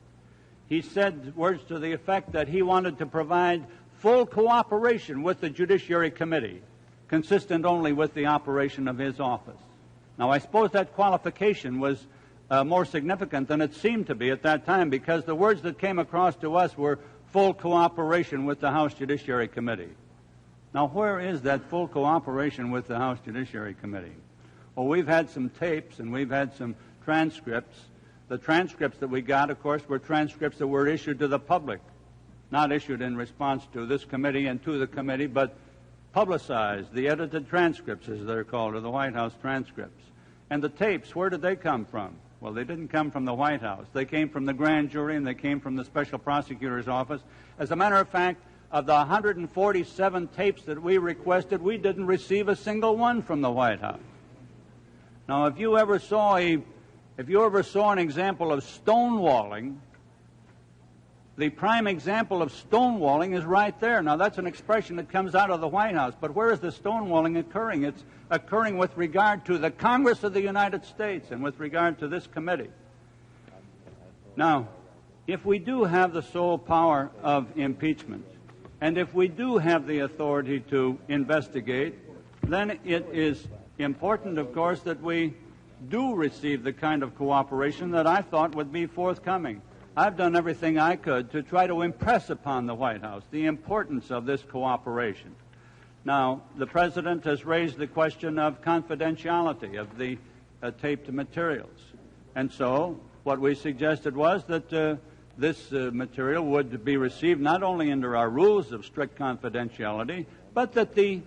he said words to the effect that he wanted to provide full cooperation with the Judiciary Committee, consistent only with the operation of his office. Now, I suppose that qualification was more significant than it seemed to be at that time, because the words that came across to us were full cooperation with the House Judiciary Committee. Now, where is that full cooperation with the House Judiciary Committee? Well, we've had some tapes and we've had some transcripts. The transcripts that we got, of course, were transcripts that were issued to the public, not issued in response to this committee and to the committee, but publicized, the edited transcripts, as they're called, or the White House transcripts. And the tapes, where did they come from? Well, they didn't come from the White House. They came from the grand jury, and they came from the special prosecutor's office. As a matter of fact, of the 147 tapes that we requested, we didn't receive a single one from the White House. Now, if you ever saw an example of stonewalling, the prime example of stonewalling is right there. Now, that's an expression that comes out of the White House, but where is the stonewalling occurring? It's occurring with regard to the Congress of the United States and with regard to this committee. Now, if we do have the sole power of impeachment, and if we do have the authority to investigate, then it is important, of course, that we do receive the kind of cooperation that I thought would be forthcoming. I've done everything I could to try to impress upon the White House the importance of this cooperation. Now, the President has raised the question of confidentiality of the taped materials. And so what we suggested was that this material would be received not only under our rules of strict confidentiality, but that the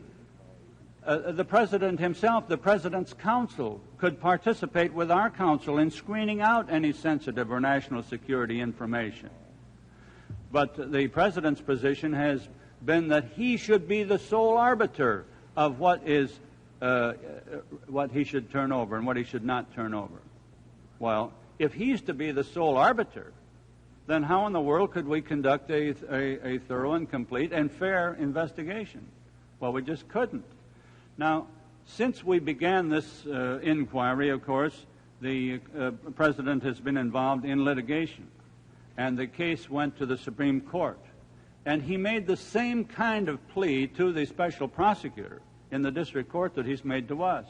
President himself, the President's counsel, could participate with our counsel in screening out any sensitive or national security information. But the President's position has been that he should be the sole arbiter of what he should turn over and what he should not turn over. Well, if he's to be the sole arbiter, then how in the world could we conduct a thorough and complete and fair investigation? Well, we just couldn't. Now, since we began this inquiry, of course, the President has been involved in litigation, and the case went to the Supreme Court. And he made the same kind of plea to the special prosecutor in the district court that he's made to us,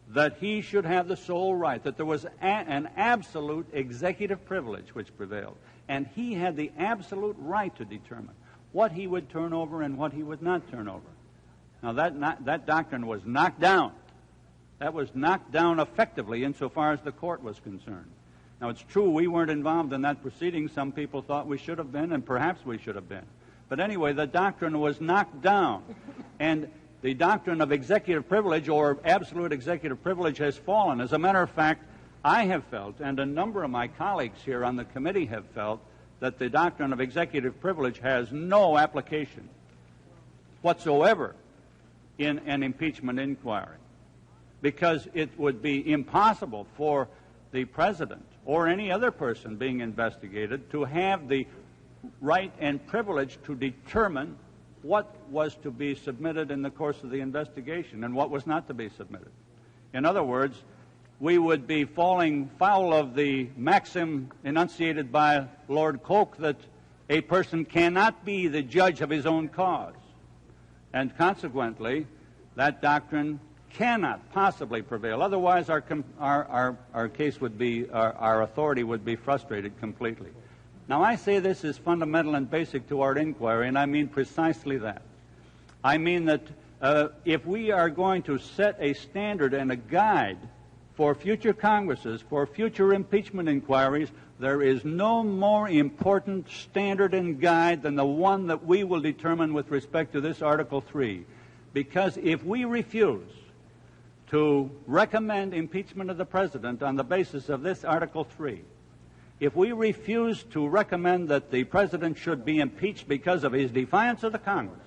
that he should have the sole right, that there was an absolute executive privilege which prevailed, and he had the absolute right to determine what he would turn over and what he would not turn over. Now, that doctrine was knocked down. That was knocked down effectively insofar as the court was concerned. Now, it's true we weren't involved in that proceeding. Some people thought we should have been, and perhaps we should have been. But anyway, the doctrine was knocked down. And the doctrine of executive privilege or absolute executive privilege has fallen. As a matter of fact, I have felt, and a number of my colleagues here on the committee have felt, that the doctrine of executive privilege has no application whatsoever in an impeachment inquiry, because it would be impossible for the President or any other person being investigated to have the right and privilege to determine what was to be submitted in the course of the investigation and what was not to be submitted. In other words, we would be falling foul of the maxim enunciated by Lord Coke that a person cannot be the judge of his own cause. And consequently, that doctrine cannot possibly prevail. Otherwise, our case would be, our authority would be frustrated completely. Now, I say this is fundamental and basic to our inquiry, and I mean precisely that. I mean that if we are going to set a standard and a guide for future Congresses, for future impeachment inquiries, there is no more important standard and guide than the one that we will determine with respect to this Article 3. Because if we refuse to recommend impeachment of the President on the basis of this Article 3, if we refuse to recommend that the President should be impeached because of his defiance of the Congress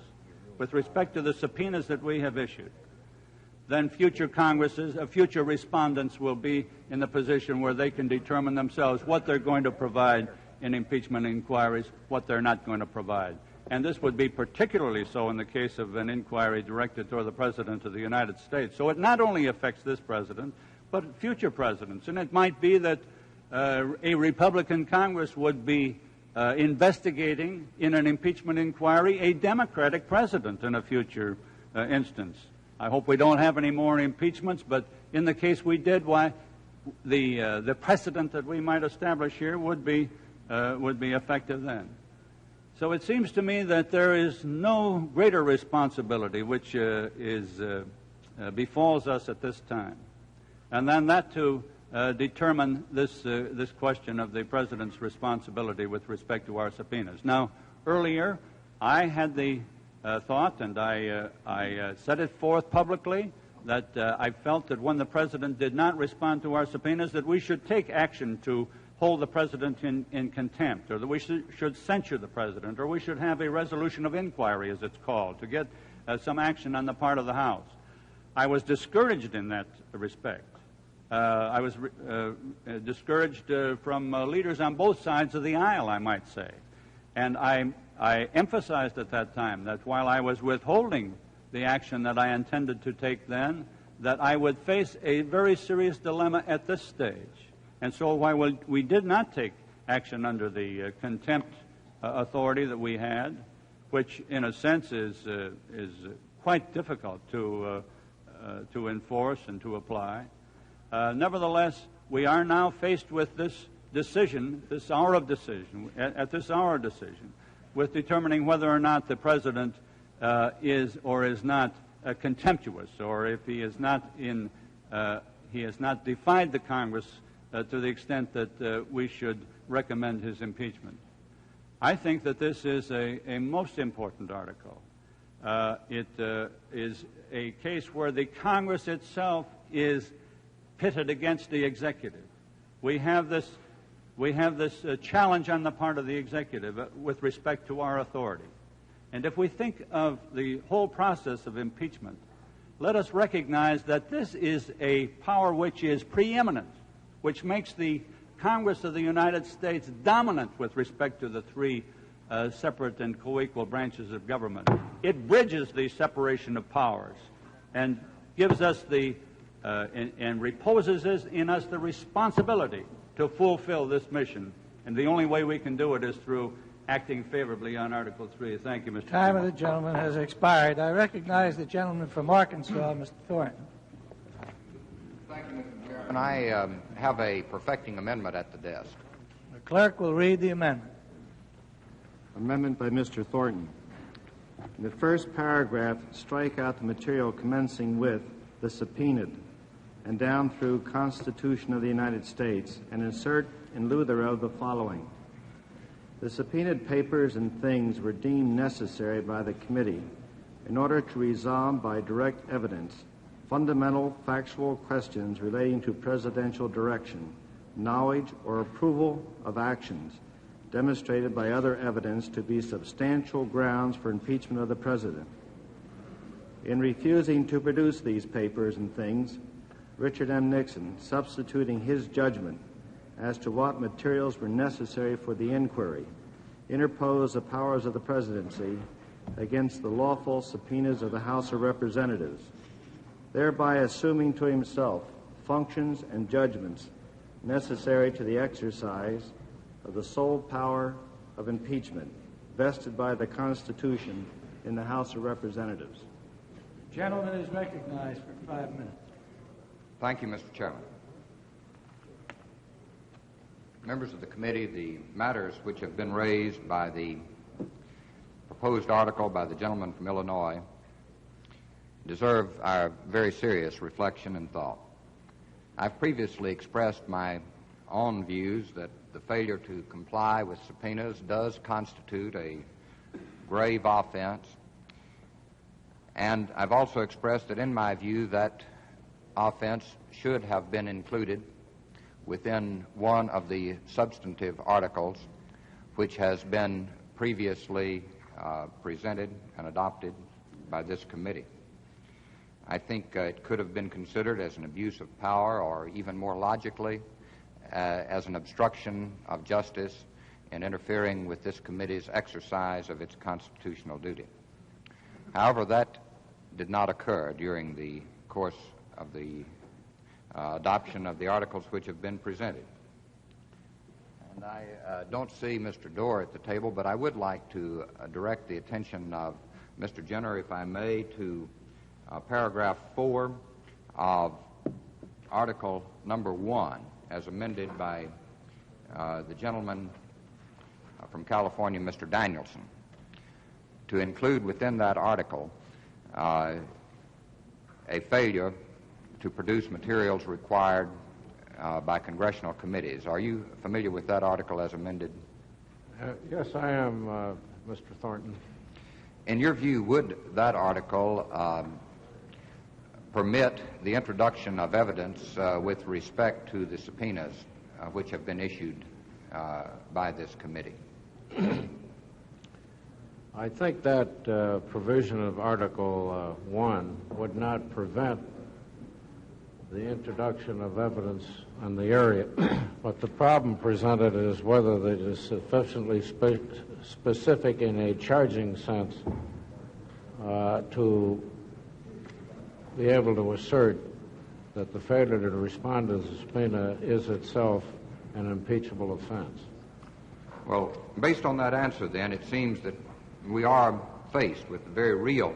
with respect to the subpoenas that we have issued, then future Congresses, future respondents will be in the position where they can determine themselves what they're going to provide in impeachment inquiries, what they're not going to provide. And this would be particularly so in the case of an inquiry directed toward the President of the United States. So it not only affects this President, but future Presidents. And it might be that a Republican Congress would be investigating in an impeachment inquiry a Democratic President in a future instance. I hope we don't have any more impeachments, but in the case we did, why, the precedent that we might establish here would be effective then. So it seems to me that there is no greater responsibility which befalls us at this time, and then that to determine this question of the President's responsibility with respect to our subpoenas. Now, earlier, I had the thought, and I set it forth publicly, that I felt that when the President did not respond to our subpoenas, that we should take action to hold the President in contempt, or that we should censure the President, or we should have a resolution of inquiry, as it's called, to get some action on the part of the House. I was discouraged in that respect. I was discouraged from leaders on both sides of the aisle, I might say. And I emphasized at that time that while I was withholding the action that I intended to take then, that I would face a very serious dilemma at this stage. And so while we did not take action under the contempt authority that we had, which in a sense is quite difficult to enforce and to apply, nevertheless, we are now faced with this decision, this hour of decision, at this hour of decision, with determining whether or not the President is or is not contemptuous, or if he is not he has not defied the Congress to the extent that we should recommend his impeachment. I think that this is a most important article. It is a case where the Congress itself is pitted against the executive. We have this challenge on the part of the executive with respect to our authority. And if we think of the whole process of impeachment, let us recognize that this is a power which is preeminent, which makes the Congress of the United States dominant with respect to the three separate and co-equal branches of government. It bridges the separation of powers and gives us and reposes in us the responsibility to fulfill this mission. And the only way we can do it is through acting favorably on Article 3. Thank you, Mr. Time Chairman. of the gentleman has expired. I recognize the gentleman from Arkansas, Mr. Thornton. Thank you, Mr. Chairman. I have a perfecting amendment at the desk. The clerk will read the amendment. Amendment by Mr. Thornton. In the first paragraph, strike out the material commencing with the subpoenaed and down through Constitution of the United States, and insert in lieu thereof the following. The subpoenaed papers and things were deemed necessary by the committee in order to resolve by direct evidence fundamental factual questions relating to presidential direction, knowledge, or approval of actions demonstrated by other evidence to be substantial grounds for impeachment of the President. In refusing to produce these papers and things, Richard M. Nixon, substituting his judgment as to what materials were necessary for the inquiry, interposed the powers of the presidency against the lawful subpoenas of the House of Representatives, thereby assuming to himself functions and judgments necessary to the exercise of the sole power of impeachment vested by the Constitution in the House of Representatives. The gentleman is recognized for 5 minutes. Thank you, Mr. Chairman. Members of the committee, the matters which have been raised by the proposed article by the gentleman from Illinois deserve our very serious reflection and thought. I've previously expressed my own views that the failure to comply with subpoenas does constitute a grave offense, and I've also expressed that in my view that offense should have been included within one of the substantive articles which has been previously presented and adopted by this committee. I think it could have been considered as an abuse of power, or even more logically, as an obstruction of justice in interfering with this committee's exercise of its constitutional duty. However, that did not occur during the course of the adoption of the articles which have been presented. And I don't see Mr. Dorr at the table, but I would like to direct the attention of Mr. Jenner, if I may, to paragraph 4 of Article number 1, as amended by the gentleman from California, Mr. Danielson, to include within that article a failure to produce materials required by congressional committees. Are you familiar with that article as amended? Yes, I am, Mr. Thornton. In your view, would that article permit the introduction of evidence with respect to the subpoenas which have been issued by this committee? I think that provision of Article 1 would not prevent the introduction of evidence in the area, but the problem presented is whether it is sufficiently specific in a charging sense to be able to assert that the failure to respond to the subpoena is itself an impeachable offense. Well, based on that answer, then, it seems that we are faced with the very real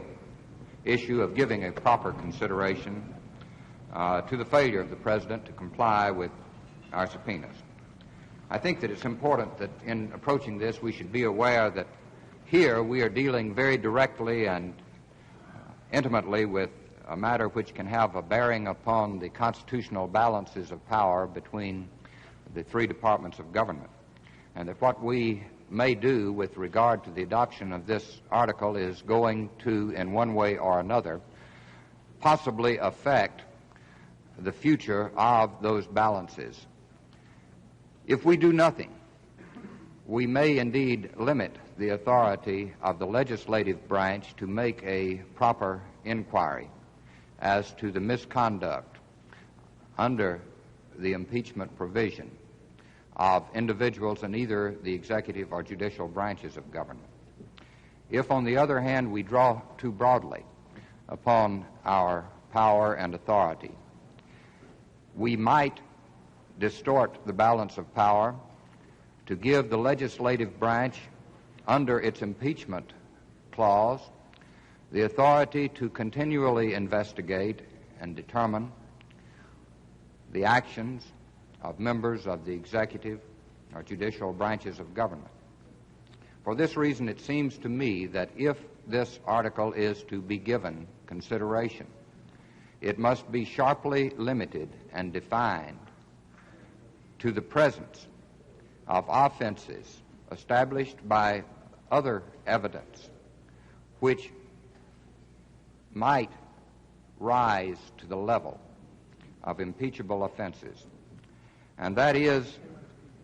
issue of giving a proper consideration to the failure of the President to comply with our subpoenas. I think that it's important that in approaching this we should be aware that here we are dealing very directly and intimately with a matter which can have a bearing upon the constitutional balances of power between the three departments of government, and that what we may do with regard to the adoption of this article is going to, in one way or another, possibly affect the future of those balances. If we do nothing, we may indeed limit the authority of the legislative branch to make a proper inquiry as to the misconduct under the impeachment provision of individuals in either the executive or judicial branches of government. If, on the other hand, we draw too broadly upon our power and authority, we might distort the balance of power to give the legislative branch, under its impeachment clause, the authority to continually investigate and determine the actions of members of the executive or judicial branches of government. For this reason, it seems to me that if this article is to be given consideration, it must be sharply limited and defined to the presence of offenses established by other evidence which might rise to the level of impeachable offenses. And that is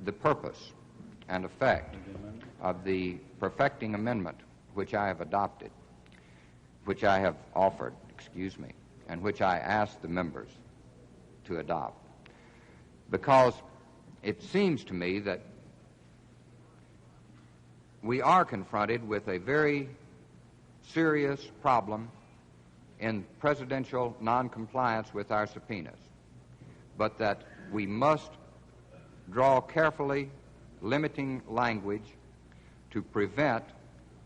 the purpose and effect of the perfecting amendment which I have adopted, which I have offered, and which I ask the members to adopt. Because it seems to me that we are confronted with a very serious problem in presidential noncompliance with our subpoenas, but that we must draw carefully limiting language to prevent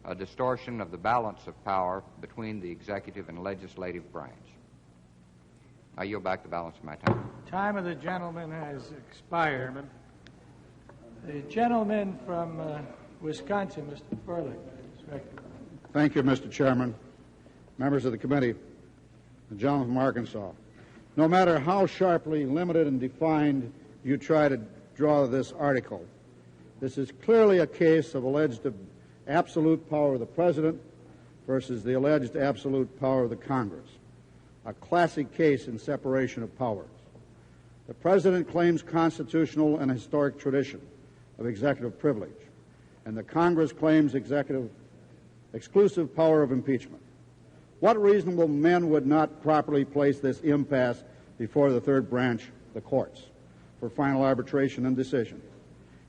a distortion of the balance of power between the executive and legislative branch. I yield back the balance of my time. Time of the gentleman has expired. The gentleman from Wisconsin, Mr. Furlick. Thank you, Mr. Chairman. Members of the committee, the gentleman from Arkansas. No matter how sharply limited and defined you try to draw this article, this is clearly a case of alleged absolute power of the President versus the alleged absolute power of the Congress, a classic case in separation of powers. The President claims constitutional and historic tradition of executive privilege, and the Congress claims exclusive power of impeachment. What reasonable men would not properly place this impasse before the third branch, the courts, for final arbitration and decision,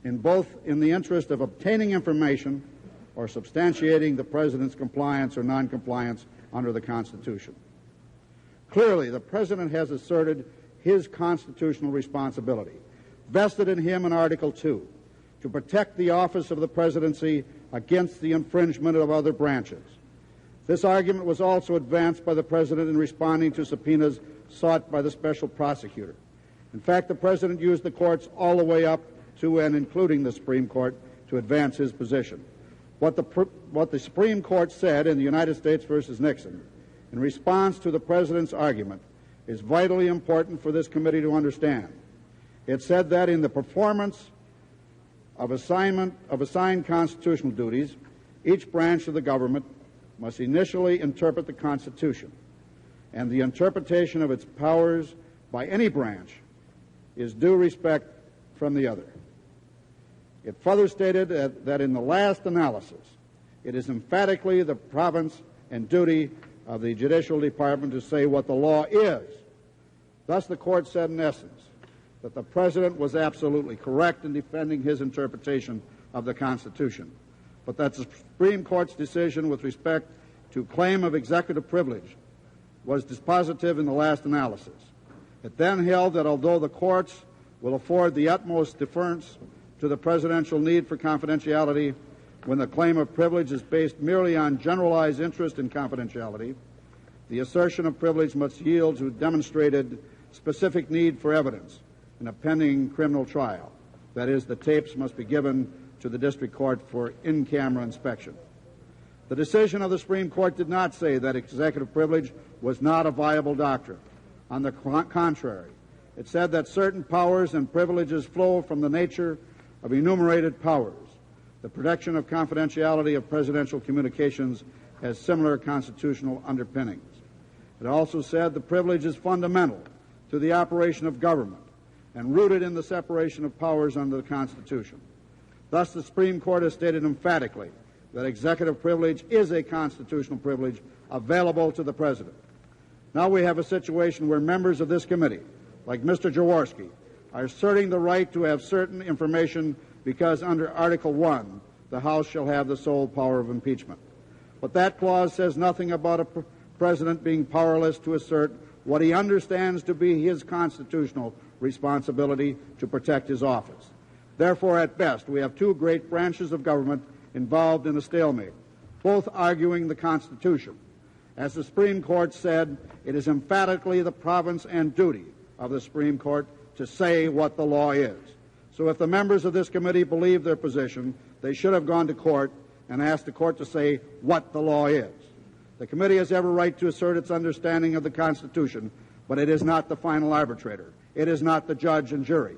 in the interest of obtaining information or substantiating the President's compliance or noncompliance under the Constitution? Clearly, the President has asserted his constitutional responsibility, vested in him in Article 2, to protect the office of the presidency against the infringement of other branches. This argument was also advanced by the President in responding to subpoenas sought by the special prosecutor. In fact, the President used the courts all the way up to and including the Supreme Court to advance his position. What the Supreme Court said in the United States versus Nixon in response to the President's argument is vitally important for this committee to understand. It said that in the performance of assigned constitutional duties, each branch of the government must initially interpret the Constitution, and the interpretation of its powers by any branch is due respect from the other. It further stated that in the last analysis, it is emphatically the province and duty of the Judicial Department to say what the law is. Thus, the Court said in essence that the President was absolutely correct in defending his interpretation of the Constitution, but that the Supreme Court's decision with respect to claim of executive privilege was dispositive in the last analysis. It then held that although the courts will afford the utmost deference to the presidential need for confidentiality when the claim of privilege is based merely on generalized interest in confidentiality, the assertion of privilege must yield to demonstrated specific need for evidence in a pending criminal trial. That is, the tapes must be given to the district court for in-camera inspection. The decision of the Supreme Court did not say that executive privilege was not a viable doctrine. On the contrary, it said that certain powers and privileges flow from the nature of enumerated powers. The protection of confidentiality of presidential communications has similar constitutional underpinnings. It also said the privilege is fundamental to the operation of government and rooted in the separation of powers under the Constitution. Thus, the Supreme Court has stated emphatically that executive privilege is a constitutional privilege available to the President. Now we have a situation where members of this committee, like Mr. Jaworski, are asserting the right to have certain information because under Article 1, the House shall have the sole power of impeachment. But that clause says nothing about a President being powerless to assert what he understands to be his constitutional responsibility to protect his office. Therefore, at best, we have two great branches of government involved in a stalemate, both arguing the Constitution. As the Supreme Court said, it is emphatically the province and duty of the Supreme Court to say what the law is. So if the members of this committee believe their position, they should have gone to court and asked the court to say what the law is. The committee has every right to assert its understanding of the Constitution, but it is not the final arbitrator. It is not the judge and jury.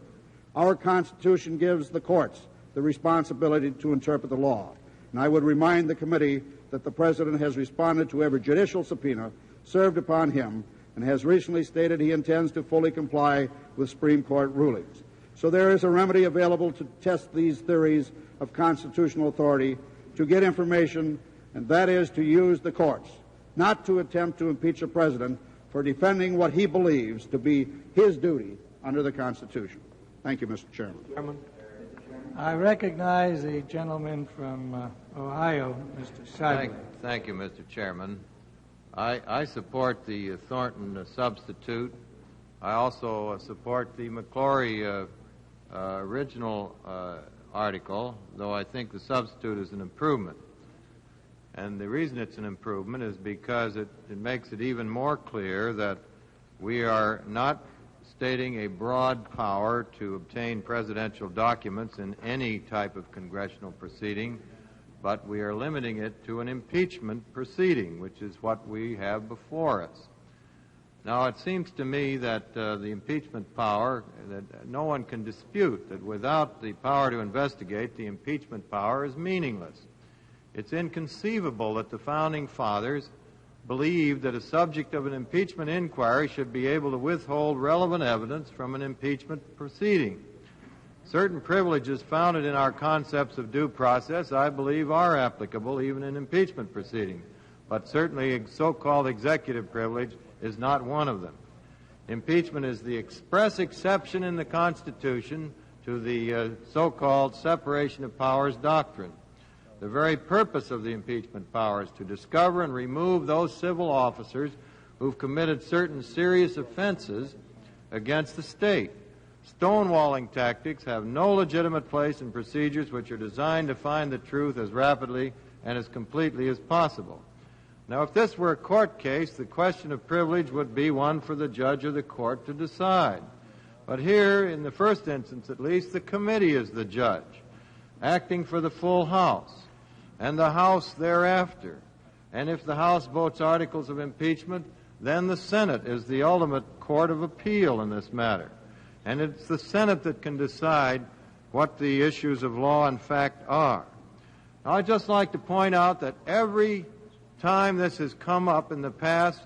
Our Constitution gives the courts the responsibility to interpret the law. And I would remind the committee that the President has responded to every judicial subpoena served upon him and has recently stated he intends to fully comply with Supreme Court rulings. So there is a remedy available to test these theories of constitutional authority, to get information, and that is to use the courts, not to attempt to impeach a president for defending what he believes to be his duty under the Constitution. Thank you, Mr. Chairman. I recognize the gentleman from Ohio, Mr. Seidler. Thank you, Mr. Chairman. I support the Thornton substitute. I also support the McClory original article, though I think the substitute is an improvement. And the reason it's an improvement is because it makes it even more clear that we are not stating a broad power to obtain presidential documents in any type of congressional proceeding, but we are limiting it to an impeachment proceeding, which is what we have before us. Now, it seems to me that the impeachment power, that no one can dispute that without the power to investigate, the impeachment power is meaningless. It's inconceivable that the Founding Fathers believed that a subject of an impeachment inquiry should be able to withhold relevant evidence from an impeachment proceeding. Certain privileges founded in our concepts of due process, I believe, are applicable even in impeachment proceedings, but certainly so-called executive privilege is not one of them. Impeachment is the express exception in the Constitution to the so-called separation of powers doctrine. The very purpose of the impeachment power is to discover and remove those civil officers who've committed certain serious offenses against the state. Stonewalling tactics have no legitimate place in procedures which are designed to find the truth as rapidly and as completely as possible. Now, if this were a court case, the question of privilege would be one for the judge or the court to decide. But here, in the first instance at least, the committee is the judge, acting for the full House, and the House thereafter. And if the House votes articles of impeachment, then the Senate is the ultimate court of appeal in this matter. And it's the Senate that can decide what the issues of law and fact are. Now, I'd just like to point out that every time this has come up in the past,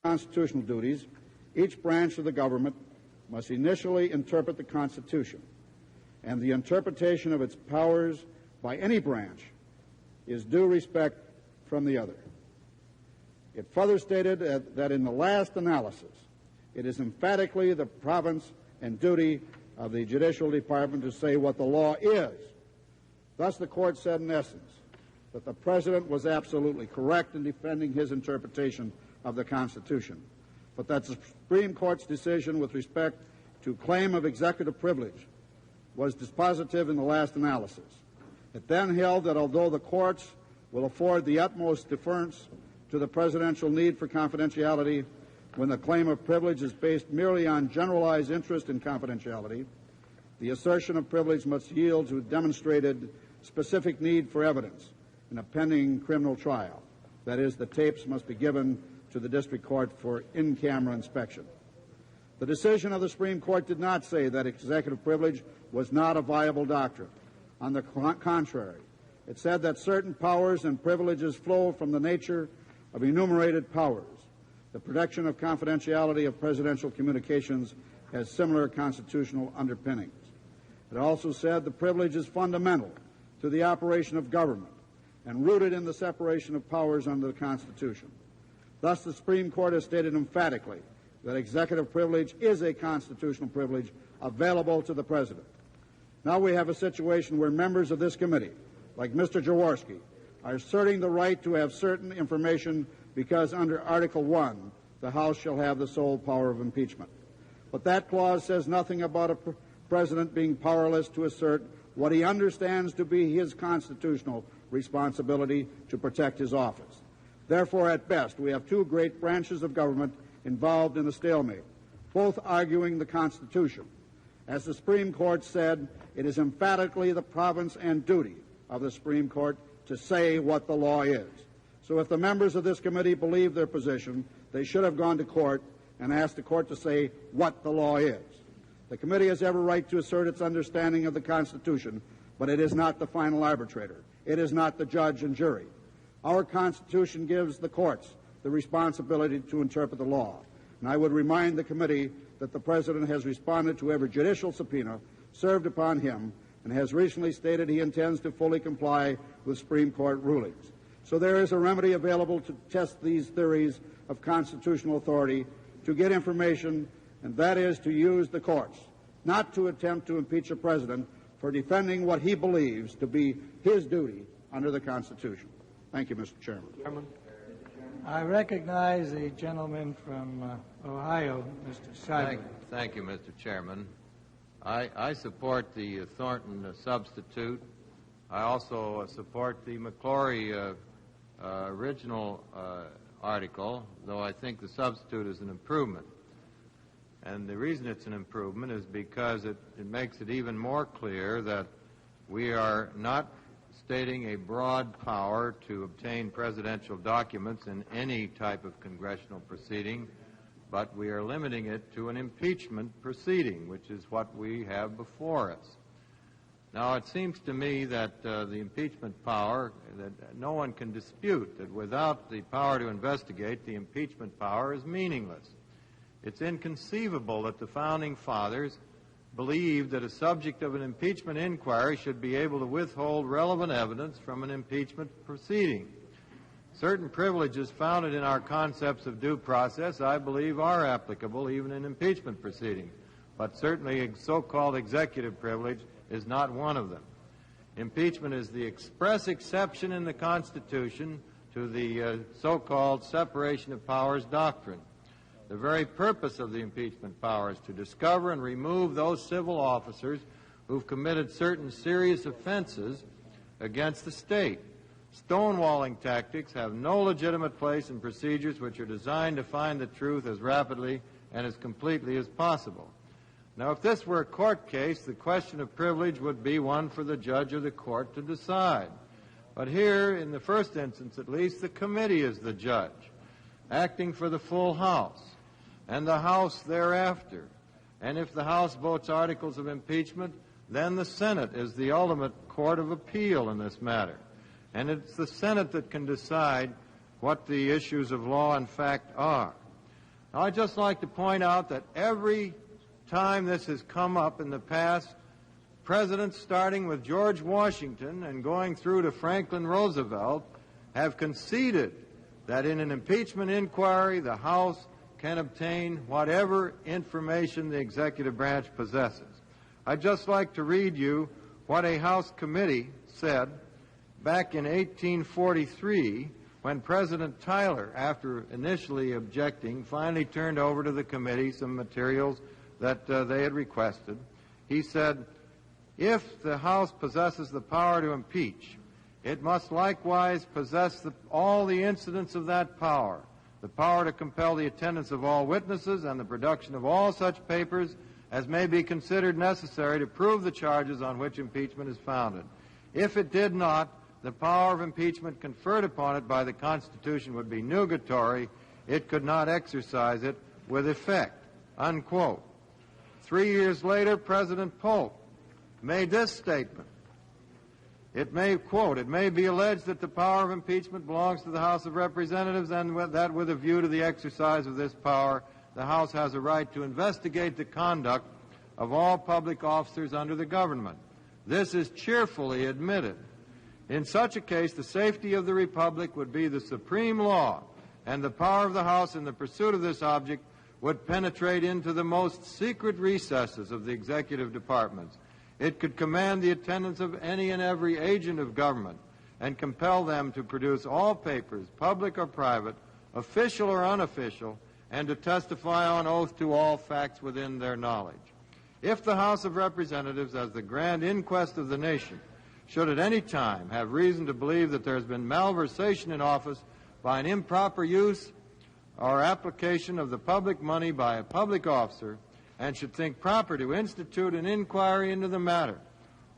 constitutional duties, each branch of the government must initially interpret the Constitution, and the interpretation of its powers by any branch is due respect from the other. It further stated that in the last analysis, it is emphatically the province and duty of the Judicial Department to say what the law is. Thus, the Court said in essence that the President was absolutely correct in defending his interpretation of the Constitution, but that the Supreme Court's decision with respect to claim of executive privilege was dispositive in the last analysis. It then held that although the courts will afford the utmost deference to the presidential need for confidentiality when the claim of privilege is based merely on generalized interest in confidentiality, the assertion of privilege must yield to demonstrated specific need for evidence in a pending criminal trial. That is, the tapes must be given to the district court for in-camera inspection. The decision of the Supreme Court did not say that executive privilege was not a viable doctrine. On the contrary, it said that certain powers and privileges flow from the nature of enumerated powers. The protection of confidentiality of presidential communications has similar constitutional underpinnings. It also said the privilege is fundamental to the operation of government and rooted in the separation of powers under the Constitution. Thus, the Supreme Court has stated emphatically that executive privilege is a constitutional privilege available to the President. Now we have a situation where members of this committee, like Mr. Jaworski, are asserting the right to have certain information because under Article 1, the House shall have the sole power of impeachment. But that clause says nothing about a President being powerless to assert what he understands to be his constitutional responsibility to protect his office. Therefore, at best, we have two great branches of government involved in a stalemate, both arguing the Constitution. As the Supreme Court said, it is emphatically the province and duty of the Supreme Court to say what the law is. So if the members of this committee believe their position, they should have gone to court and asked the court to say what the law is. The committee has every right to assert its understanding of the Constitution, but it is not the final arbitrator. It is not the judge and jury. Our Constitution gives the courts the responsibility to interpret the law. And I would remind the committee that the President has responded to every judicial subpoena served upon him and has recently stated he intends to fully comply with Supreme Court rulings. So there is a remedy available to test these theories of constitutional authority, to get information, and that is to use the courts, not to attempt to impeach a president for defending what he believes to be his duty under the Constitution. Thank you, Mr. Chairman. I recognize the gentleman from Ohio, Mr. Seidler. Thank you, Mr. Chairman. I support the Thornton substitute. I also support the McClory original article, though I think the substitute is an improvement. And the reason it's an improvement is because it makes it even more clear that we are not stating a broad power to obtain presidential documents in any type of congressional proceeding, but we are limiting it to an impeachment proceeding, which is what we have before us. Now, it seems to me that the impeachment power, that no one can dispute that without the power to investigate, the impeachment power is meaningless. It's inconceivable that the Founding Fathers believed that a subject of an impeachment inquiry should be able to withhold relevant evidence from an impeachment proceeding. Certain privileges founded in our concepts of due process, I believe, are applicable even in impeachment proceedings, but certainly a so-called executive privilege is not one of them. Impeachment is the express exception in the Constitution to the so-called separation of powers doctrine. The very purpose of the impeachment power is to discover and remove those civil officers who've committed certain serious offenses against the state. Stonewalling tactics have no legitimate place in procedures which are designed to find the truth as rapidly and as completely as possible. Now, if this were a court case, the question of privilege would be one for the judge or the court to decide. But here, in the first instance at least, the committee is the judge, acting for the full House, and the House thereafter. And if the House votes articles of impeachment, then the Senate is the ultimate court of appeal in this matter. And it's the Senate that can decide what the issues of law and fact are. Now, I'd just like to point out that every time this has come up in the past, presidents starting with George Washington and going through to Franklin Roosevelt have conceded that in an impeachment inquiry, the House can obtain whatever information the executive branch possesses. I'd just like to read you what a House committee said back in 1843 when President Tyler, after initially objecting, finally turned over to the committee some materials that they had requested. He said, "If the House possesses the power to impeach, it must likewise possess all the incidents of that power, the power to compel the attendance of all witnesses and the production of all such papers as may be considered necessary to prove the charges on which impeachment is founded. If it did not, the power of impeachment conferred upon it by the Constitution would be nugatory. It could not exercise it with effect," unquote. 3 years later, President Polk made this statement. It may, quote, "It may be alleged that the power of impeachment belongs to the House of Representatives and that with a view to the exercise of this power, the House has a right to investigate the conduct of all public officers under the government. This is cheerfully admitted. In such a case, the safety of the Republic would be the supreme law, and the power of the House in the pursuit of this object would penetrate into the most secret recesses of the executive departments. It could command the attendance of any and every agent of government and compel them to produce all papers, public or private, official or unofficial, and to testify on oath to all facts within their knowledge. If the House of Representatives, as the grand inquest of the nation, should at any time have reason to believe that there has been malversation in office by an improper use or application of the public money by a public officer, and should think proper to institute an inquiry into the matter,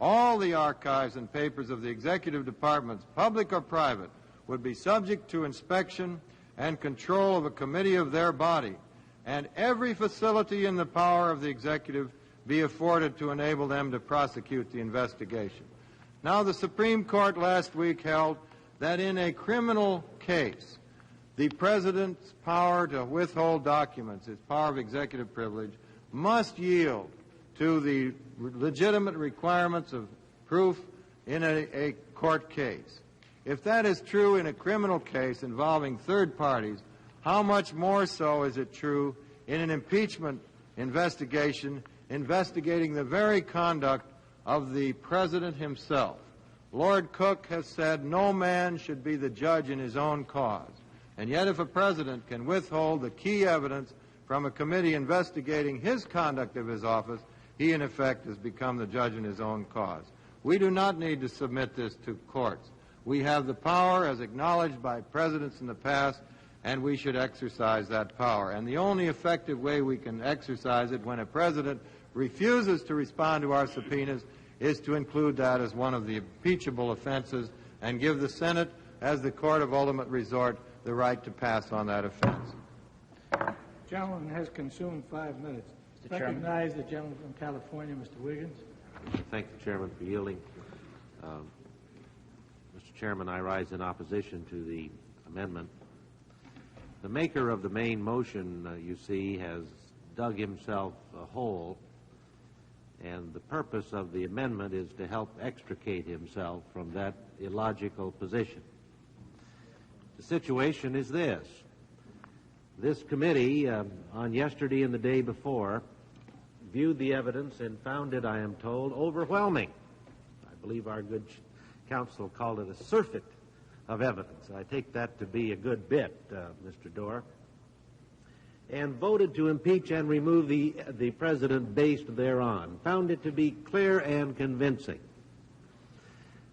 all the archives and papers of the executive departments, public or private, would be subject to inspection and control of a committee of their body, and every facility in the power of the executive be afforded to enable them to prosecute the investigation. Now, the Supreme Court last week held that in a criminal case, the President's power to withhold documents, his power of executive privilege, must yield to the legitimate requirements of proof in a court case. If that is true in a criminal case involving third parties, how much more so is it true in an impeachment investigation investigating the very conduct of the President himself? Lord Cook has said no man should be the judge in his own cause. And yet if a President can withhold the key evidence from a committee investigating his conduct of his office, he in effect has become the judge in his own cause. We do not need to submit this to courts. We have the power as acknowledged by presidents in the past, and we should exercise that power. And the only effective way we can exercise it when a president refuses to respond to our subpoenas is to include that as one of the impeachable offenses and give the Senate, as the court of ultimate resort, the right to pass on that offense. The gentleman has consumed 5 minutes. Recognize the gentleman from California, Mr. Wiggins. Thank the Chairman for yielding. Mr. Chairman, I rise in opposition to the amendment. The maker of the main motion, you see, has dug himself a hole, and the purpose of the amendment is to help extricate himself from that illogical position. The situation is this. This committee, on yesterday and the day before, viewed the evidence and found it, I am told, overwhelming. I believe our good counsel called it a surfeit of evidence. I take that to be a good bit, Mr. Dorr. And voted to impeach and remove the president based thereon. Found it to be clear and convincing.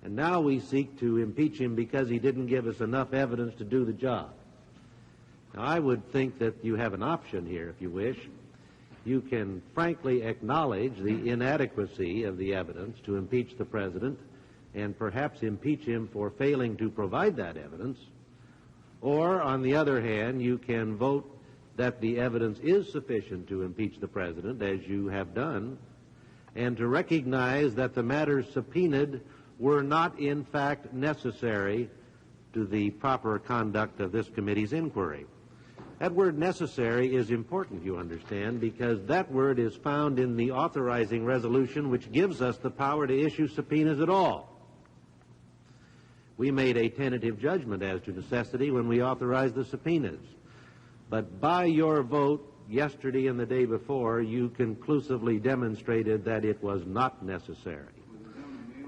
And now we seek to impeach him because he didn't give us enough evidence to do the job. Now, I would think that you have an option here, if you wish. You can frankly acknowledge the inadequacy of the evidence to impeach the president and perhaps impeach him for failing to provide that evidence. Or, on the other hand, you can vote that the evidence is sufficient to impeach the president, as you have done, and to recognize that the matters subpoenaed were not, in fact, necessary to the proper conduct of this committee's inquiry. That word necessary is important, you understand, because that word is found in the authorizing resolution which gives us the power to issue subpoenas at all. We made a tentative judgment as to necessity when we authorized the subpoenas. But by your vote yesterday and the day before, you conclusively demonstrated that it was not necessary.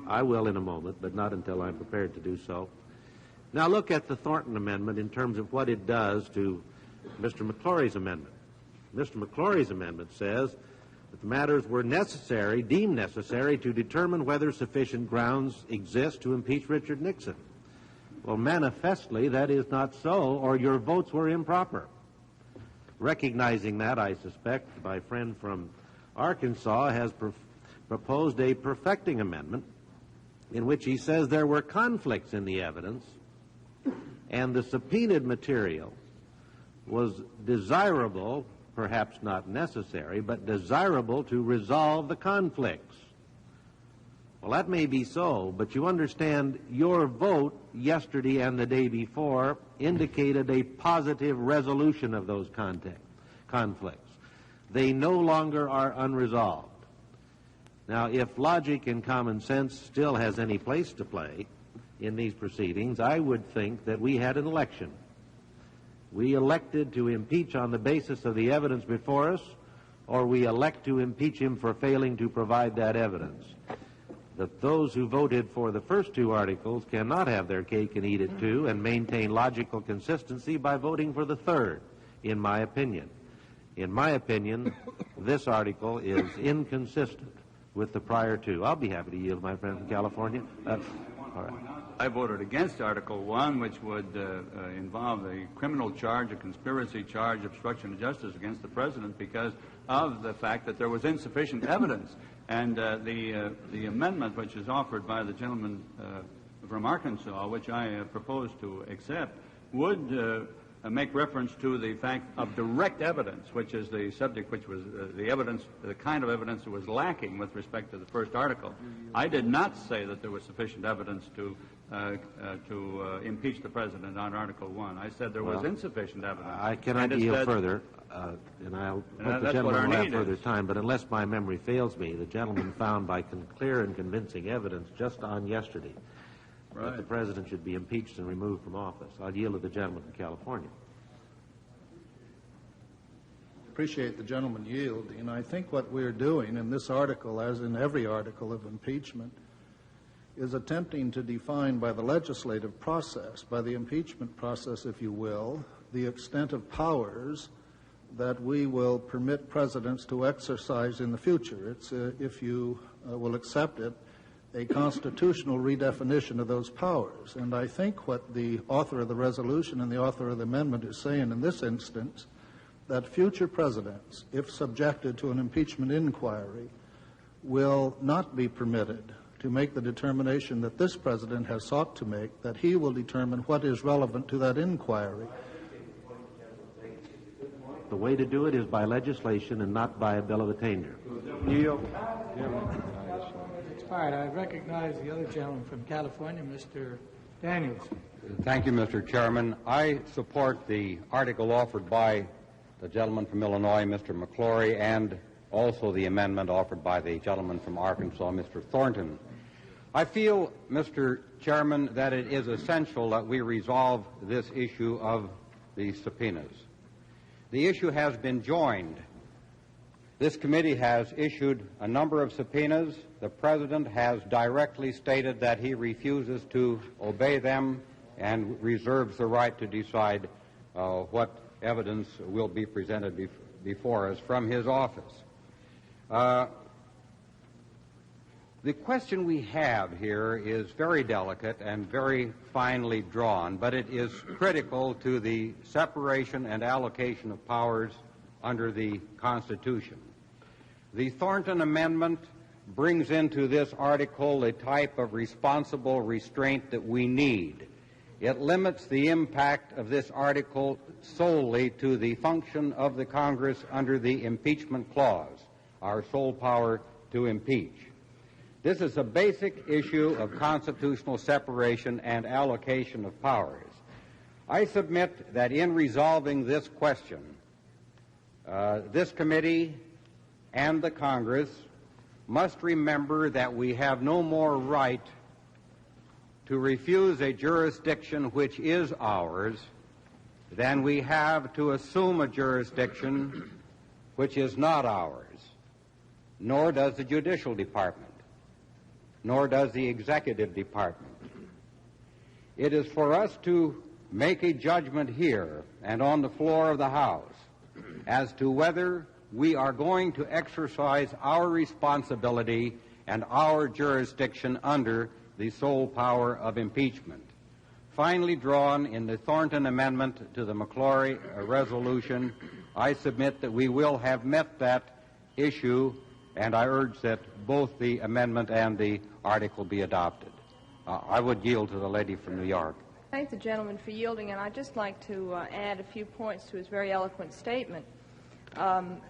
I will in a moment, but not until I'm prepared to do so. Now look at the Thornton Amendment in terms of what it does to Mr. McClory's amendment. Mr. McClory's amendment says that the matters were necessary, deemed necessary, to determine whether sufficient grounds exist to impeach Richard Nixon. Well, manifestly, that is not so, or your votes were improper. Recognizing that, I suspect my friend from Arkansas has proposed a perfecting amendment in which he says there were conflicts in the evidence and the subpoenaed material was desirable, perhaps not necessary, but desirable to resolve the conflicts. Well, that may be so, but you understand your vote yesterday and the day before indicated a positive resolution of those conflicts. They no longer are unresolved. Now, if logic and common sense still has any place to play in these proceedings, I would think that we had an election. We elected to impeach on the basis of the evidence before us, or we elect to impeach him for failing to provide that evidence. That those who voted for the first two articles cannot have their cake and eat it too and maintain logical consistency by voting for the third, in my opinion. In my opinion, this article is inconsistent with the prior two. I'll be happy to yield, my friend from California. All right. I voted against Article 1, which would involve a criminal charge, a conspiracy charge, obstruction of justice against the President because of the fact that there was insufficient evidence. And the amendment which is offered by the gentleman from Arkansas, which I propose to accept, would make reference to the fact of direct evidence, which is the subject, which was the evidence, the kind of evidence that was lacking with respect to the first article. I did not say that there was sufficient evidence to impeach the president on Article 1. I said there was insufficient evidence. I cannot yield further, and I'll hope the gentleman will have further time, but unless my memory fails me, the gentleman found by clear and convincing evidence just on yesterday that the president should be impeached and removed from office. I'll yield to the gentleman from California. Appreciate the gentleman yielding. I think what we're doing in this article, as in every article of impeachment, is attempting to define by the legislative process, by the impeachment process, if you will, the extent of powers that we will permit presidents to exercise in the future. It's, if you will accept it, a constitutional redefinition of those powers. And I think what the author of the resolution and the author of the amendment is saying in this instance, that future presidents, if subjected to an impeachment inquiry, will not be permitted to make the determination that this president has sought to make, that he will determine what is relevant to that inquiry. The way to do it is by legislation and not by a bill of attainder. Expired. I recognize the other gentleman from California, Mr. Daniels. Thank you, Mr. Chairman. I support the article offered by the gentleman from Illinois, Mr. McClory, and also the amendment offered by the gentleman from Arkansas, Mr. Thornton. I feel, Mr. Chairman, that it is essential that we resolve this issue of the subpoenas. The issue has been joined. This committee has issued a number of subpoenas. The President has directly stated that he refuses to obey them and reserves the right to decide what evidence will be presented before us from his office. The question we have here is very delicate and very finely drawn, but it is critical to the separation and allocation of powers under the Constitution. The Thornton Amendment brings into this article a type of responsible restraint that we need. It limits the impact of this article solely to the function of the Congress under the impeachment clause, our sole power to impeach. This is a basic issue of constitutional separation and allocation of powers. I submit that in resolving this question, this committee and the Congress must remember that we have no more right to refuse a jurisdiction which is ours than we have to assume a jurisdiction which is not ours, nor does the Judicial Department, nor does the Executive Department. It is for us to make a judgment here and on the floor of the House as to whether we are going to exercise our responsibility and our jurisdiction under the sole power of impeachment. Finally drawn in the Thornton Amendment to the McClory resolution, I submit that we will have met that issue, and I urge that both the amendment and the article be adopted. I would yield to the lady from New York. Thank the gentleman for yielding, and I'd just like to add a few points to his very eloquent statement.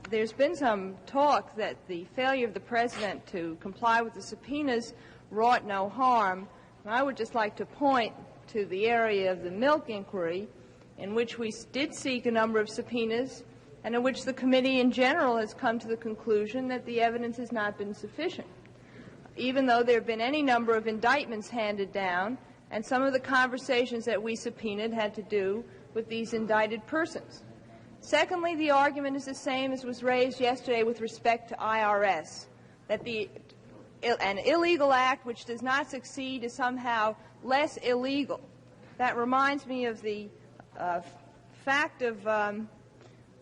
There's been some talk that the failure of the President to comply with the subpoenas wrought no harm. And I would just like to point to the area of the milk inquiry, in which we did seek a number of subpoenas, and in which the committee in general has come to the conclusion that the evidence has not been sufficient, even though there have been any number of indictments handed down, and some of the conversations that we subpoenaed had to do with these indicted persons. Secondly, the argument is the same as was raised yesterday with respect to IRS, that an illegal act which does not succeed is somehow less illegal. That reminds me of the fact of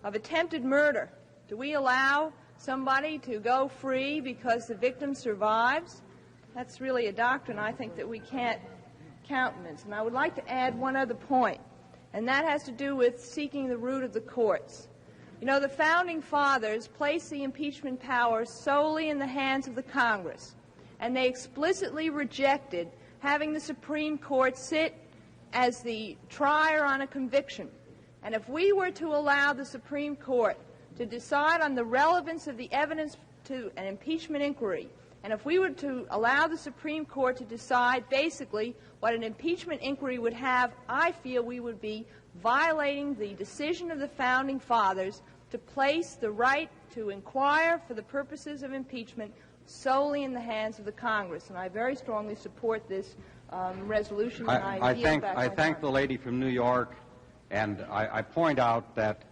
attempted murder. Do we allow somebody to go free because the victim survives? That's really a doctrine I think that we can't countenance. And I would like to add one other point, and that has to do with seeking the root of the courts. You know, the Founding Fathers placed the impeachment power solely in the hands of the Congress, and they explicitly rejected having the Supreme Court sit as the trier on a conviction. And if we were to allow the Supreme Court to decide on the relevance of the evidence to an impeachment inquiry, and if we were to allow the Supreme Court to decide basically what an impeachment inquiry would have, I feel we would be violating the decision of the Founding Fathers to place the right to inquire for the purposes of impeachment solely in the hands of the Congress. And I very strongly support this resolution. And I thank the lady from New York, and I point out that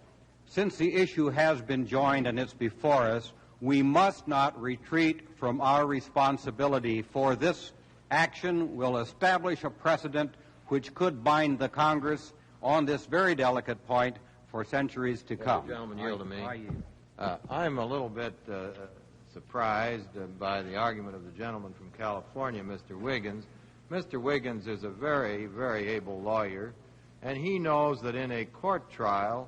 since the issue has been joined and it's before us, we must not retreat from our responsibility, for this action will establish a precedent which could bind the Congress on this very delicate point for centuries to come. Gentlemen, yield to me. I'm a little bit surprised by the argument of the gentleman from California, Mr. Wiggins. Mr. Wiggins is a very, very able lawyer, and he knows that in a court trial,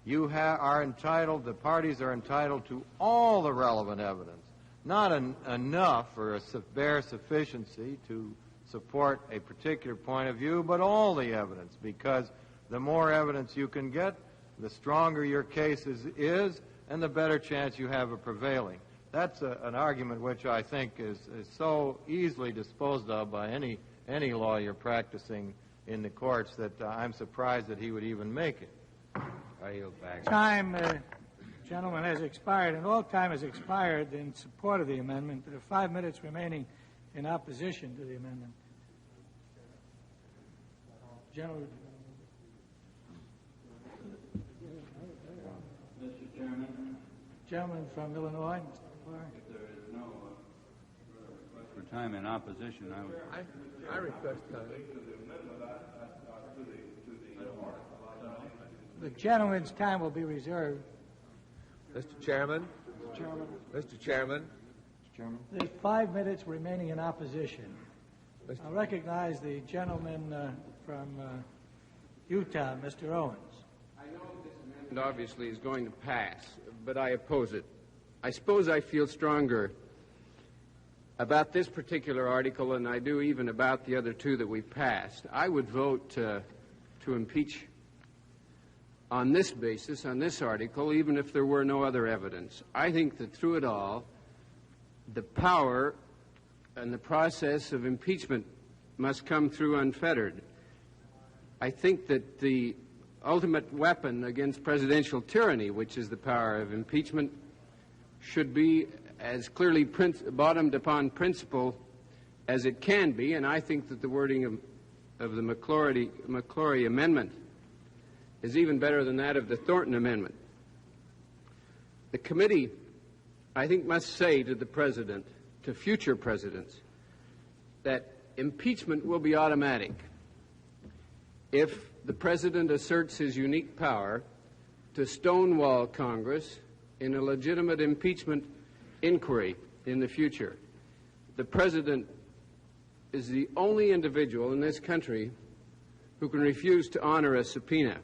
the parties are entitled to all the relevant evidence, not enough or a bare sufficiency to support a particular point of view, but all the evidence, because the more evidence you can get, the stronger your case is, and the better chance you have of prevailing. That's an argument which I think is so easily disposed of by any lawyer practicing in the courts that I'm surprised that he would even make it. I yield back. Time, gentlemen, has expired, and all time has expired in support of the amendment. There are 5 minutes remaining in opposition to the amendment. Gentlemen. Mr. Chairman. Gentleman from Illinois, Mr. Clark. If there is no request for time in opposition, I request time. The gentleman's time will be reserved. Mr. Chairman. Mr. Chairman. Mr. Chairman. Mr. Chairman. There's 5 minutes remaining in opposition. I recognize the gentleman from Utah, Mr. Owens. I know this amendment obviously is going to pass, but I oppose it. I suppose I feel stronger about this particular article than I do even about the other two that we passed. I would vote to impeach on this basis, on this article, even if there were no other evidence. I think that through it all, the power and the process of impeachment must come through unfettered. I think that the ultimate weapon against presidential tyranny, which is the power of impeachment, should be as clearly bottomed upon principle as it can be, and I think that the wording of the McClory Amendment is even better than that of the Thornton Amendment. The committee, I think, must say to the President, to future presidents, that impeachment will be automatic if the President asserts his unique power to stonewall Congress in a legitimate impeachment inquiry in the future. The President is the only individual in this country who can refuse to honor a subpoena,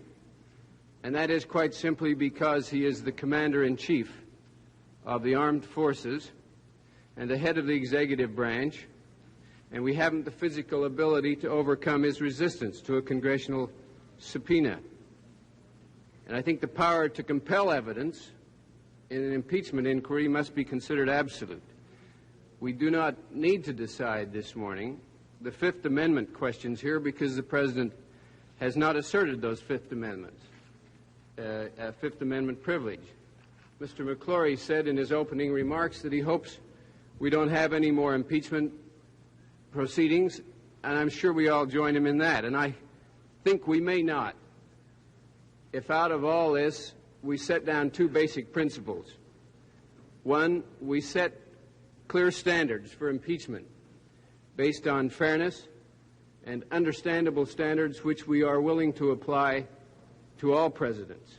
and that is quite simply because he is the Commander-in-Chief of the Armed Forces and the head of the executive branch, and we haven't the physical ability to overcome his resistance to a congressional subpoena. And I think the power to compel evidence in an impeachment inquiry must be considered absolute. We do not need to decide this morning the Fifth Amendment questions here because the President has not asserted those Fifth Amendment privilege. Mr. McClory said in his opening remarks that he hopes we don't have any more impeachment proceedings, and I'm sure we all join him in that. And I think we may not, if out of all this we set down two basic principles. One, we set clear standards for impeachment based on fairness and understandable standards which we are willing to apply to all presidents.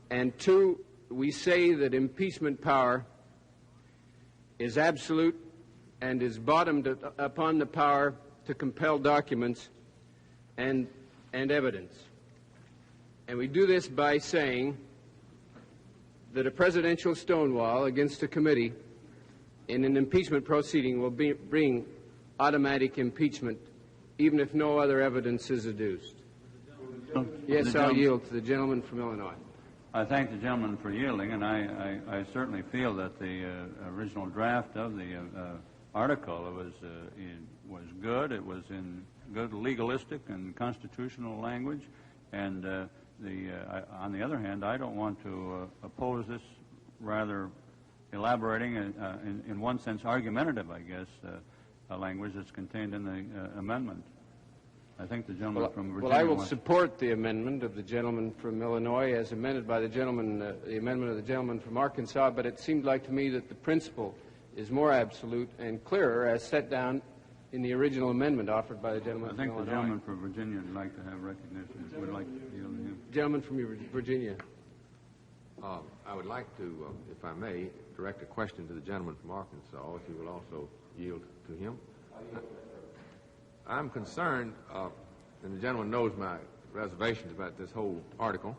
And two, we say that impeachment power is absolute and is bottomed upon the power to compel documents and evidence. And we do this by saying that a presidential stonewall against a committee in an impeachment proceeding will bring automatic impeachment, even if no other evidence is adduced? Yes, I'll yield to the gentleman from Illinois. I thank the gentleman for yielding, and I certainly feel that the original draft of the article was good. It was in good legalistic and constitutional language, and on the other hand, I don't want to oppose this rather elaborating, in one sense, argumentative, I guess, language that's contained in the amendment. I think the gentleman from Virginia. Well, I will support the amendment of the gentleman from Illinois as amended by the gentleman, the amendment of the gentleman from Arkansas, but it seemed like to me that the principle is more absolute and clearer as set down in the original amendment offered by the gentleman from Illinois. I think the gentleman from Virginia would like to have recognition, would like to yield to him. Gentleman from Virginia. I would like to, if I may, direct a question to the gentleman from Arkansas, if you will also yield to him. I'm concerned, and the gentleman knows my reservations about this whole article.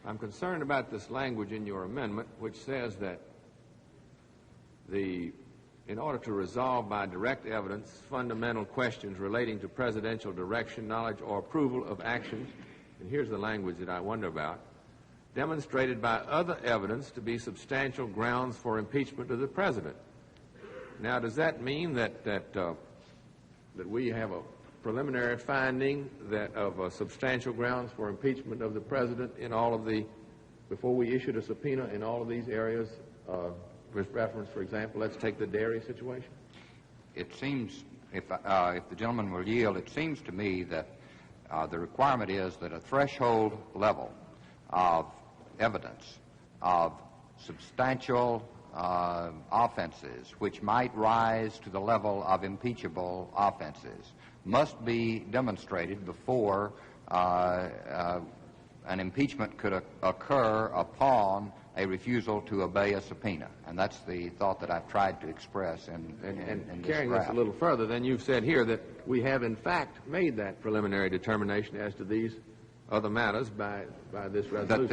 I'm concerned about this language in your amendment, which says that in order to resolve by direct evidence fundamental questions relating to presidential direction, knowledge, or approval of actions, and here's the language that I wonder about, demonstrated by other evidence to be substantial grounds for impeachment of the president. Now, does that mean that we have a preliminary finding that of substantial grounds for impeachment of the president in all of the, before we issued a subpoena in all of these areas, with reference, for example, let's take the dairy situation? It seems, if the gentleman will yield, it seems to me that the requirement is that a threshold level of evidence of substantial offenses, which might rise to the level of impeachable offenses, must be demonstrated before an impeachment could occur upon a refusal to obey a subpoena. And that's the thought that I've tried to express in this carrying draft. this a little further, then you've said here that we have in fact made that preliminary determination as to these other matters by this resolution.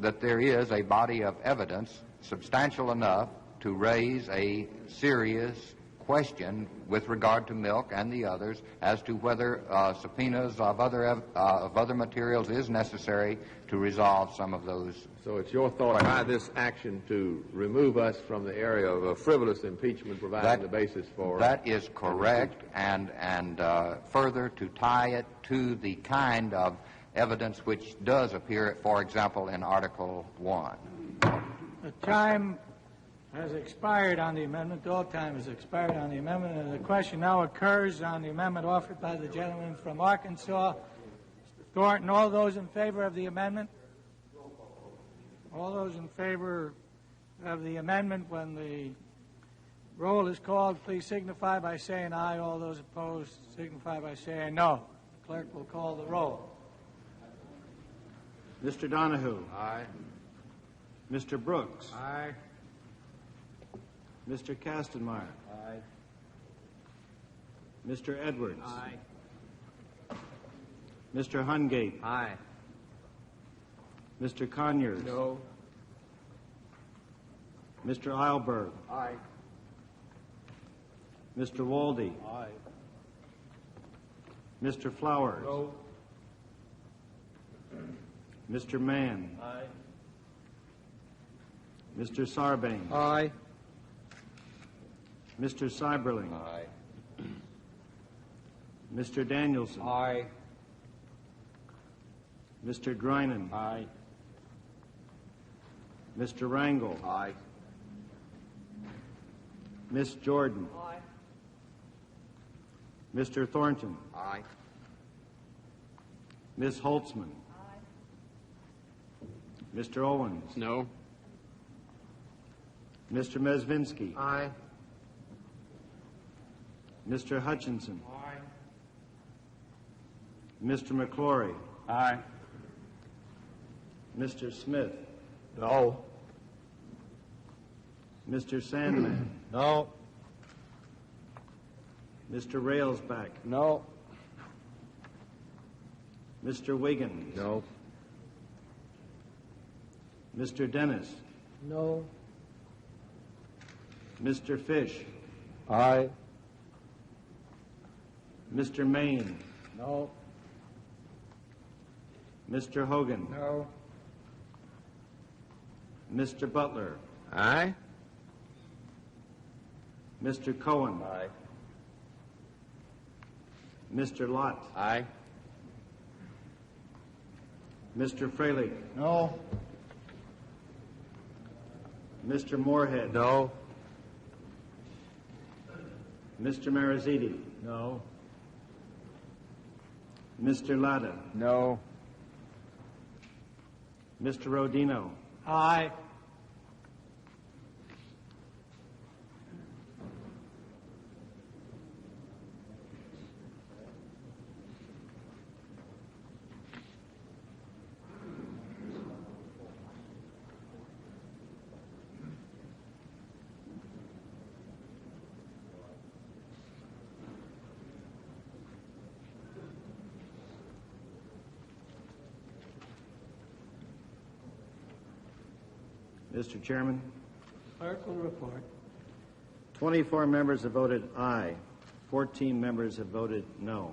That there is a body of evidence substantial enough to raise a serious question with regard to milk and the others as to whether subpoenas of other materials is necessary to resolve some of those. So it's your thought by this action to remove us from the area of a frivolous impeachment, providing the basis for... That is correct, and further to tie it to the kind of evidence which does appear, for example, in Article 1. The time has expired on the amendment. All time has expired on the amendment. And the question now occurs on the amendment offered by the gentleman from Arkansas. Mr. Thornton, all those in favor of the amendment? All those in favor of the amendment, when the roll is called, please signify by saying aye. All those opposed signify by saying no. The clerk will call the roll. Mr. Donahue. Aye. Mr. Brooks. Aye. Mr. Kastenmeier. Aye. Mr. Edwards. Aye. Mr. Hungate. Aye. Mr. Conyers. No. Mr. Eilberg. Aye. Mr. Walde. Aye. Mr. Flowers. No. Mr. Mann. Aye. Mr. Sarbanes. Aye. Mr. Seiberling. Aye. Mr. Danielson. Aye. Mr. Drinan. Aye. Mr. Rangel. Aye. Miss Jordan. Aye. Mr. Thornton. Aye. Miss Holtzman. Mr. Owens. No. Mr. Mezvinsky. Aye. Mr. Hutchinson. Aye. Mr. McClory. Aye. Mr. Smith. No. Mr. Sandman. No. Mr. Railsback. No. Mr. Wiggins. No. Mr. Dennis? No. Mr. Fish? Aye. Mr. Maine? No. Mr. Hogan? No. Mr. Butler? Aye. Mr. Cohen? Aye. Mr. Lott? Aye. Mr. Freilich? No. Mr. Moorhead? No. Mr. Marizidi? No. Mr. Latta? No. Mr. Rodino? Aye. Mr. Chairman? Clerk will report. 24 members have voted aye. 14 members have voted no.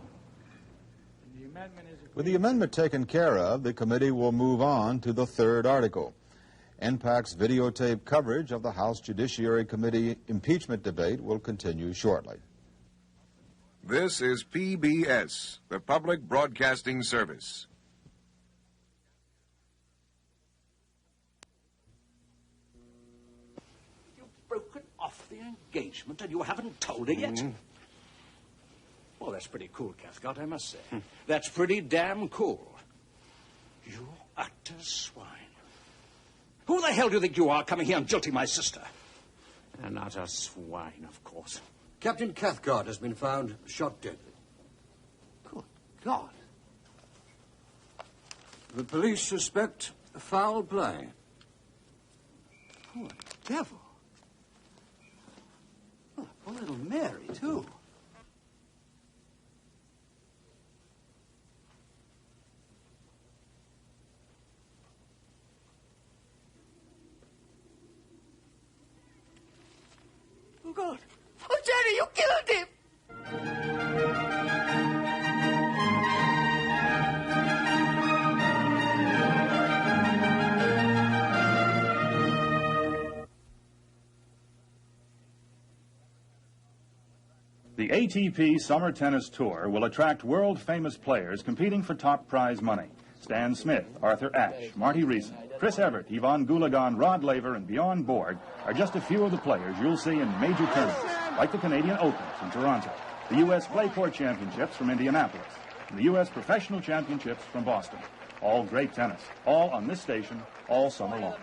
The amendment is With the amendment taken care of, the committee will move on to the third article. NPAC's videotape coverage of the House Judiciary Committee impeachment debate will continue shortly. This is PBS, the Public Broadcasting Service. Broken off the engagement and you haven't told her yet? Well, that's pretty cool, Cathcart, I must say. That's pretty damn cool. You utter swine. Who the hell do you think you are coming here and jilting my sister? An utter swine, of course. Captain Cathcart has been found shot dead. Good God. The police suspect foul play. Poor devil. Oh, poor little Mary, too. Oh, God. Oh, Jenny, you killed him! The ATP Summer Tennis Tour will attract world-famous players competing for top prize money. Stan Smith, Arthur Ashe, Marty Reeson, Chris Evert, Yvonne Goolagong, Rod Laver, and Bjorn Borg are just a few of the players you'll see in major tournaments, like the Canadian Open from Toronto, the U.S. Claycourt Championships from Indianapolis, and the U.S. Professional Championships from Boston. All great tennis, all on this station, all summer long.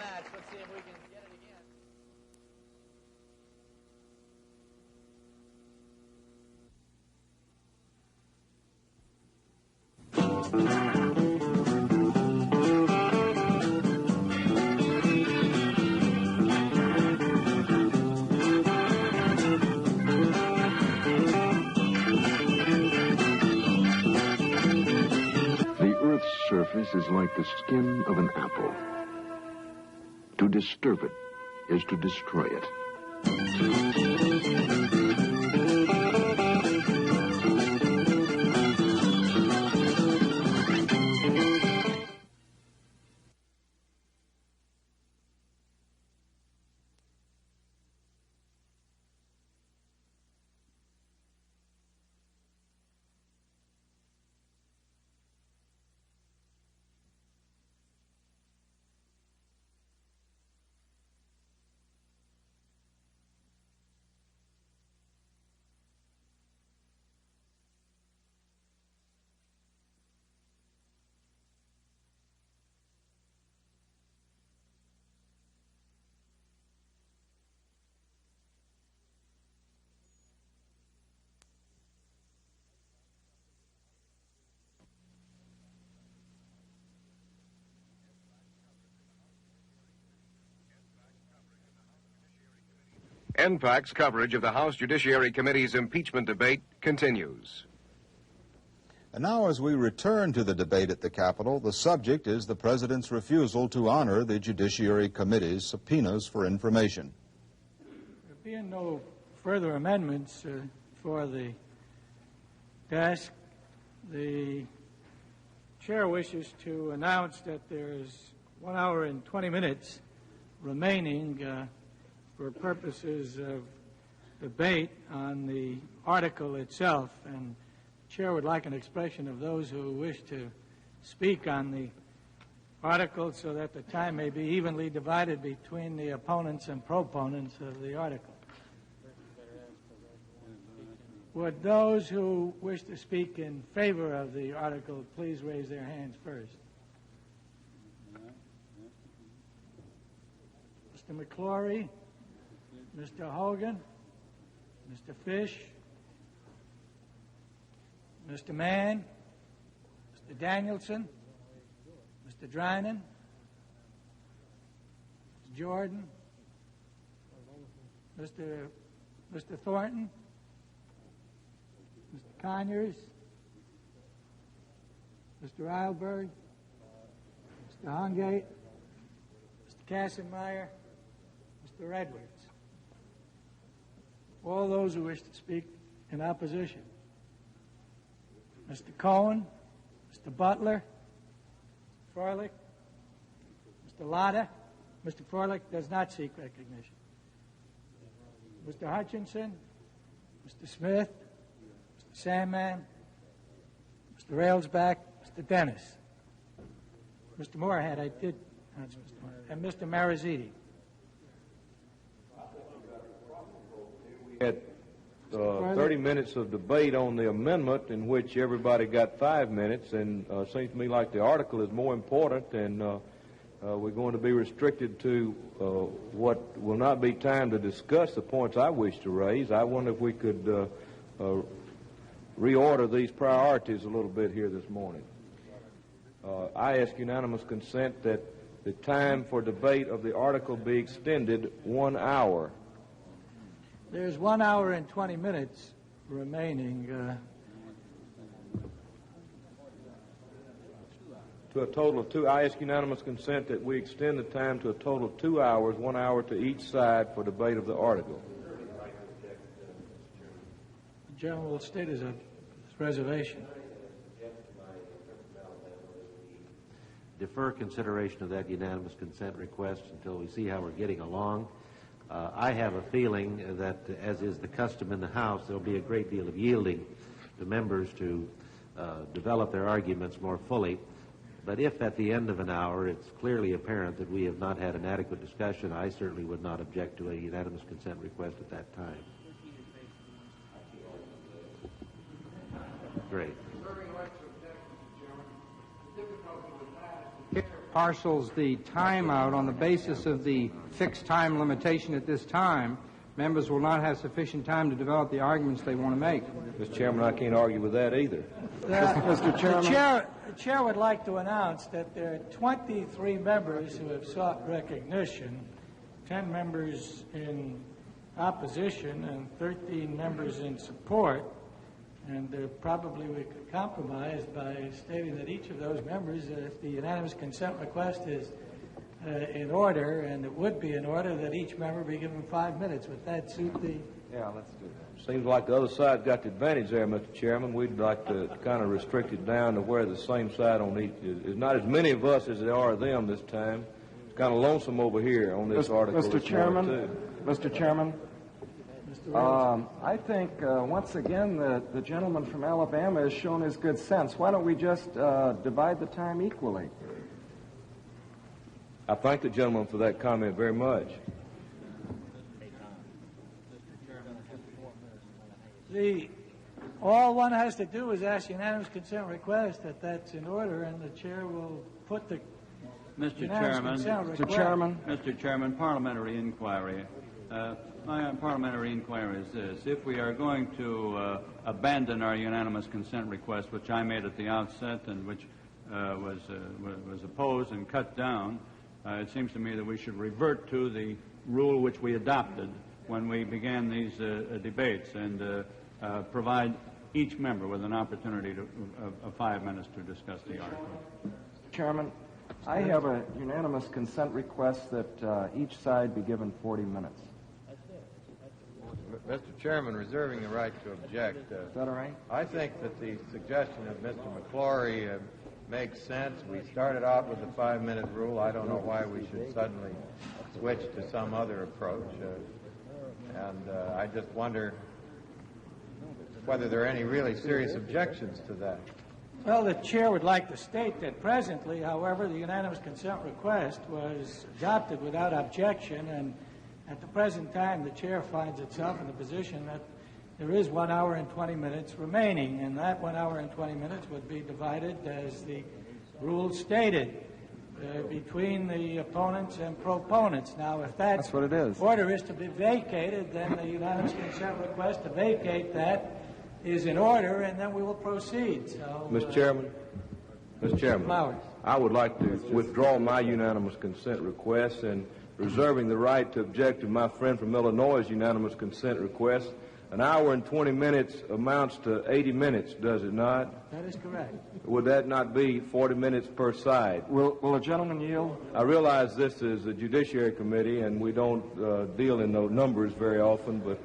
Surface is like the skin of an apple. To disturb it is to destroy it. NPAC's coverage of the House Judiciary Committee's impeachment debate continues. And now, as we return to the debate at the Capitol, the subject is the President's refusal to honor the Judiciary Committee's subpoenas for information. There being no further amendments for the desk, the Chair wishes to announce that there is 1 hour and 20 minutes remaining for purposes of debate on the article itself, and the Chair would like an expression of those who wish to speak on the article so that the time may be evenly divided between the opponents and proponents of the article. Would those who wish to speak in favor of the article please raise their hands first? Mr. McClory, Mr. Hogan, Mr. Fish, Mr. Mann, Mr. Danielson, Mr. Drinan, Mr. Jordan, Mr. Thornton, Mr. Conyers, Mr. Eilberg, Mr. Hungate, Mr. Kassenmeyer, Mr. Edwards. All those who wish to speak in opposition. Mr. Cohen, Mr. Butler, Mr. Froelich, Mr. Lotta. Mr. Froelich does not seek recognition. Mr. Hutchinson, Mr. Smith, Mr. Sandman, Mr. Railsback, Mr. Dennis. Mr. Moorhead, I did announce Mr. Moorhead, and Mr. Mariziti. We had 30 minutes of debate on the amendment in which everybody got 5 minutes, and it seems to me like the article is more important, and we're going to be restricted to what will not be time to discuss the points I wish to raise. I wonder if we could reorder these priorities a little bit here this morning. I ask unanimous consent that the time for debate of the article be extended 1 hour. There's 1 hour and 20 minutes remaining. To a total of 2. I ask unanimous consent that we extend the time to a total of 2 hours, 1 hour to each side for debate of the article. The gentleman will state his reservation. Defer consideration of that unanimous consent request until we see how we're getting along. I have a feeling that, as is the custom in the House, there will be a great deal of yielding to members to develop their arguments more fully. But if at the end of an hour it's clearly apparent that we have not had an adequate discussion, I certainly would not object to a unanimous consent request at that time. Great. Parcels the time out on the basis of the fixed time limitation at this time, members will not have sufficient time to develop the arguments they want to make. Mr. Chairman, I can't argue with that either. Mr. Chairman. The Chair would like to announce that there are 23 members who have sought recognition, 10 members in opposition, and 13 members in support. And probably we could compromise by stating that each of those members, if the unanimous consent request is in order, and it would be in order, that each member be given 5 minutes. Would that suit the... Yeah, let's do that. Seems like the other side got the advantage there, Mr. Chairman. We'd like to kind of restrict it down to where the same side on each is. There's not as many of us as there are of them this time. It's kind of lonesome over here on this article. Mr. Chairman, Mr. Chairman, I think once again the gentleman from Alabama has shown his good sense. Why don't we just divide the time equally? I thank the gentleman for that comment very much. All one has to do is ask unanimous consent request that that's in order, and the chair will put the Mr. Chairman, parliamentary inquiry. My parliamentary inquiry is this. If we are going to abandon our unanimous consent request, which I made at the outset and which was opposed and cut down, it seems to me that we should revert to the rule which we adopted when we began these debates and provide each member with an opportunity of 5 minutes to discuss the article. Chairman, I have a unanimous consent request that each side be given 40 minutes. Mr. Chairman, reserving the right to object. Is that all right? I think that the suggestion of Mr. McClory makes sense. We started out with the 5-minute rule. I don't know why we should suddenly switch to some other approach. I just wonder whether there are any really serious objections to that. Well, the chair would like to state that presently, however, the unanimous consent request was adopted without objection, and at the present time, the chair finds itself in the position that there is 1 hour and 20 minutes remaining, and that 1 hour and 20 minutes would be divided, as the rules stated, between the opponents and proponents. Now, if that's what it is. Order is to be vacated, then the unanimous consent request to vacate that is in order, and then we will proceed. So, Mr. Chairman, I would like to withdraw my unanimous consent request and reserving the right to object to my friend from Illinois' unanimous consent request. An hour and 20 minutes amounts to 80 minutes, does it not? That is correct. Would that not be 40 minutes per side? Will a gentleman yield? I realize this is a Judiciary Committee, and we don't deal in those numbers very often, but...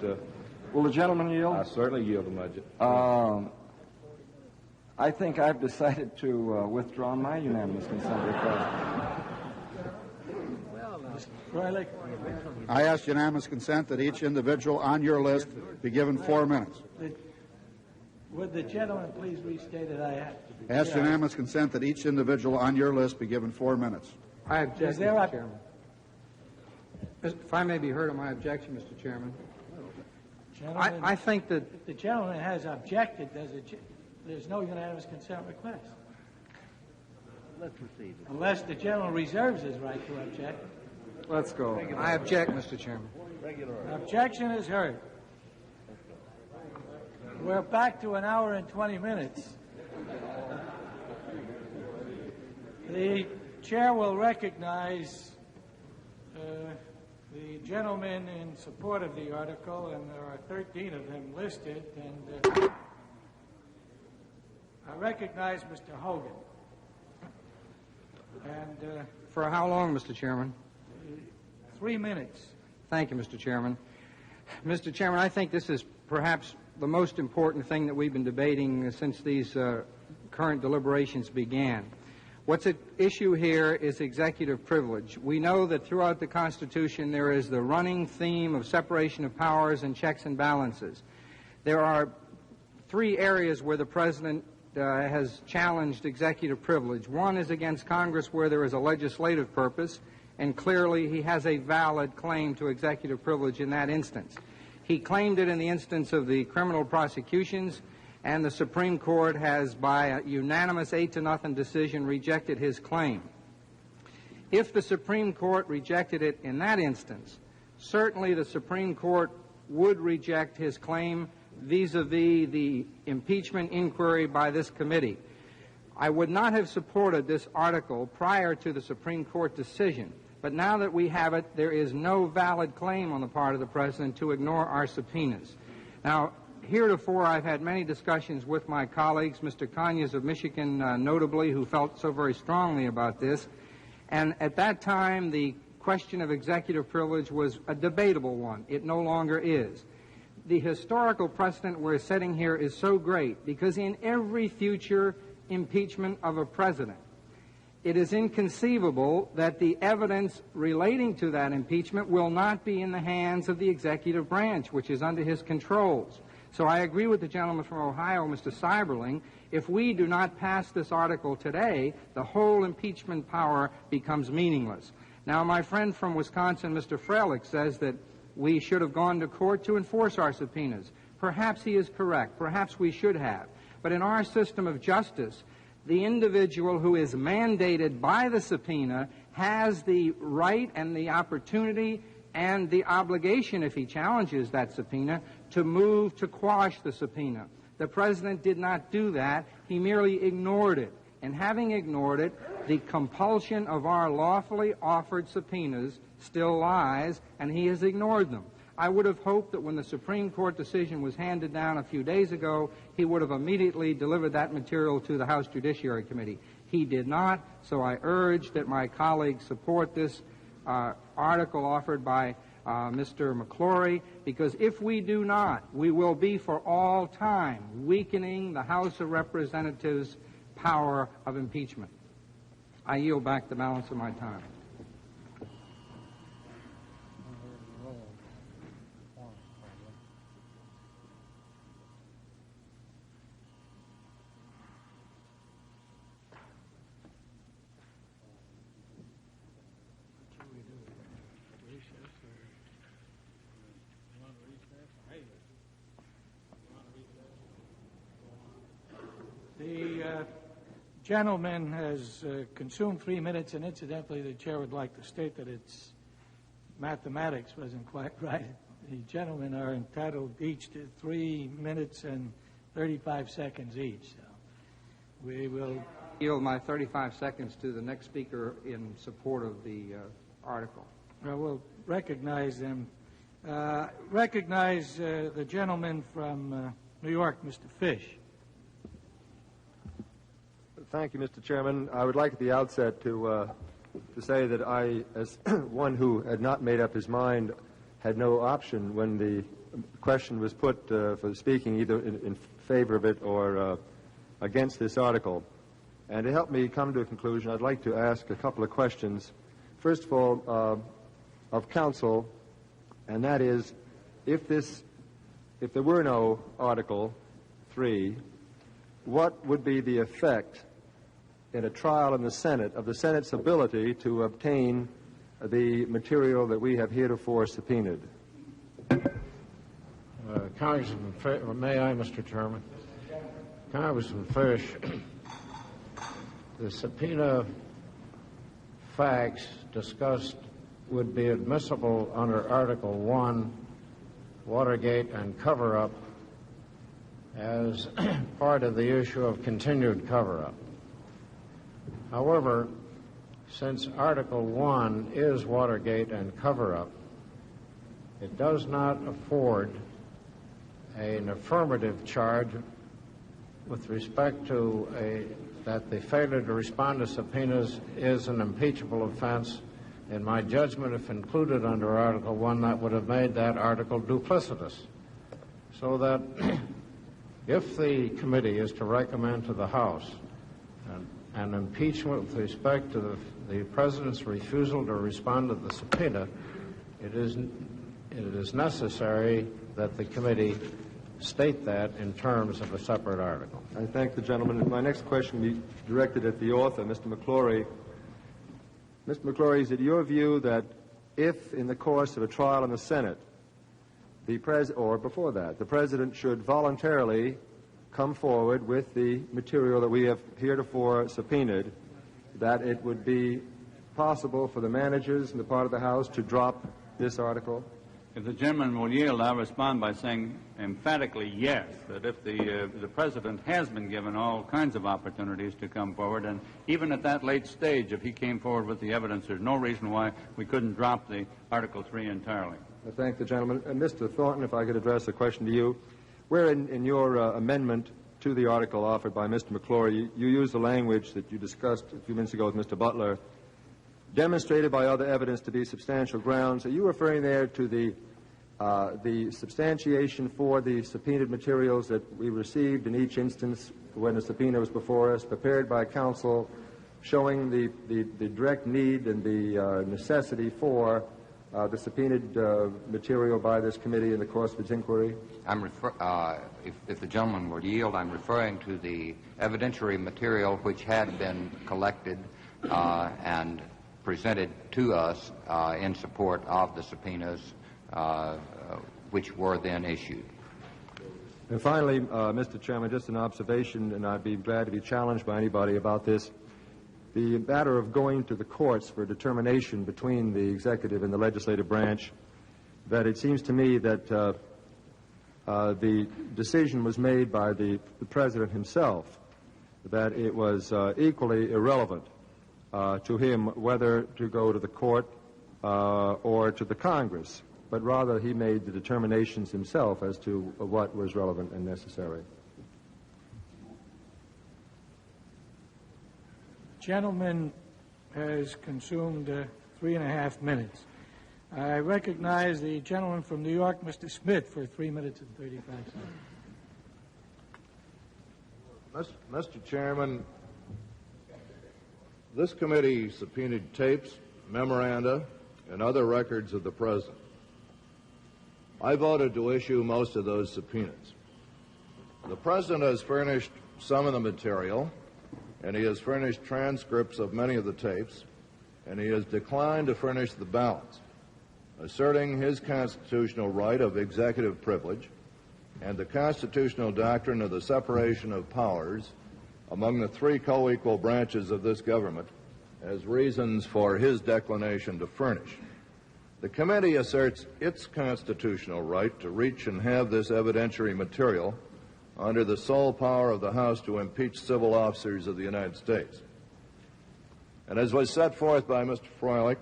will the gentleman yield? I certainly yield to my... I think I've decided to withdraw my unanimous consent request. I ask unanimous consent that each individual on your list be given 4 minutes. Would the gentleman please restate it? Ask unanimous consent that each individual on your list be given 4 minutes. I object, Mr. Chairman. If I may be heard on my objection, Mr. Chairman. I think that... The gentleman has objected. There's no unanimous consent request. Let's proceed. Unless the gentleman reserves his right to object. Let's go. I object, Mr. Chairman. Objection is heard. We're back to 1 hour and 20 minutes. The chair will recognize the gentlemen in support of the article, and there are 13 of them listed, and I recognize Mr. Hogan. And for how long, Mr. Chairman? 3 minutes. Thank you, Mr. Chairman. Mr. Chairman, I think this is perhaps the most important thing that we've been debating since these current deliberations began. What's at issue here is executive privilege. We know that throughout the Constitution there is the running theme of separation of powers and checks and balances. There are 3 areas where the President has challenged executive privilege. One is against Congress, where there is a legislative purpose, and clearly he has a valid claim to executive privilege in that instance. He claimed it in the instance of the criminal prosecutions, and the Supreme Court has, by a unanimous 8-0 decision, rejected his claim. If the Supreme Court rejected it in that instance, certainly the Supreme Court would reject his claim vis-a-vis the impeachment inquiry by this committee. I would not have supported this article prior to the Supreme Court decision, but now that we have it, there is no valid claim on the part of the President to ignore our subpoenas. Now, heretofore, I've had many discussions with my colleagues, Mr. Conyers of Michigan notably, who felt so very strongly about this, and at that time the question of executive privilege was a debatable one. It no longer is. The historical precedent we're setting here is so great because in every future impeachment of a president, it is inconceivable that the evidence relating to that impeachment will not be in the hands of the executive branch, which is under his controls. So I agree with the gentleman from Ohio, Mr. Seiberling. If we do not pass this article today, the whole impeachment power becomes meaningless. Now, my friend from Wisconsin, Mr. Freilich, says that we should have gone to court to enforce our subpoenas. Perhaps he is correct. Perhaps we should have. But in our system of justice, the individual who is mandated by the subpoena has the right and the opportunity and the obligation, if he challenges that subpoena, to move to quash the subpoena. The President did not do that. He merely ignored it. And having ignored it, the compulsion of our lawfully offered subpoenas still lies, and he has ignored them. I would have hoped that when the Supreme Court decision was handed down a few days ago, he would have immediately delivered that material to the House Judiciary Committee. He did not, so I urge that my colleagues support this article offered by Mr. McClory, because if we do not, we will be for all time weakening the House of Representatives' power of impeachment. I yield back the balance of my time. The gentleman has consumed 3 minutes, and incidentally, the chair would like to state that its mathematics wasn't quite right. The gentlemen are entitled each to 3 minutes and 35 seconds each. So we will yield my 35 seconds to the next speaker in support of the article. We'll recognize them. Recognize the gentleman from New York, Mr. Fish. Thank you, Mr. Chairman. I would like at the outset to say that I, as one who had not made up his mind, had no option when the question was put for speaking either in favor of it or against this article. And to help me come to a conclusion, I'd like to ask a couple of questions. First of all, of counsel, and that is, if there were no Article 3, what would be the effect in a trial in the Senate of the Senate's ability to obtain the material that we have heretofore subpoenaed? Congressman Fish, may I, Mr. Chairman? Congressman Fish, the subpoena facts discussed would be admissible under Article 1, Watergate and cover-up, as part of the issue of continued cover-up. However, since Article 1 is Watergate and cover-up, it does not afford an affirmative charge with respect to that the failure to respond to subpoenas is an impeachable offense. In my judgment, if included under Article 1, that would have made that article duplicitous. So that if the committee is to recommend to the House an impeachment with respect to the President's refusal to respond to the subpoena, it is necessary that the committee state that in terms of a separate article. I thank the gentleman. My next question will be directed at the author, Mr. McClory. Mr. McClory, is it your view that if in the course of a trial in the Senate, or before that, the President should voluntarily come forward with the material that we have heretofore subpoenaed, that it would be possible for the managers in the part of the House to drop this article? If the gentleman will yield, I'll respond by saying emphatically yes, that if the President has been given all kinds of opportunities to come forward, and even at that late stage, if he came forward with the evidence, there's no reason why we couldn't drop the Article 3 entirely. I thank the gentleman. Mr. Thornton, if I could address a question to you. Where in your amendment to the article offered by Mr. McClory, you used the language that you discussed a few minutes ago with Mr. Butler, demonstrated by other evidence to be substantial grounds. Are you referring there to the substantiation for the subpoenaed materials that we received in each instance when the subpoena was before us, prepared by counsel, showing the direct need and the necessity for the subpoenaed material by this committee in the course of its inquiry? If the gentleman would yield, I'm referring to the evidentiary material which had been collected and presented to us in support of the subpoenas which were then issued. And finally, Mr. Chairman, just an observation, and I'd be glad to be challenged by anybody about this. The matter of going to the courts for determination between the executive and the legislative branch, that it seems to me that the decision was made by the President himself, that it was equally irrelevant to him whether to go to the court or to the Congress but rather he made the determinations himself as to what was relevant and necessary. Gentleman has consumed 3.5 minutes. I recognize the gentleman from New York, Mr. Smith, for 3 minutes and 35 seconds. Mr. Chairman, this committee subpoenaed tapes, memoranda, and other records of the President. I voted to issue most of those subpoenas. The President has furnished some of the material, and he has furnished transcripts of many of the tapes, and he has declined to furnish the balance, asserting his constitutional right of executive privilege and the constitutional doctrine of the separation of powers among the three co-equal branches of this government as reasons for his declination to furnish. The committee asserts its constitutional right to reach and have this evidentiary material under the sole power of the House to impeach civil officers of the United States. And as was set forth by Mr. Froelich,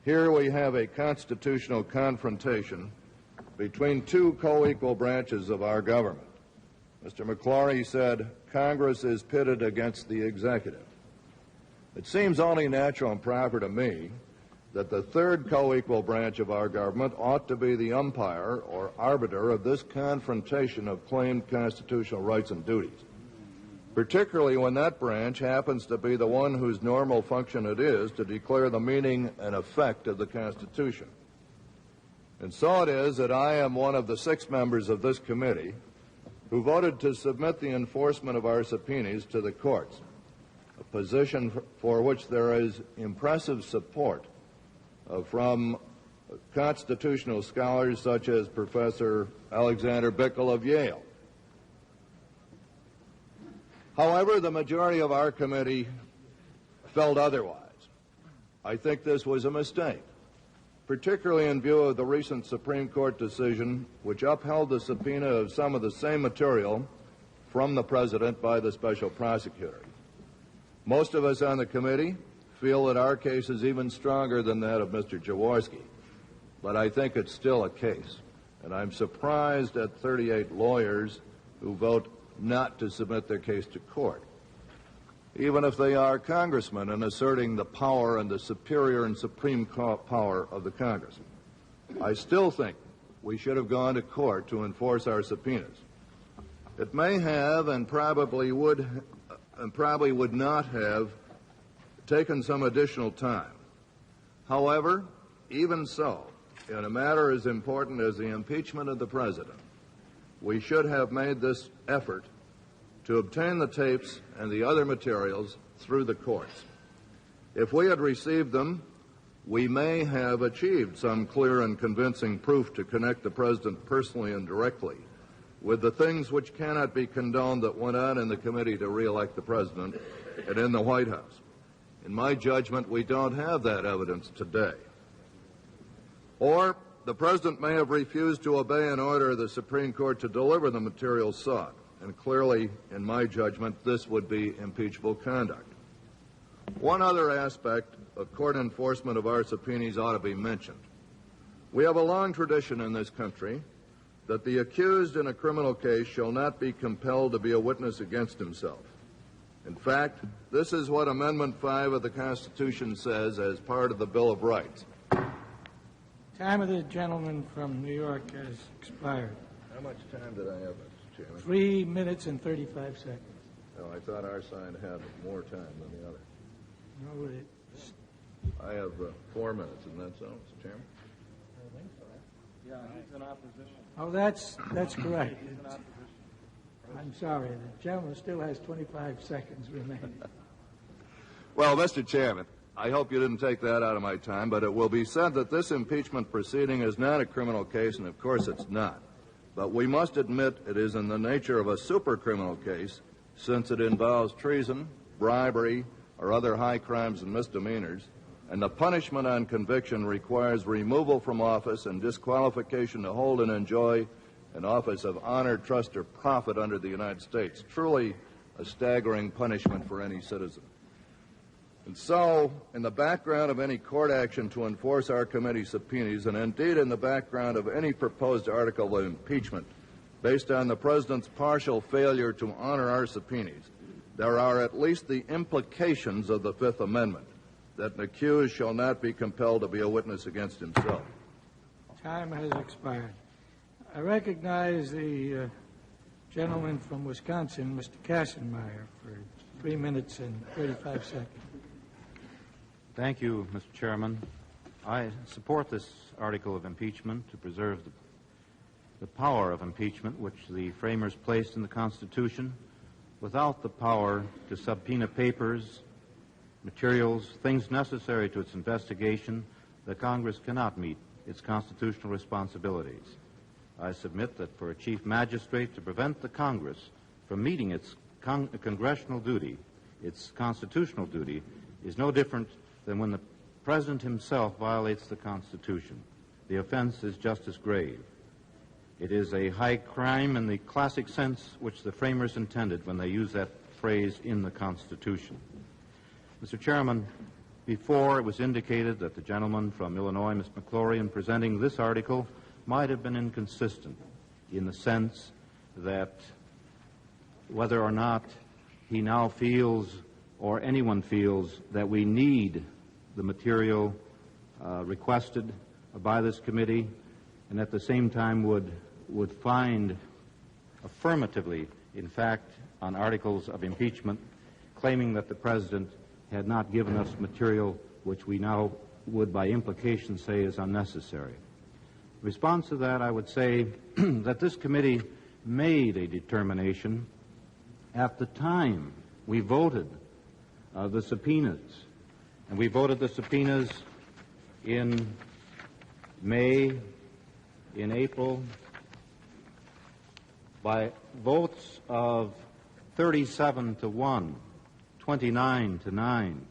here we have a constitutional confrontation between two co-equal branches of our government. Mr. McClory said, Congress is pitted against the executive. It seems only natural and proper to me that the third co-equal branch of our government ought to be the umpire or arbiter of this confrontation of claimed constitutional rights and duties, particularly when that branch happens to be the one whose normal function it is to declare the meaning and effect of the Constitution. And so it is that I am one of the 6 members of this committee who voted to submit the enforcement of our subpoenas to the courts, a position for which there is impressive support from constitutional scholars such as Professor Alexander Butterfield of Yale. However, the majority of our committee felt otherwise. I think this was a mistake, particularly in view of the recent Supreme Court decision which upheld the subpoena of some of the same material from the President by the special prosecutor. Most of us on the committee feel that our case is even stronger than that of Mr. Jaworski, but I think it's still a case, and I'm surprised at 38 lawyers who vote not to submit their case to court, even if they are congressmen and asserting the power and the superior and supreme power of the Congress. I still think we should have gone to court to enforce our subpoenas. It may have and probably would not have taken some additional time. However, even so, in a matter as important as the impeachment of the President, we should have made this effort to obtain the tapes and the other materials through the courts. If we had received them, we may have achieved some clear and convincing proof to connect the President personally and directly with the things which cannot be condoned that went on in the committee to re-elect the President and in the White House. In my judgment, we don't have that evidence today. Or the President may have refused to obey an order of the Supreme Court to deliver the material sought, and clearly, in my judgment, this would be impeachable conduct. One other aspect of court enforcement of our subpoenas ought to be mentioned. We have a long tradition in this country that the accused in a criminal case shall not be compelled to be a witness against himself. In fact, this is what Amendment 5 of the Constitution says as part of the Bill of Rights. Time of the gentleman from New York has expired. How much time did I have, Mr. Chairman? 3 minutes and 35 seconds. No, I thought our side had more time than the other. No, I have 4 minutes, isn't that so, Mr. Chairman? I think so. Yeah, he's in opposition. Oh, that's correct. I'm sorry. The gentleman still has 25 seconds remaining. Well, Mr. Chairman, I hope you didn't take that out of my time, but it will be said that this impeachment proceeding is not a criminal case, and of course it's not. But we must admit it is in the nature of a super criminal case, since it involves treason, bribery, or other high crimes and misdemeanors, and the punishment on conviction requires removal from office and disqualification to hold and enjoy an office of honor, trust, or profit under the United States. Truly a staggering punishment for any citizen. And so, in the background of any court action to enforce our committee subpoenas, and indeed in the background of any proposed article of impeachment, based on the President's partial failure to honor our subpoenas, there are at least the implications of the Fifth Amendment, that an accused shall not be compelled to be a witness against himself. Time has expired. I recognize the gentleman from Wisconsin, Mr. Kassenmeyer, for 3 minutes and 35 seconds. Thank you, Mr. Chairman. I support this article of impeachment to preserve the power of impeachment which the framers placed in the Constitution. Without the power to subpoena papers, materials, things necessary to its investigation, the Congress cannot meet its constitutional responsibilities. I submit that for a chief magistrate to prevent the Congress from meeting its congressional duty, its constitutional duty, is no different than when the President himself violates the Constitution. The offense is just as grave. It is a high crime in the classic sense which the framers intended when they used that phrase in the Constitution. Mr. Chairman, before it was indicated that the gentleman from Illinois, Ms. McClory, in presenting this article might have been inconsistent in the sense that whether or not he now feels or anyone feels that we need the material requested by this committee, and at the same time would find affirmatively, in fact, on articles of impeachment, claiming that the President had not given us material which we now would by implication say is unnecessary. In response to that, I would say that this committee made a determination at the time we voted the subpoenas. And we voted the subpoenas in May, in April, by votes of 37 to 1, 29 to 9,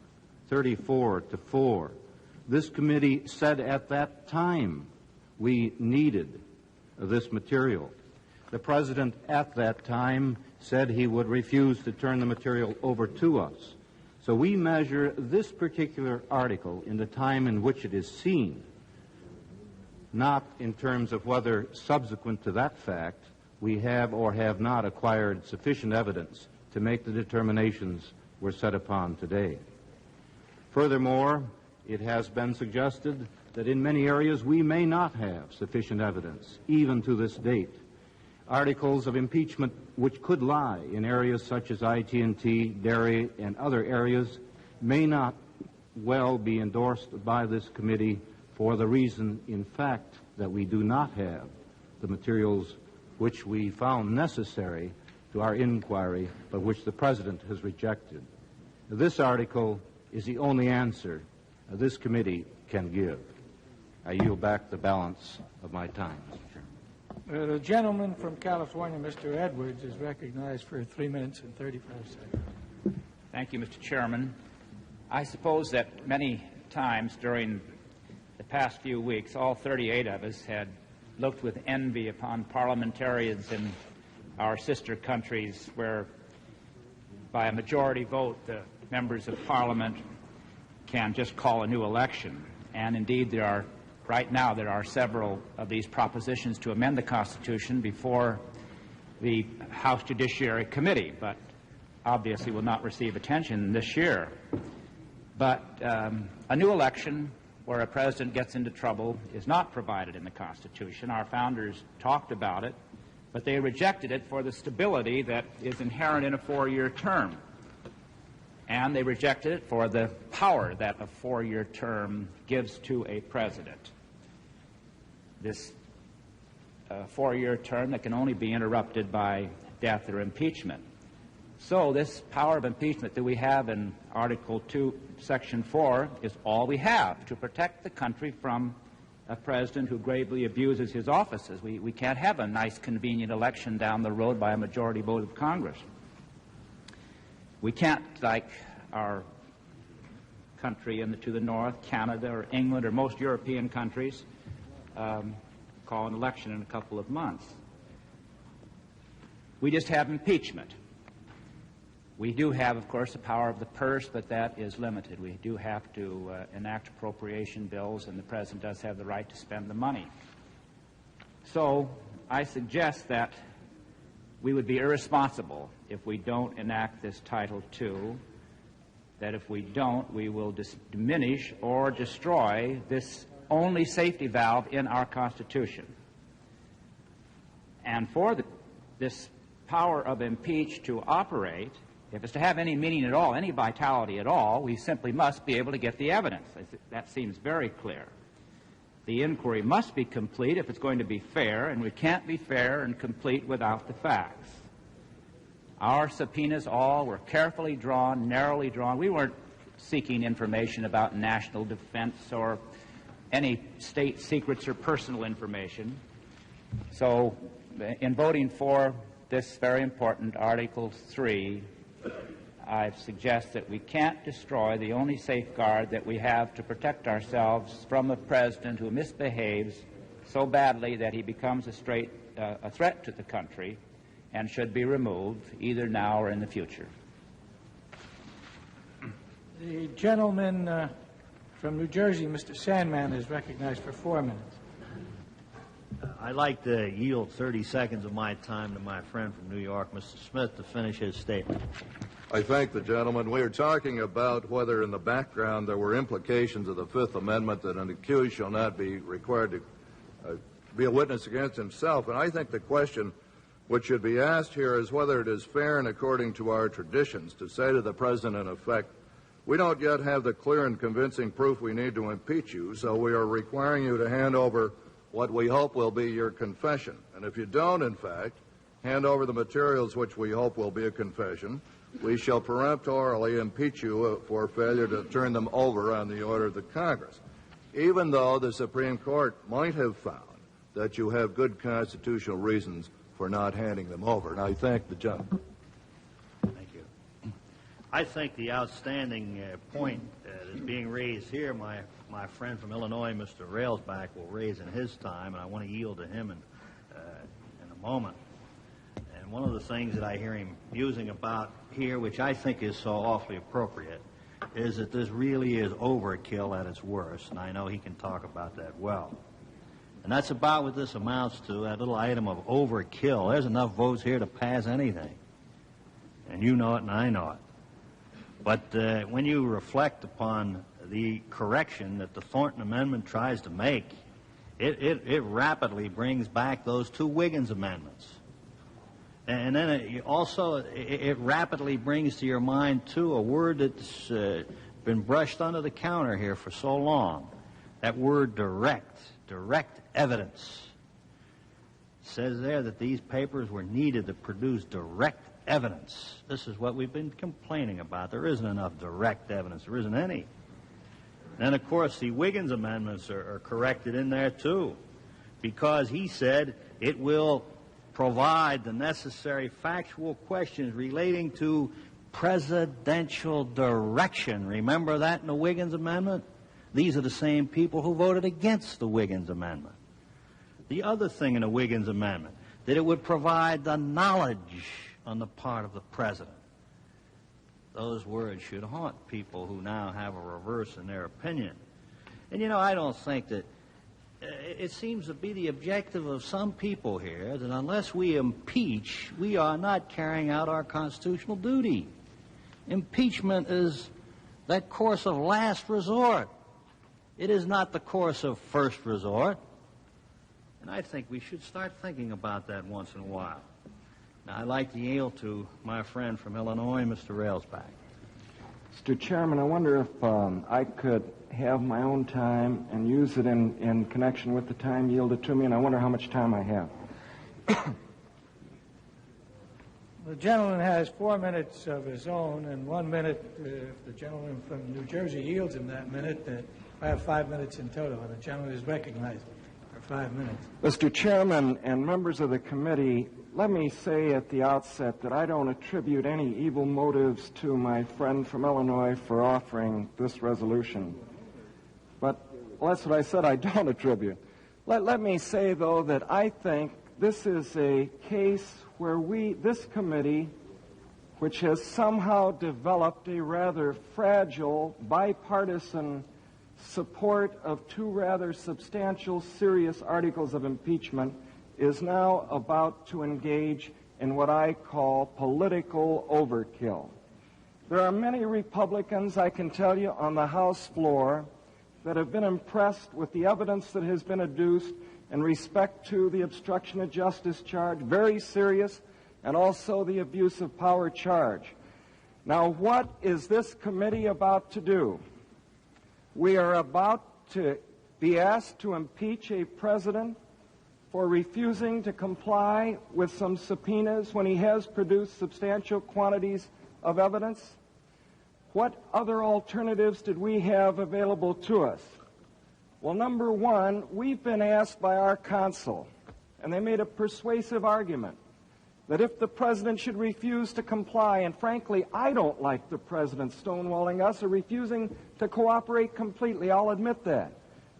34 to 4. This committee said at that time we needed this material. The President at that time said he would refuse to turn the material over to us. So we measure this particular article in the time in which it is seen, not in terms of whether subsequent to that fact we have or have not acquired sufficient evidence to make the determinations we're set upon today. Furthermore, it has been suggested that in many areas we may not have sufficient evidence, even to this date. Articles of impeachment which could lie in areas such as IT&T, dairy, and other areas may not well be endorsed by this committee for the reason, in fact, that we do not have the materials which we found necessary to our inquiry, but which the President has rejected. This article is the only answer this committee can give. I yield back the balance of my time, Mr. Chairman. The gentleman from California, Mr. Edwards, is recognized for 3 minutes and 35 seconds. Thank you, Mr. Chairman. I suppose that many times during the past few weeks, all 38 of us had looked with envy upon parliamentarians in our sister countries where, by a majority vote, the members of Parliament can just call a new election. And indeed, right now, there are several of these propositions to amend the Constitution before the House Judiciary Committee, but obviously will not receive attention this year. But a new election where a president gets into trouble is not provided in the Constitution. Our founders talked about it, but they rejected it for the stability that is inherent in a 4-year term. And they rejected it for the power that a 4-year term gives to a president. This 4-year term that can only be interrupted by death or impeachment. So this power of impeachment that we have in Article 2, Section 4 is all we have to protect the country from a president who gravely abuses his offices. We can't have a nice, convenient election down the road by a majority vote of Congress. We can't, like our country to the north, Canada or England or most European countries, call an election in a couple of months. We just have impeachment. We do have, of course, the power of the purse, but that is limited. We do have to enact appropriation bills, and the President does have the right to spend the money. So I suggest that we would be irresponsible if we don't enact this Title II, that if we don't, we will diminish or destroy this only safety valve in our Constitution. And for this power of impeach to operate, if it's to have any meaning at all, any vitality at all, we simply must be able to get the evidence. That seems very clear. The inquiry must be complete if it's going to be fair, and we can't be fair and complete without the facts. Our subpoenas all were carefully drawn, narrowly drawn. We weren't seeking information about national defense or any state secrets or personal information. So in voting for this very important Article 3, I suggest that we can't destroy the only safeguard that we have to protect ourselves from a president who misbehaves so badly that he becomes a threat to the country and should be removed either now or in the future. The gentleman from New Jersey, Mr. Sandman, is recognized for 4 minutes. I'd like to yield 30 seconds of my time to my friend from New York, Mr. Smith, to finish his statement. I thank the gentleman. We are talking about whether in the background there were implications of the Fifth Amendment that an accused shall not be required to be a witness against himself. And I think the question which should be asked here is whether it is fair and according to our traditions to say to the President, in effect, we don't yet have the clear and convincing proof we need to impeach you, so we are requiring you to hand over what we hope will be your confession. And if you don't, in fact, hand over the materials which we hope will be a confession, we shall peremptorily impeach you for failure to turn them over on the order of the Congress, even though the Supreme Court might have found that you have good constitutional reasons for not handing them over. And I thank the gentleman. Thank you. I think the outstanding point that is being raised here, my friend from Illinois, Mr. Railsback, will raise in his time, and I want to yield to him in a moment. And one of the things that I hear him musing about here, which I think is so awfully appropriate, is that this really is overkill at its worst, and I know he can talk about that well. And that's about what this amounts to, that little item of overkill. There's enough votes here to pass anything. And you know it and I know it. But when you reflect upon the correction that the Thornton Amendment tries to make, it rapidly brings back those two Wiggins amendments. And then it rapidly brings to your mind, too, a word that's been brushed under the counter here for so long. That word direct evidence. It says there that these papers were needed to produce direct evidence. This is what we've been complaining about. There isn't enough direct evidence. There isn't any. And, of course, the Wiggins amendments are corrected in there, too, because he said it will provide the necessary factual questions relating to presidential direction. Remember that in the Wiggins amendment? These are the same people who voted against the Wiggins amendment. The other thing in the Wiggins amendment, that it would provide the knowledge on the part of the president. Those words should haunt people who now have a reverse in their opinion. And, you know, I don't think that it seems to be the objective of some people here that unless we impeach, we are not carrying out our constitutional duty. Impeachment is that course of last resort. It is not the course of first resort. And I think we should start thinking about that once in a while. Now, I'd like to yield to my friend from Illinois, Mr. Railsback. Mr. Chairman, I wonder if I could have my own time and use it in connection with the time yielded to me, and I wonder how much time I have. The gentleman has 4 minutes of his own, and 1 minute, if the gentleman from New Jersey yields him that minute, I have 5 minutes in total, and the gentleman is recognized for 5 minutes. Mr. Chairman and members of the committee, let me say at the outset that I don't attribute any evil motives to my friend from Illinois for offering this resolution. But that's what I said, I don't attribute. Let me say, though, that I think this is a case where this committee which has somehow developed a rather fragile bipartisan support of two rather substantial, serious articles of impeachment, is now about to engage in what I call political overkill. There are many Republicans, I can tell you, on the House floor that have been impressed with the evidence that has been adduced in respect to the obstruction of justice charge, very serious, and also the abuse of power charge. Now, what is this committee about to do? We are about to be asked to impeach a president for refusing to comply with some subpoenas when he has produced substantial quantities of evidence. What other alternatives did we have available to us? Well, number one, we've been asked by our counsel, and they made a persuasive argument, that if the president should refuse to comply, and frankly, I don't like the president stonewalling us or refusing to cooperate completely, I'll admit that.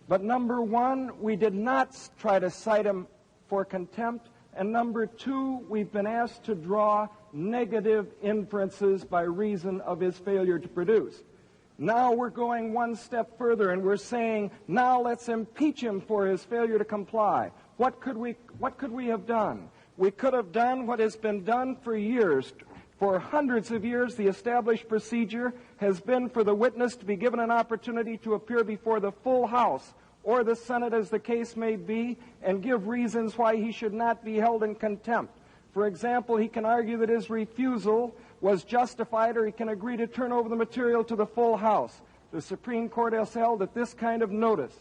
But number one, we did not try to cite him for contempt, and number two, we've been asked to draw negative inferences by reason of his failure to produce. Now we're going one step further, and we're saying, now let's impeach him for his failure to comply. What could we have done? We could have done what has been done for years. For hundreds of years, the established procedure has been for the witness to be given an opportunity to appear before the full House or the Senate, as the case may be, and give reasons why he should not be held in contempt. For example, he can argue that his refusal was justified, or he can agree to turn over the material to the full House. The Supreme Court has held that this kind of notice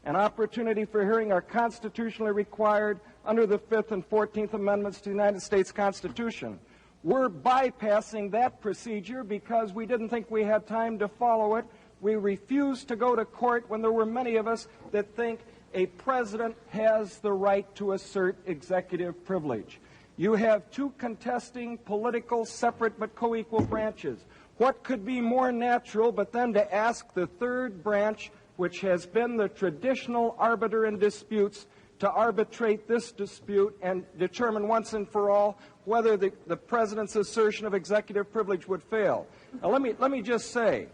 and opportunity for hearing are constitutionally required under the 5th and 14th Amendments to the United States Constitution. We're bypassing that procedure because we didn't think we had time to follow it. We refused to go to court when there were many of us that think a president has the right to assert executive privilege. You have two contesting political, separate but co-equal branches. What could be more natural but then to ask the third branch, which has been the traditional arbiter in disputes, to arbitrate this dispute and determine once and for all whether the president's assertion of executive privilege would fail. Now, let me just say,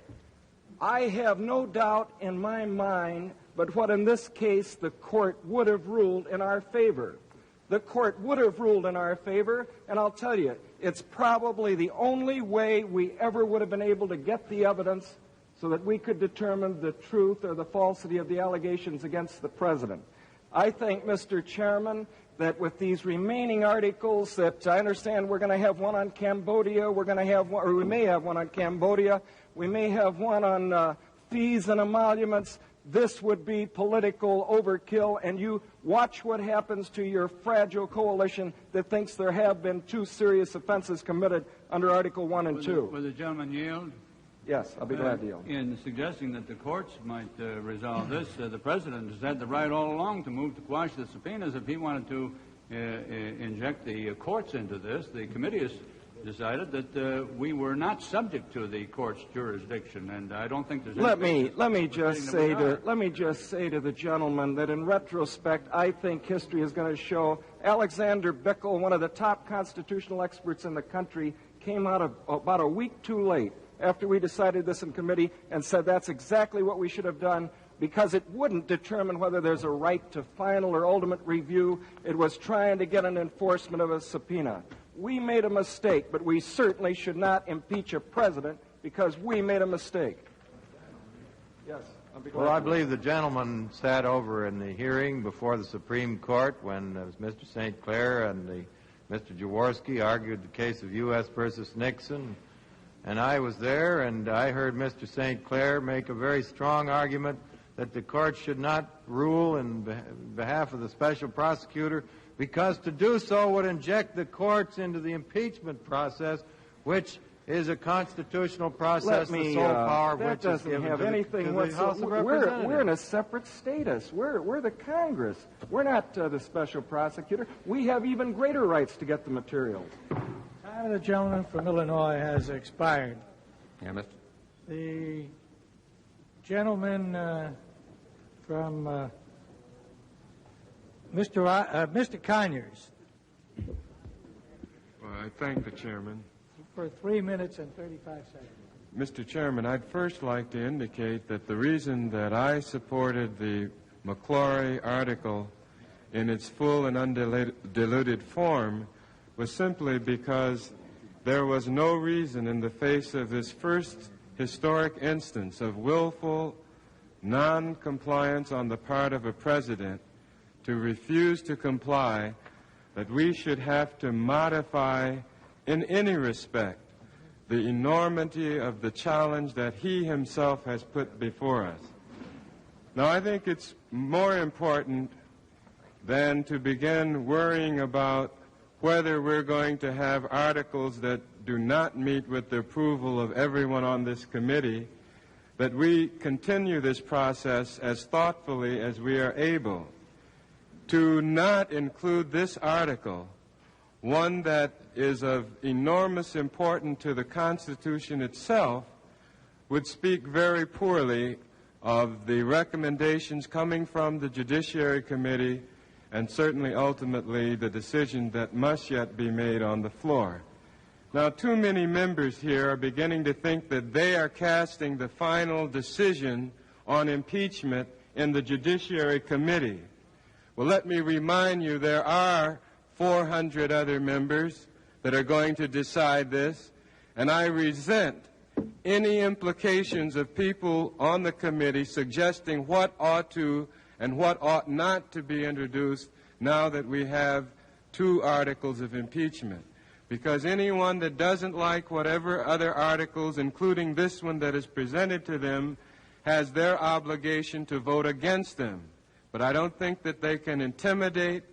I have no doubt in my mind but what in this case the court would have ruled in our favor. The court would have ruled in our favor, and I'll tell you, it's probably the only way we ever would have been able to get the evidence so that we could determine the truth or the falsity of the allegations against the president. I think, Mr. Chairman, that with these remaining articles that I understand we're going to have one on Cambodia, we're going to have one, or we may have one on Cambodia, we may have one on fees and emoluments. This would be political overkill, and you watch what happens to your fragile coalition that thinks there have been two serious offenses committed under Article 1 and 2. Will the gentleman yield? Yes, I'll be glad to yield. In suggesting that the courts might resolve this, the president has had the right all along to move to quash the subpoenas. If he wanted to inject the courts into this, the committee has decided that we were not subject to the court's jurisdiction, and I don't think there's any let me just say to the gentleman that in retrospect, I think history is going to show Alexander Bickel, one of the top constitutional experts in the country, came out about a week too late after we decided this in committee and said that's exactly what we should have done, because it wouldn't determine whether there's a right to final or ultimate review. It was trying to get an enforcement of a subpoena. We made a mistake, but we certainly should not impeach a president because we made a mistake. Yes. Well, I believe the gentleman sat over in the hearing before the Supreme Court when Mr. St. Clair and Mr. Jaworski argued the case of U.S. versus Nixon. And I was there, and I heard Mr. St. Clair make a very strong argument that the court should not rule in behalf of the special prosecutor, because to do so would inject the courts into the impeachment process, which is a constitutional process, the sole power of which is given to the House of Representatives. We're in a separate status. We're the Congress. We're not the special prosecutor. We have even greater rights to get the materials. Time of the gentleman from Illinois has expired. Yeah, Mr. The gentleman from Mr. Conyers. Well, I thank the chairman. for 3 minutes and 35 seconds. Mr. Chairman, I'd first like to indicate that the reason that I supported the McClory article in its full and undiluted form was simply because there was no reason in the face of this first historic instance of willful non-compliance on the part of a president to refuse to comply that we should have to modify in any respect the enormity of the challenge that he himself has put before us. Now, I think it's more important than to begin worrying about whether we're going to have articles that do not meet with the approval of everyone on this committee, that we continue this process as thoughtfully as we are able. To not include this article, one that is of enormous importance to the Constitution itself, would speak very poorly of the recommendations coming from the Judiciary Committee and certainly ultimately the decision that must yet be made on the floor. Now, too many members here are beginning to think that they are casting the final decision on impeachment in the Judiciary Committee. Well, let me remind you, there are 400 other members that are going to decide this, and I resent any implications of people on the committee suggesting what ought to and what ought not to be introduced now that we have 2 articles of impeachment. Because anyone that doesn't like whatever other articles, including this one that is presented to them, has their obligation to vote against them. But I don't think that they can intimidate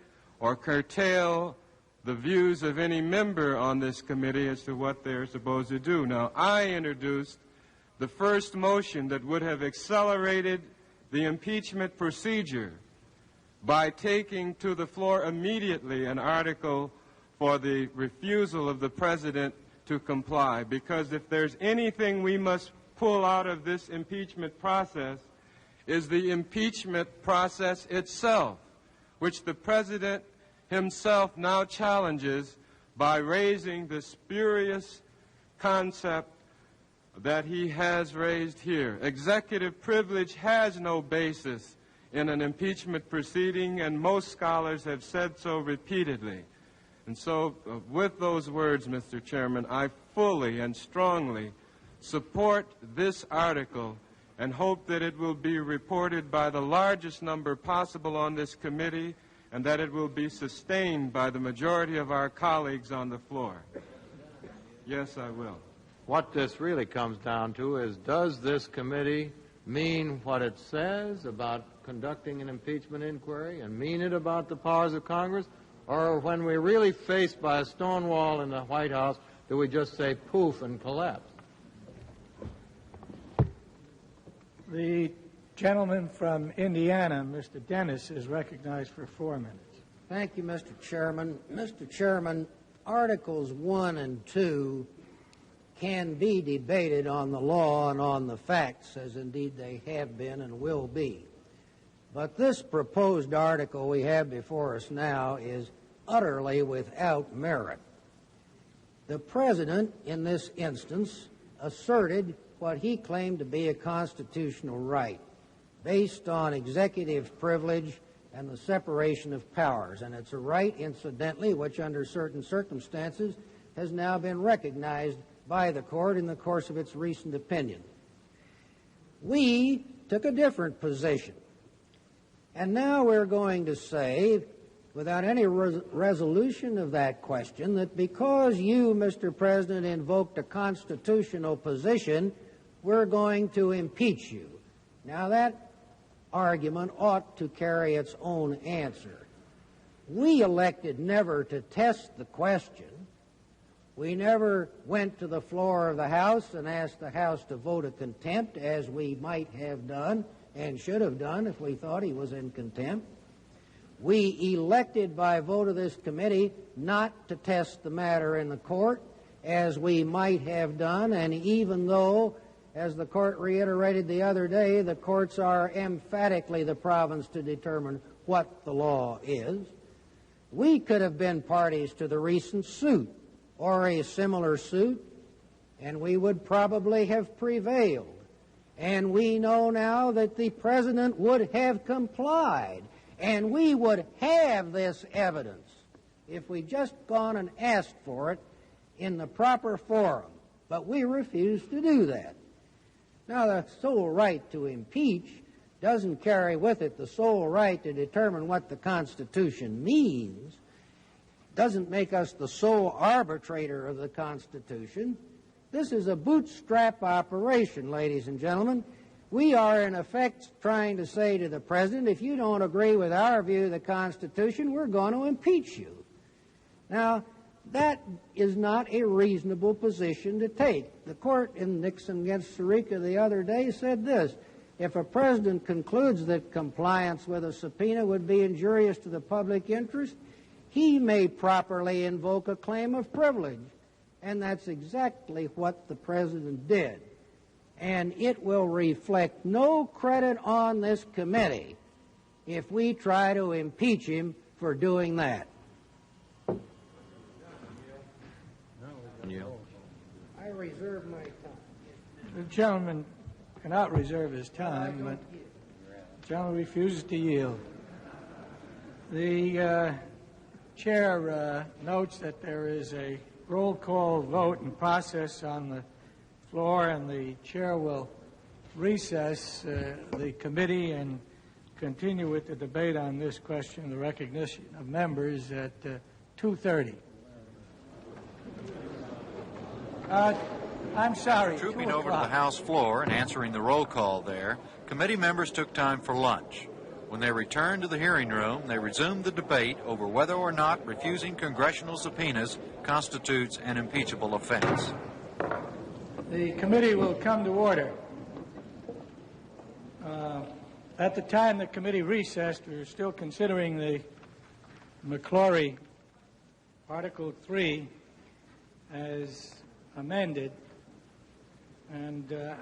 or curtail the views of any member on this committee as to what they're supposed to do. Now, I introduced the first motion that would have accelerated the impeachment procedure by taking to the floor immediately an article for the refusal of the President to comply. Because if there's anything we must pull out of this impeachment process, is the impeachment process itself, which the President himself now challenges by raising the spurious concept that he has raised here. Executive privilege has no basis in an impeachment proceeding, and most scholars have said so repeatedly. And so, with those words, Mr. Chairman, I fully and strongly support this article and hope that it will be reported by the largest number possible on this committee and that it will be sustained by the majority of our colleagues on the floor. Yes, I will. What this really comes down to is, does this committee mean what it says about conducting an impeachment inquiry and mean it about the powers of Congress? Or when we're really faced by a stone wall in the White House, do we just say poof and collapse? The gentleman from Indiana, Mr. Dennis, is recognized for 4 minutes. Thank you, Mr. Chairman. Mr. Chairman, Articles 1 and 2 can be debated on the law and on the facts, as indeed they have been and will be. But this proposed article we have before us now is utterly without merit. The President, in this instance, asserted what he claimed to be a constitutional right based on executive privilege and the separation of powers. And it's a right, incidentally, which under certain circumstances has now been recognized by the court in the course of its recent opinion. We took a different position. And now we're going to say, without any resolution of that question, that because you, Mr. President, invoked a constitutional position, we're going to impeach you. Now, that argument ought to carry its own answer. We elected never to test the question. We never went to the floor of the House and asked the House to vote a contempt, as we might have done and should have done if we thought he was in contempt. We elected by vote of this committee not to test the matter in the court, as we might have done, and even though, as the court reiterated the other day, the courts are emphatically the province to determine what the law is, we could have been parties to the recent suit or a similar suit and we would probably have prevailed. And we know now that the President would have complied, and we would have this evidence if we'd just gone and asked for it in the proper forum. But we refused to do that. Now, the sole right to impeach doesn't carry with it the sole right to determine what the Constitution means, doesn't make us the sole arbitrator of the Constitution. This is a bootstrap operation, ladies and gentlemen. We are, in effect, trying to say to the President, if you don't agree with our view of the Constitution, we're going to impeach you. Now, that is not a reasonable position to take. The court in Nixon against Sirica the other day said this: if a president concludes that compliance with a subpoena would be injurious to the public interest, he may properly invoke a claim of privilege. And that's exactly what the president did. And it will reflect no credit on this committee if we try to impeach him for doing that. I reserve my time. The gentleman cannot reserve his time, but the gentleman refuses to yield. The chair notes that there is a roll call vote and process on the floor, and the chair will recess the committee and continue with the debate on this question, the recognition of members, at 2:30. I'm sorry. Trooping over to the House floor and answering the roll call there, committee members took time for lunch. When they returned to the hearing room, they resumed the debate over whether or not refusing congressional subpoenas constitutes an impeachable offense. The committee will come to order. At the time the committee recessed, we were still considering the McClory Article 3 as amended. And there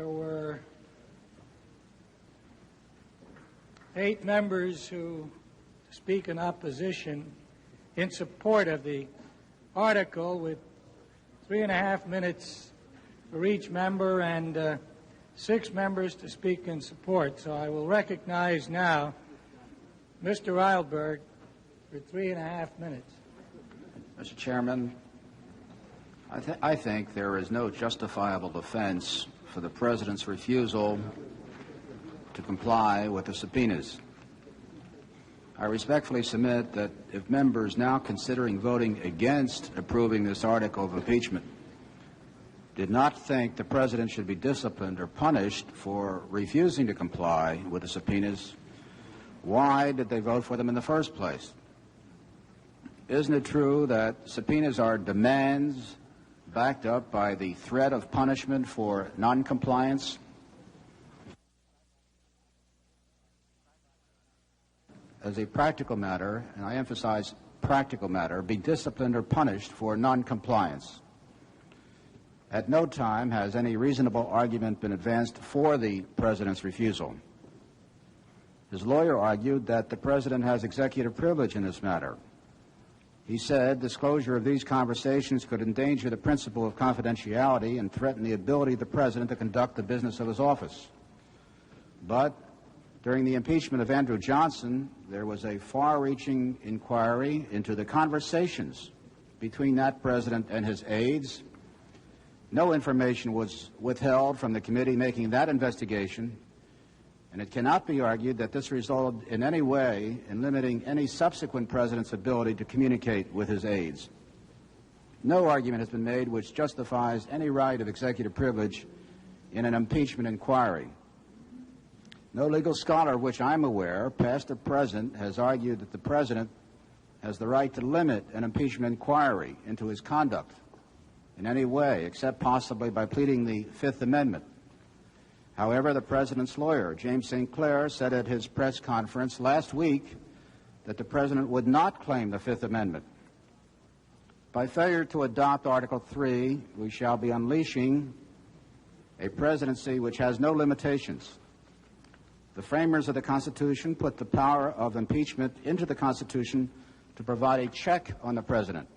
were 8 members who speak in opposition in support of the article, with 3.5 minutes for each member and 6 members to speak in support. So I will recognize now Mr. Eilberg for 3.5 minutes. Mr. Chairman, I think there is no justifiable defense for the President's refusal to comply with the subpoenas. I respectfully submit that if members now considering voting against approving this article of impeachment did not think the President should be disciplined or punished for refusing to comply with the subpoenas, why did they vote for them in the first place? Isn't it true that subpoenas are demands backed up by the threat of punishment for noncompliance? As a practical matter, and I emphasize practical matter, be disciplined or punished for noncompliance. At no time has any reasonable argument been advanced for the President's refusal. His lawyer argued that the President has executive privilege in this matter. He said disclosure of these conversations could endanger the principle of confidentiality and threaten the ability of the President to conduct the business of his office. But during the impeachment of Andrew Johnson, there was a far-reaching inquiry into the conversations between that President and his aides. No information was withheld from the committee making that investigation, and it cannot be argued that this resulted in any way in limiting any subsequent President's ability to communicate with his aides. No argument has been made which justifies any right of executive privilege in an impeachment inquiry. No legal scholar of which I'm aware, past or present, has argued that the President has the right to limit an impeachment inquiry into his conduct in any way, except possibly by pleading the Fifth Amendment. However, the President's lawyer, James St. Clair, said at his press conference last week that the President would not claim the Fifth Amendment. By failure to adopt Article 3, we shall be unleashing a presidency which has no limitations. The framers of the Constitution put the power of impeachment into the Constitution to provide a check on the President.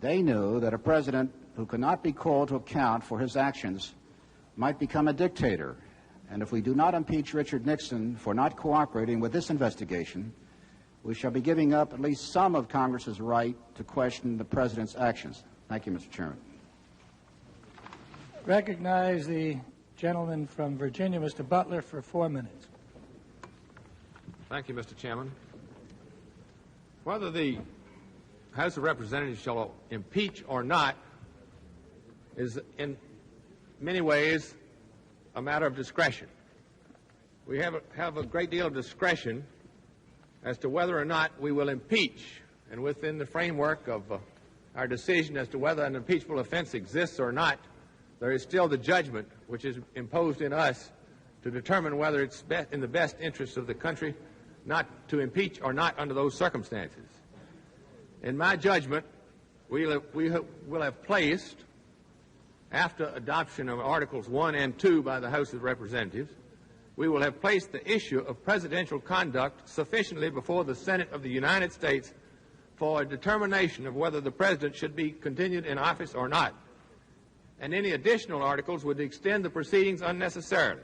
They knew that a president who could not be called to account for his actions might become a dictator. And if we do not impeach Richard Nixon for not cooperating with this investigation, we shall be giving up at least some of Congress's right to question the president's actions. Thank you, Mr. Chairman. Recognize the gentleman from Virginia, Mr. Butler, for 4 minutes. Thank you, Mr. Chairman. Whether the House of Representatives shall impeach or not is in many ways a matter of discretion. We have a great deal of discretion as to whether or not we will impeach, and within the framework of our decision as to whether an impeachable offense exists or not, there is still the judgment which is imposed in us to determine whether it's in the best interest of the country not to impeach or not under those circumstances. In my judgment, we will have placed, after adoption of Articles 1 and 2 by the House of Representatives, we will have placed the issue of presidential conduct sufficiently before the Senate of the United States for a determination of whether the president should be continued in office or not. And any additional articles would extend the proceedings unnecessarily.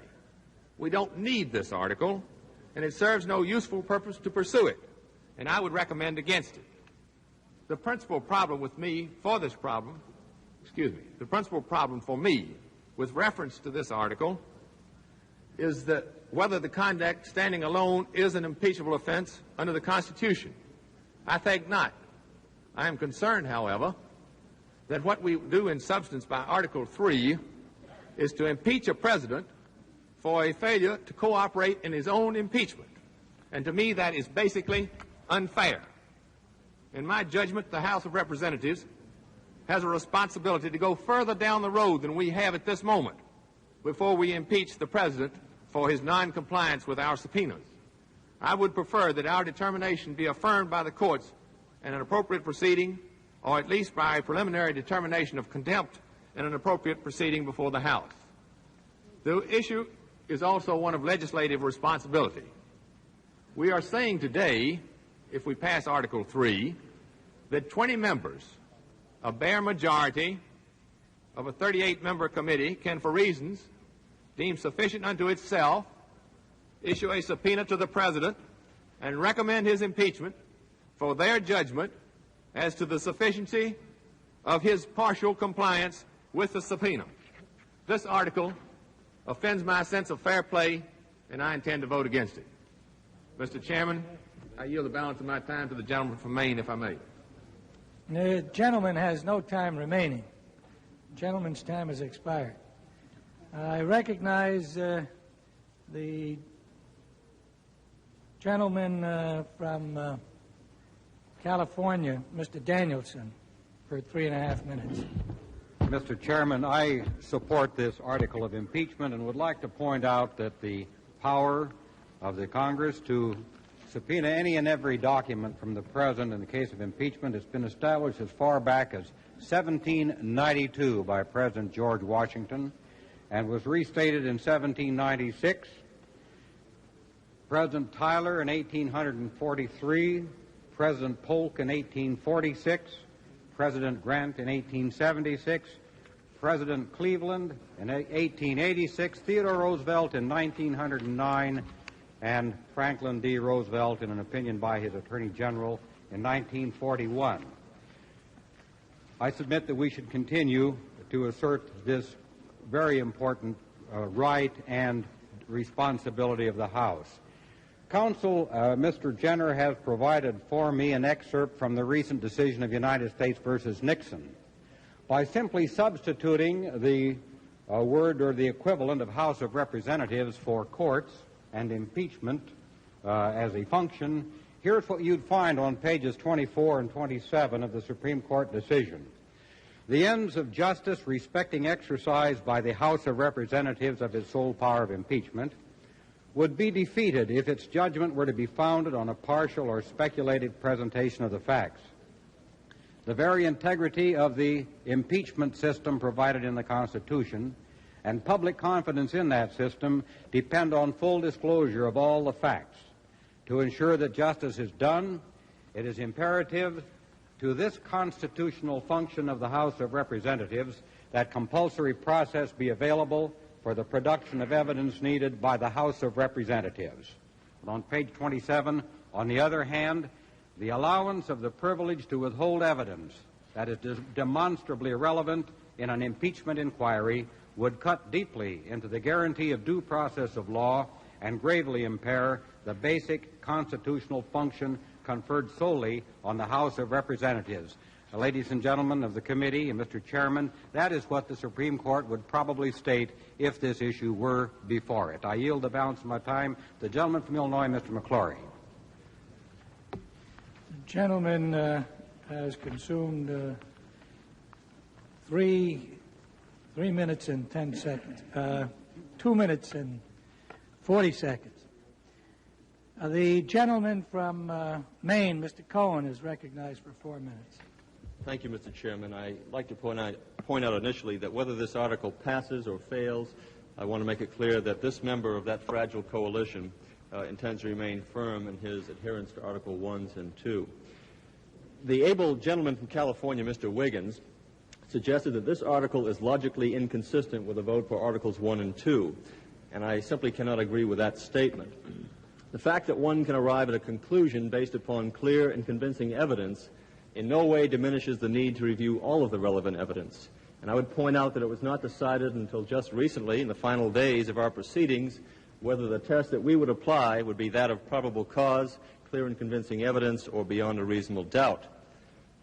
We don't need this article, and it serves no useful purpose to pursue it, and I would recommend against it. The principal problem with me for this problem, the principal problem for me with reference to this article is that whether the conduct standing alone is an impeachable offense under the Constitution. I think not. I am concerned, however, that what we do in substance by Article 3 is to impeach a president for a failure to cooperate in his own impeachment. And to me, that is basically unfair. In my judgment, the House of Representatives has a responsibility to go further down the road than we have at this moment before we impeach the president for his noncompliance with our subpoenas. I would prefer that our determination be affirmed by the courts in an appropriate proceeding, or at least by a preliminary determination of contempt in an appropriate proceeding before the House. The issue is also one of legislative responsibility. We are saying today, if we pass Article 3, that 20 members, a bare majority of a 38-member committee, can, for reasons deemed sufficient unto itself, issue a subpoena to the President and recommend his impeachment for their judgment as to the sufficiency of his partial compliance with the subpoena. This article offends my sense of fair play, and I intend to vote against it. Mr. Chairman, I yield the balance of my time to the gentleman from Maine, if I may. The gentleman has no time remaining. The gentleman's time has expired. I recognize the gentleman from California, Mr. Danielson, for 3.5 minutes. Mr. Chairman, I support this article of impeachment and would like to point out that the power of the Congress to subpoena any and every document from the President in the case of impeachment has been established as far back as 1792 by President George Washington and was restated in 1796. President Tyler in 1843, President Polk in 1846, President Grant in 1876, President Cleveland in 1886, Theodore Roosevelt in 1909, and Franklin D. Roosevelt in an opinion by his Attorney General in 1941. I submit that we should continue to assert this very important right and responsibility of the House. Counsel, Mr. Jenner has provided for me an excerpt from the recent decision of United States versus Nixon. By simply substituting the word or the equivalent of House of Representatives for courts and impeachment as a function, here's what you'd find on pages 24 and 27 of the Supreme Court decision. The ends of justice respecting exercise by the House of Representatives of its sole power of impeachment would be defeated if its judgment were to be founded on a partial or speculative presentation of the facts. The very integrity of the impeachment system provided in the Constitution and public confidence in that system depend on full disclosure of all the facts. To ensure that justice is done, it is imperative to this constitutional function of the House of Representatives that compulsory process be available for the production of evidence needed by the House of Representatives. But on page 27, on the other hand, the allowance of the privilege to withhold evidence that is demonstrably relevant in an impeachment inquiry would cut deeply into the guarantee of due process of law and gravely impair the basic constitutional function conferred solely on the House of Representatives. Ladies and gentlemen of the committee and Mr. Chairman, that is what the Supreme Court would probably state if this issue were before it. I yield the balance of my time to the gentleman from Illinois, Mr. McClory. The gentleman has consumed 3 minutes and 10 seconds, 2 minutes and 40 seconds. The gentleman from Maine, Mr. Cohen, is recognized for 4 minutes. Thank you, Mr. Chairman. I'd like to point out initially that whether this article passes or fails, I want to make it clear that this member of that fragile coalition intends to remain firm in his adherence to Article 1 and 2. The able gentleman from California, Mr. Wiggins, suggested that this article is logically inconsistent with a vote for Articles 1 and 2, and I simply cannot agree with that statement. The fact that one can arrive at a conclusion based upon clear and convincing evidence in no way diminishes the need to review all of the relevant evidence. And I would point out that it was not decided until just recently, in the final days of our proceedings, whether the test that we would apply would be that of probable cause, clear and convincing evidence, or beyond a reasonable doubt.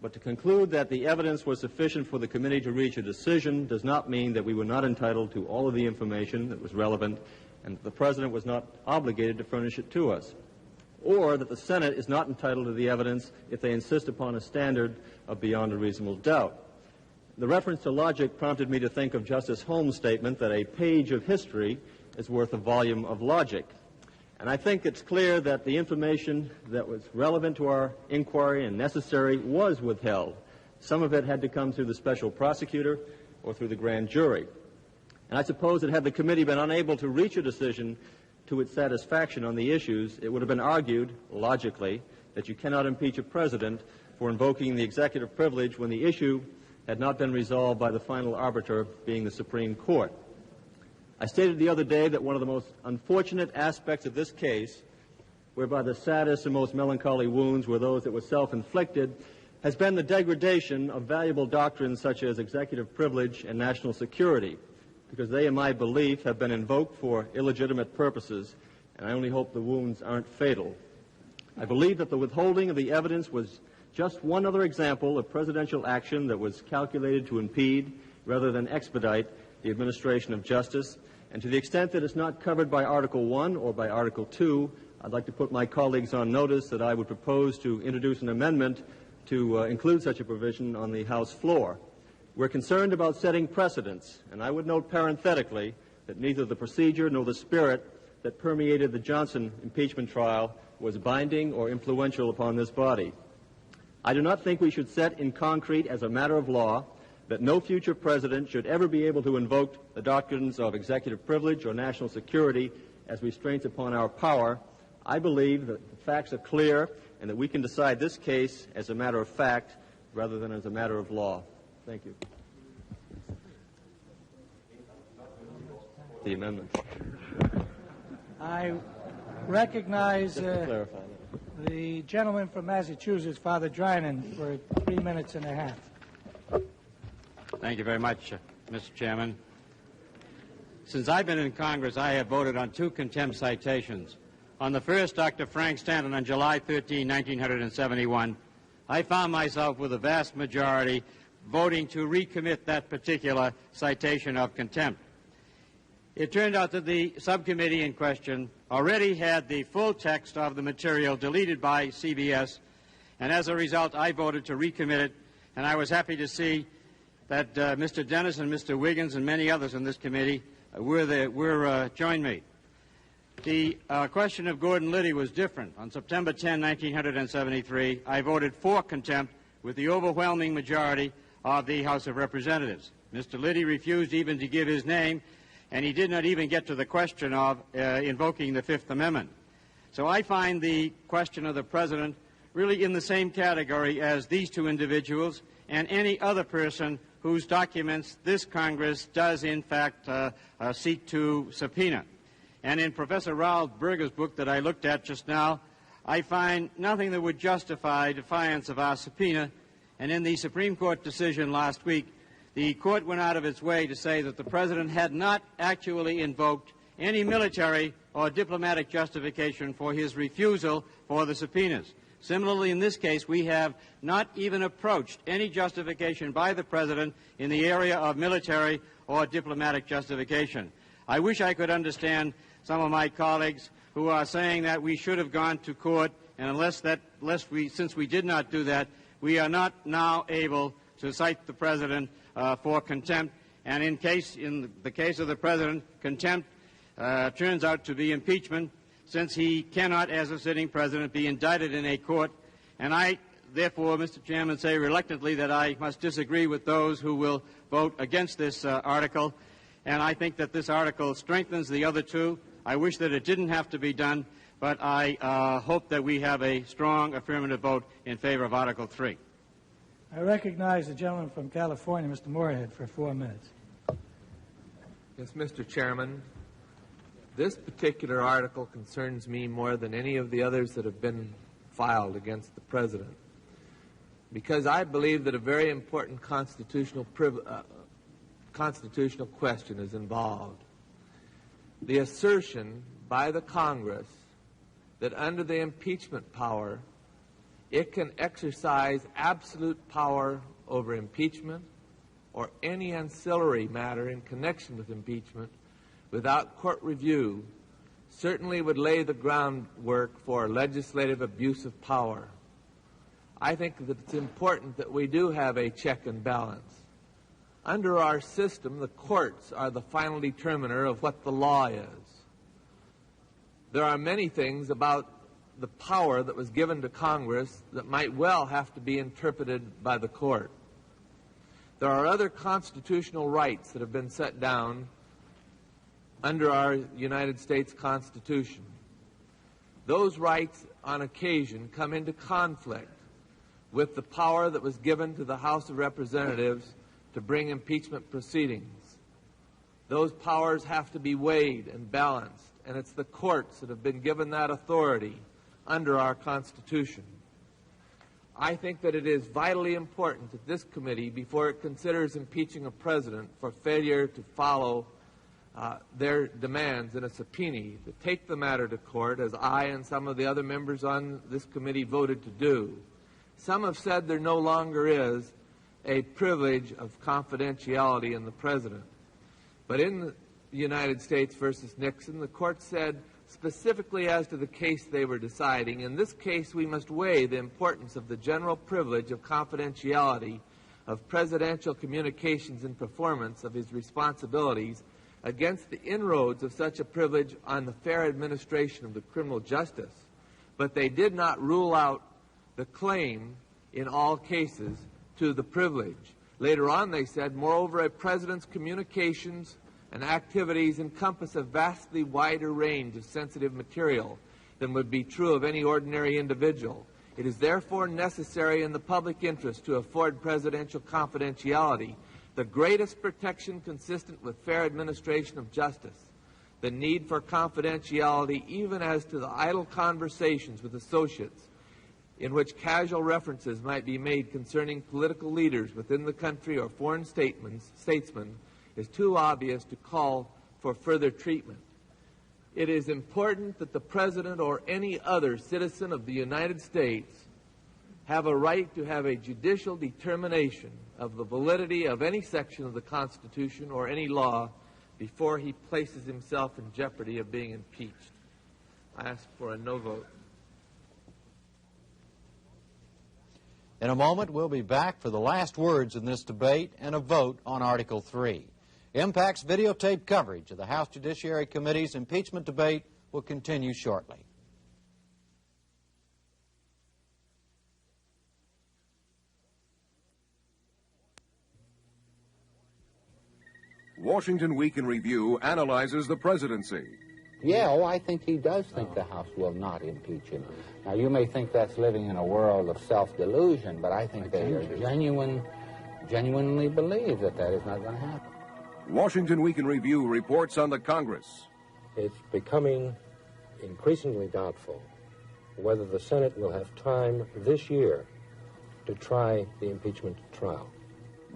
But to conclude that the evidence was sufficient for the committee to reach a decision does not mean that we were not entitled to all of the information that was relevant and that the President was not obligated to furnish it to us, or that the Senate is not entitled to the evidence if they insist upon a standard of beyond a reasonable doubt. The reference to logic prompted me to think of Justice Holmes' statement that a page of history is worth a volume of logic. And I think it's clear that the information that was relevant to our inquiry and necessary was withheld. Some of it had to come through the special prosecutor or through the grand jury. And I suppose that had the committee been unable to reach a decision to its satisfaction on the issues, it would have been argued, logically, that you cannot impeach a president for invoking the executive privilege when the issue had not been resolved by the final arbiter, being the Supreme Court. I stated the other day that one of the most unfortunate aspects of this case, whereby the saddest and most melancholy wounds were those that were self-inflicted, has been the degradation of valuable doctrines such as executive privilege and national security, because they, in my belief, have been invoked for illegitimate purposes, and I only hope the wounds aren't fatal. I believe that the withholding of the evidence was just one other example of presidential action that was calculated to impede rather than expedite the administration of justice, and to the extent that it's not covered by Article 1 or by Article 2, I'd like to put my colleagues on notice that I would propose to introduce an amendment to include such a provision on the House floor. We're concerned about setting precedents, and I would note parenthetically that neither the procedure nor the spirit that permeated the Johnson impeachment trial was binding or influential upon this body. I do not think we should set in concrete as a matter of law that no future president should ever be able to invoke the doctrines of executive privilege or national security as restraints upon our power. I believe that the facts are clear and that we can decide this case as a matter of fact rather than as a matter of law. Thank you. The amendment. I recognize the gentleman from Massachusetts, Father Drinan, for 3 minutes and a half. Thank you very much, Mr. Chairman. Since I've been in Congress, I have voted on 2 contempt citations. On the first, Dr. Frank Stanton, on July 13, 1971, I found myself with a vast majority voting to recommit that particular citation of contempt. It turned out that the subcommittee in question already had the full text of the material deleted by CBS, and as a result, I voted to recommit it, and I was happy to see that Mr. Dennis and Mr. Wiggins and many others in this committee joined me. The question of Gordon Liddy was different. On September 10, 1973, I voted for contempt with the overwhelming majority of the House of Representatives. Mr. Liddy refused even to give his name, and he did not even get to the question of invoking the Fifth Amendment. So I find the question of the President really in the same category as these two individuals and any other person whose documents this Congress does in fact seek to subpoena. And in Professor Raoul Berger's book that I looked at just now, I find nothing that would justify defiance of our subpoena. And in the Supreme Court decision last week, the Court went out of its way to say that the President had not actually invoked any military or diplomatic justification for his refusal for the subpoenas. Similarly, in this case, we have not even approached any justification by the President in the area of military or diplomatic justification. I wish I could understand some of my colleagues who are saying that we should have gone to court, and since we did not do that, we are not now able to cite the President for contempt. And in the case of the President, contempt turns out to be impeachment, since he cannot, as a sitting President, be indicted in a court. And I, therefore, Mr. Chairman, say reluctantly that I must disagree with those who will vote against this article. And I think that this article strengthens the other two. I wish that it didn't have to be done, but I hope that we have a strong affirmative vote in favor of Article 3. I recognize the gentleman from California, Mr. Moorhead, for 4 minutes. Yes, Mr. Chairman. This particular article concerns me more than any of the others that have been filed against the President, because I believe that a very important constitutional question is involved. The assertion by the Congress that under the impeachment power, it can exercise absolute power over impeachment or any ancillary matter in connection with impeachment without court review certainly would lay the groundwork for legislative abuse of power. I think that it's important that we do have a check and balance. Under our system, the courts are the final determiner of what the law is. There are many things about the power that was given to Congress that might well have to be interpreted by the court. There are other constitutional rights that have been set down under our United States Constitution. Those rights, on occasion, come into conflict with the power that was given to the House of Representatives to bring impeachment proceedings. Those powers have to be weighed and balanced, and it's the courts that have been given that authority under our Constitution. I think that it is vitally important that this committee, before it considers impeaching a president for failure to follow their demands in a subpoena, to take the matter to court, as I and some of the other members on this committee voted to do. Some have said there no longer is a privilege of confidentiality in the president. But in the United States versus Nixon, the court said specifically as to the case they were deciding, in this case we must weigh the importance of the general privilege of confidentiality of presidential communications in performance of his responsibilities against the inroads of such a privilege on the fair administration of the criminal justice. But they did not rule out the claim in all cases to the privilege. Later on they said, moreover, a president's communications and activities encompass a vastly wider range of sensitive material than would be true of any ordinary individual. It is therefore necessary in the public interest to afford presidential confidentiality the greatest protection consistent with fair administration of justice. The need for confidentiality even as to the idle conversations with associates in which casual references might be made concerning political leaders within the country or foreign statesmen is too obvious to call for further treatment. It is important that the President or any other citizen of the United States have a right to have a judicial determination of the validity of any section of the Constitution or any law before he places himself in jeopardy of being impeached. I ask for a no vote. In a moment, we'll be back for the last words in this debate and a vote on Article 3. Impact's videotape coverage of the House Judiciary Committee's impeachment debate will continue shortly. Washington Week in Review analyzes the presidency. Yeah, I think he does think the House will not impeach him. Now, you may think that's living in a world of self-delusion, but I think they are genuinely believe that is not going to happen. Washington Week in Review reports on the Congress. It's becoming increasingly doubtful whether the Senate will have time this year to try the impeachment trial.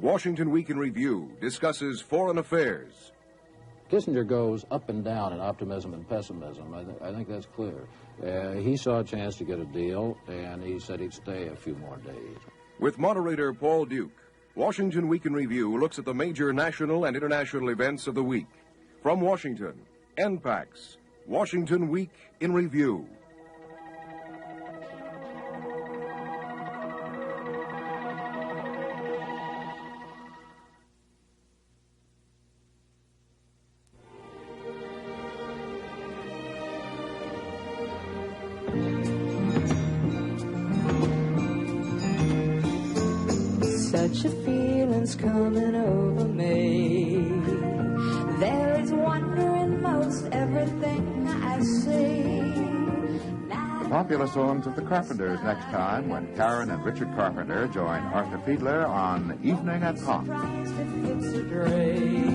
Washington Week in Review discusses foreign affairs. Kissinger goes up and down in optimism and pessimism. I think that's clear. He saw a chance to get a deal, and he said he'd stay a few more days. With moderator Paul Duke, Washington Week in Review looks at the major national and international events of the week. From Washington, NPAX, Washington Week in Review. Such a feeling's coming over me. There is wonder in most everything I see. The populous homes of the Carpenters next time when Karen and Richard Carpenter join Arthur Fiedler on Evening at Cox. Surprised if it's a dream.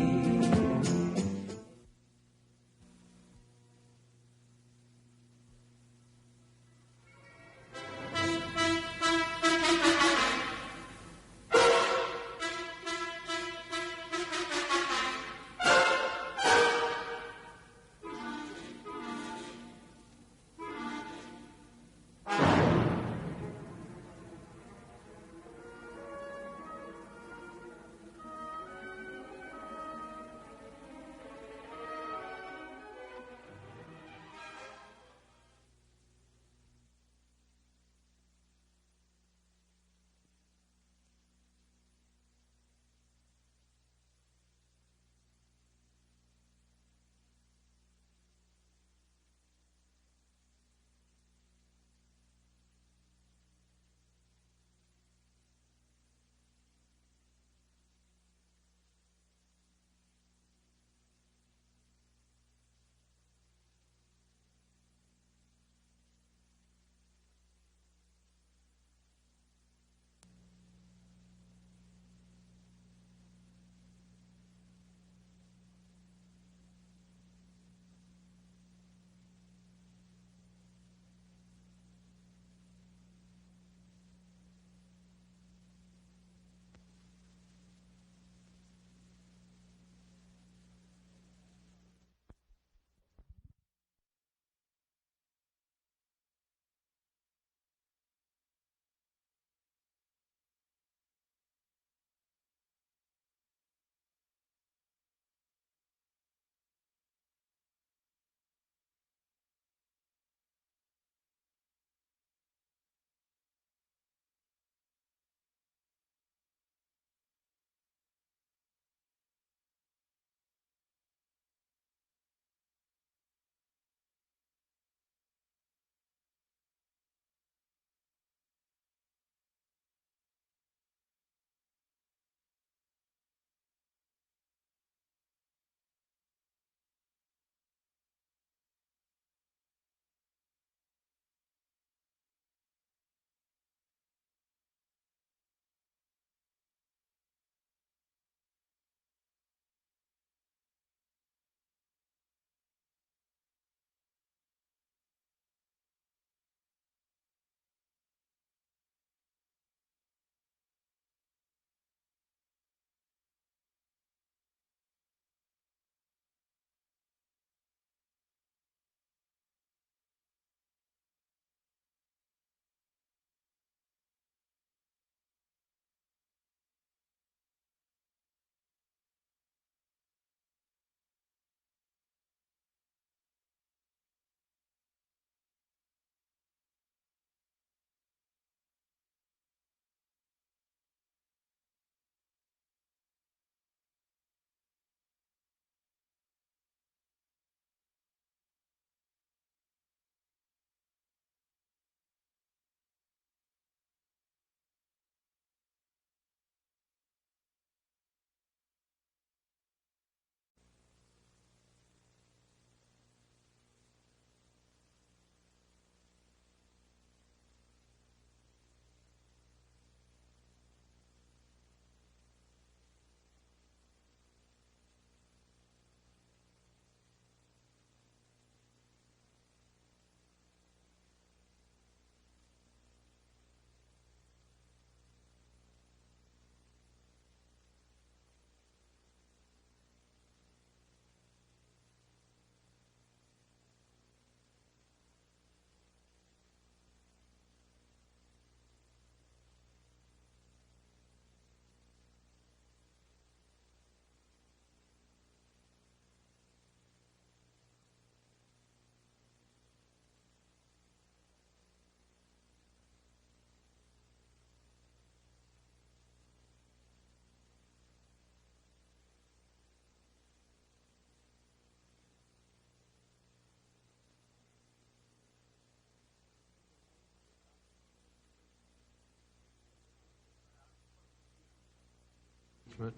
impeachment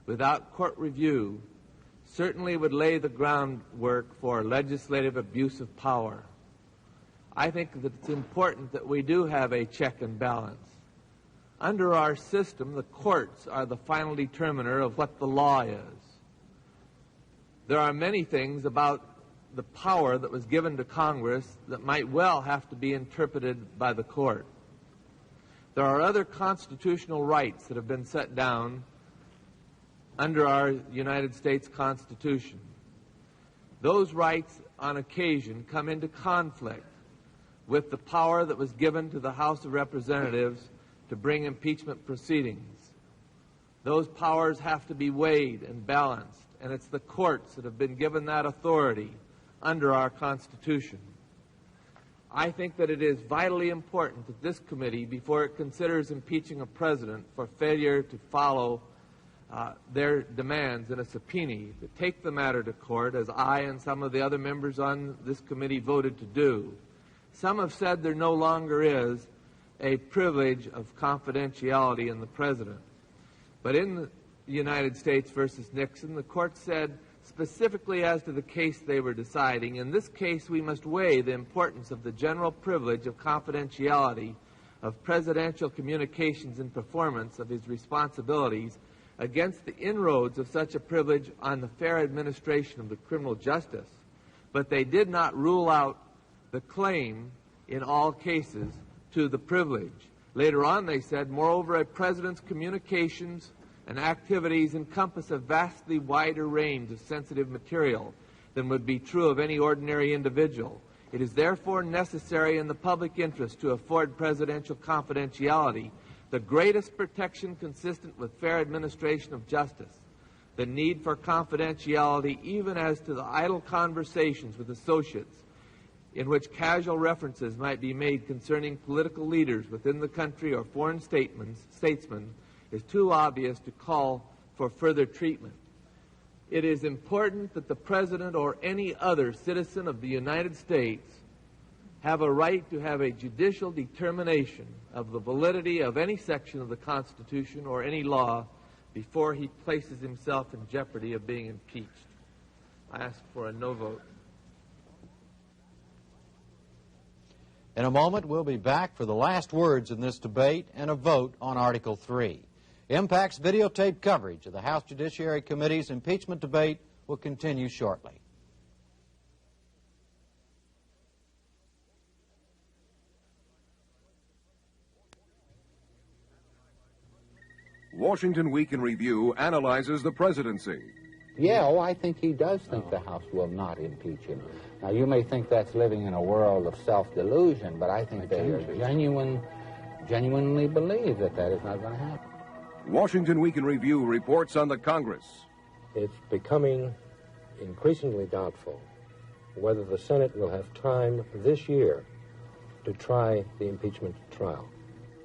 without court review certainly would lay the groundwork for legislative abuse of power. I think that it's important that we do have a check and balance. Under our system, the courts are the final determiner of what the law is. There are many things about the power that was given to Congress that might well have to be interpreted by the court. There are other constitutional rights that have been set down under our United States Constitution. Those rights, on occasion, come into conflict with the power that was given to the House of Representatives to bring impeachment proceedings. Those powers have to be weighed and balanced, and it's the courts that have been given that authority under our Constitution. I think that it is vitally important that this committee, before it considers impeaching a president for failure to follow their demands in a subpoena, to take the matter to court, as I and some of the other members on this committee voted to do. Some have said there no longer is a privilege of confidentiality in the president. But in the United States versus Nixon, the court said specifically as to the case they were deciding, in this case we must weigh the importance of the general privilege of confidentiality of presidential communications in performance of his responsibilities against the inroads of such a privilege on the fair administration of the criminal justice. But they did not rule out the claim in all cases to the privilege. Later on they said, moreover, a president's communications and activities encompass a vastly wider range of sensitive material than would be true of any ordinary individual. It is therefore necessary in the public interest to afford presidential confidentiality the greatest protection consistent with fair administration of justice. The need for confidentiality even as to the idle conversations with associates in which casual references might be made concerning political leaders within the country or foreign statesmen is too obvious to call for further treatment. It is important that the President or any other citizen of the United States have a right to have a judicial determination of the validity of any section of the Constitution or any law before he places himself in jeopardy of being impeached. I ask for a no vote. In a moment, we'll be back for the last words in this debate and a vote on Article 3. Impact's videotape coverage of the House Judiciary Committee's impeachment debate will continue shortly. Washington Week in Review analyzes the presidency. Yeah, I think he does think the House will not impeach him. Now, you may think that's living in a world of self-delusion, but I think they genuinely believe that that is not going to happen. Washington Week in Review reports on the Congress. It's becoming increasingly doubtful whether the Senate will have time this year to try the impeachment trial.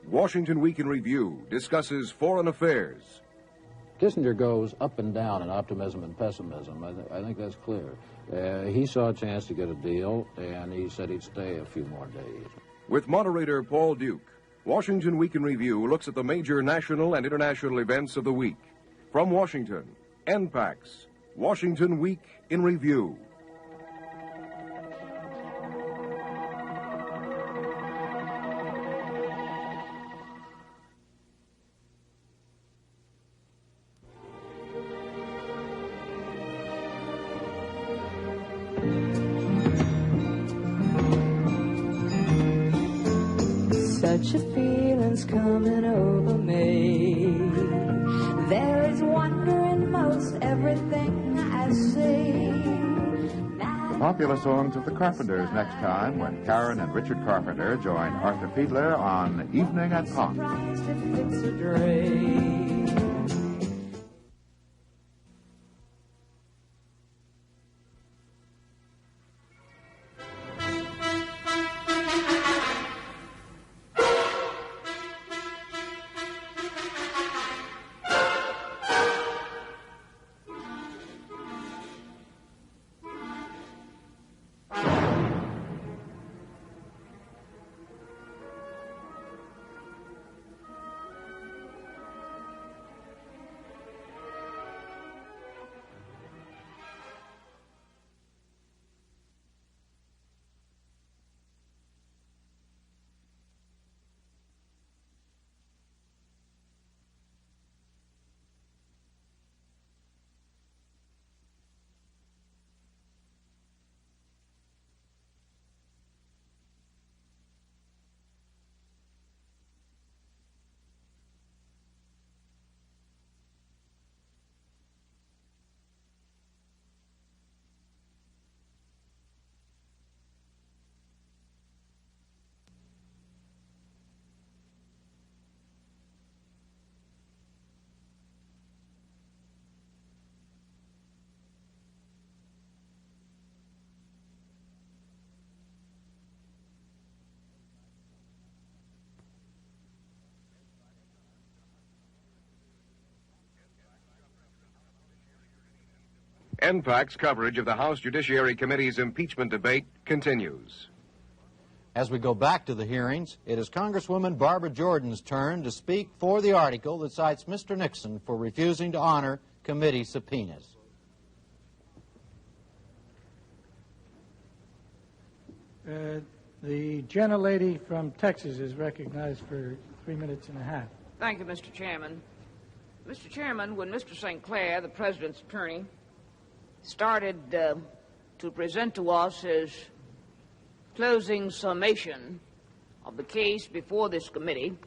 Washington Week in Review discusses foreign affairs. Kissinger goes up and down in optimism and pessimism. I think that's clear. He saw a chance to get a deal, and he said he'd stay a few more days. With moderator Paul Duke, Washington Week in Review looks at the major national and international events of the week. From Washington, NPAC's Washington Week in Review. Such a feeling's coming over me. There is wonder in most everything I see. The popular songs of the Carpenters next time when Karen and Richard Carpenter join Arthur Fiedler on Evening at Cox. Surprised if it's a dream. NPAC's coverage of the House Judiciary Committee's impeachment debate continues. As we go back to the hearings, it is Congresswoman Barbara Jordan's turn to speak for the article that cites Mr. Nixon for refusing to honor committee subpoenas. The gentlelady from Texas is recognized for 3 minutes and a half. Thank you, Mr. Chairman. Mr. Chairman, when Mr. St. Clair, the President's attorney, started to present to us his closing summation of the case before this committee,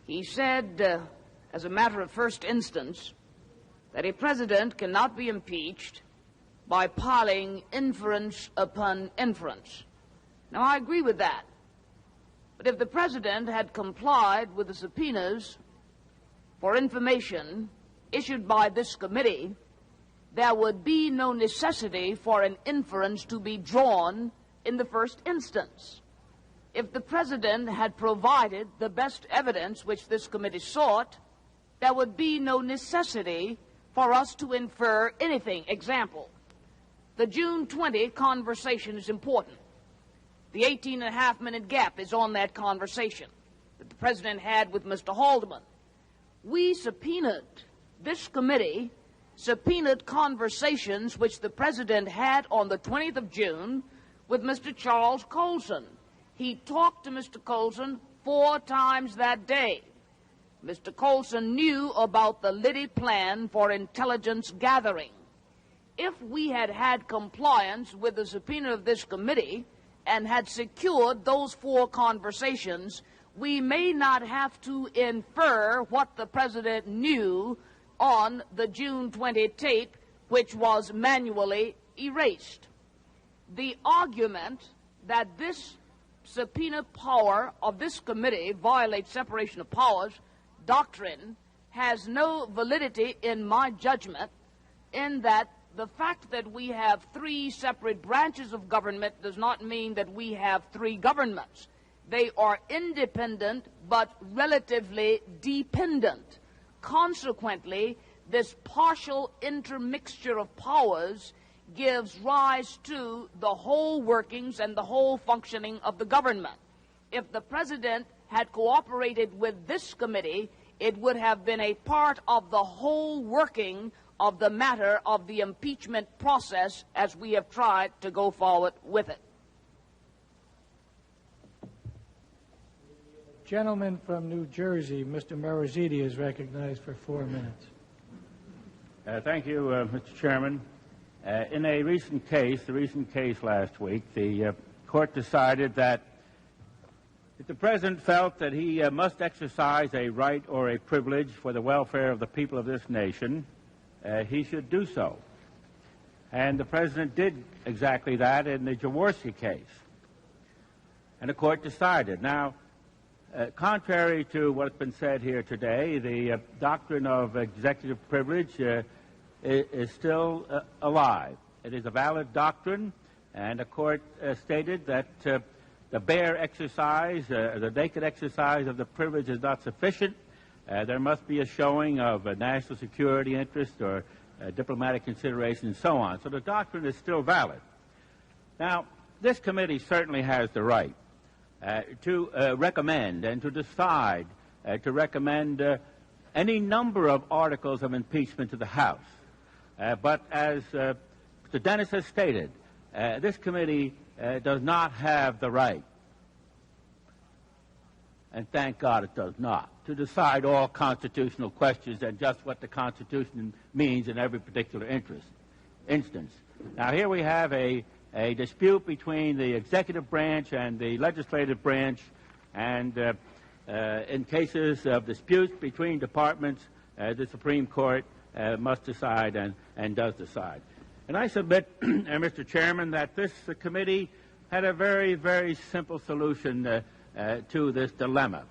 he said, as a matter of first instance, that a president cannot be impeached by piling inference upon inference. Now, I agree with that. But if the president had complied with the subpoenas for information issued by this committee, there would be no necessity for an inference to be drawn in the first instance. If the president had provided the best evidence which this committee sought, there would be no necessity for us to infer anything. Example, the June 20 conversation is important. The 18-and-a-half-minute gap is on that conversation that the president had with Mr. Haldeman. We subpoenaed, this committee subpoenaed conversations which the president had on the 20th of June with Mr. Charles Colson. He talked to Mr. Colson 4 times that day. Mr. Colson knew about the Liddy plan for intelligence gathering. If we had had compliance with the subpoena of this committee and had secured those 4 conversations, we may not have to infer what the president knew on the June 20 tape, which was manually erased. The argument that this subpoena power of this committee violates separation of powers doctrine has no validity in my judgment, in that the fact that we have 3 separate branches of government does not mean that we have 3 governments. They are independent but relatively dependent. Consequently, this partial intermixture of powers gives rise to the whole workings and the whole functioning of the government. If the president had cooperated with this committee, it would have been a part of the whole working of the matter of the impeachment process as we have tried to go forward with it. Gentleman from New Jersey, Mr. Morozidi, is recognized for 4 minutes. Thank you, Mr. Chairman. In a recent case, last week, the court decided that if the president felt that he must exercise a right or a privilege for the welfare of the people of this nation, he should do so. And the president did exactly that in the Jaworski case. And the court decided. Now, contrary to what's been said here today, the doctrine of executive privilege is still alive. It is a valid doctrine, and the court stated that the bare exercise, the naked exercise of the privilege is not sufficient. There must be a showing of a national security interest or diplomatic consideration and so on. So the doctrine is still valid. Now, this committee certainly has the right to recommend and to decide to recommend any number of articles of impeachment to the House. But as Mr. Dennis has stated, this committee does not have the right, and thank God it does not, to decide all constitutional questions and just what the Constitution means in every particular instance. Now, here we have a dispute between the executive branch and the legislative branch, and in cases of disputes between departments, the Supreme Court must decide and does decide. And I submit, Mr. Chairman, that this committee had a very, very simple solution to this dilemma.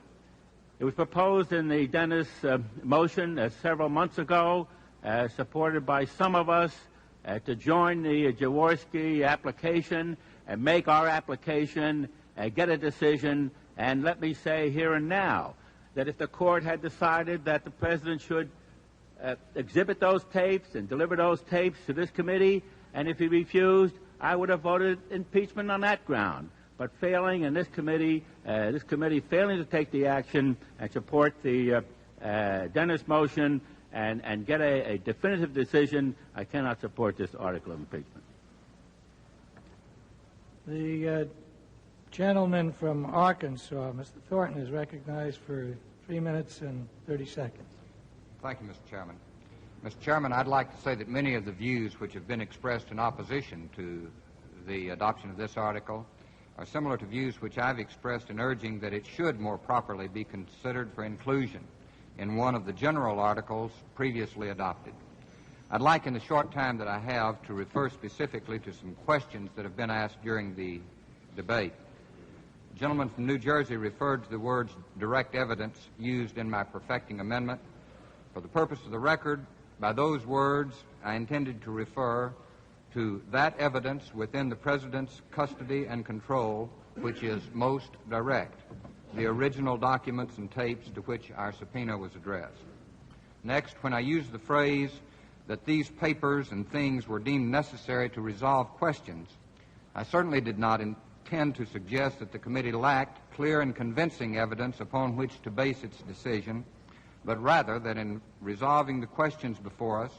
It was proposed in the Dennis motion several months ago, supported by some of us, to join the Jaworski application and make our application, get a decision, and let me say here and now that if the court had decided that the president should exhibit those tapes and deliver those tapes to this committee, and if he refused, I would have voted impeachment on that ground. But failing in this committee failing to take the action and support the Dennis motion and get a definitive decision, I cannot support this article of impeachment. The gentleman from Arkansas, Mr. Thornton, is recognized for 3 minutes and 30 seconds. Thank you, Mr. Chairman. Mr. Chairman, I'd like to say that many of the views which have been expressed in opposition to the adoption of this article are similar to views which I've expressed in urging that it should more properly be considered for inclusion in one of the general articles previously adopted. I'd like, in the short time that I have, to refer specifically to some questions that have been asked during the debate. The gentleman from New Jersey referred to the words direct evidence used in my perfecting amendment. For the purpose of the record, by those words, I intended to refer to that evidence within the President's custody and control which is most direct, the original documents and tapes to which our subpoena was addressed. Next, when I used the phrase that these papers and things were deemed necessary to resolve questions, I certainly did not intend to suggest that the committee lacked clear and convincing evidence upon which to base its decision, but rather that in resolving the questions before us,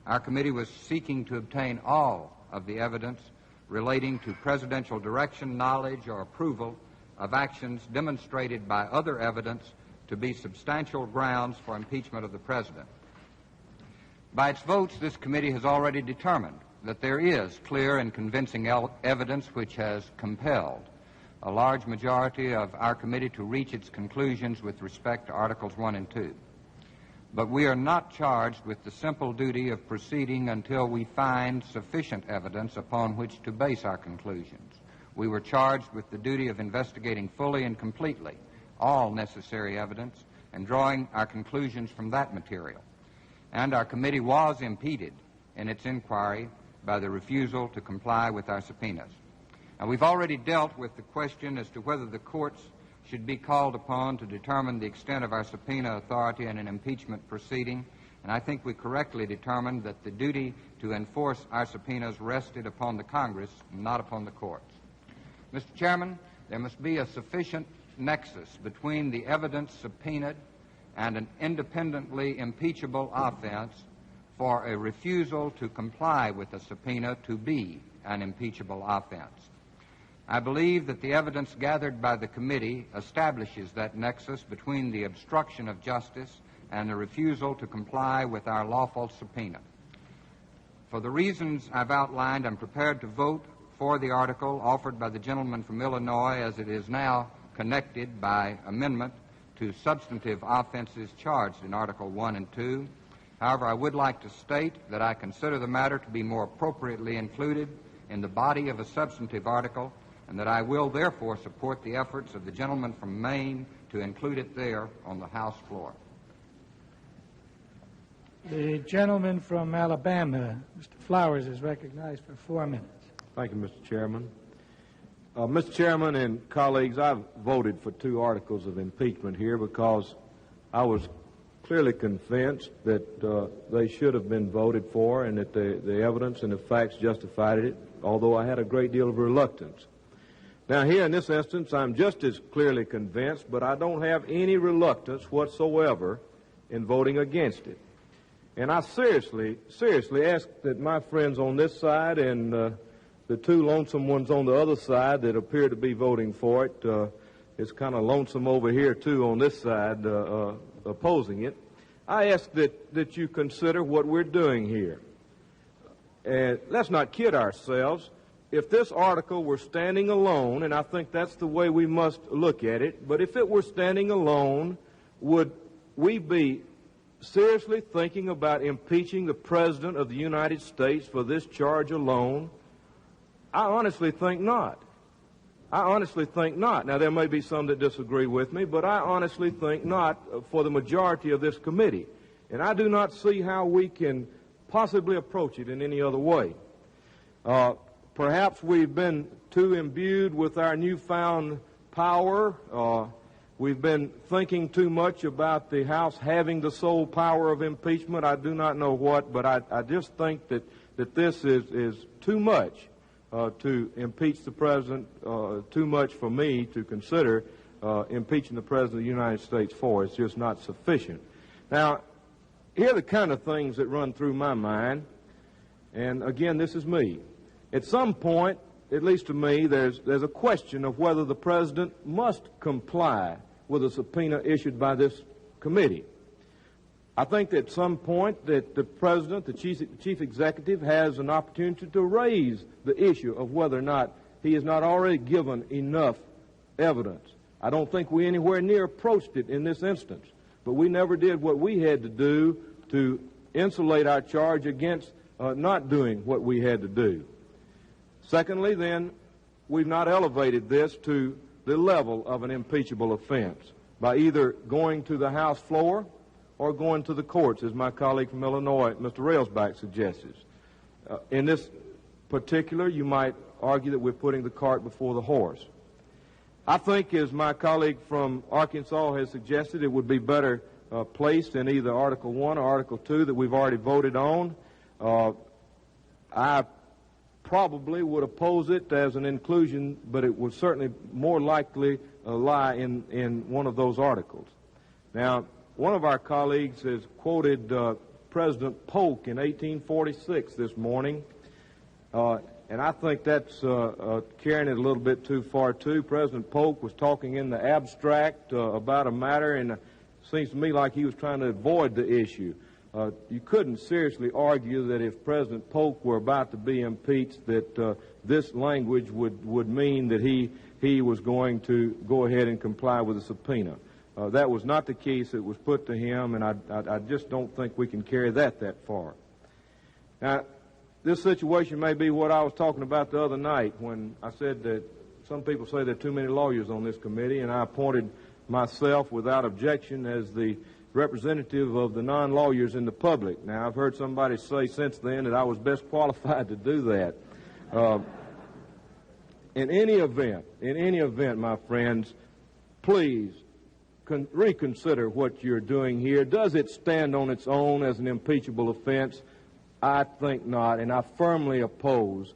our committee was seeking to obtain all of the evidence relating to presidential direction, knowledge, or approval of actions demonstrated by other evidence to be substantial grounds for impeachment of the President. By its votes, this committee has already determined that there is clear and convincing evidence which has compelled a large majority of our committee to reach its conclusions with respect to Articles 1 and 2. But we are not charged with the simple duty of proceeding until we find sufficient evidence upon which to base our conclusions. We were charged with the duty of investigating fully and completely all necessary evidence and drawing our conclusions from that material. And our committee was impeded in its inquiry by the refusal to comply with our subpoenas. Now, we've already dealt with the question as to whether the courts should be called upon to determine the extent of our subpoena authority in an impeachment proceeding, and I think we correctly determined that the duty to enforce our subpoenas rested upon the Congress, not upon the courts. Mr. Chairman, there must be a sufficient nexus between the evidence subpoenaed and an independently impeachable offense for a refusal to comply with a subpoena to be an impeachable offense. I believe that the evidence gathered by the committee establishes that nexus between the obstruction of justice and the refusal to comply with our lawful subpoena. For the reasons I've outlined, I'm prepared to vote for the article offered by the gentleman from Illinois as it is now connected by amendment to substantive offenses charged in Article 1 and 2. However, I would like to state that I consider the matter to be more appropriately included in the body of a substantive article, and that I will therefore support the efforts of the gentleman from Maine to include it there on the House floor. The gentleman from Alabama, Mr. Flowers, is recognized for 4 minutes. Thank you, Mr. Chairman. Mr. Chairman and colleagues, I've voted for 2 articles of impeachment here because I was clearly convinced that they should have been voted for and that the evidence and the facts justified it, although I had a great deal of reluctance. Now, here in this instance, I'm just as clearly convinced, but I don't have any reluctance whatsoever in voting against it. And I seriously ask that my friends on this side and the 2 lonesome ones on the other side that appear to be voting for it, it's kind of lonesome over here, too, on this side opposing it. I ask that you consider what we're doing here. And let's not kid ourselves. If this article were standing alone, and I think that's the way we must look at it, but if it were standing alone, would we be seriously thinking about impeaching the President of the United States for this charge alone? I honestly think not. I honestly think not. Now, there may be some that disagree with me, but I honestly think not for the majority of this committee. And I do not see how we can possibly approach it in any other way. Perhaps we've been too imbued with our newfound power. we've been thinking too much about the House having the sole power of impeachment. I do not know what, but I just think that this is too much to impeach the President, too much for me to consider impeaching the President of the United States for. It's just not sufficient. Now, here are the kind of things that run through my mind, and again, this is me. At some point, at least to me, there's a question of whether the President must comply with a subpoena issued by this committee. I think that at some point that the President, the Chief Executive, has an opportunity to raise the issue of whether or not he has not already given enough evidence. I don't think we anywhere near approached it in this instance, but we never did what we had to do to insulate our charge against not doing what we had to do. Secondly, then, we've not elevated this to the level of an impeachable offense by either going to the House floor or going to the courts, as my colleague from Illinois, Mr. Railsback, suggests. In this particular, you might argue that we're putting the cart before the horse. I think, as my colleague from Arkansas has suggested, it would be better placed in either Article 1 or Article 2 that we've already voted on. I probably would oppose it as an inclusion, but it would certainly more likely lie in one of those articles. Now, one of our colleagues has quoted President Polk in 1846 this morning, and I think that's carrying it a little bit too far, too. President Polk was talking in the abstract about a matter, and it seems to me like he was trying to avoid the issue. You couldn't seriously argue that if President Polk were about to be impeached that this language would mean that he was going to go ahead and comply with the subpoena. That was not the case that was put to him, and I just don't think we can carry that far. Now, this situation may be what I was talking about the other night when I said that some people say there are too many lawyers on this committee, and I appointed myself without objection as the representative of the non-lawyers in the public. Now, I've heard somebody say since then that I was best qualified to do that. In any event, my friends, please reconsider what you're doing here. Does it stand on its own as an impeachable offense? I think not, and I firmly oppose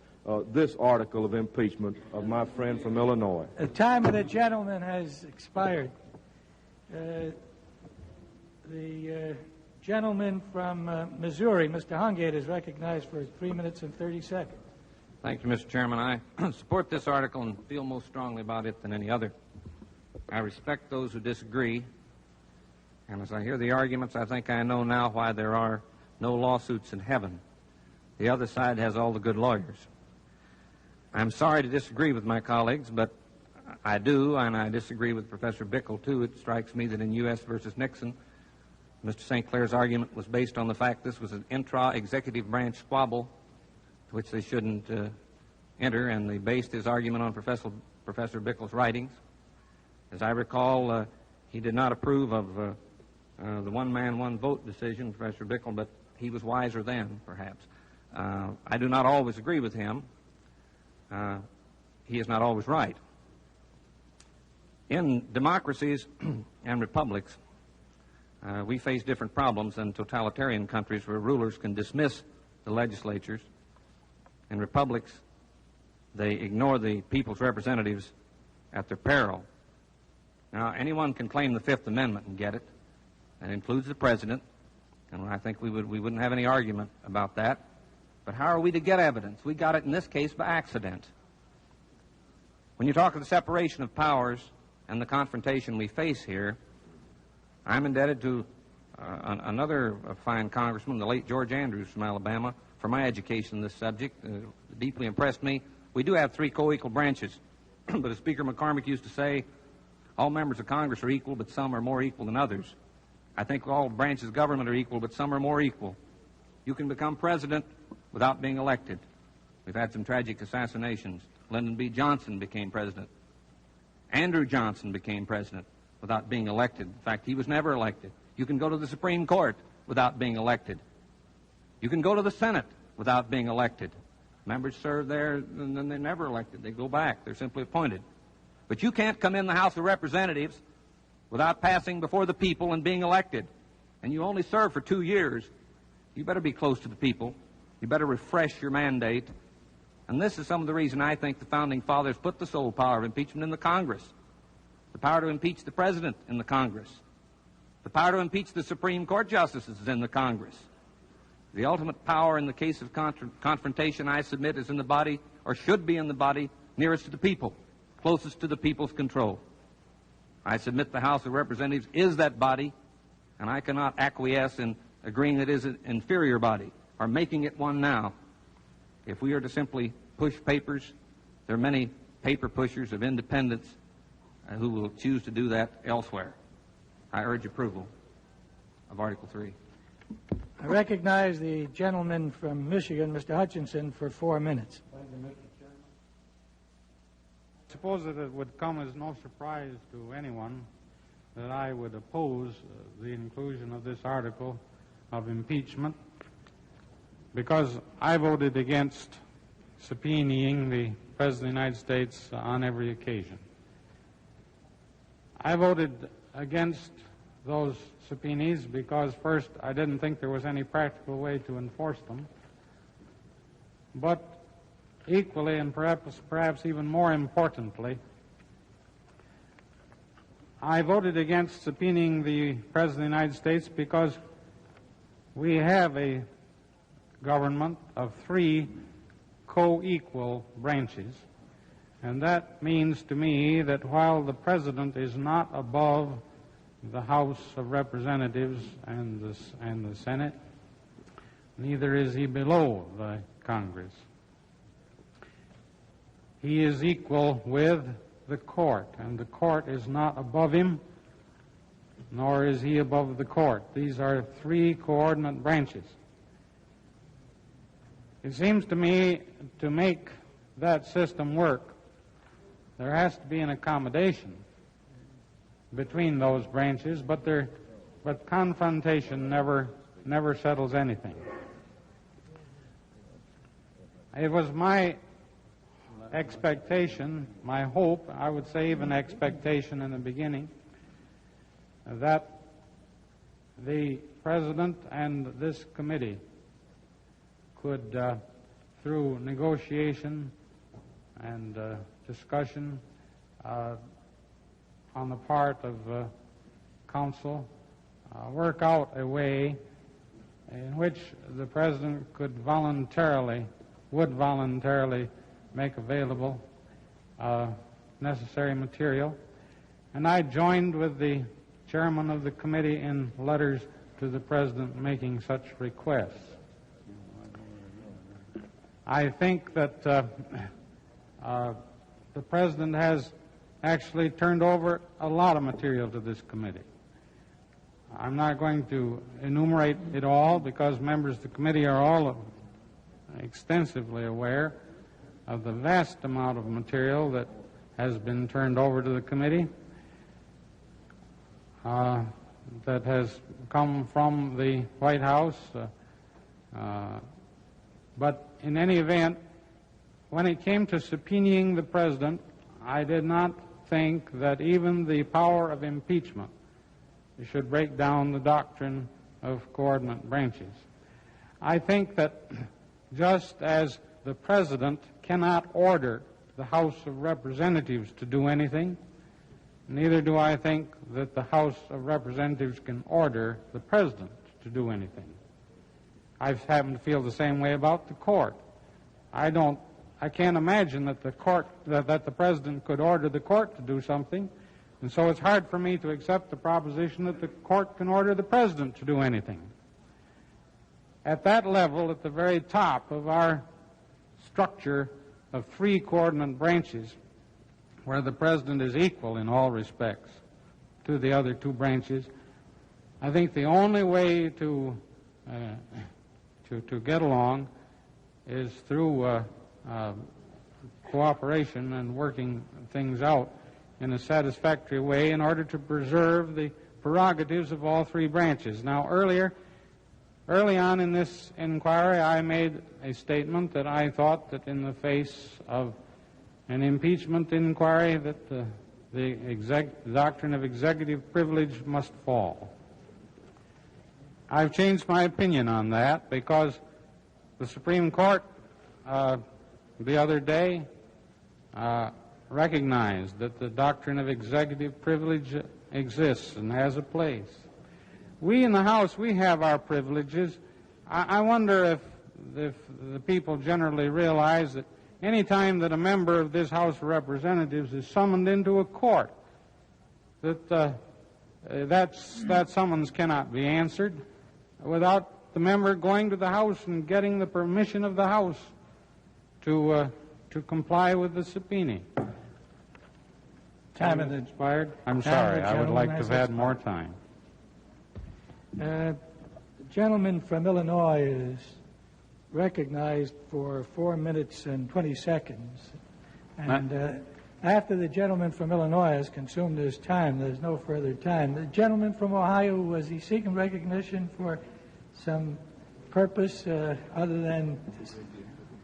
this article of impeachment of my friend from Illinois. The time of the gentleman has expired. The gentleman from Missouri, Mr. Hungate, is recognized for 3 minutes and 30 seconds. Thank you, Mr. Chairman. I support this article and feel most strongly about it than any other. I respect those who disagree, and as I hear the arguments, I think I know now why there are no lawsuits in heaven. The other side has all the good lawyers. I'm sorry to disagree with my colleagues, but I do, and I disagree with Professor Bickel, too. It strikes me that in U.S. versus Nixon, Mr. St. Clair's argument was based on the fact this was an intra-executive branch squabble to which they shouldn't enter, and they based his argument on Professor Bickel's writings. As I recall, he did not approve of the one-man, one-vote decision, Professor Bickel, but he was wiser then, perhaps. I do not always agree with him. He is not always right. In democracies and republics, we face different problems than totalitarian countries where rulers can dismiss the legislatures. In republics, they ignore the people's representatives at their peril. Now, anyone can claim the Fifth Amendment and get it. That includes the president, and I think we wouldn't have any argument about that. But how are we to get evidence? We got it in this case by accident. When you talk of the separation of powers and the confrontation we face here, I'm indebted to another fine congressman, the late George Andrews from Alabama, for my education in this subject. Deeply impressed me. We do have three co-equal branches, but as Speaker McCormick used to say, all members of Congress are equal, but some are more equal than others. I think all branches of government are equal, but some are more equal. You can become president without being elected. We've had some tragic assassinations. Lyndon B. Johnson became president. Andrew Johnson became president without being elected. In fact, he was never elected. You can go to the Supreme Court without being elected. You can go to the Senate without being elected. Members serve there, and then they're never elected. They go back. They're simply appointed. But you can't come in the House of Representatives without passing before the people and being elected. And you only serve for 2 years. You better be close to the people. You better refresh your mandate. And this is some of the reason I think the Founding Fathers put the sole power of impeachment in the Congress. The power to impeach the President in the Congress. The power to impeach the Supreme Court justices is in the Congress. The ultimate power in the case of confrontation, I submit, is in the body, or should be in the body, nearest to the people, closest to the people's control. I submit the House of Representatives is that body, and I cannot acquiesce in agreeing it is an inferior body, or making it one now. If we are to simply push papers, there are many paper pushers of independence who will choose to do that elsewhere. I urge approval of Article 3. I recognize the gentleman from Michigan, Mr. Hutchinson, for 4 minutes. I suppose that it would come as no surprise to anyone that I would oppose the inclusion of this article of impeachment, because I voted against subpoenaing the President of the United States on every occasion. I voted against those subpoenas because, first, I didn't think there was any practical way to enforce them, but equally and perhaps even more importantly, I voted against subpoenaing the President of the United States because we have a government of 3 co-equal branches, and that means to me that while the President is not above the House of Representatives and the Senate, neither is he below the Congress. He is equal with the court, and the court is not above him, nor is he above the court. These are 3 coordinate branches. It seems to me to make that system work, there has to be an accommodation between those branches, but confrontation never settles anything. It was my expectation, my hope, I would say even expectation in the beginning, that the President and this committee could, through negotiation and discussion on the part of Counsel, work out a way in which the President would voluntarily make available necessary material. And I joined with the chairman of the committee in letters to the President making such requests. I think that the President has actually turned over a lot of material to this committee. I'm not going to enumerate it all because members of the committee are all extensively aware of the vast amount of material that has been turned over to the committee that has come from the White House. But in any event, when it came to subpoenaing the President, I did not think that even the power of impeachment should break down the doctrine of coordinate branches. I think that just as the President cannot order the House of Representatives to do anything, neither do I think that the House of Representatives can order the President to do anything. I happen to feel the same way about the court. I can't imagine that the President could order the court to do something, and so it's hard for me to accept the proposition that the court can order the President to do anything. At that level, at the very top of our structure of 3 coordinate branches, where the President is equal in all respects to the other 2 branches, I think the only way to get along is through cooperation and working things out in a satisfactory way in order to preserve the prerogatives of all 3 branches. Now, early on in this inquiry, I made a statement that I thought that in the face of an impeachment inquiry that the doctrine of executive privilege must fall. I've changed my opinion on that because the Supreme Court the other day recognized that the doctrine of executive privilege exists and has a place. We in the House, we have our privileges. I wonder if the people generally realize that any time that a member of this House of Representatives is summoned into a court, that summons cannot be answered without the member going to the House and getting the permission of the House to comply with the subpoena. Time of the expired. I'm sorry. I would like to have had more time. The gentleman from Illinois is recognized for 4 minutes and 20 seconds. And after the gentleman from Illinois has consumed his time, there's no further time. The gentleman from Ohio, was he seeking recognition for some purpose other than...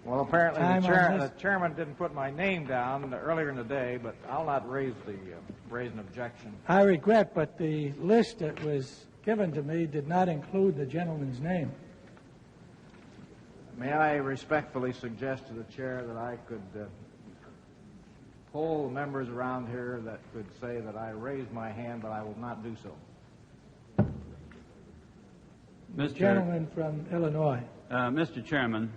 Well, apparently the chairman didn't put my name down earlier in the day, but I'll not raise an objection. I regret, but the list that was given to me did not include the gentleman's name. May I respectfully suggest to the chair that I could poll the members around here that could say that I raised my hand, but I will not do so. The gentleman from Illinois. Mr. Chairman,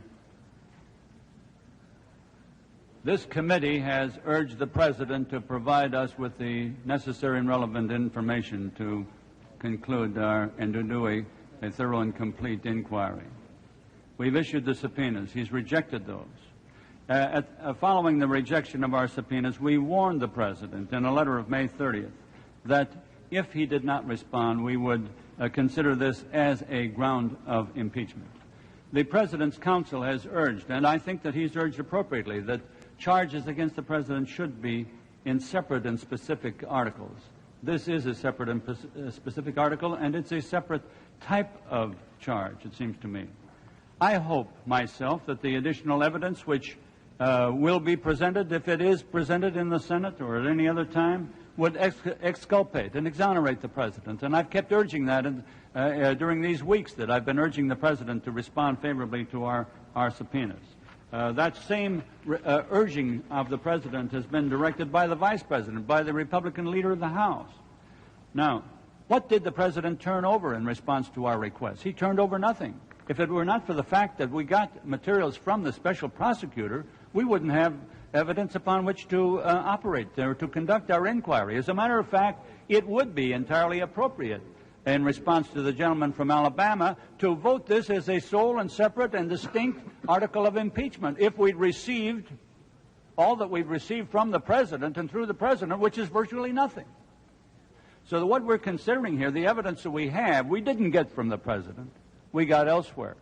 this committee has urged the President to provide us with the necessary and relevant information to conclude and to do a thorough and complete inquiry. We've issued the subpoenas. He's rejected those. Following the rejection of our subpoenas, we warned the President in a letter of May 30th that if he did not respond, we would consider this as a ground of impeachment. The President's counsel has urged, and I think that he's urged appropriately, that charges against the President should be in separate and specific articles. This is a separate and specific article, and it's a separate type of charge, it seems to me. I hope myself that the additional evidence which will be presented, if it is presented in the Senate or at any other time, would exculpate and exonerate the President. And I've kept urging that during these weeks that I've been urging the President to respond favorably to our subpoenas. That same urging of the President has been directed by the Vice President, by the Republican leader of the House. Now, what did the President turn over in response to our request? He turned over nothing. If it were not for the fact that we got materials from the special prosecutor, we wouldn't have evidence upon which to operate or to conduct our inquiry. As a matter of fact, it would be entirely appropriate in response to the gentleman from Alabama to vote this as a sole and separate and distinct article of impeachment if we'd received all that we've received from the President and through the President, which is virtually nothing. So what we're considering here, the evidence that we have, we didn't get from the President. We got elsewhere.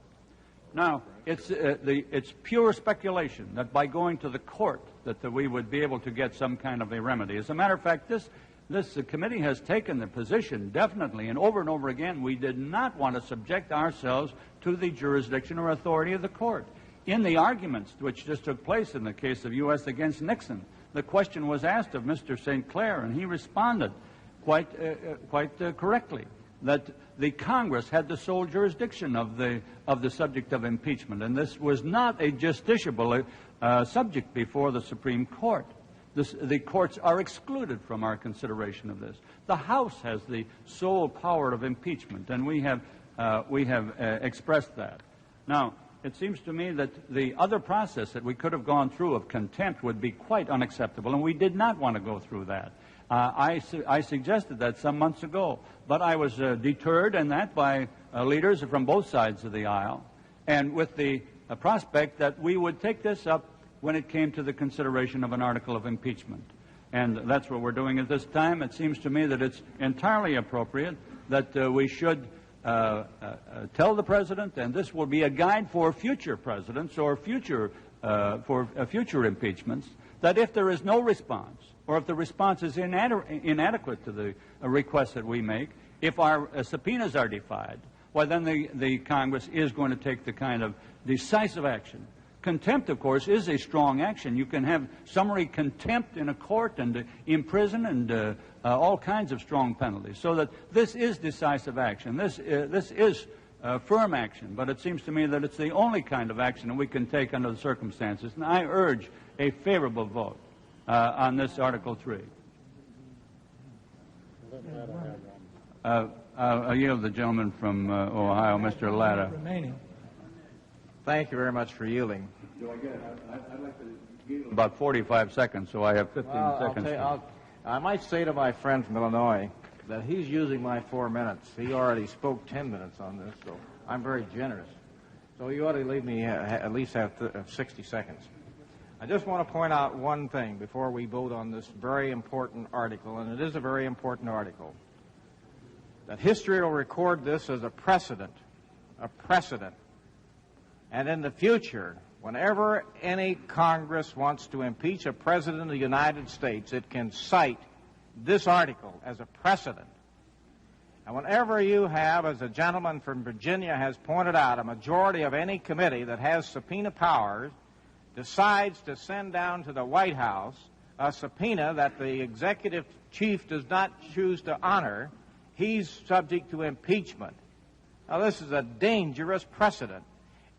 Now, it's pure speculation that by going to the court that we would be able to get some kind of a remedy. As a matter of fact, this committee has taken the position definitely and over again we did not want to subject ourselves to the jurisdiction or authority of the court. In the arguments which just took place in the case of U.S. against Nixon, the question was asked of Mr. St. Clair, and he responded quite correctly that the Congress had the sole jurisdiction of the subject of impeachment, and this was not a justiciable subject before the Supreme Court. The courts are excluded from our consideration of this. The House has the sole power of impeachment, and we have expressed that. Now, it seems to me that the other process that we could have gone through of contempt would be quite unacceptable, and we did not want to go through that. I suggested that some months ago, but I was deterred in that by leaders from both sides of the aisle, and with the prospect that we would take this up when it came to the consideration of an article of impeachment. And that's what we're doing at this time. It seems to me that it's entirely appropriate that we should tell the President, and this will be a guide for future presidents or future impeachments, that if there is no response, or if the response is inadequate to the request that we make, if our subpoenas are defied, well, then the Congress is going to take the kind of decisive action Contempt, of course, is a strong action. You can have summary contempt in a court and imprison and all kinds of strong penalties. So that this is decisive action. This is firm action. But it seems to me that it's the only kind of action that we can take under the circumstances. And I urge a favorable vote on this Article 3. I yield the gentleman from Ohio, Mr. Latta. Thank you very much for yielding. I'd like to yield about 45 seconds, so I have 15 seconds. I might say to my friend from Illinois that he's using my 4 minutes. He already spoke 10 minutes on this, so I'm very generous. So you ought to leave me at least have 60 seconds. I just want to point out one thing before we vote on this very important article, and it is a very important article, that history will record this as a precedent. And in the future, whenever any Congress wants to impeach a president of the United States, it can cite this article as a precedent. And whenever you have, as a gentleman from Virginia has pointed out, a majority of any committee that has subpoena powers decides to send down to the White House a subpoena that the executive chief does not choose to honor, he's subject to impeachment. Now, this is a dangerous precedent.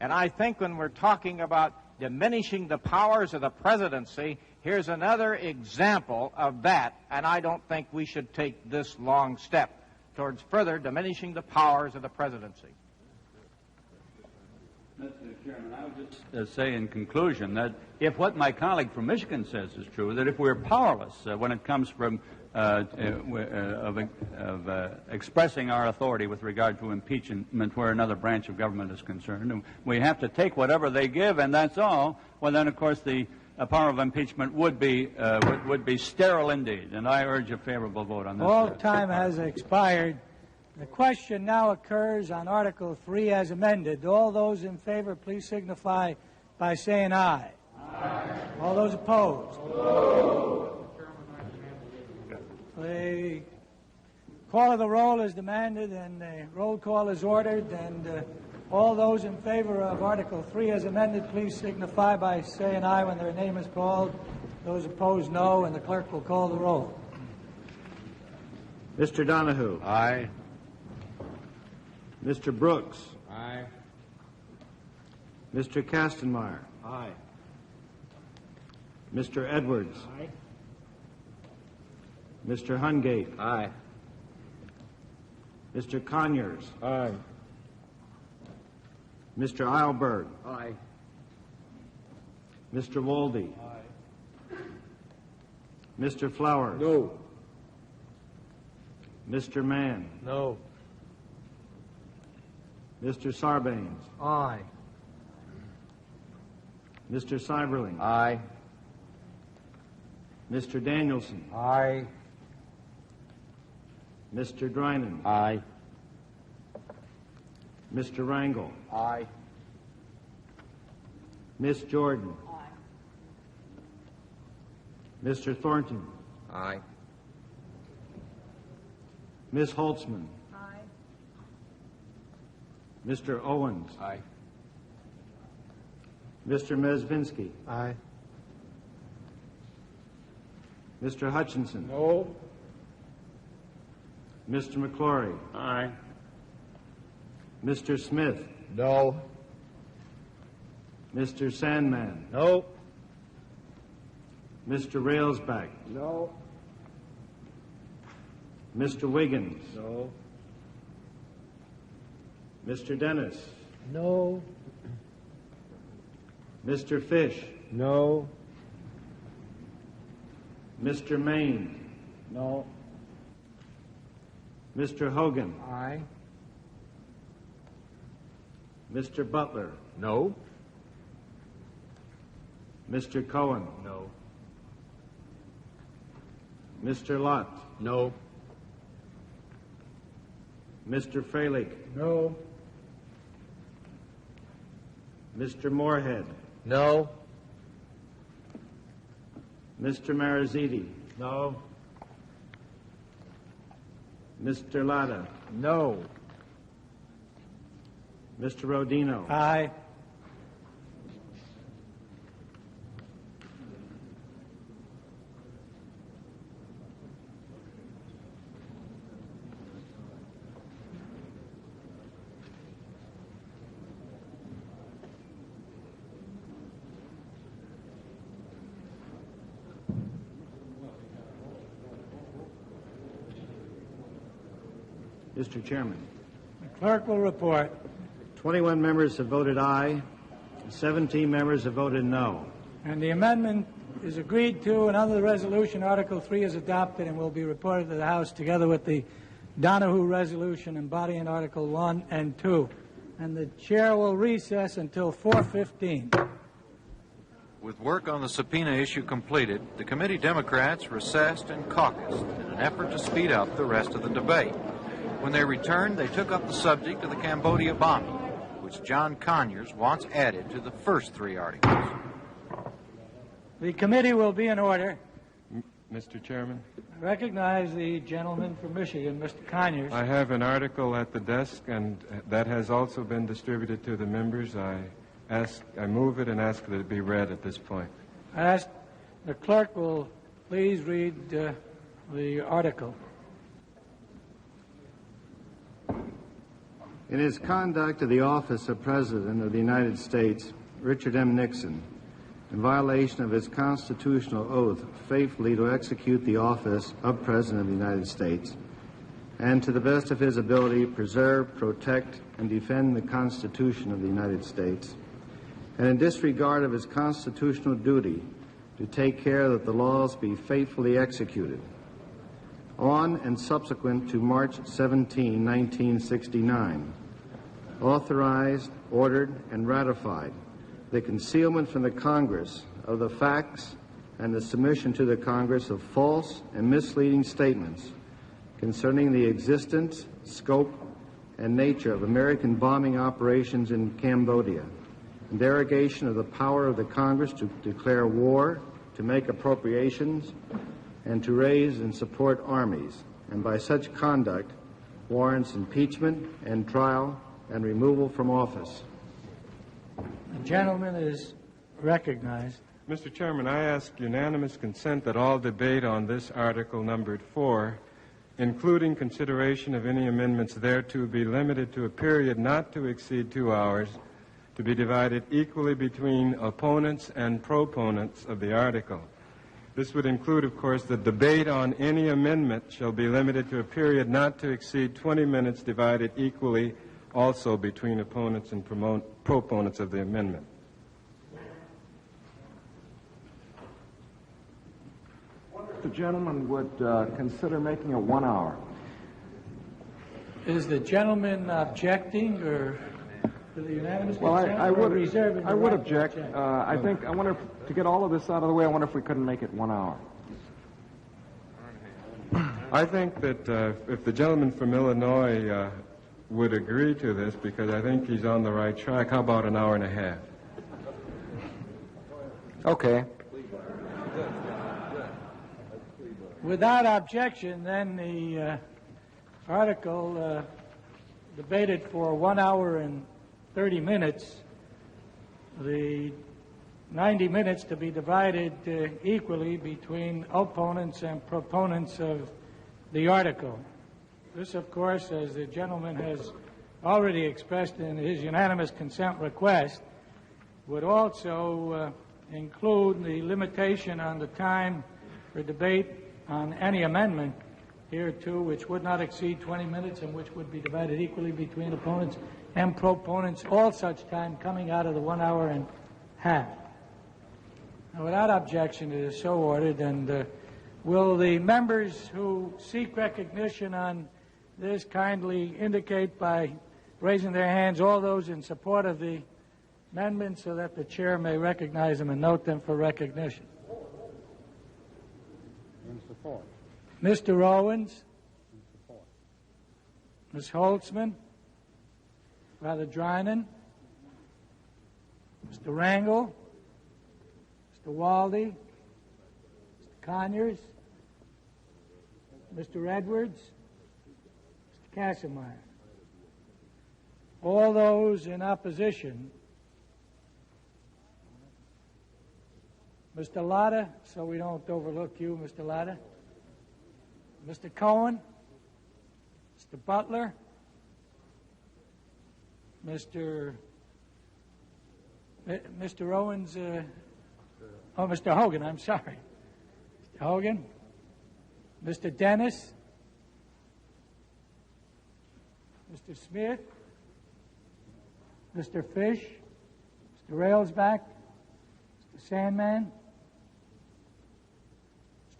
And I think when we're talking about diminishing the powers of the presidency, here's another example of that, and I don't think we should take this long step towards further diminishing the powers of the presidency. Mr. Chairman, I would just say in conclusion that if what my colleague from Michigan says is true, that if we're powerless when it comes from expressing our authority with regard to impeachment where another branch of government is concerned, and we have to take whatever they give, and that's all, well, then, of course, the power of impeachment would be sterile indeed, and I urge a favorable vote on this. All time has expired. The question now occurs on Article 3 as amended. All those in favor, please signify by saying aye. Aye. All those opposed? No. The call of the roll is demanded and the roll call is ordered, and all those in favor of Article 3 as amended, please signify by saying aye when their name is called. Those opposed, no, and the clerk will call the roll. Mr. Donahue. Aye. Mr. Brooks. Aye. Mr. Kastenmeier. Aye. Mr. Edwards. Aye. Mr. Hungate. Aye. Mr. Conyers. Aye. Mr. Eilberg. Aye. Mr. Wolde. Aye. Mr. Flowers. No. Mr. Mann. No. Mr. Sarbanes. Aye. Mr. Seiberling. Aye. Mr. Danielson. Aye. Mr. Drinan. Aye. Mr. Rangel. Aye. Miss Jordan. Aye. Mr. Thornton. Aye. Miss Holtzman. Aye. Mr. Owens. Aye. Mr. Mezvinsky. Aye. Mr. Hutchinson. No. Mr. McClory. Aye. Mr. Smith. No. Mr. Sandman. No. Mr. Railsback. No. Mr. Wiggins. No. Mr. Dennis. No. Mr. Fish. No. Mr. Maine. No. Mr. Hogan. Aye. Mr. Butler. No. Mr. Cohen. No. Mr. Lott. No. Mr. Freilich. No. Mr. Moorhead. No. Mr. Mariziti. No. Mr. Latta. No. Mr. Rodino. Aye. Mr. Chairman. The clerk will report. 21 members have voted aye. 17 members have voted no. And the amendment is agreed to, and under the resolution, Article 3 is adopted and will be reported to the House together with the Donahue resolution embodying Article 1 and 2. And the chair will recess until 4:15. With work on the subpoena issue completed, the committee Democrats recessed and caucused in an effort to speed up the rest of the debate. When they returned, they took up the subject of the Cambodia bombing, which John Conyers wants added to the first 3 articles. The committee will be in order. Mr. Chairman, I recognize the gentleman from Michigan, Mr. Conyers. I have an article at the desk, and that has also been distributed to the members. I move it and ask that it be read at this point. I ask the clerk will please read the article. In his conduct of the office of President of the United States, Richard M. Nixon, in violation of his constitutional oath faithfully to execute the office of President of the United States, and to the best of his ability preserve, protect, and defend the Constitution of the United States, and in disregard of his constitutional duty to take care that the laws be faithfully executed. On and subsequent to March 17, 1969, authorized, ordered, and ratified the concealment from the Congress of the facts and the submission to the Congress of false and misleading statements concerning the existence, scope, and nature of American bombing operations in Cambodia, and derogation of the power of the Congress to declare war, to make appropriations, and to raise and support armies, and by such conduct warrants impeachment and trial and removal from office. The gentleman is recognized. Mr. Chairman, I ask unanimous consent that all debate on this article numbered 4, including consideration of any amendments thereto, be limited to a period not to exceed 2 hours, to be divided equally between opponents and proponents of the article. This would include, of course, the debate on any amendment shall be limited to a period not to exceed 20 minutes, divided equally also between opponents and proponents of the amendment. The gentleman would consider making it 1 hour. Is the gentleman objecting or to the unanimous Well, consent? I would reserving the I would right to object. I wonder if, to get all of this out of the way, I wonder if we couldn't make it 1 hour. I think that if the gentleman from Illinois would agree to this, because I think he's on the right track, how about an hour and a half? Okay. Without objection, then the article debated for 1 hour and 30 minutes, the 90 minutes to be divided equally between opponents and proponents of the article. This, of course, as the gentleman has already expressed in his unanimous consent request, would also include the limitation on the time for debate on any amendment hereto, which would not exceed 20 minutes and which would be divided equally between opponents and proponents, all such time coming out of the 1 hour and a half. Now, without objection, it is so ordered, and will the members who seek recognition on this kindly indicate by raising their hands, all those in support of the amendment, so that the chair may recognize them and note them for recognition. In support. Mr. Owens. In support. Ms. Holtzman. Father Drynan. Mr. Rangel. Mr. Walde. Mr. Conyers. Mr. Edwards. Mr. Kassemeyer. All those in opposition. Mr. Latta, so we don't overlook you, Mr. Latta. Mr. Cohen. Mr. Butler. Mr. Owens. Mr. Hogan, I'm sorry. Mr. Hogan. Mr. Dennis. Mr. Smith, Mr. Fish, Mr. Railsback, Mr. Sandman.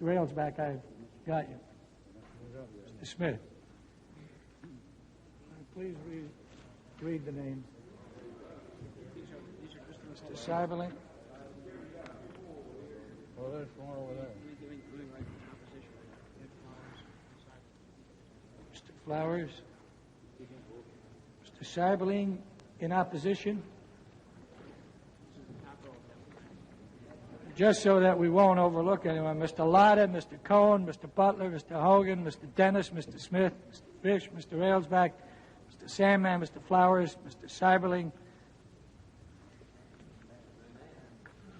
Mr. Railsback, I've got you. Mr. Smith. Please read the names. Mr. Cyberling. Well, there's one over there. Mr. Flowers. Mr. Cyberling in opposition. Just so that we won't overlook anyone, Mr. Lotta, Mr. Cohen, Mr. Butler, Mr. Hogan, Mr. Dennis, Mr. Smith, Mr. Fish, Mr. Railsback, Mr. Sandman, Mr. Flowers, Mr. Cyberling,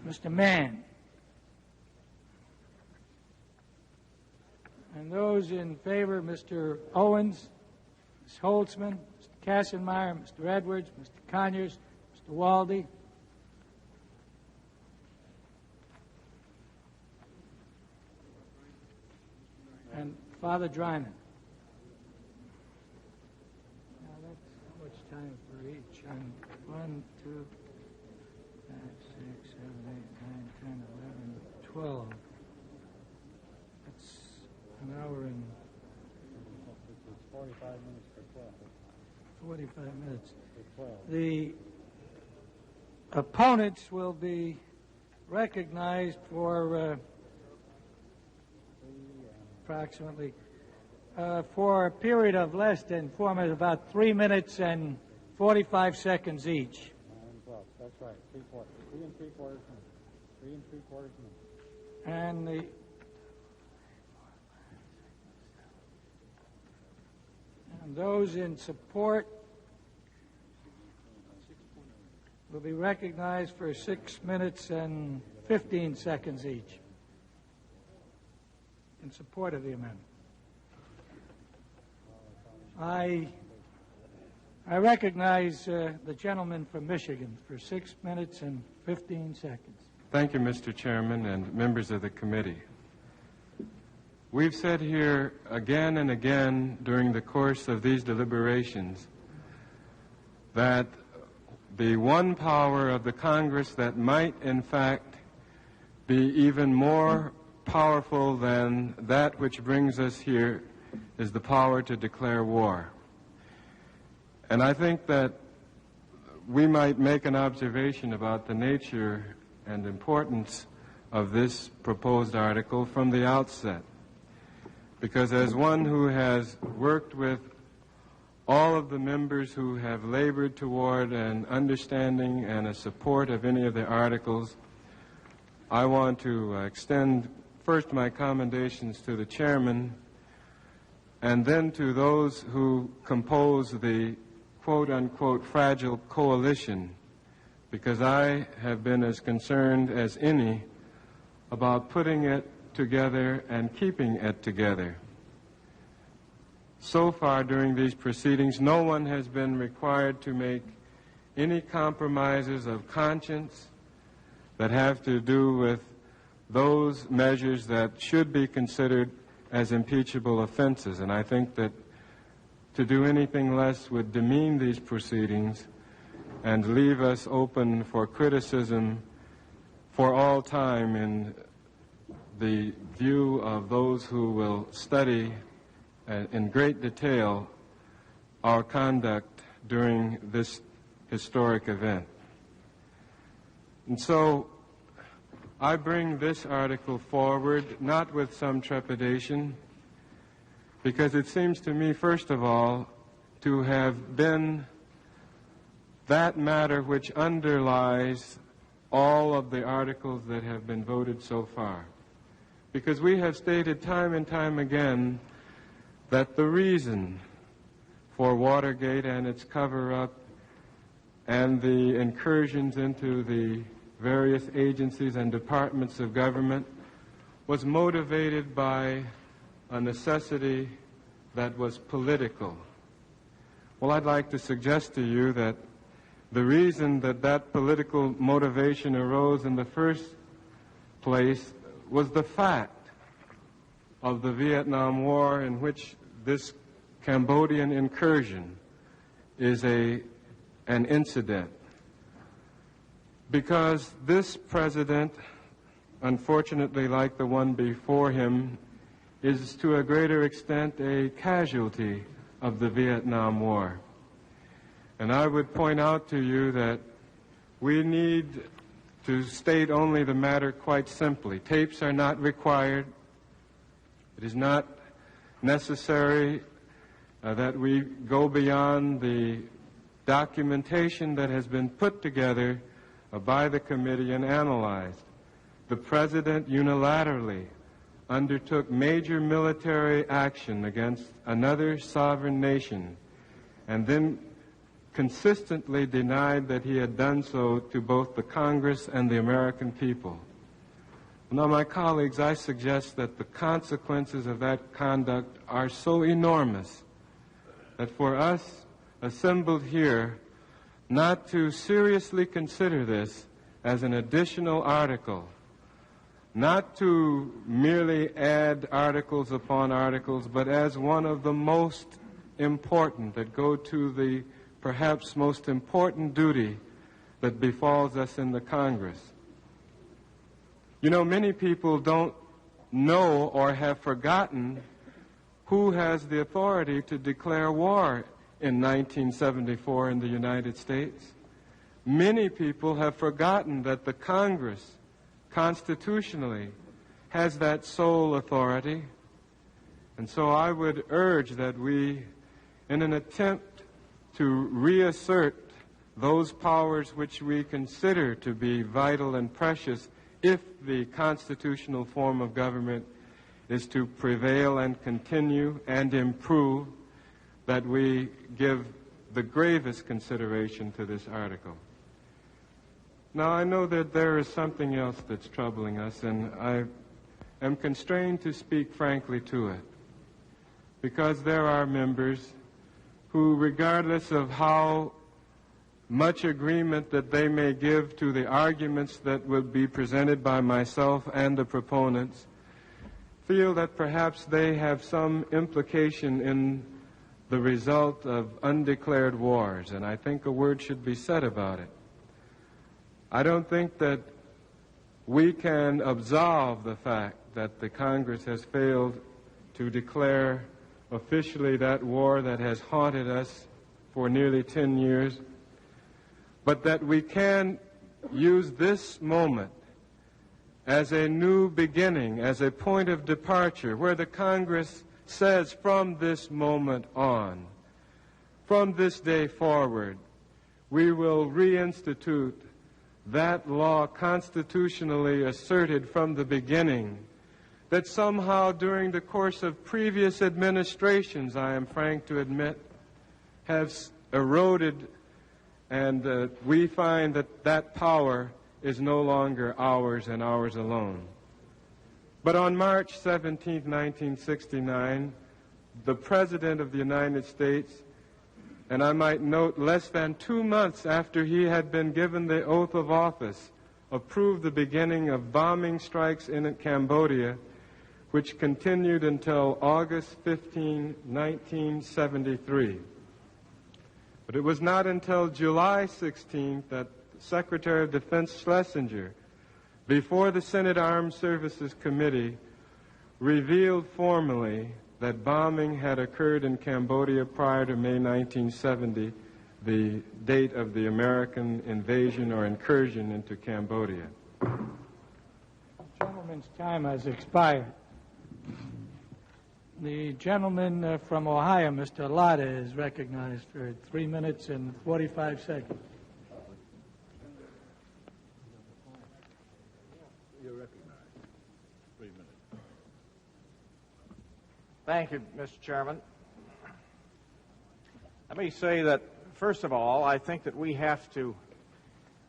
Mr. Mann. And those in favor, Mr. Owens, Ms. Holtzman, Mr. Kassenmeyer, Mr. Edwards, Mr. Conyers, Mr. Walde. And Father Dryman. Now that's how much time for each? 1, 2, 5, 6, 7, 8, 9, 10, 11, 12. That's an hour and 45 minutes for 12. 45 minutes. For 12. The opponents will be recognized for approximately for a period of less than 4 minutes, about 3 minutes and 45 seconds each. 9 12. That's right. 3 and 3/4 minutes. 3 and 3/4 minutes. And those in support will be recognized for 6 minutes and 15 seconds each in support of the amendment. I recognize the gentleman from Michigan for 6 minutes and 15 seconds. Thank you, Mr. Chairman and members of the committee. We've said here again and again during the course of these deliberations that the one power of the Congress that might, in fact, be even more powerful than that which brings us here is the power to declare war. And I think that we might make an observation about the nature and importance of this proposed article from the outset. Because as one who has worked with all of the members who have labored toward an understanding and a support of any of the articles, I want to extend first my commendations to the chairman and then to those who compose the quote-unquote fragile coalition, because I have been as concerned as any about putting it together and keeping it together. So far during these proceedings, no one has been required to make any compromises of conscience that have to do with those measures that should be considered as impeachable offenses. And I think that to do anything less would demean these proceedings and leave us open for criticism for all time in the view of those who will study in great detail our conduct during this historic event. And so I bring this article forward not with some trepidation, because it seems to me, first of all, to have been that matter which underlies all of the articles that have been voted so far. Because we have stated time and time again that the reason for Watergate and its cover-up and the incursions into the various agencies and departments of government was motivated by a necessity that was political. Well, I'd like to suggest to you that the reason that that political motivation arose in the first place was the fact of the Vietnam War, in which this Cambodian incursion is an incident. Because this president, unfortunately like the one before him, is to a greater extent a casualty of the Vietnam War. And I would point out to you that we need to state only the matter quite simply. Tapes are not required. It is not necessary that we go beyond the documentation that has been put together by the committee and analyzed. The president unilaterally undertook major military action against another sovereign nation and then consistently denied that he had done so to both the Congress and the American people. Now, my colleagues, I suggest that the consequences of that conduct are so enormous that for us assembled here not to seriously consider this as an additional article, not to merely add articles upon articles, but as one of the most important that go to the perhaps most important duty that befalls us in the Congress. You know, many people don't know or have forgotten who has the authority to declare war in 1974 in the United States. Many people have forgotten that the Congress constitutionally has that sole authority. And so I would urge that we, in an attempt to reassert those powers which we consider to be vital and precious if the constitutional form of government is to prevail and continue and improve, that we give the gravest consideration to this article. Now, I know that there is something else that's troubling us, and I am constrained to speak frankly to it, because there are members who, regardless of how much agreement that they may give to the arguments that will be presented by myself and the proponents, feel that perhaps they have some implication in the result of undeclared wars, and I think a word should be said about it. I don't think that we can absolve the fact that the Congress has failed to declare officially that war that has haunted us for nearly 10 years, but that we can use this moment as a new beginning, as a point of departure, where the Congress says from this moment on, from this day forward, we will reinstitute that law constitutionally asserted from the beginning, that somehow during the course of previous administrations, I am frank to admit, have eroded, and we find that that power is no longer ours and ours alone. But on March 17, 1969, the President of the United States, and I might note less than 2 months after he had been given the oath of office, approved the beginning of bombing strikes in Cambodia, which continued until August 15, 1973. But it was not until July 16th that Secretary of Defense Schlesinger, before the Senate Armed Services Committee, revealed formally that bombing had occurred in Cambodia prior to May 1970, the date of the American invasion or incursion into Cambodia. The gentleman's time has expired. The gentleman from Ohio, Mr. Latta, is recognized for 3 minutes and 45 seconds. You're recognized. 3 minutes. Thank you, Mr. Chairman. Let me say that, first of all, I think that we have to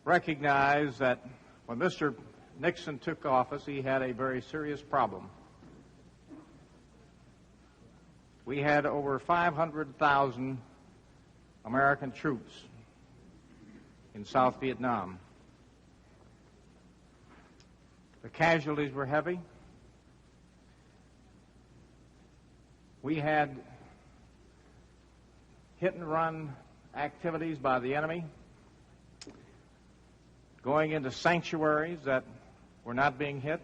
recognize that when Mr. Nixon took office, he had a very serious problem. We had over 500,000 American troops in South Vietnam. The casualties were heavy. We had hit-and-run activities by the enemy, going into sanctuaries that were not being hit.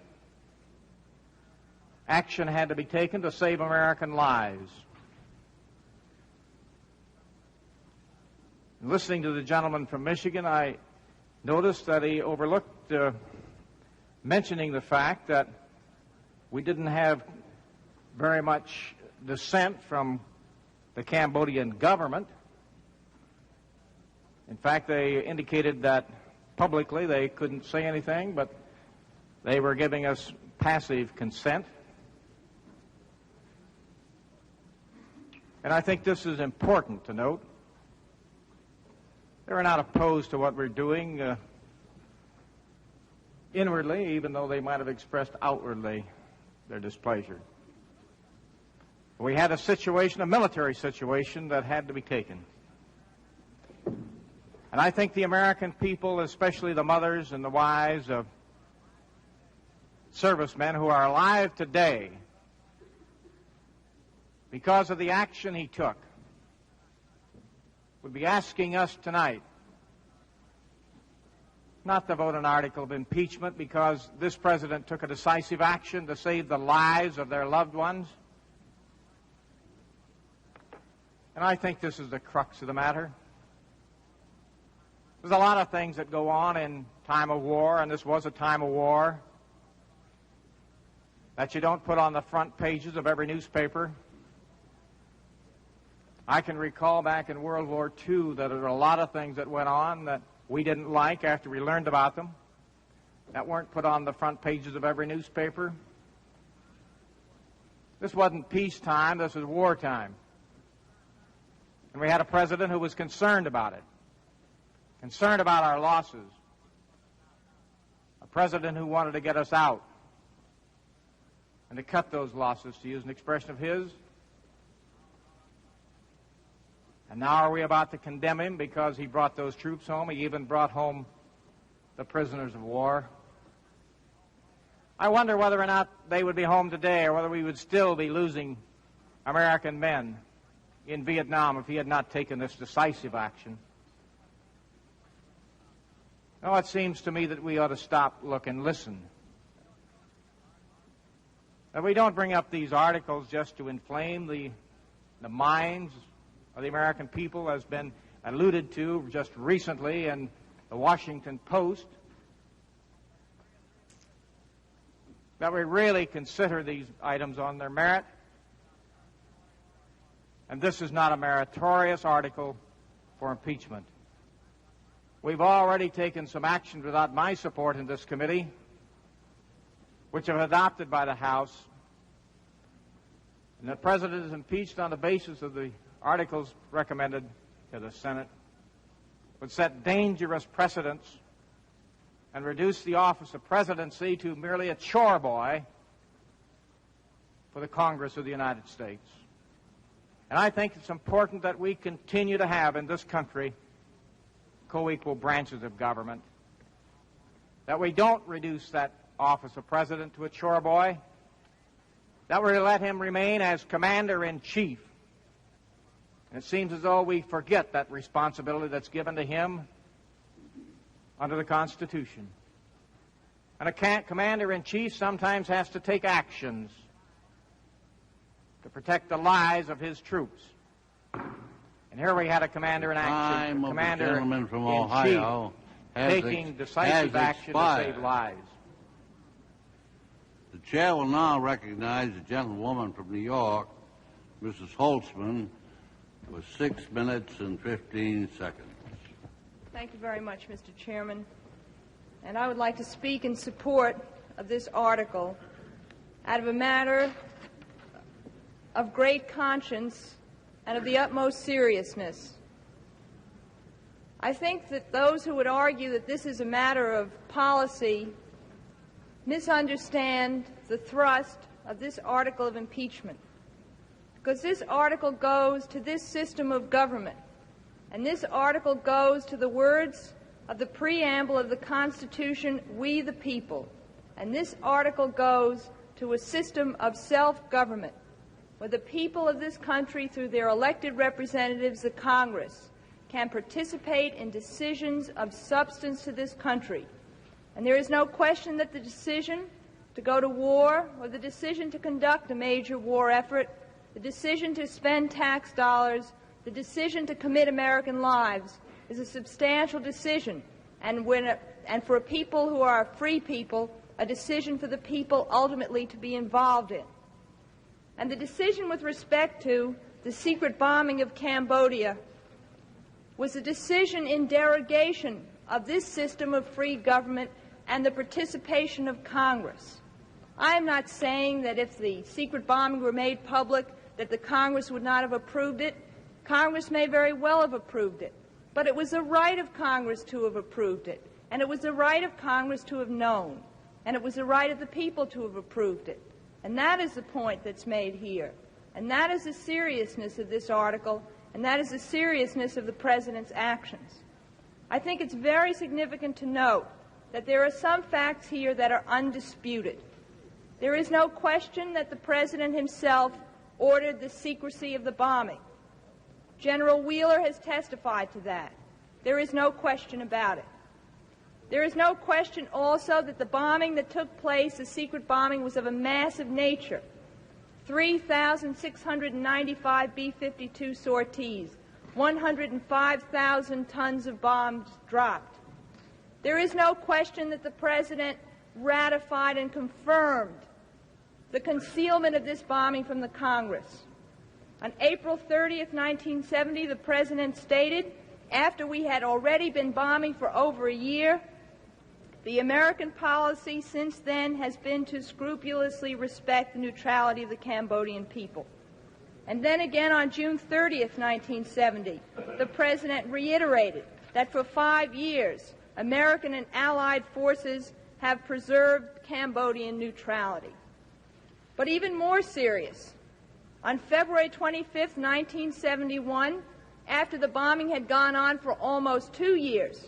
Action had to be taken to save American lives. Listening to the gentleman from Michigan, I noticed that he overlooked mentioning the fact that we didn't have very much dissent from the Cambodian government. In fact, they indicated that publicly they couldn't say anything, but they were giving us passive consent. And I think this is important to note. They were not opposed to what we're doing inwardly, even though they might have expressed outwardly their displeasure. We had a situation, a military situation, that had to be taken. And I think the American people, especially the mothers and the wives of servicemen who are alive today, because of the action he took, would be asking us tonight not to vote an article of impeachment because this president took a decisive action to save the lives of their loved ones. And I think this is the crux of the matter. There's a lot of things that go on in time of war, and this was a time of war, that you don't put on the front pages of every newspaper. I can recall back in World War II that there were a lot of things that went on that we didn't like after we learned about them, that weren't put on the front pages of every newspaper. This wasn't peacetime, this was wartime. And we had a president who was concerned about it, concerned about our losses, a president who wanted to get us out and to cut those losses, to use an expression of his. And now are we about to condemn him because he brought those troops home? He even brought home the prisoners of war. I wonder whether or not they would be home today, or whether we would still be losing American men in Vietnam if he had not taken this decisive action. Now, it seems to me that we ought to stop, look, and listen. That we don't bring up these articles just to inflame the minds of the American people, has been alluded to just recently in the Washington Post. That we really consider these items on their merit. And this is not a meritorious article for impeachment. We've already taken some action without my support in this committee, which have adopted by the House. And the President is impeached on the basis of the articles recommended to the Senate, would set dangerous precedents and reduce the office of presidency to merely a chore boy for the Congress of the United States. And I think it's important that we continue to have in this country co-equal branches of government, that we don't reduce that office of president to a chore boy, that we let him remain as commander-in-chief. And it seems as though we forget that responsibility that's given to him under the Constitution. And a commander-in-chief sometimes has to take actions to protect the lives of his troops. And here we had a commander in action, a commander-in-chief, taking decisive action to save lives. The chair will now recognize the gentlewoman from New York, Mrs. Holtzman, for 6 minutes and 15 seconds. Thank you very much, Mr. Chairman. And I would like to speak in support of this article out of a matter of great conscience and of the utmost seriousness. I think that those who would argue that this is a matter of policy misunderstand the thrust of this article of impeachment, because this article goes to this system of government, and this article goes to the words of the preamble of the Constitution, "We the people," and this article goes to a system of self-government, where the people of this country, through their elected representatives, the Congress, can participate in decisions of substance to this country. And there is no question that the decision to go to war or the decision to conduct a major war effort, the decision to spend tax dollars, the decision to commit American lives is a substantial decision. And for a people who are a free people, a decision for the people ultimately to be involved in. And the decision with respect to the secret bombing of Cambodia was a decision in derogation of this system of free government and the participation of Congress. I am not saying that if the secret bombing were made public that the Congress would not have approved it. Congress may very well have approved it. But it was the right of Congress to have approved it. And it was the right of Congress to have known. And it was the right of the people to have approved it. And that is the point that's made here. And that is the seriousness of this article, and that is the seriousness of the President's actions. I think it's very significant to note that there are some facts here that are undisputed. There is no question that the President himself ordered the secrecy of the bombing. General Wheeler has testified to that. There is no question about it. There is no question also that the bombing that took place, the secret bombing, was of a massive nature. 3,695 B-52 sorties, 105,000 tons of bombs dropped. There is no question that the President ratified and confirmed the concealment of this bombing from the Congress. On April 30th, 1970, the President stated, after we had already been bombing for over a year, the American policy since then has been to scrupulously respect the neutrality of the Cambodian people. And then again on June 30th, 1970, the President reiterated that for 5 years, American and Allied forces have preserved Cambodian neutrality. But even more serious, on February 25th, 1971, after the bombing had gone on for almost 2 years,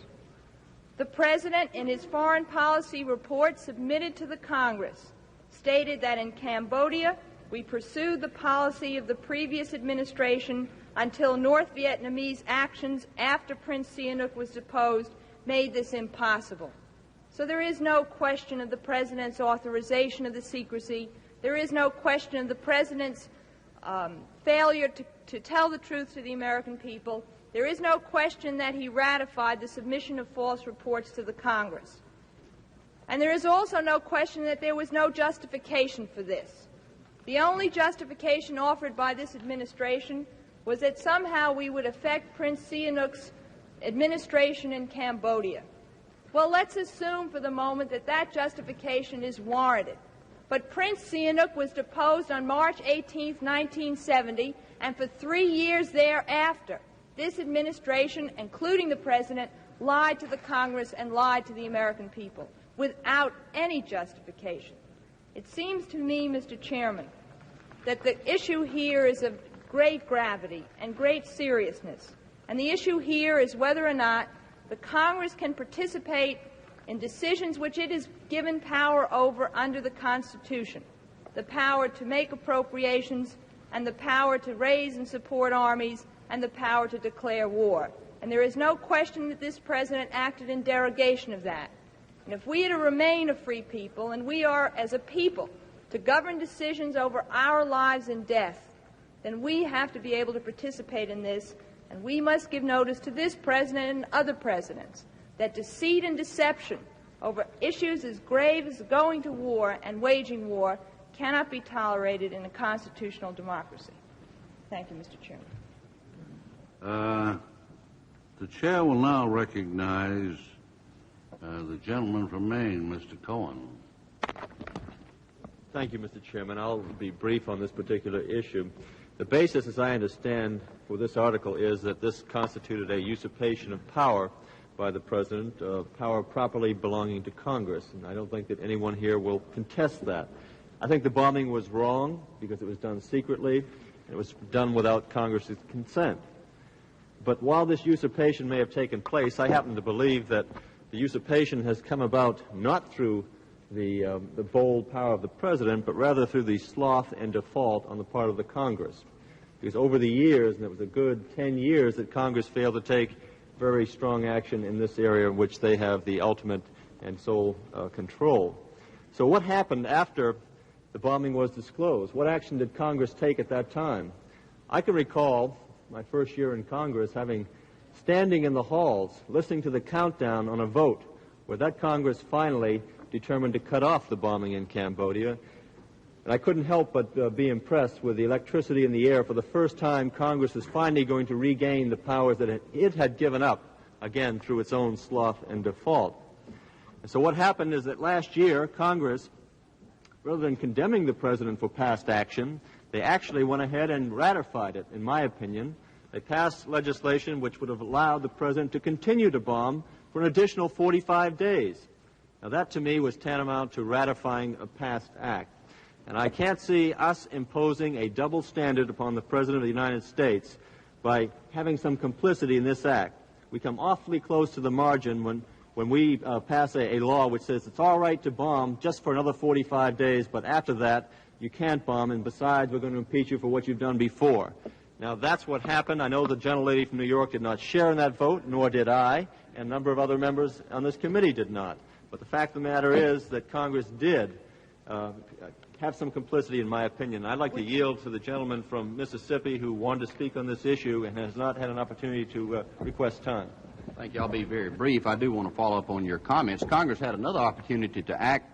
the President, in his foreign policy report submitted to the Congress, stated that in Cambodia, we pursued the policy of the previous administration until North Vietnamese actions after Prince Sihanouk was deposed made this impossible. So there is no question of the President's authorization of the secrecy. There is no question of the President's failure to tell the truth to the American people. There is no question that he ratified the submission of false reports to the Congress. And there is also no question that there was no justification for this. The only justification offered by this administration was that somehow we would affect Prince Sihanouk's administration in Cambodia. Well, let's assume for the moment that that justification is warranted. But Prince Sihanouk was deposed on March 18, 1970, and for 3 years thereafter, this administration, including the President, lied to the Congress and lied to the American people without any justification. It seems to me, Mr. Chairman, that the issue here is of great gravity and great seriousness. And the issue here is whether or not the Congress can participate in decisions which it is given power over under the Constitution, the power to make appropriations and the power to raise and support armies and the power to declare war. And there is no question that this President acted in derogation of that. And if we are to remain a free people, and we are as a people to govern decisions over our lives and death, then we have to be able to participate in this, and we must give notice to this President and other presidents that deceit and deception over issues as grave as going to war and waging war cannot be tolerated in a constitutional democracy. Thank you, Mr. Chairman. The chair will now recognize the gentleman from Maine, Mr. Cohen. Thank you, Mr. Chairman. I'll be brief on this particular issue. The basis, as I understand, for this article is that this constituted a usurpation of power by the President, power properly belonging to Congress, and I don't think that anyone here will contest that. I think the bombing was wrong because it was done secretly, and it was done without Congress's consent. But while this usurpation may have taken place, I happen to believe that the usurpation has come about not through the bold power of the President, but rather through the sloth and default on the part of the Congress. because over the years, and it was a good 10 years, that Congress failed to take very strong action in this area in which they have the ultimate and sole control. So what happened after the bombing was disclosed? What action did Congress take at that time? I can recall my first year in Congress standing in the halls, listening to the countdown on a vote where that Congress finally determined to cut off the bombing in Cambodia. And I couldn't help but be impressed with the electricity in the air. For the first time, Congress is finally going to regain the powers that it had given up, again, through its own sloth and default. And so what happened is that last year, Congress, rather than condemning the President for past action, they actually went ahead and ratified it, in my opinion. They passed legislation which would have allowed the President to continue to bomb for an additional 45 days. Now, that to me was tantamount to ratifying a past act. And I can't see us imposing a double standard upon the President of the United States by having some complicity in this act. We come awfully close to the margin when we pass a law which says it's all right to bomb just for another 45 days, but after that, you can't bomb, and besides, we're going to impeach you for what you've done before. Now, that's what happened. I know the gentlelady from New York did not share in that vote, nor did I, and a number of other members on this committee did not. But the fact of the matter is that Congress did have some complicity, in my opinion. I'd like to yield to the gentleman from Mississippi who wanted to speak on this issue and has not had an opportunity to request time. Thank you. I'll be very brief. I do want to follow up on your comments. Congress had another opportunity to act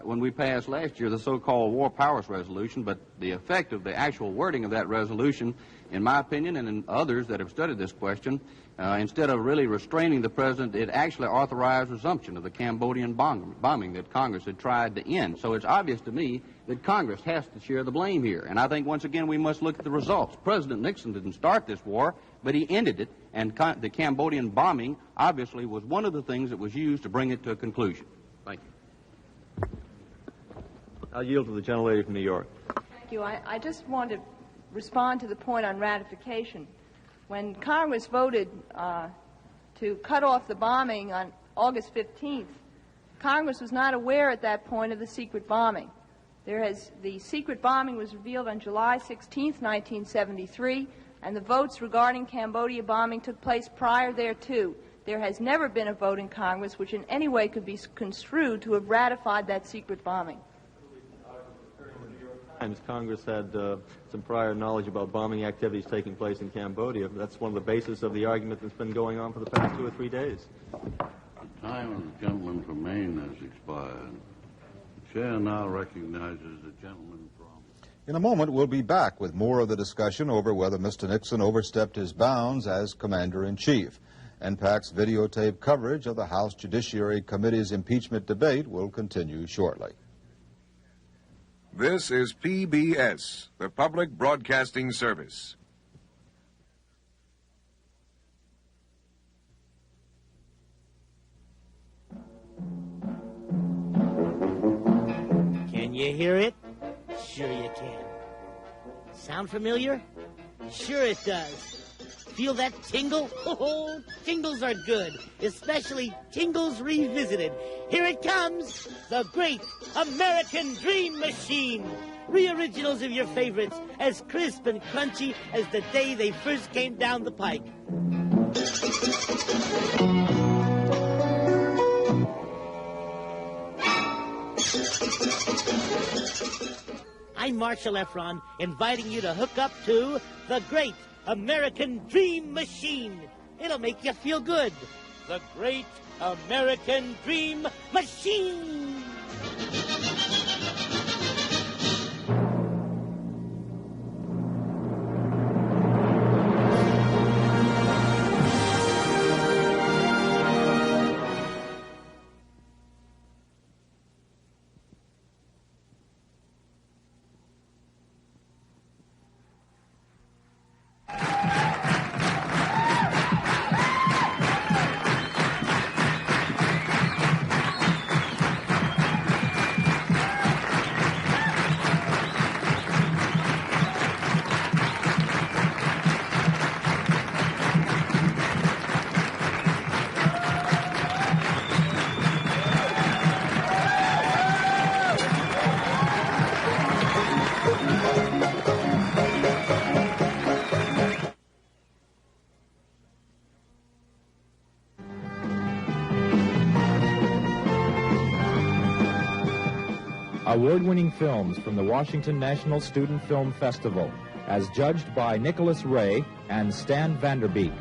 when we passed last year the so-called War Powers Resolution, but the effect of the actual wording of that resolution, in my opinion and in others that have studied this question, instead of really restraining the President, it actually authorized resumption of the Cambodian bombing that Congress had tried to end. So it's obvious to me that Congress has to share the blame here. And I think, once again, we must look at the results. President Nixon didn't start this war, but he ended it, and the Cambodian bombing obviously was one of the things that was used to bring it to a conclusion. Thank you. I'll yield to the gentlelady from New York. Thank you. I just want to respond to the point on ratification. When Congress voted to cut off the bombing on August 15th, Congress was not aware at that point of the secret bombing. The secret bombing was revealed on July 16th, 1973, and the votes regarding Cambodia bombing took place prior thereto. There has never been a vote in Congress which in any way could be construed to have ratified that secret bombing. Congress had some prior knowledge about bombing activities taking place in Cambodia. That's one of the bases of the argument that's been going on for the past 2 or 3 days. The time of the gentleman from Maine has expired. The chair now recognizes the gentleman from... In a moment, we'll be back with more of the discussion over whether Mr. Nixon overstepped his bounds as Commander-in-Chief. NPAC's videotape coverage of the House Judiciary Committee's impeachment debate will continue shortly. This is PBS, the Public Broadcasting Service. Can you hear it? Sure you can. Sound familiar? Sure it does. Feel that tingle? Oh, tingles are good, especially Tingles Revisited. Here it comes, the Great American Dream Machine. Re-originals of your favorites, as crisp and crunchy as the day they first came down the pike. I'm Marshall Efron, inviting you to hook up to the Great American Dream Machine. It'll make you feel good. The Great American Dream Machine. award-winning films from the Washington National Student Film Festival, as judged by Nicholas Ray and Stan Vanderbeek.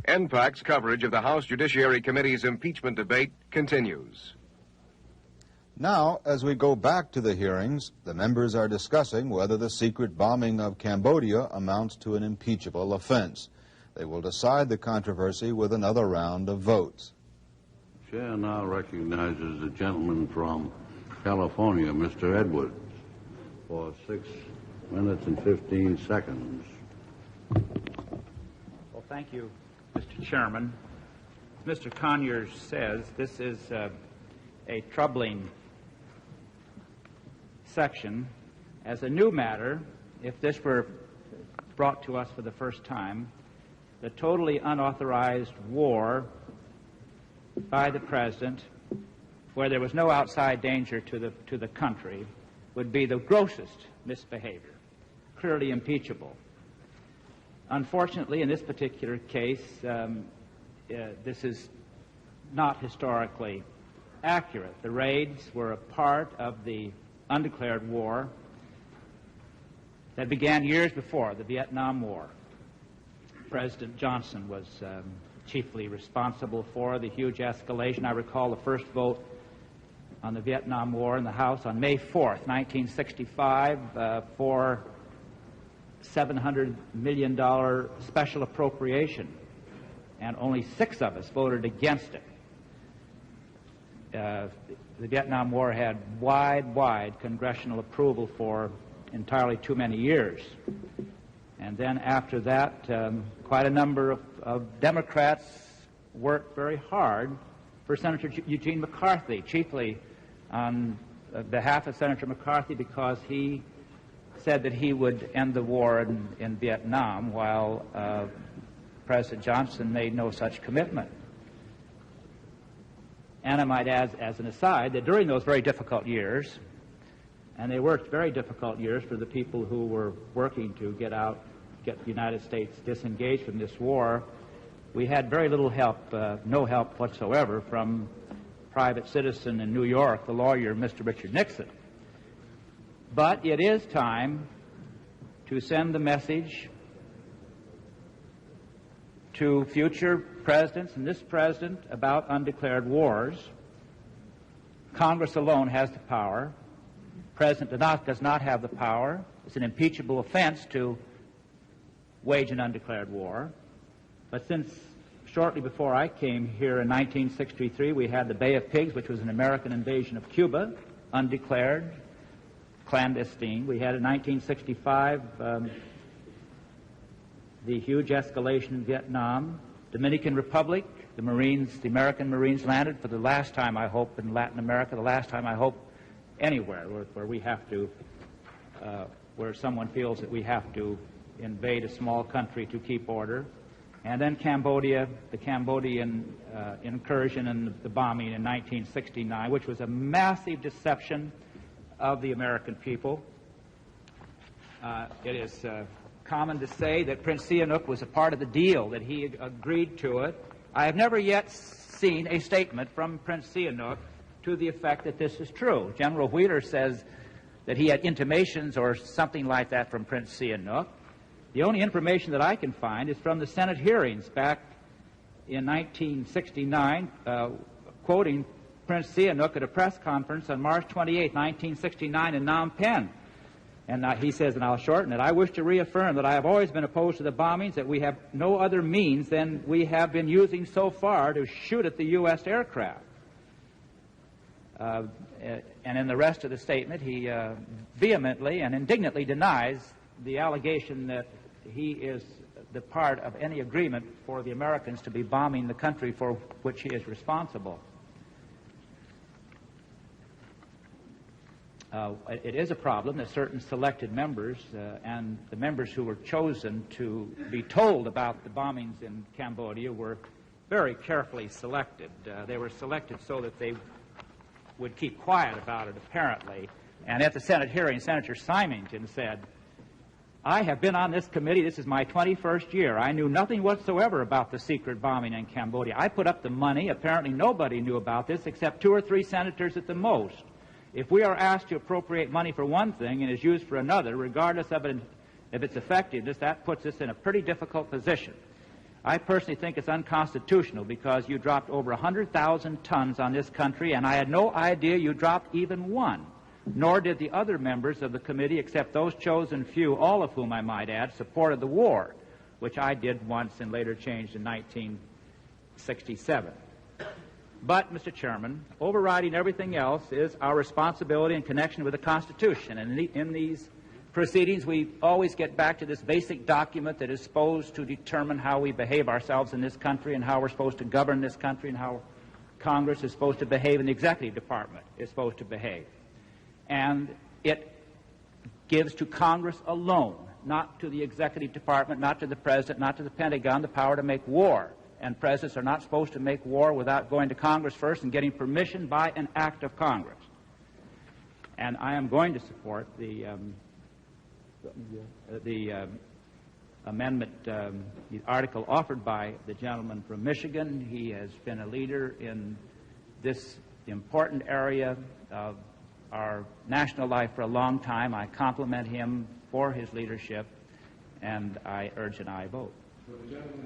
NPAC's coverage of the House Judiciary Committee's impeachment debate continues. Now, as we go back to the hearings, the members are discussing whether the secret bombing of Cambodia amounts to an impeachable offense. They will decide the controversy with another round of votes. The chair now recognizes the gentleman from California, Mr. Edwards, for 6 minutes and 15 seconds. Well, thank you, Mr. Chairman. As Mr. Conyers says, this is a troubling section. As a new matter, if this were brought to us for the first time, the totally unauthorized war by the President, where there was no outside danger to the country, would be the grossest misbehavior, clearly impeachable. Unfortunately, in this particular case, this is not historically accurate. The raids were a part of the undeclared war that began years before the Vietnam War. President Johnson was chiefly responsible for the huge escalation. I recall the first vote on the Vietnam War in the House on May 4th, 1965, for $700 million special appropriation, and only 6 of us voted against it. The Vietnam War had wide congressional approval for entirely too many years. And then after that, quite a number of Democrats worked very hard for Senator Eugene McCarthy, chiefly on behalf of Senator McCarthy, because he said that he would end the war in Vietnam, while President Johnson made no such commitment. And I might add, as an aside, that during those very difficult years, and they worked very difficult years for the people who were working to get the United States disengaged from this war, we had very little help, no help whatsoever, from private citizen in New York, the lawyer, Mr. Richard Nixon. But it is time to send the message to future presidents and this president about undeclared wars. Congress alone has the power. President does not have the power. It's an impeachable offense to wage an undeclared war. But since shortly before I came here in 1963, we had the Bay of Pigs, which was an American invasion of Cuba, undeclared, clandestine. We had in 1965 the huge escalation in Vietnam. Dominican Republic, the American Marines landed for the last time, I hope, in Latin America, the last time, I hope, anywhere where we have to, where someone feels that we have to invade a small country to keep order. And then Cambodia, the Cambodian incursion and the bombing in 1969, which was a massive deception of the American people. It is common to say that Prince Sihanouk was a part of the deal, that he agreed to it. I have never yet seen a statement from Prince Sihanouk to the effect that this is true. General Wheeler says that he had intimations or something like that from Prince Sihanouk. The only information that I can find is from the Senate hearings back in 1969, quoting Prince Sihanouk at a press conference on March 28, 1969 in Phnom Penh. And he says, and I'll shorten it, I wish to reaffirm that I have always been opposed to the bombings, that we have no other means than we have been using so far to shoot at the U.S. aircraft. And in the rest of the statement, he vehemently and indignantly denies the allegation that he is the part of any agreement for the Americans to be bombing the country for which he is responsible. It is a problem that certain selected members and the members who were chosen to be told about the bombings in Cambodia were very carefully selected. They were selected so that they would keep quiet about it, apparently. And at the Senate hearing, Senator Symington said, I have been on this committee. This is my 21st year. I knew nothing whatsoever about the secret bombing in Cambodia. I put up the money. Apparently nobody knew about this except 2 or 3 senators at the most. If we are asked to appropriate money for one thing and is used for another, regardless of its effectiveness, that puts us in a pretty difficult position. I personally think it's unconstitutional because you dropped over 100,000 tons on this country, and I had no idea you dropped even one. Nor did the other members of the committee, except those chosen few, all of whom I might add, supported the war, which I did once and later changed in 1967. But, Mr. Chairman, overriding everything else is our responsibility in connection with the Constitution. And in these proceedings, we always get back to this basic document that is supposed to determine how we behave ourselves in this country and how we're supposed to govern this country and how Congress is supposed to behave and the executive department is supposed to behave. And it gives to Congress alone, not to the executive department, not to the president, not to the Pentagon, the power to make war. And presidents are not supposed to make war without going to Congress first and getting permission by an act of Congress. And I am going to support the amendment, the article offered by the gentleman from Michigan. He has been a leader in this important area of our national life for a long time. I compliment him for his leadership, and I urge an aye vote.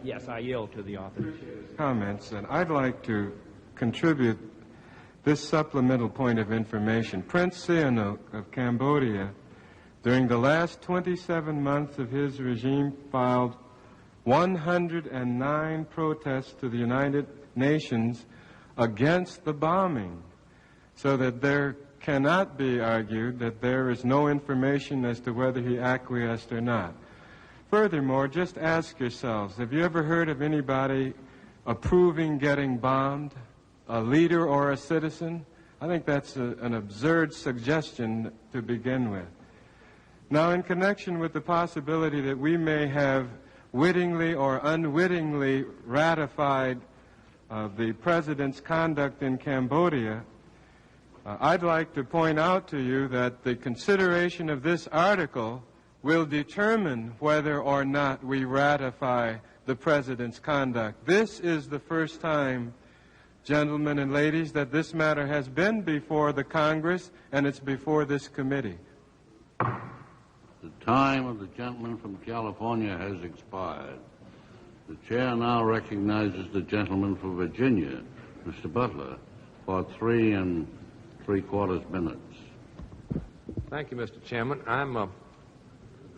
Yes, I yield to the author. Comments, and I'd like to contribute this supplemental point of information. Prince Sihanouk of Cambodia, during the last 27 months of his regime, filed 109 protests to the United Nations against the bombing, so that there cannot be argued that there is no information as to whether he acquiesced or not. Furthermore, just ask yourselves, have you ever heard of anybody approving getting bombed, a leader or a citizen? I think that's an absurd suggestion to begin with. Now, in connection with the possibility that we may have wittingly or unwittingly ratified the president's conduct in Cambodia, I'd like to point out to you that the consideration of this article will determine whether or not we ratify the president's conduct. This is the first time, gentlemen and ladies, that this matter has been before the Congress, and it's before this committee. The time of the gentleman from California has expired. The chair now recognizes the gentleman from Virginia, Mr. Butler, for 3 3/4 minutes. Thank you, Mr. Chairman.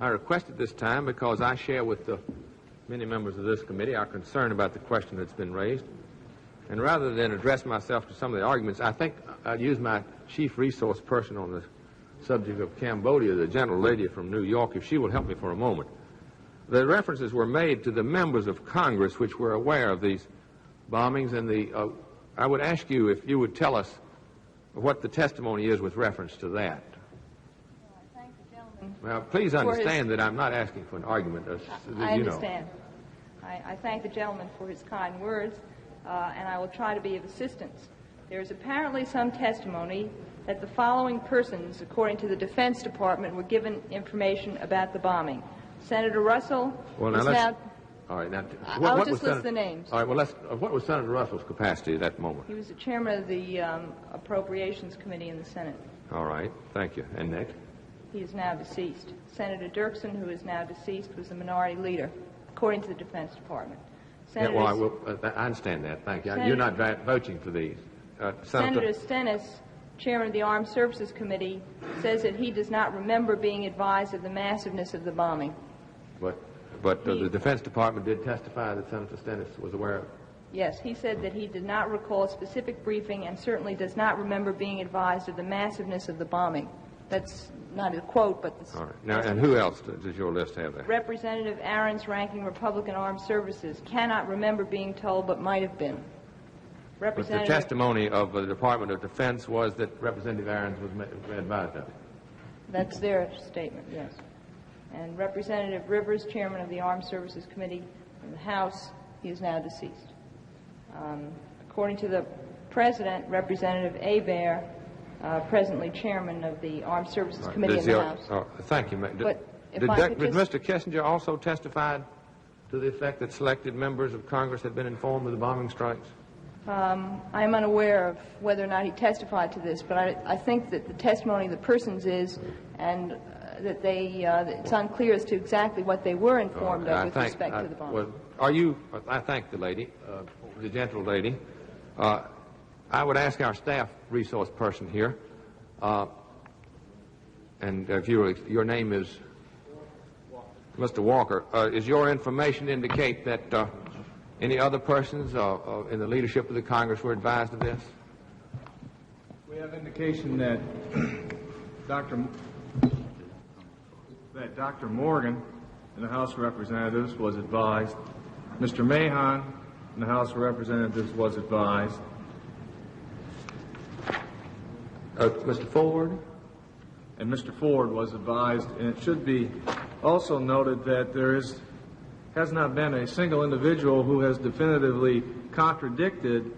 I requested this time because I share with many members of this committee our concern about the question that's been raised. And rather than address myself to some of the arguments, I think I'd use my chief resource person on the subject of Cambodia, the gentle lady from New York, if she will help me for a moment. The references were made to the members of Congress which were aware of these bombings, and I would ask you if you would tell us what the testimony is with reference to that. Well, please understand that I'm not asking for an argument. I understand. I thank the gentleman for his kind words, and I will try to be of assistance. There is apparently some testimony that the following persons, according to the Defense Department, were given information about the bombing. Senator Russell is now... All right, now... I'll just list the names. All right, well, what was Senator Russell's capacity at that moment? He was the chairman of the Appropriations Committee in the Senate. All right, thank you. And next? He is now deceased. Senator Dirksen, who is now deceased, was the minority leader, according to the Defense Department. Yeah, well, I understand that. Thank you. You're not vouching for these. Senator Stennis, chairman of the Armed Services Committee, says that he does not remember being advised of the massiveness of the bombing. But the Defense Department did testify that Senator Stennis was aware of it. Yes, he said that he did not recall a specific briefing and certainly does not remember being advised of the massiveness of the bombing. That's not a quote, but... All right. Now, and who else does your list have there? Representative Ahrens, ranking Republican Armed Services, cannot remember being told but might have been. But the testimony of the Department of Defense was that Representative Ahrens was advised of it. That's their statement, yes. And Representative Rivers, chairman of the Armed Services Committee in the House, he is now deceased. According to the President, Representative Abe, presently chairman of the Armed Services Committee in the House. Thank you. Did Mr. Kissinger also testify to the effect that selected members of Congress had been informed of the bombing strikes? I am unaware of whether or not he testified to this, but I think that the testimony of the persons is, and that it's unclear as to exactly what they were informed of with respect to the bombing. I thank the lady, the gentle lady. I would ask our staff resource person here, and if your name is Mr. Walker, is your information indicate that any other persons in the leadership of the Congress were advised of this? We have indication that Dr. Morgan in the House of Representatives was advised. Mr. Mahon in the House of Representatives was advised. Mr. Ford? And Mr. Ford was advised. And it should be also noted that there has not been a single individual who has definitively contradicted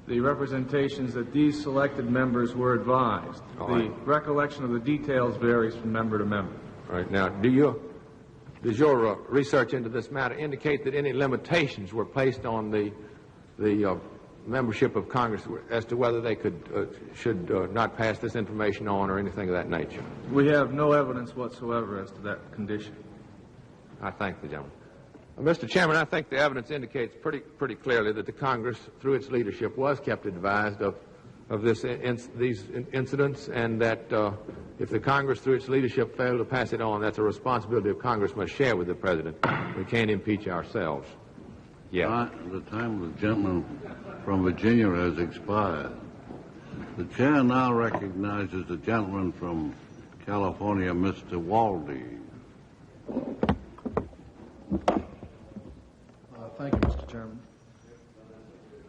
the representations that these selected members were advised. The recollection of the details varies from member to member. All right. Now, does your research into this matter indicate that any limitations were placed on the membership of Congress as to whether they should not pass this information on or anything of that nature? We have no evidence whatsoever as to that condition. I thank the gentleman. Mr. Chairman, I think the evidence indicates pretty clearly that the Congress, through its leadership, was kept advised of these incidents, and that if the Congress, through its leadership, failed to pass it on, that's a responsibility that Congress must share with the President. We can't impeach ourselves. Yeah. The time of the gentleman from Virginia has expired. The chair now recognizes the gentleman from California, Mr. Waldy. Thank you, Mr. Chairman.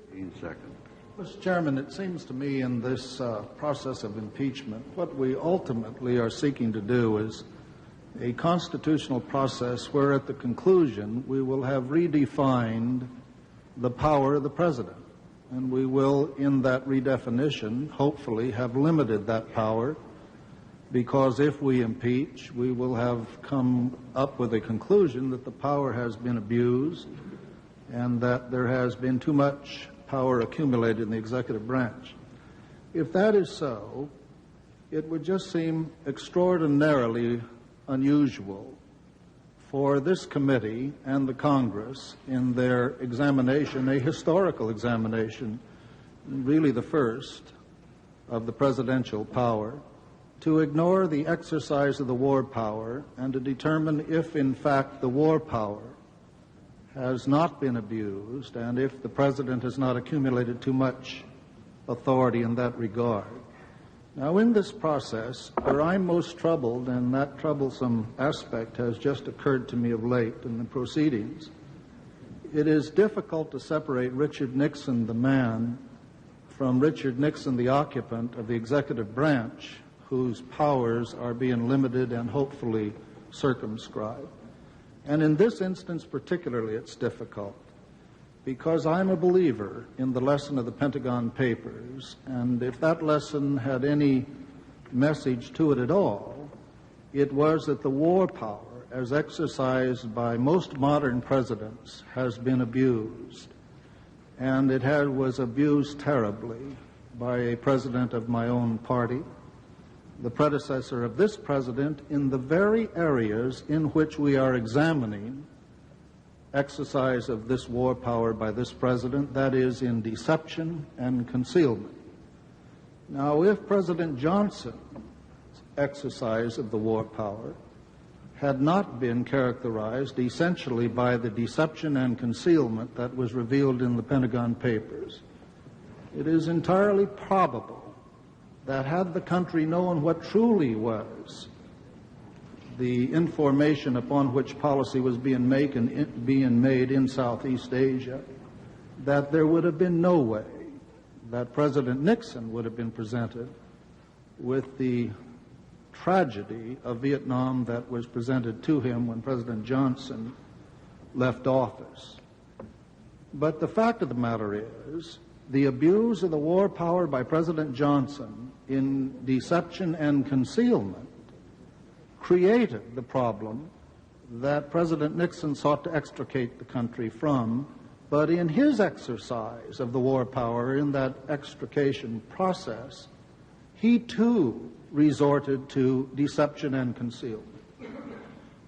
15 seconds. Mr. Chairman, it seems to me in this process of impeachment, what we ultimately are seeking to do is a constitutional process where at the conclusion we will have redefined the power of the President. And we will, in that redefinition, hopefully have limited that power, because if we impeach, we will have come up with a conclusion that the power has been abused and that there has been too much power accumulated in the executive branch. If that is so, it would just seem extraordinarily unusual for this committee and the Congress in their examination, a historical examination, really the first of the presidential power, to ignore the exercise of the war power and to determine if, in fact, the war power has not been abused and if the President has not accumulated too much authority in that regard. Now, in this process, where I'm most troubled, and that troublesome aspect has just occurred to me of late in the proceedings, it is difficult to separate Richard Nixon, the man, from Richard Nixon, the occupant of the executive branch, whose powers are being limited and hopefully circumscribed. And in this instance particularly, it's difficult, because I'm a believer in the lesson of the Pentagon Papers, and if that lesson had any message to it at all, it was that the war power, as exercised by most modern presidents, has been abused. And it was abused terribly by a president of my own party, the predecessor of this president, in the very areas in which we are examining exercise of this war power by this president, that is, in deception and concealment. Now, if President Johnson's exercise of the war power had not been characterized essentially by the deception and concealment that was revealed in the Pentagon Papers, it is entirely probable that had the country known what truly was the information upon which policy was being made in Southeast Asia, that there would have been no way that President Nixon would have been presented with the tragedy of Vietnam that was presented to him when President Johnson left office. But the fact of the matter is, the abuse of the war power by President Johnson in deception and concealment created the problem that President Nixon sought to extricate the country from, but in his exercise of the war power, in that extrication process, he too resorted to deception and concealment.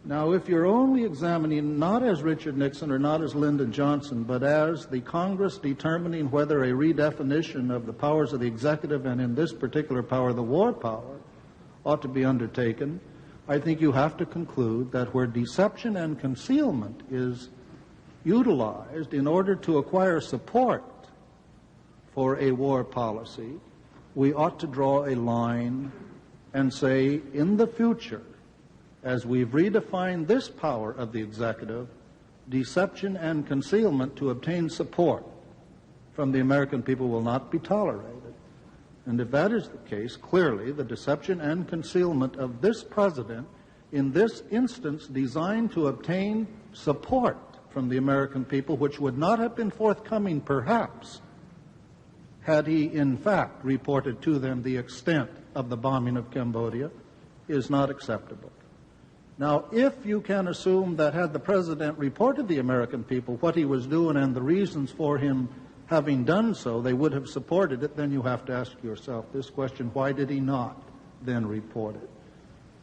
Now, if you're only examining not as Richard Nixon or not as Lyndon Johnson, but as the Congress determining whether a redefinition of the powers of the executive, and in this particular power, the war power, ought to be undertaken, I think you have to conclude that where deception and concealment is utilized in order to acquire support for a war policy, we ought to draw a line and say, in the future, as we've redefined this power of the executive, deception and concealment to obtain support from the American people will not be tolerated. And if that is the case, clearly the deception and concealment of this president, in this instance designed to obtain support from the American people, which would not have been forthcoming perhaps had he in fact reported to them the extent of the bombing of Cambodia, is not acceptable. Now, if you can assume that had the president reported the American people what he was doing and the reasons for him having done so, they would have supported it, then you have to ask yourself this question: why did he not then report it?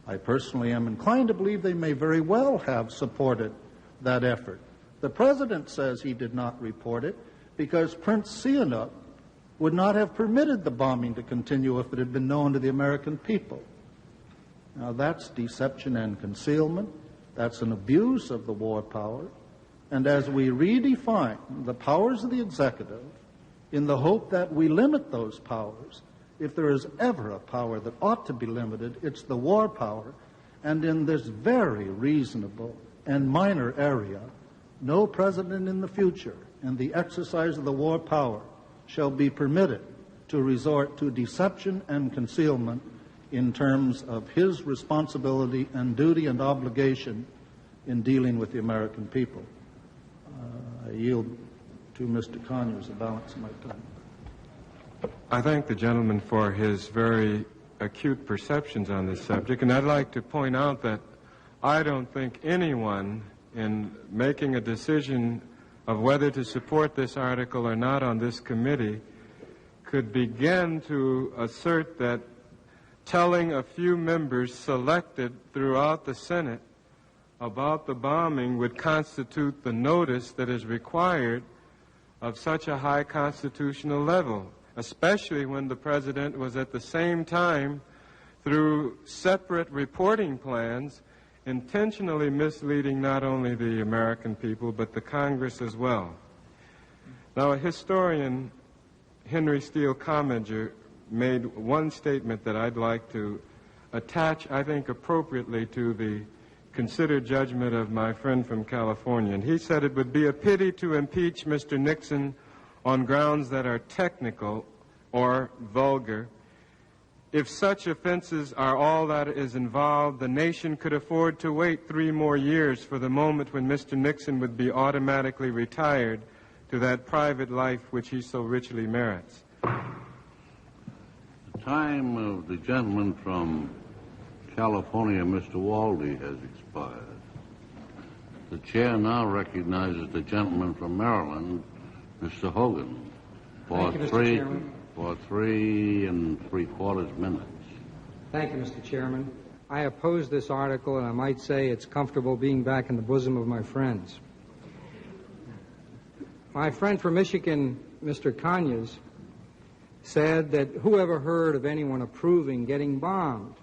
I personally am inclined to believe they may very well have supported that effort. The president says he did not report it because Prince Sihanouk would not have permitted the bombing to continue if it had been known to the American people. Now, that's deception and concealment. That's an abuse of the war power. And as we redefine the powers of the executive in the hope that we limit those powers, if there is ever a power that ought to be limited, it's the war power. And in this very reasonable and minor area, no president in the future in the exercise of the war power shall be permitted to resort to deception and concealment in terms of his responsibility and duty and obligation in dealing with the American people. I yield to Mr. Conyers the balance of my time. I thank the gentleman for his very acute perceptions on this subject, and I'd like to point out that I don't think anyone in making a decision of whether to support this article or not on this committee could begin to assert that telling a few members selected throughout the Senate about the bombing would constitute the notice that is required of such a high constitutional level, especially when the president was at the same time, through separate reporting plans, intentionally misleading not only the American people but the Congress as well. Now, a historian, Henry Steele Commager, made one statement that I'd like to attach, I think, appropriately to the considered judgment of my friend from California. And he said it would be a pity to impeach Mr. Nixon on grounds that are technical or vulgar. If such offenses are all that is involved, the nation could afford to wait 3 more years for the moment when Mr. Nixon would be automatically retired to that private life which he so richly merits. The time of the gentleman from California, Mr. Waldy, has expired. The chair now recognizes the gentleman from Maryland, Mr. Hogan, for Thank you, Mr. Chairman. For 3 3/4 minutes. Thank you, Mr. Chairman. I oppose this article, and I might say it's comfortable being back in the bosom of my friends. My friend from Michigan, Mr. Conyers, said that whoever heard of anyone approving getting bombed?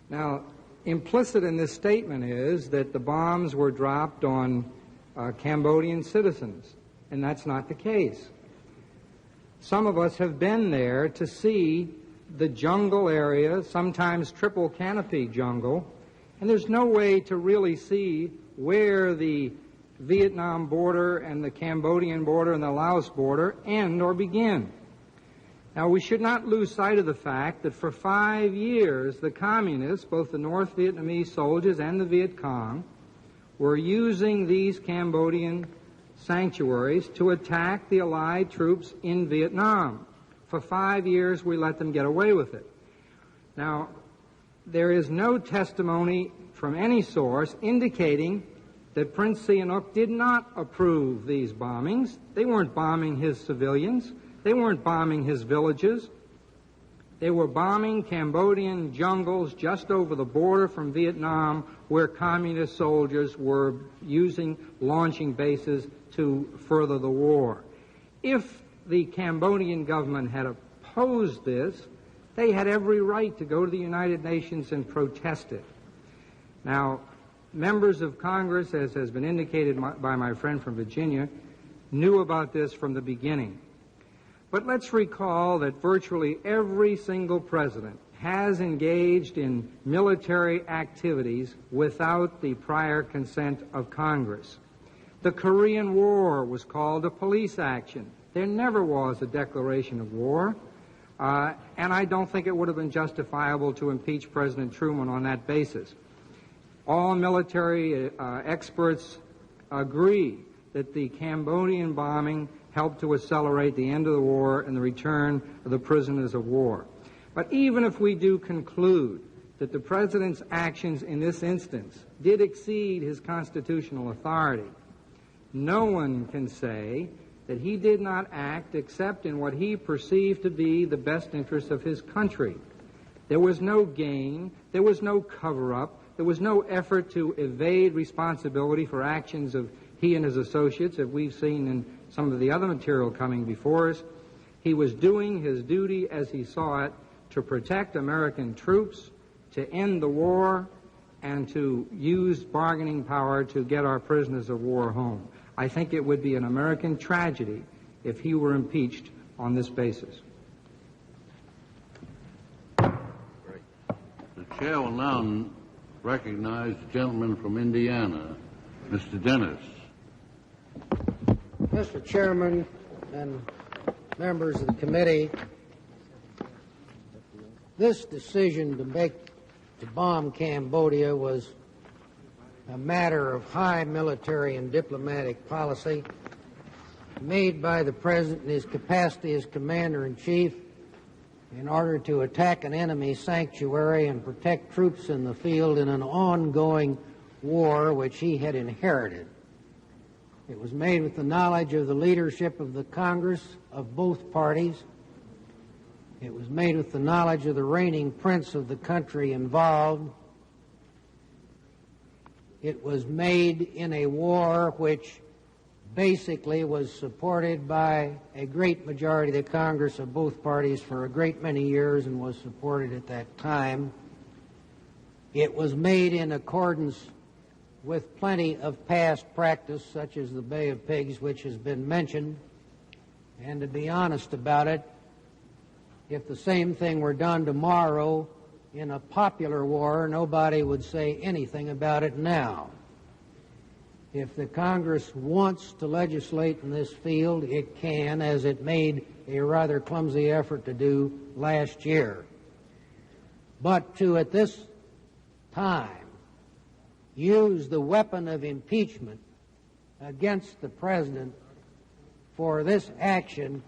Now, implicit in this statement is that the bombs were dropped on Cambodian citizens, and that's not the case. Some of us have been there to see the jungle area, sometimes triple canopy jungle, and there's no way to really see where the Vietnam border and the Cambodian border and the Laos border end or begin. Now, we should not lose sight of the fact that for 5 years, the communists, both the North Vietnamese soldiers and the Viet Cong, were using these Cambodian sanctuaries to attack the Allied troops in Vietnam. For 5 years, we let them get away with it. Now, there is no testimony from any source indicating that Prince Sihanouk did not approve these bombings. They weren't bombing his civilians. They weren't bombing his villages. They were bombing Cambodian jungles just over the border from Vietnam, where communist soldiers were using launching bases to further the war. If the Cambodian government had opposed this, they had every right to go to the United Nations and protest it. Now, members of Congress, as has been indicated by my friend from Virginia, knew about this from the beginning. But let's recall that virtually every single president has engaged in military activities without the prior consent of Congress. The Korean War was called a police action. There never was a declaration of war, and I don't think it would have been justifiable to impeach President Truman on that basis. All military experts agree that the Cambodian bombing helped to accelerate the end of the war and the return of the prisoners of war. But even if we do conclude that the President's actions in this instance did exceed his constitutional authority, no one can say that he did not act except in what he perceived to be the best interest of his country. There was no gain, there was no cover-up, there was no effort to evade responsibility for actions of he and his associates, as we've seen in some of the other material coming before us. He was doing his duty as he saw it to protect American troops, to end the war, and to use bargaining power to get our prisoners of war home. I think it would be an American tragedy if he were impeached on this basis. The chair will now recognize the gentleman from Indiana, Mr. Dennis. Mr. Chairman and members of the committee, this decision to bomb Cambodia was a matter of high military and diplomatic policy made by the President in his capacity as Commander-in-Chief in order to attack an enemy sanctuary and protect troops in the field in an ongoing war which he had inherited. It was made with the knowledge of the leadership of the Congress of both parties. It was made with the knowledge of the reigning prince of the country involved. It was made in a war which basically was supported by a great majority of the Congress of both parties for a great many years and was supported at that time. It was made in accordance with plenty of past practice, such as the Bay of Pigs, which has been mentioned. And to be honest about it, if the same thing were done tomorrow in a popular war, nobody would say anything about it now. If the Congress wants to legislate in this field, it can, as it made a rather clumsy effort to do last year. But to, at this time, use the weapon of impeachment against the President for this action,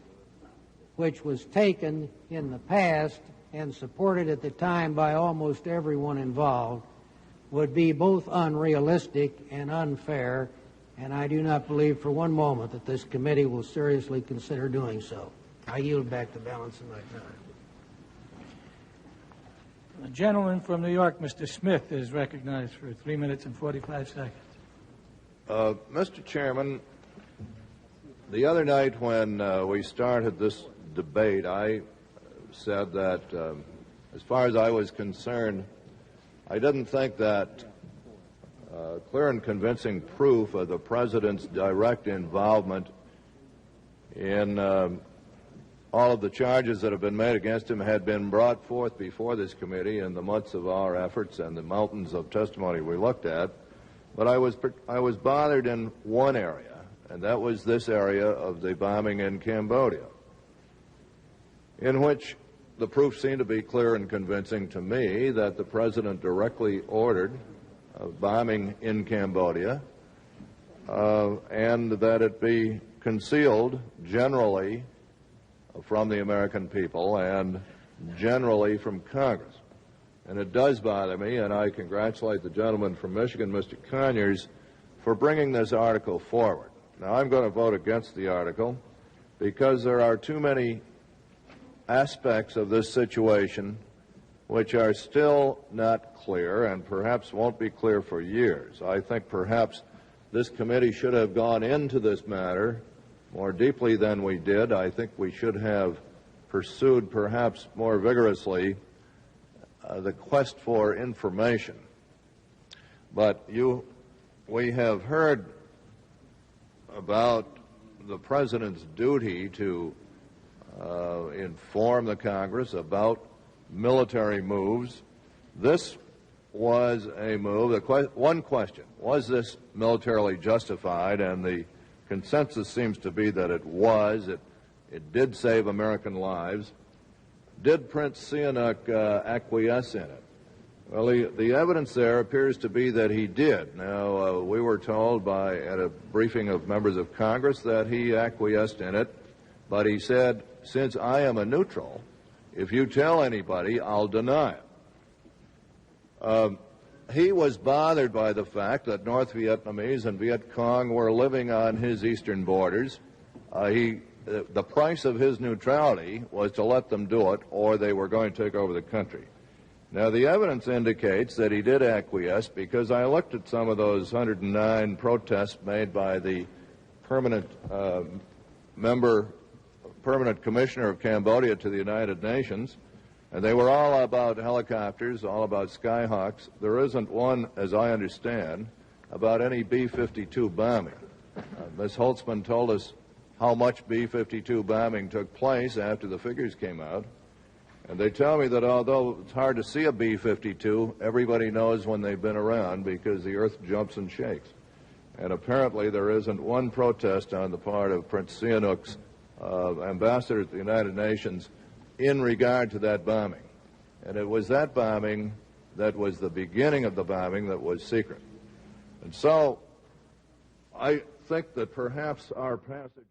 which was taken in the past and supported at the time by almost everyone involved, would be both unrealistic and unfair, and I do not believe for one moment that this committee will seriously consider doing so. I yield back the balance of my time. The gentleman from New York, Mr. Smith, is recognized for 3 minutes and 45 seconds. Mr. Chairman, the other night when we started this debate, I said that, as far as I was concerned, I didn't think that clear and convincing proof of the president's direct involvement in all of the charges that have been made against him had been brought forth before this committee in the months of our efforts and the mountains of testimony we looked at. But I was bothered in one area, and that was this area of the bombing in Cambodia, in which the proof seemed to be clear and convincing to me that the president directly ordered bombing in Cambodia, and that it be concealed generally from the American people and generally from Congress. And it does bother me, and I congratulate the gentleman from Michigan, Mr. Conyers, for bringing this article forward. Now, I'm going to vote against the article because there are too many aspects of this situation which are still not clear and perhaps won't be clear for years. I think perhaps this committee should have gone into this matter more deeply than we did. I think we should have pursued perhaps more vigorously the quest for information. But we have heard about the president's duty to inform the Congress about military moves. This was a move. One question: was this militarily justified? And the consensus seems to be that it was. It did save American lives. Did Prince Sihanouk acquiesce in it? Well, the evidence there appears to be that he did. Now, we were told at a briefing of members of Congress that he acquiesced in it, but he said, since I am a neutral, if you tell anybody, I'll deny it. He was bothered by the fact that North Vietnamese and Viet Cong were living on his eastern borders. The price of his neutrality was to let them do it, or they were going to take over the country. Now, the evidence indicates that he did acquiesce because I looked at some of those 109 protests made by the permanent commissioner of Cambodia to the United Nations, and they were all about helicopters, all about Skyhawks. There isn't one, as I understand, about any B-52 bombing. Ms. Holtzman told us how much B-52 bombing took place after the figures came out. And they tell me that although it's hard to see a B-52, everybody knows when they've been around because the earth jumps and shakes. And apparently there isn't one protest on the part of Prince Sihanouk's ambassador to the United Nations in regard to that bombing. And it was that bombing that was the beginning of the bombing that was secret. And so I think that perhaps our passage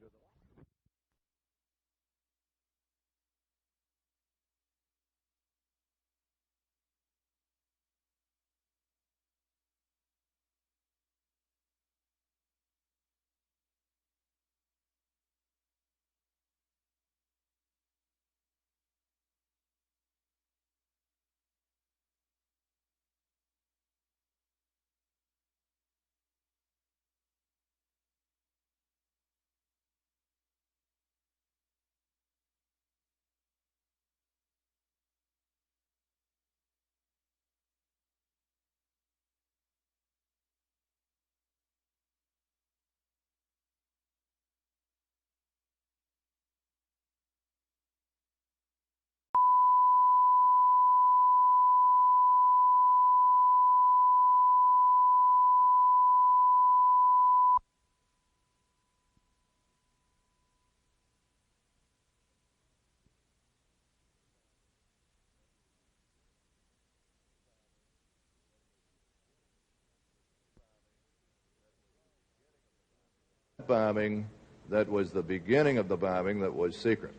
bombing that was the beginning of the bombing that was secret.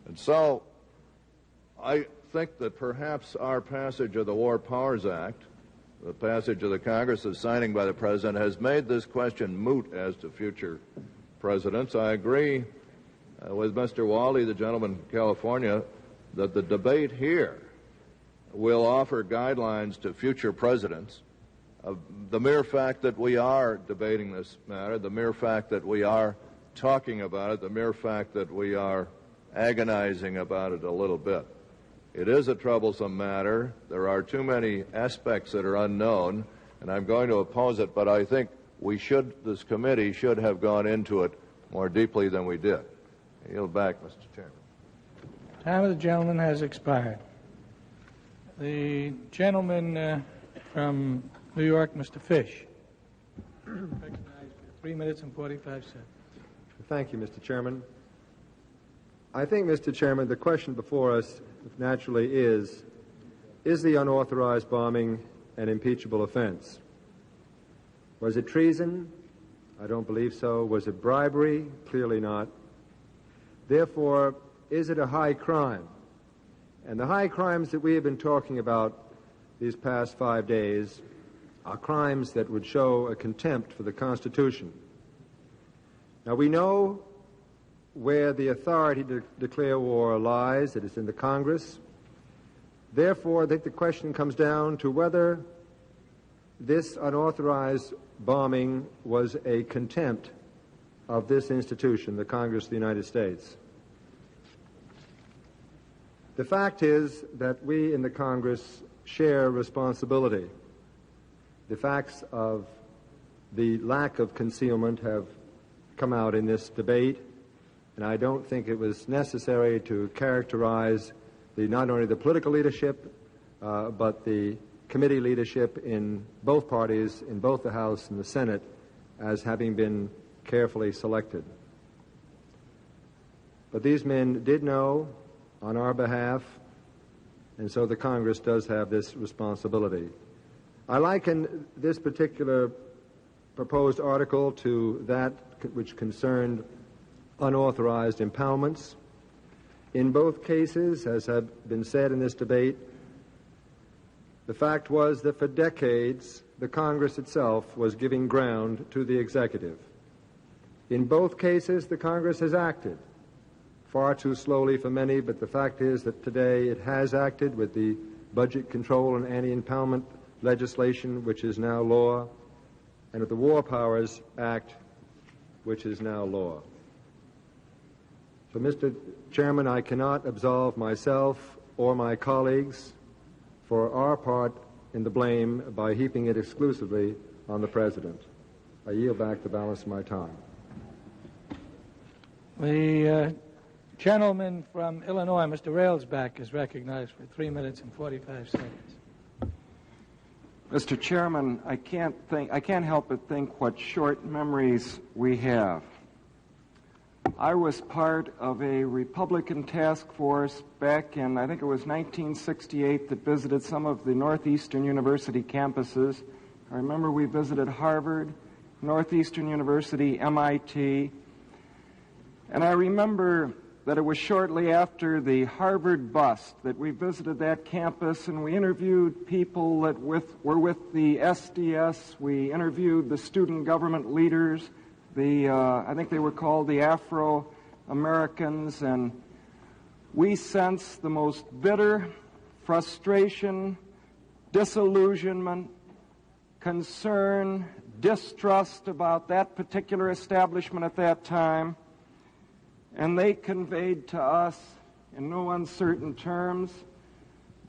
And so I think that perhaps our passage of the War Powers Act, the passage of the Congress's signing by the President, has made this question moot as to future presidents. I agree with Mr. Waldy, the gentleman from California, that the debate here will offer guidelines to future presidents. The mere fact that we are debating this matter, the mere fact that we are talking about it, the mere fact that we are agonizing about it a little bit. It is a troublesome matter. There are too many aspects that are unknown, and I'm going to oppose it, but I think this committee should have gone into it more deeply than we did. I yield back, Mr. Chairman. Time of the gentleman has expired. The gentleman from New York, Mr. Fish. Recognized for 3 minutes and 45 seconds. Thank you, Mr. Chairman. I think, Mr. Chairman, the question before us naturally is the unauthorized bombing an impeachable offense? Was it treason? I don't believe so. Was it bribery? Clearly not. Therefore, is it a high crime? And the high crimes that we have been talking about these past 5 days are crimes that would show a contempt for the Constitution. Now, we know where the authority to declare war lies. It is in the Congress. Therefore, I think the question comes down to whether this unauthorized bombing was a contempt of this institution, the Congress of the United States. The fact is that we in the Congress share responsibility. The facts of the lack of concealment have come out in this debate, and I don't think it was necessary to characterize not only the political leadership, but the committee leadership in both parties, in both the House and the Senate, as having been carefully selected. But these men did know on our behalf, and so the Congress does have this responsibility. I liken this particular proposed article to that which concerned unauthorized impoundments. In both cases, as have been said in this debate, the fact was that for decades, the Congress itself was giving ground to the executive. In both cases, the Congress has acted, far too slowly for many, but the fact is that today it has acted with the Budget Control and Anti-Impoundment legislation, which is now law, and with the War Powers Act, which is now law. So, Mr. Chairman, I cannot absolve myself or my colleagues for our part in the blame by heaping it exclusively on the President. I yield back the balance of my time. The gentleman from Illinois, Mr. Railsback, is recognized for 3 minutes and 45 seconds. Mr. Chairman, I can't help but think what short memories we have. I was part of a Republican task force back in, I think it was 1968, that visited some of the Northeastern University campuses. I remember we visited Harvard, Northeastern University, MIT, and I remember that it was shortly after the Harvard bust that we visited that campus and we interviewed people that were with the SDS. We interviewed the student government leaders, I think they were called the Afro-Americans, and we sensed the most bitter frustration, disillusionment, concern, distrust about that particular establishment at that time. And they conveyed to us, in no uncertain terms,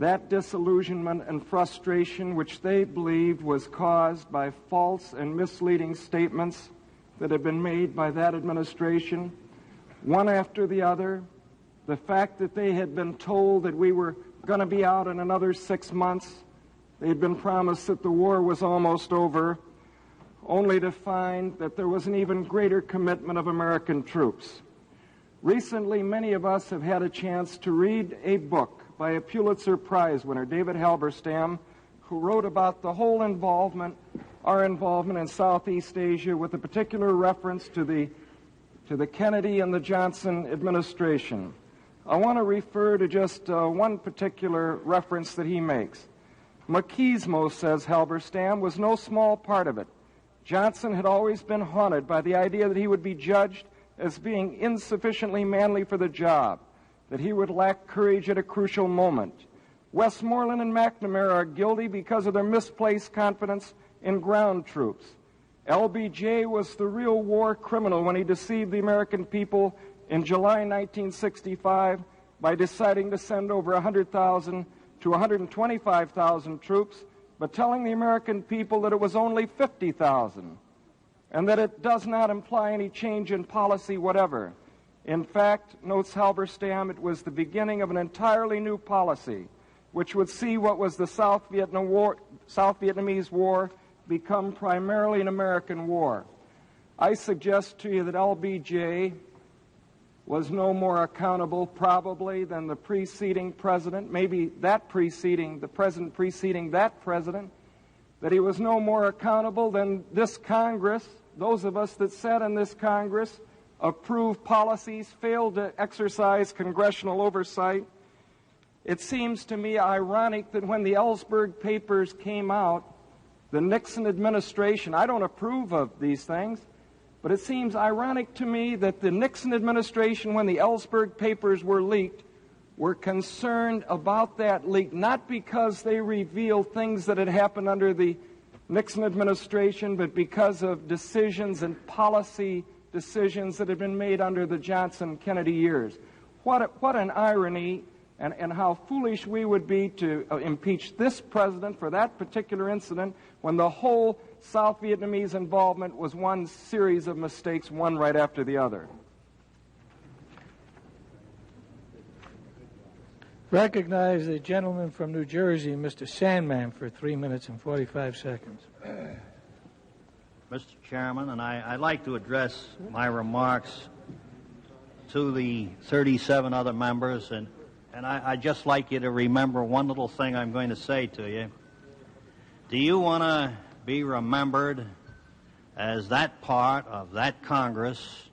that disillusionment and frustration which they believed was caused by false and misleading statements that had been made by that administration, one after the other. The fact that they had been told that we were going to be out in another 6 months, they had been promised that the war was almost over, only to find that there was an even greater commitment of American troops. Recently, many of us have had a chance to read a book by a Pulitzer Prize winner, David Halberstam, who wrote about the whole our involvement in Southeast Asia, with a particular reference to the Kennedy and the Johnson administration. I want to refer to just one particular reference that he makes. Machismo, says Halberstam, was no small part of it. Johnson had always been haunted by the idea that he would be judged as being insufficiently manly for the job, that he would lack courage at a crucial moment. Westmoreland and McNamara are guilty because of their misplaced confidence in ground troops. LBJ was the real war criminal when he deceived the American people in July 1965 by deciding to send over 100,000 to 125,000 troops, but telling the American people that it was only 50,000, and that it does not imply any change in policy whatever. In fact, notes Halberstam, it was the beginning of an entirely new policy, which would see what was the South Vietnamese War become primarily an American war. I suggest to you that LBJ was no more accountable probably than the preceding president, maybe the president preceding that president, that he was no more accountable than this Congress, those of us that sat in this Congress, approved policies, failed to exercise congressional oversight. It seems to me ironic that when the Ellsberg papers came out, the Nixon administration, I don't approve of these things, but it seems ironic to me that the Nixon administration, when the Ellsberg papers were leaked, were concerned about that leak, not because they revealed things that had happened under the Nixon administration, but because of decisions and policy decisions that had been made under the Johnson-Kennedy years. What an irony, and how foolish we would be to impeach this president for that particular incident when the whole South Vietnamese involvement was one series of mistakes, one right after the other. Recognize the gentleman from New Jersey, Mr. Sandman, for 3 minutes and 45 seconds. Mr. Chairman, and I'd like to address my remarks to the 37 other members, and I'd just like you to remember one little thing I'm going to say to you. Do you want to be remembered as that part of that Congress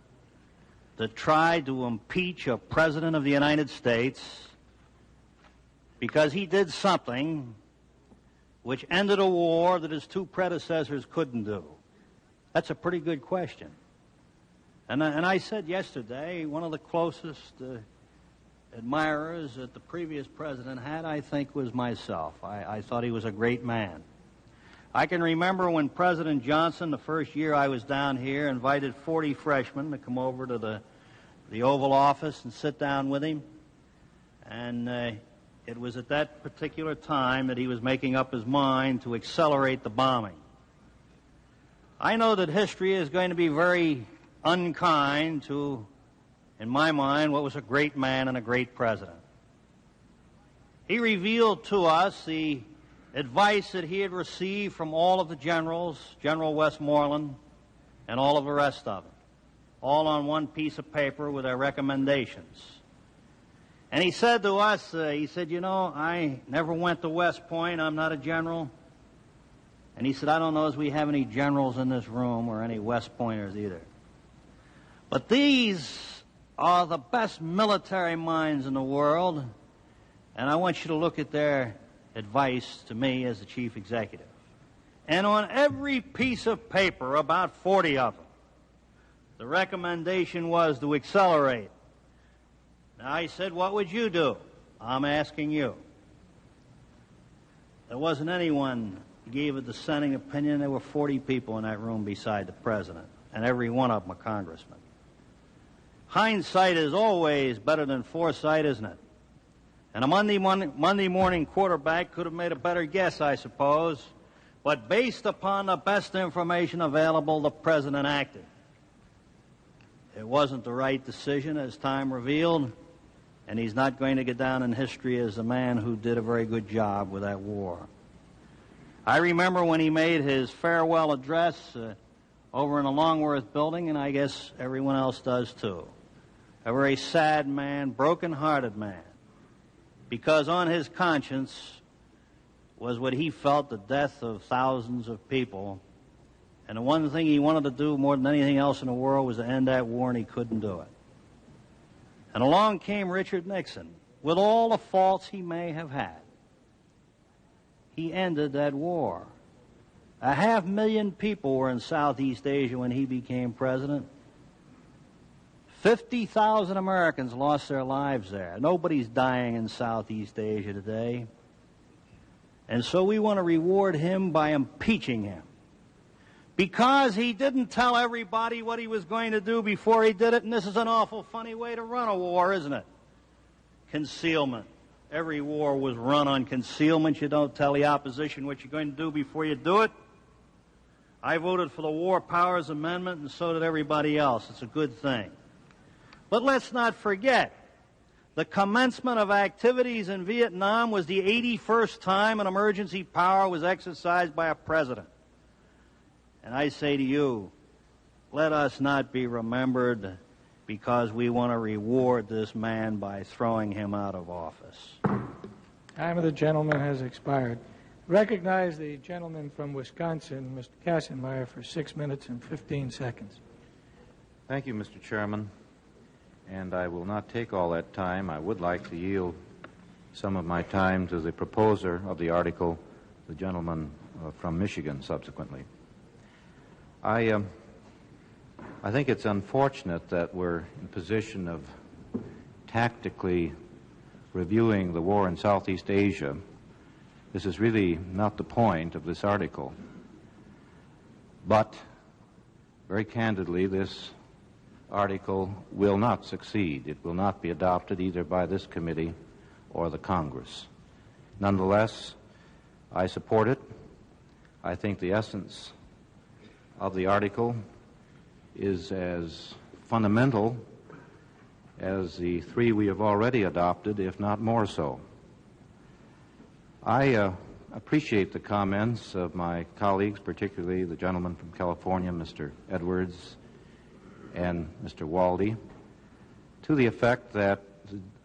that tried to impeach a president of the United States because he did something which ended a war that his two predecessors couldn't do? That's a pretty good question. And I said yesterday, one of the closest admirers that the previous president had, I think, was myself. I thought he was a great man. I can remember when President Johnson, the first year I was down here, invited 40 freshmen to come over to the Oval Office and sit down with him. And it was at that particular time that he was making up his mind to accelerate the bombing. I know that history is going to be very unkind to, in my mind, what was a great man and a great president. He revealed to us the advice that he had received from all of the generals, General Westmoreland, and all of the rest of them, all on one piece of paper with their recommendations. And he said to us, he said, you know, I never went to West Point. I'm not a general. And he said, I don't know if we have any generals in this room or any West Pointers either. But these are the best military minds in the world, and I want you to look at their advice to me as the chief executive. And on every piece of paper, about 40 of them, the recommendation was to accelerate. Now, I said, what would you do? I'm asking you. There wasn't anyone who gave a dissenting opinion. There were 40 people in that room beside the president, and every one of them a congressman. Hindsight is always better than foresight, isn't it? And a Monday morning quarterback could have made a better guess, I suppose. But based upon the best information available, the president acted. It wasn't the right decision, as time revealed, and he's not going to get down in history as the man who did a very good job with that war. I remember when he made his farewell address over in the Longworth building, and I guess everyone else does too. A very sad man, broken-hearted man, because on his conscience was what he felt, the death of thousands of people. And the one thing he wanted to do more than anything else in the world was to end that war, and he couldn't do it. And along came Richard Nixon, with all the faults he may have had. He ended that war. 500,000 people were in Southeast Asia when he became president. 50,000 Americans lost their lives there. Nobody's dying in Southeast Asia today. And so we want to reward him by impeaching him. because he didn't tell everybody what he was going to do before he did it, and this is an awful funny way to run a war, isn't it? Concealment. Every war was run on concealment. You don't tell the opposition what you're going to do before you do it. I voted for the War Powers Amendment, and so did everybody else. It's a good thing. But let's not forget, the commencement of activities in Vietnam was the 81st time an emergency power was exercised by a president. And I say to you, let us not be remembered because we want to reward this man by throwing him out of office. Time of the gentleman has expired. Recognize the gentleman from Wisconsin, Mr. Kassenmeyer, for 6 minutes and 15 seconds. Thank you, Mr. Chairman. And I will not take all that time. I would like to yield some of my time to the proposer of the article, the gentleman from Michigan, subsequently. I think it's unfortunate that we're in position of tactically reviewing the war in Southeast Asia. This is really not the point of this article. But, very candidly, this article will not succeed. It will not be adopted either by this committee or the Congress. Nonetheless, I support it. I think the essence of the article is as fundamental as the three we have already adopted, if not more so. I appreciate the comments of my colleagues, particularly the gentleman from California, Mr. Edwards, and Mr. Waldy, to the effect that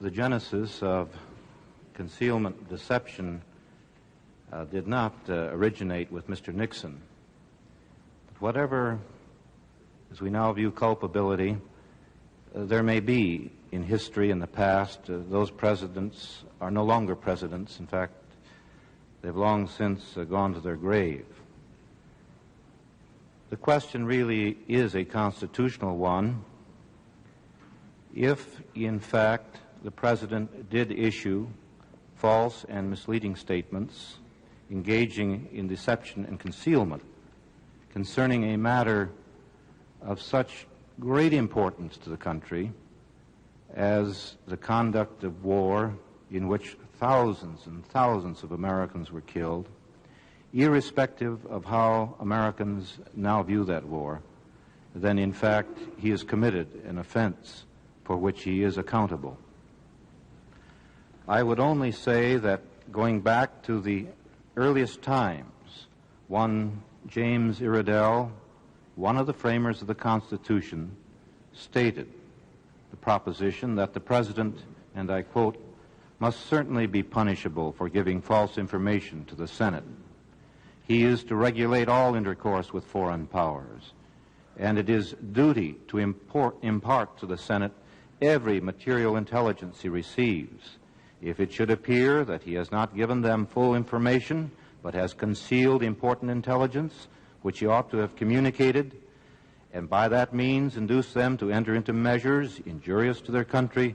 the genesis of concealment deception did not originate with Mr. Nixon. But whatever, as we now view culpability, there may be in history in the past. Those presidents are no longer presidents. In fact, they've long since gone to their grave. The question really is a constitutional one. If, in fact, the president did issue false and misleading statements engaging in deception and concealment concerning a matter of such great importance to the country as the conduct of war in which thousands and thousands of Americans were killed, irrespective of how Americans now view that war, then in fact he has committed an offense for which he is accountable. I would only say that going back to the earliest times, one James Iredell, one of the framers of the Constitution, stated the proposition that the President, and I quote, must certainly be punishable for giving false information to the Senate. He is to regulate all intercourse with foreign powers, and it is duty to impart to the Senate every material intelligence he receives. If it should appear that he has not given them full information, but has concealed important intelligence, which he ought to have communicated, and by that means induced them to enter into measures injurious to their country,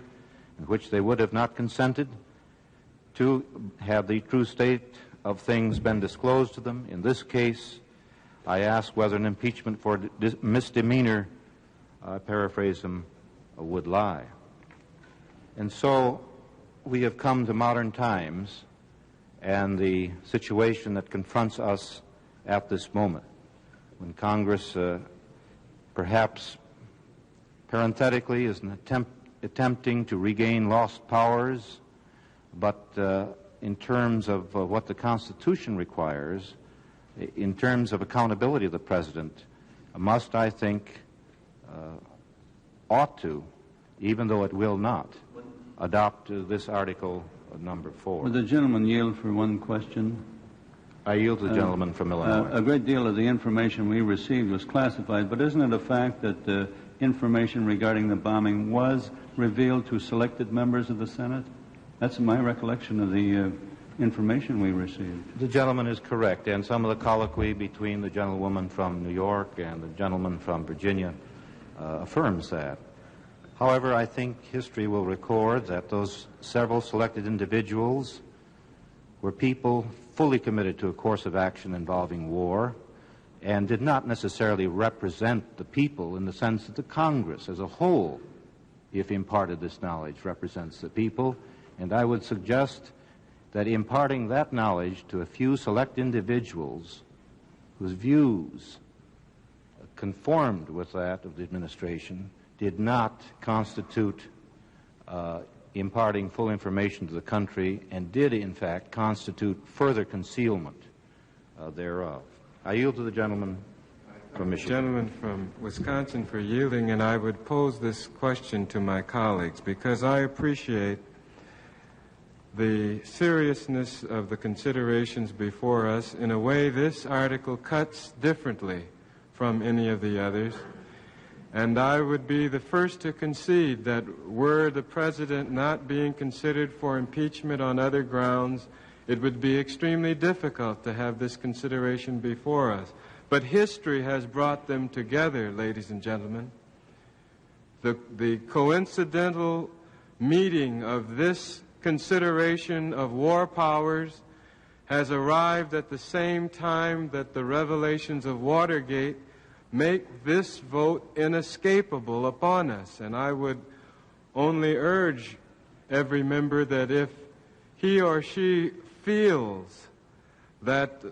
in which they would have not consented, to have the true state of things been disclosed to them. In this case, I ask whether an impeachment for misdemeanor, I paraphrase him, would lie. And so we have come to modern times and the situation that confronts us at this moment, when Congress perhaps parenthetically is attempting to regain lost powers, but in terms of what the Constitution requires, in terms of accountability of the President, must, I think, ought to, even though it will not, adopt this Article number 4. Would the gentleman yield for one question? I yield to the gentleman from Illinois. A great deal of the information we received was classified, but isn't it a fact that the information regarding the bombing was revealed to selected members of the Senate? That's my recollection of the information we received. The gentleman is correct, and some of the colloquy between the gentlewoman from New York and the gentleman from Virginia affirms that. However, I think history will record that those several selected individuals were people fully committed to a course of action involving war, and did not necessarily represent the people in the sense that the Congress as a whole, if imparted this knowledge, represents the people. And I would suggest that imparting that knowledge to a few select individuals whose views conformed with that of the administration did not constitute imparting full information to the country, and did in fact constitute further concealment thereof. I yield to the gentleman from Michigan. Gentleman from Wisconsin for yielding, and I would pose this question to my colleagues because I appreciate the seriousness of the considerations before us. In a way, this article cuts differently from any of the others, and I would be the first to concede that were the president not being considered for impeachment on other grounds, it would be extremely difficult to have this consideration before us. But history has brought them together, ladies and gentlemen. The coincidental meeting of this consideration of war powers has arrived at the same time that the revelations of Watergate make this vote inescapable upon us. And I would only urge every member that if he or she feels that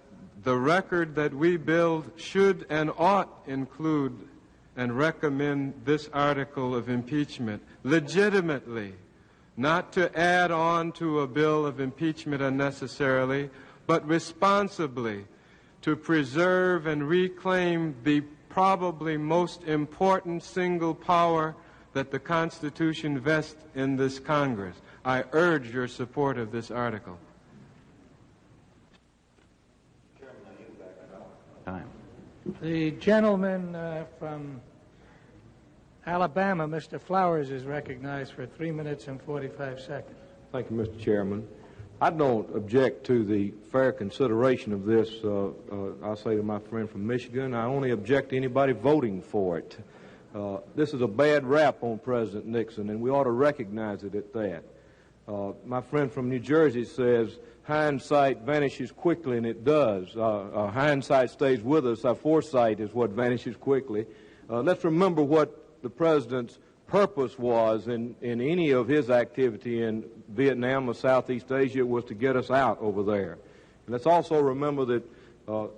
the record that we build should and ought include and recommend this article of impeachment legitimately, not to add on to a bill of impeachment unnecessarily, but responsibly to preserve and reclaim the probably most important single power that the Constitution vests in this Congress. I urge your support of this article. The gentleman from Alabama, Mr. Flowers, is recognized for 3 minutes and 45 seconds. Thank you, Mr. Chairman. I don't object to the fair consideration of this, I'll say to my friend from Michigan. I only object to anybody voting for it. This is a bad rap on President Nixon, and we ought to recognize it at that. My friend from New Jersey says, hindsight vanishes quickly, and it does. Hindsight stays with us. Our foresight is what vanishes quickly. Let's remember what the President's purpose was in any of his activity in Vietnam or Southeast Asia was to get us out over there. And let's also remember that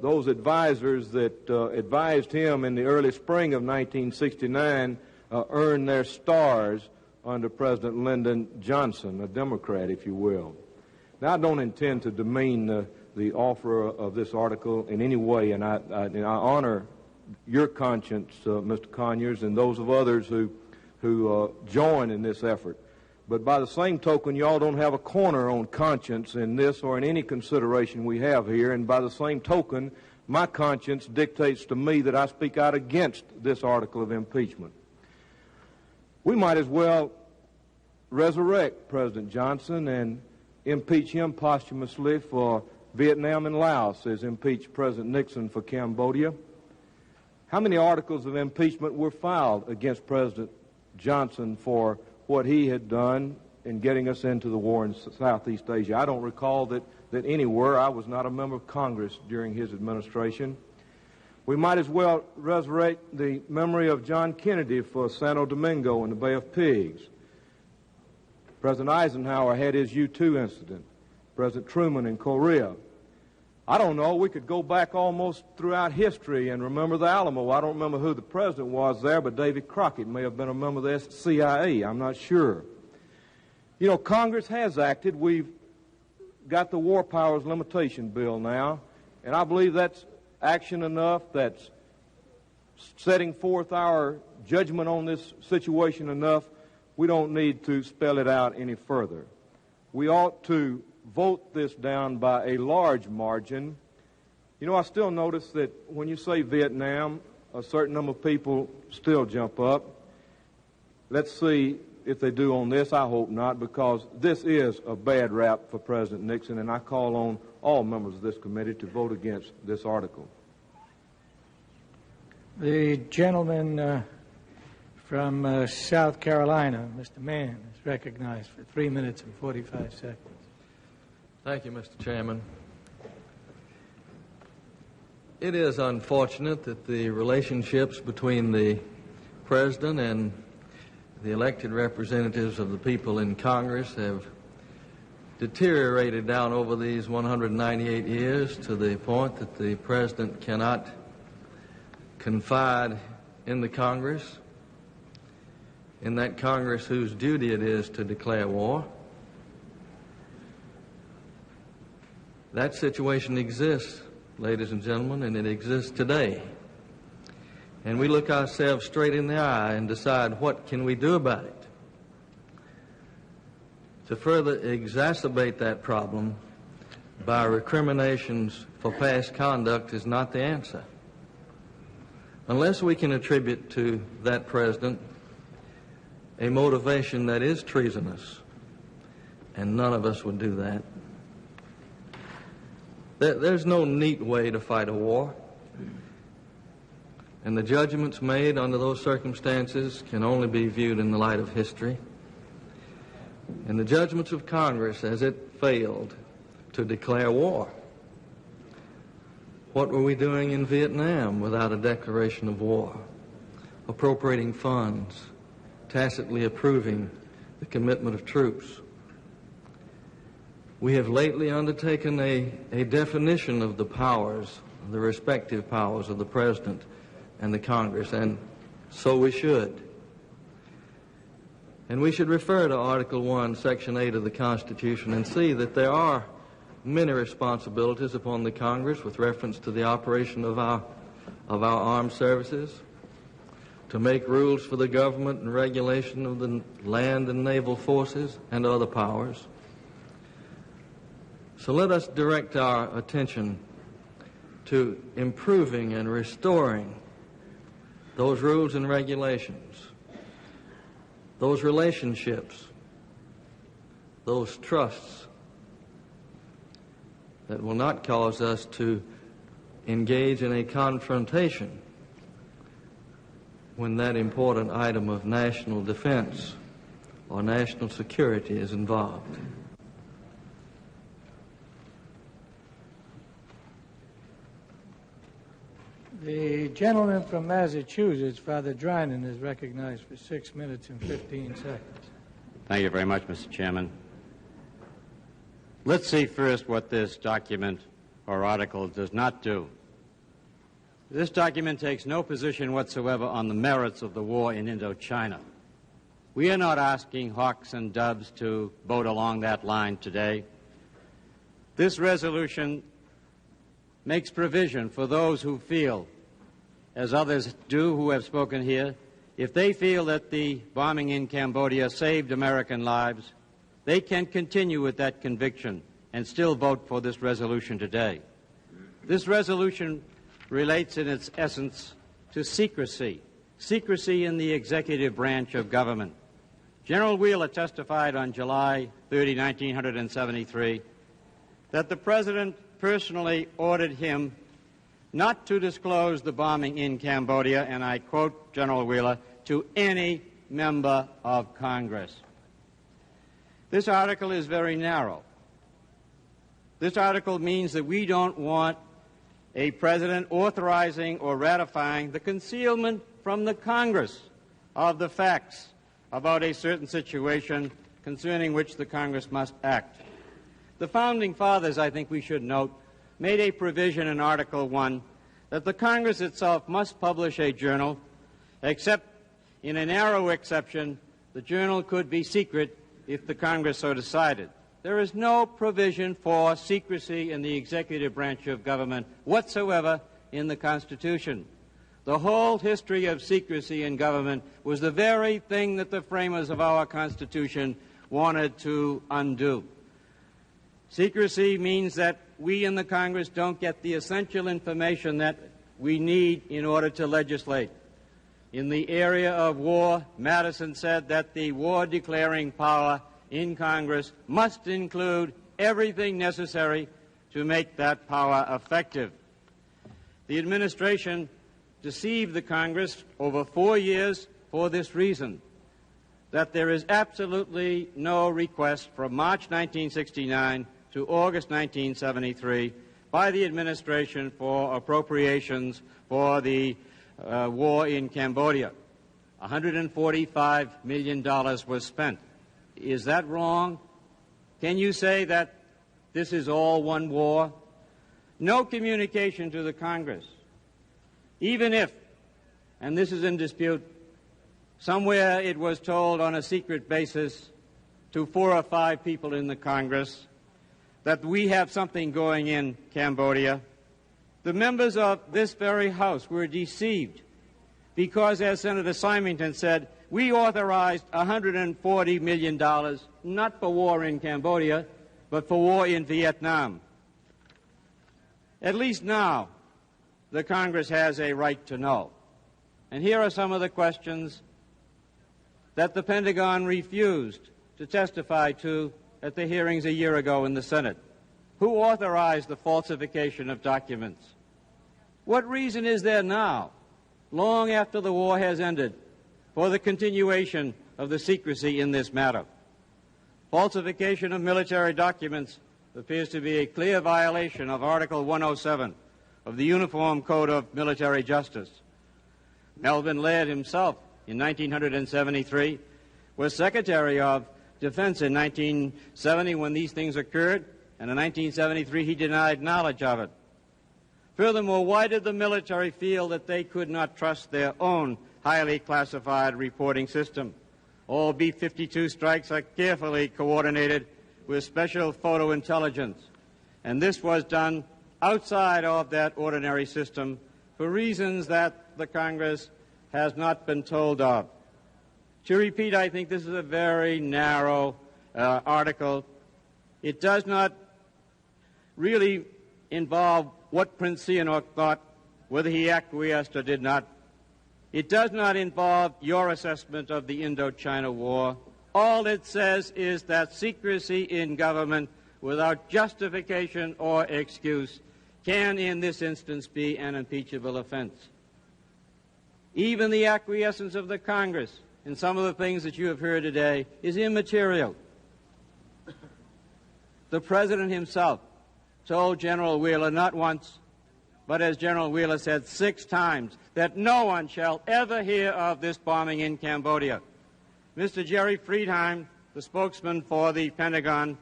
those advisors that advised him in the early spring of 1969 earned their stars under President Lyndon Johnson, a Democrat, if you will. Now, I don't intend to demean the author of this article in any way, and I honor your conscience, Mr. Conyers, and those of others who join in this effort. But by the same token, you all don't have a corner on conscience in this or in any consideration we have here, and by the same token, my conscience dictates to me that I speak out against this article of impeachment. We might as well resurrect President Johnson and impeach him posthumously for Vietnam and Laos as impeached President Nixon for Cambodia. How many articles of impeachment were filed against President Johnson for what he had done in getting us into the war in Southeast Asia? I don't recall that any were. I was not a member of Congress during his administration. We might as well resurrect the memory of John Kennedy for Santo Domingo and the Bay of Pigs. President Eisenhower had his U-2 incident. President Truman in Korea. I don't know, we could go back almost throughout history and remember the Alamo. I don't remember who the president was there, but Davy Crockett may have been a member of the CIA. I'm not sure. You know, Congress has acted. We've got the War Powers Limitation Bill now, and I believe that's action enough, that's setting forth our judgment on this situation enough. We don't need to spell it out any further. We ought to vote this down by a large margin. You know, I still notice that when you say Vietnam, a certain number of people still jump up. Let's see if they do on this. I hope not, because this is a bad rap for President Nixon, and I call on all members of this committee to vote against this article. The gentleman from South Carolina, Mr. Mann, is recognized for 3 minutes and 45 seconds. Thank you, Mr. Chairman. It is unfortunate that the relationships between the President and the elected representatives of the people in Congress have deteriorated down over these 198 years to the point that the President cannot confide in the Congress, in that Congress whose duty it is to declare war. That situation exists, ladies and gentlemen, and it exists today. And we look ourselves straight in the eye and decide what can we do about it. To further exacerbate that problem by recriminations for past conduct is not the answer. Unless we can attribute to that President a motivation that is treasonous, and none of us would do that. There's no neat way to fight a war, and the judgments made under those circumstances can only be viewed in the light of history. And the judgments of Congress as it failed to declare war. What were we doing in Vietnam without a declaration of war? Appropriating funds, tacitly approving the commitment of troops. We have lately undertaken a definition of the powers, the respective powers of the President and the Congress, and so we should. And we should refer to Article 1, Section 8 of the Constitution and see that there are many responsibilities upon the Congress with reference to the operation of our armed services, to make rules for the government and regulation of the land and naval forces and other powers. So let us direct our attention to improving and restoring those rules and regulations, those relationships, those trusts that will not cause us to engage in a confrontation when that important item of national defense or national security is involved. The gentleman from Massachusetts, Father Drynan, is recognized for 6 minutes and 15 seconds. Thank you very much, Mr. Chairman. Let's see first what this document or article does not do. This document takes no position whatsoever on the merits of the war in Indochina. We are not asking hawks and doves to vote along that line today. This resolution makes provision for those who feel, as others do who have spoken here, if they feel that the bombing in Cambodia saved American lives, they can continue with that conviction and still vote for this resolution today. This resolution relates in its essence to secrecy in the executive branch of government. General Wheeler testified on July 30, 1973, that the President personally ordered him not to disclose the bombing in Cambodia, and I quote General Wheeler, to any member of Congress. This article is very narrow. This article means that we don't want a president authorizing or ratifying the concealment from the Congress of the facts about a certain situation concerning which the Congress must act. The Founding Fathers, I think we should note, made a provision in Article 1 that the Congress itself must publish a journal, except in a narrow exception, the journal could be secret if the Congress so decided. There is no provision for secrecy in the executive branch of government whatsoever in the Constitution. The whole history of secrecy in government was the very thing that the framers of our Constitution wanted to undo. Secrecy means that we in the Congress don't get the essential information that we need in order to legislate. In the area of war, Madison said that the war-declaring power in Congress must include everything necessary to make that power effective. The administration deceived the Congress over 4 years for this reason, that there is absolutely no request from March 1969 to August 1973 by the administration for appropriations for the war in Cambodia. $145 million was spent. Is that wrong? Can you say that this is all one war? No communication to the Congress. Even if, and this is in dispute, somewhere it was told on a secret basis to 4 or 5 people in the Congress that we have something going in Cambodia, the members of this very House were deceived because, as Senator Symington said, we authorized $140 million, not for war in Cambodia, but for war in Vietnam. At least now, the Congress has a right to know. And here are some of the questions that the Pentagon refused to testify to at the hearings a year ago in the Senate. Who authorized the falsification of documents? What reason is there now, long after the war has ended, for the continuation of the secrecy in this matter? Falsification of military documents appears to be a clear violation of Article 107 of the Uniform Code of Military Justice. Melvin Laird himself, in 1973, was Secretary of Defense in 1970 when these things occurred, and in 1973 he denied knowledge of it. Furthermore, why did the military feel that they could not trust their own highly classified reporting system? All B-52 strikes are carefully coordinated with special photo intelligence, and this was done outside of that ordinary system for reasons that the Congress has not been told of. To repeat, I think this is a very narrow article. It does not really involve what Prince Sihanouk thought, whether he acquiesced or did not. It does not involve your assessment of the Indochina War. All it says is that secrecy in government without justification or excuse can, in this instance, be an impeachable offense. Even the acquiescence of the Congress in some of the things that you have heard today is immaterial. The President himself told General Wheeler not once, but as General Wheeler said 6 times, that no one shall ever hear of this bombing in Cambodia. Mr. Jerry Friedheim, the spokesman for the Pentagon,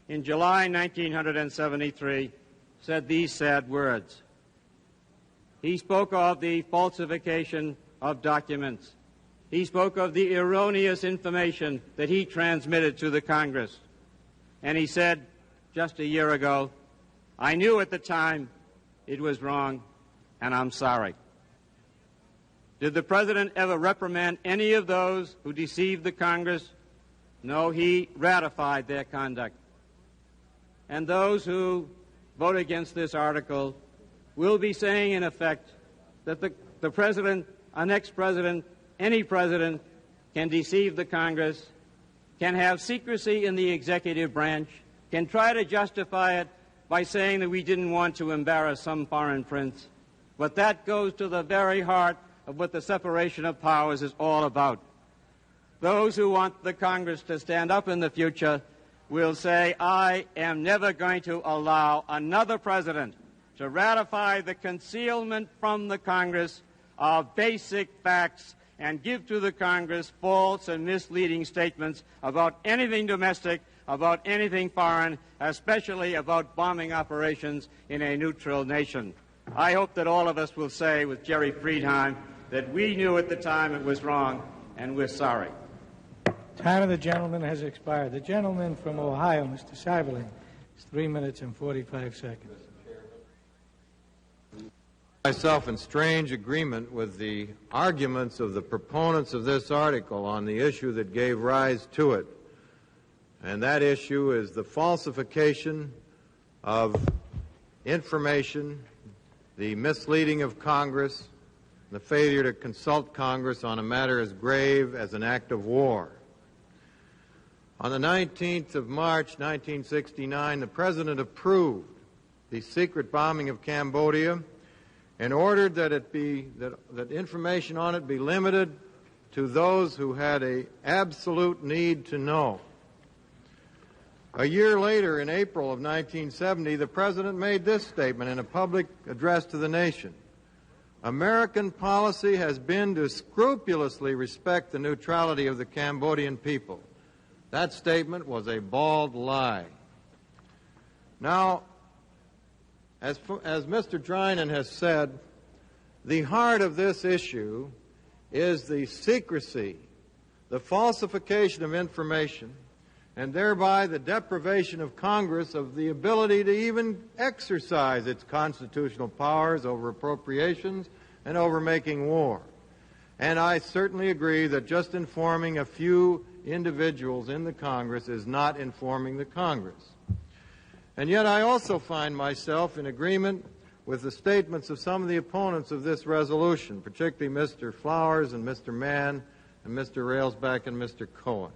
in July 1973, said these sad words. He spoke of the falsification of documents. He spoke of the erroneous information that he transmitted to the Congress. And he said just a year ago, I knew at the time it was wrong, and I'm sorry. Did the President ever reprimand any of those who deceived the Congress? No, he ratified their conduct. And those who vote against this article will be saying, in effect, that the President, our next President, any President, can deceive the Congress, can have secrecy in the executive branch, can try to justify it by saying that we didn't want to embarrass some foreign prince. But that goes to the very heart of what the separation of powers is all about. Those who want the Congress to stand up in the future will say, I am never going to allow another president to ratify the concealment from the Congress of basic facts and give to the Congress false and misleading statements about anything domestic, about anything foreign, especially about bombing operations in a neutral nation. I hope that all of us will say with Jerry Friedheim that we knew at the time it was wrong, and we're sorry. Time of the gentleman has expired. The gentleman from Ohio, Mr. Seiberling, is 3 minutes and 45 seconds. Myself in strange agreement with the arguments of the proponents of this article on the issue that gave rise to it. And that issue is the falsification of information, the misleading of Congress, the failure to consult Congress on a matter as grave as an act of war. On the 19th of March, 1969, the President approved the secret bombing of Cambodia and ordered that that information on it be limited to those who had an absolute need to know. A year later, in April of 1970, the President made this statement in a public address to the nation. American policy has been to scrupulously respect the neutrality of the Cambodian people. That statement was a bald lie. Now, as Mr. Drinan has said, the heart of this issue is the secrecy, the falsification of information, and thereby the deprivation of Congress of the ability to even exercise its constitutional powers over appropriations and over making war. And I certainly agree that just informing a few individuals in the Congress is not informing the Congress. And yet I also find myself in agreement with the statements of some of the opponents of this resolution, particularly Mr. Flowers and Mr. Mann and Mr. Railsback and Mr. Cohen.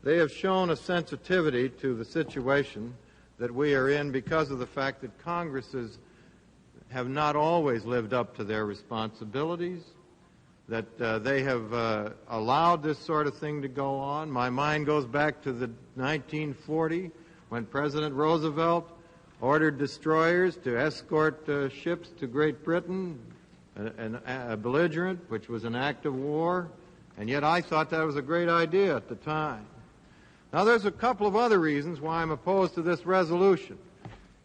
They have shown a sensitivity to the situation that we are in because of the fact that Congresses have not always lived up to their responsibilities, that they have allowed this sort of thing to go on. My mind goes back to the 1940 when President Roosevelt ordered destroyers to escort ships to Great Britain, a belligerent, which was an act of war, and yet I thought that was a great idea at the time. Now, there's a couple of other reasons why I'm opposed to this resolution.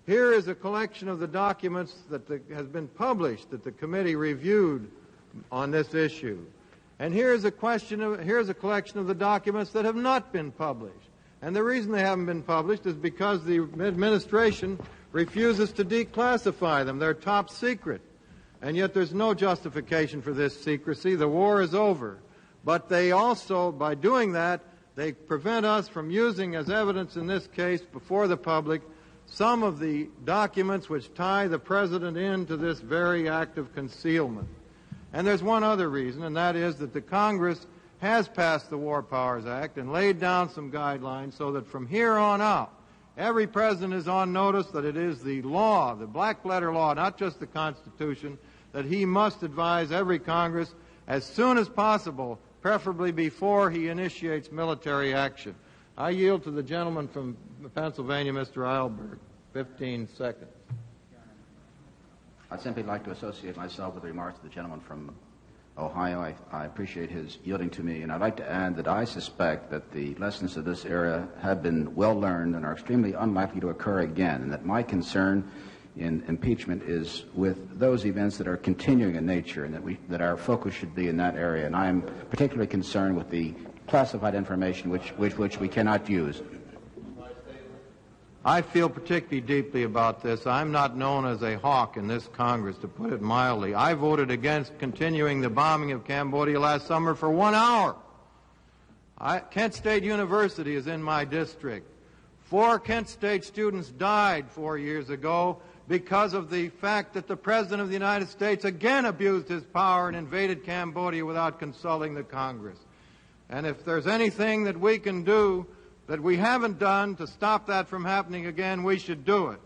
Here is a collection of the documents that has been published that the committee reviewed on this issue. And here's a collection of the documents that have not been published. And the reason they haven't been published is because the administration refuses to declassify them. They're top secret. And yet there's no justification for this secrecy. The war is over. But they also, by doing that, they prevent us from using as evidence in this case before the public some of the documents which tie the President into this very act of concealment. And there's one other reason, and that is that the Congress has passed the War Powers Act and laid down some guidelines so that from here on out, every president is on notice that it is the law, the black letter law, not just the Constitution, that he must advise every Congress as soon as possible, preferably before he initiates military action. I yield to the gentleman from Pennsylvania, Mr. Eilberg. 15 seconds. I'd simply like to associate myself with the remarks of the gentleman from Ohio. I appreciate his yielding to me, and I'd like to add that I suspect that the lessons of this era have been well learned and are extremely unlikely to occur again, and that my concern in impeachment is with those events that are continuing in nature, and that our focus should be in that area. And I am particularly concerned with the classified information which we cannot use. I feel particularly deeply about this. I'm not known as a hawk in this Congress, to put it mildly. I voted against continuing the bombing of Cambodia last summer for 1 hour. Kent State University is in my district. 4 Kent State students died 4 years ago because of the fact that the President of the United States again abused his power and invaded Cambodia without consulting the Congress. And if there's anything that we can do that we haven't done to stop that from happening again, we should do it.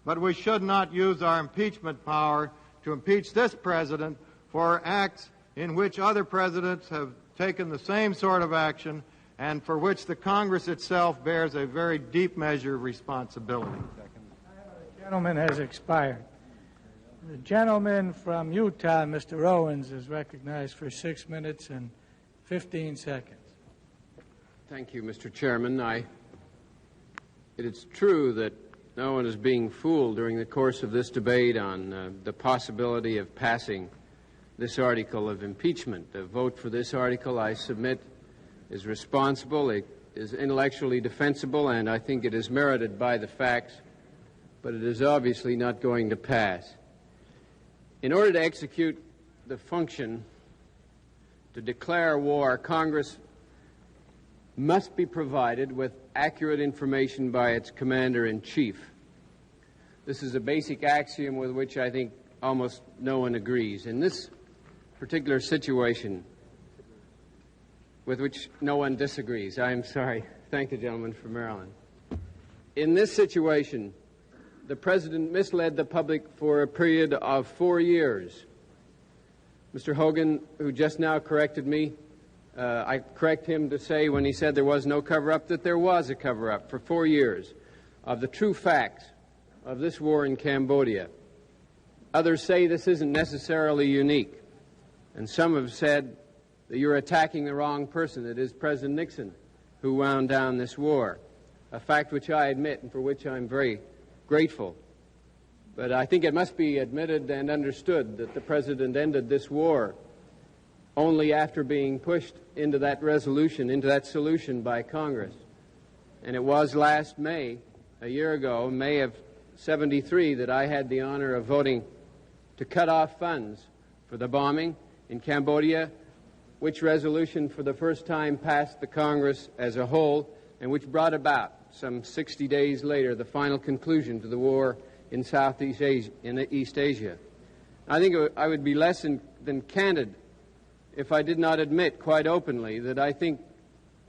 But we should not use our impeachment power to impeach this president for acts in which other presidents have taken the same sort of action and for which the Congress itself bears a very deep measure of responsibility. The gentleman has expired. The gentleman from Utah, Mr. Owens, is recognized for 6 minutes and 15 seconds. Thank you, Mr. Chairman. It is true that no one is being fooled during the course of this debate on the possibility of passing this article of impeachment. The vote for this article, I submit, is responsible, it is intellectually defensible, and I think it is merited by the facts, but it is obviously not going to pass. In order to execute the function to declare war, Congress must be provided with accurate information by its commander-in-chief. This is a basic axiom with which I think almost no one agrees. In this particular situation, with which no one disagrees, I'm sorry. Thank the gentleman from Maryland. In this situation, the President misled the public for a period of 4 years. Mr. Hogan, who just now corrected me, I correct him to say when he said there was no cover-up that there was a cover-up for 4 years of the true facts of this war in Cambodia. Others say this isn't necessarily unique, and some have said that you're attacking the wrong person. It is President Nixon who wound down this war, a fact which I admit and for which I'm very grateful. But I think it must be admitted and understood that the President ended this war only after being pushed into that resolution, into that solution by Congress. And it was last May, a year ago, May of '73, that I had the honor of voting to cut off funds for the bombing in Cambodia, which resolution for the first time passed the Congress as a whole, and which brought about, some 60 days later, the final conclusion to the war in Southeast Asia, in East Asia. I think I would be less than candid if I did not admit quite openly that I think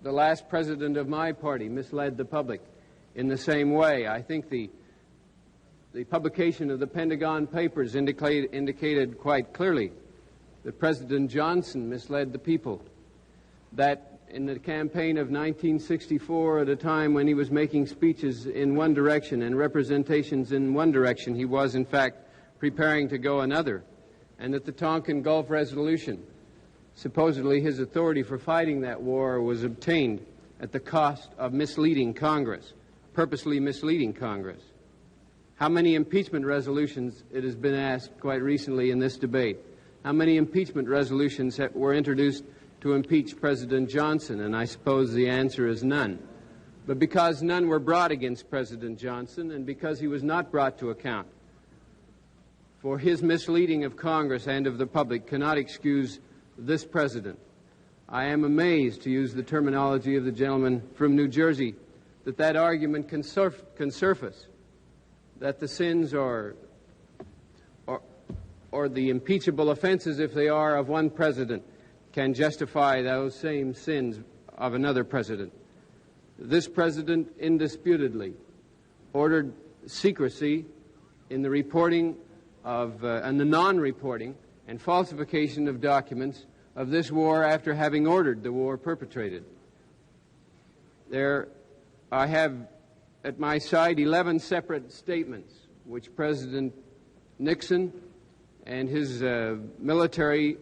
the last president of my party misled the public in the same way. I think the publication of the Pentagon Papers indicated quite clearly that President Johnson misled the people, that in the campaign of 1964, at a time when he was making speeches in one direction and representations in one direction, he was in fact preparing to go another, and that the Tonkin Gulf Resolution, supposedly his authority for fighting that war, was obtained at the cost of misleading Congress, purposely misleading Congress. How many impeachment resolutions, it has been asked quite recently in this debate, how many impeachment resolutions were introduced to impeach President Johnson? And I suppose the answer is none. But because none were brought against President Johnson, and because he was not brought to account for his misleading of Congress and of the public, cannot excuse this president. I am amazed, to use the terminology of the gentleman from New Jersey, that argument can surface, that the sins or the impeachable offenses, if they are, of one president can justify those same sins of another president. This president indisputably ordered secrecy in the reporting of, and the non-reporting and falsification of documents of this war after having ordered the war perpetrated. I have at my side 11 separate statements which President Nixon and his military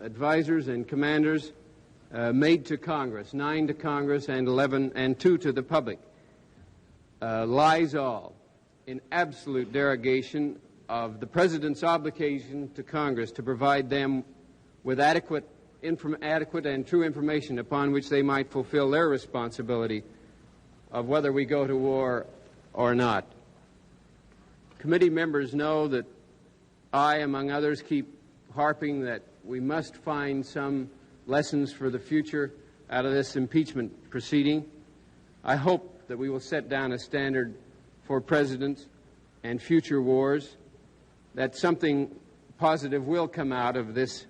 advisors and commanders made to Congress, 9 to Congress and 2 to the public. Lies all, in absolute derogation of the President's obligation to Congress to provide them with adequate and true information upon which they might fulfill their responsibility of whether we go to war or not. Committee members know that I, among others, keep harping that we must find some lessons for the future out of this impeachment proceeding. I hope that we will set down a standard for presidents and future wars, that something positive will come out of this,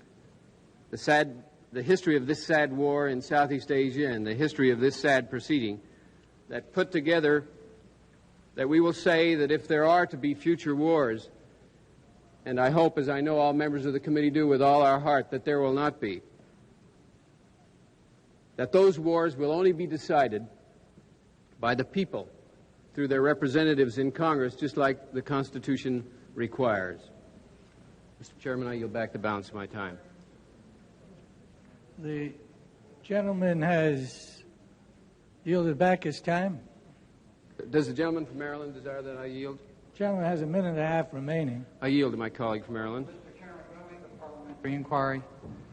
the history of this sad war in Southeast Asia and the history of this sad proceeding, that put together, that we will say that if there are to be future wars, and I hope, as I know all members of the committee do with all our heart, that there will not be, that those wars will only be decided by the people through their representatives in Congress, just like the Constitution requires. Mr. Chairman, I yield back the balance of my time. The gentleman has yielded back his time. Does the gentleman from Maryland desire that I yield? The gentleman has a minute and a half remaining. I yield to my colleague from Maryland. Mr. Chairman, will I make a parliamentary inquiry?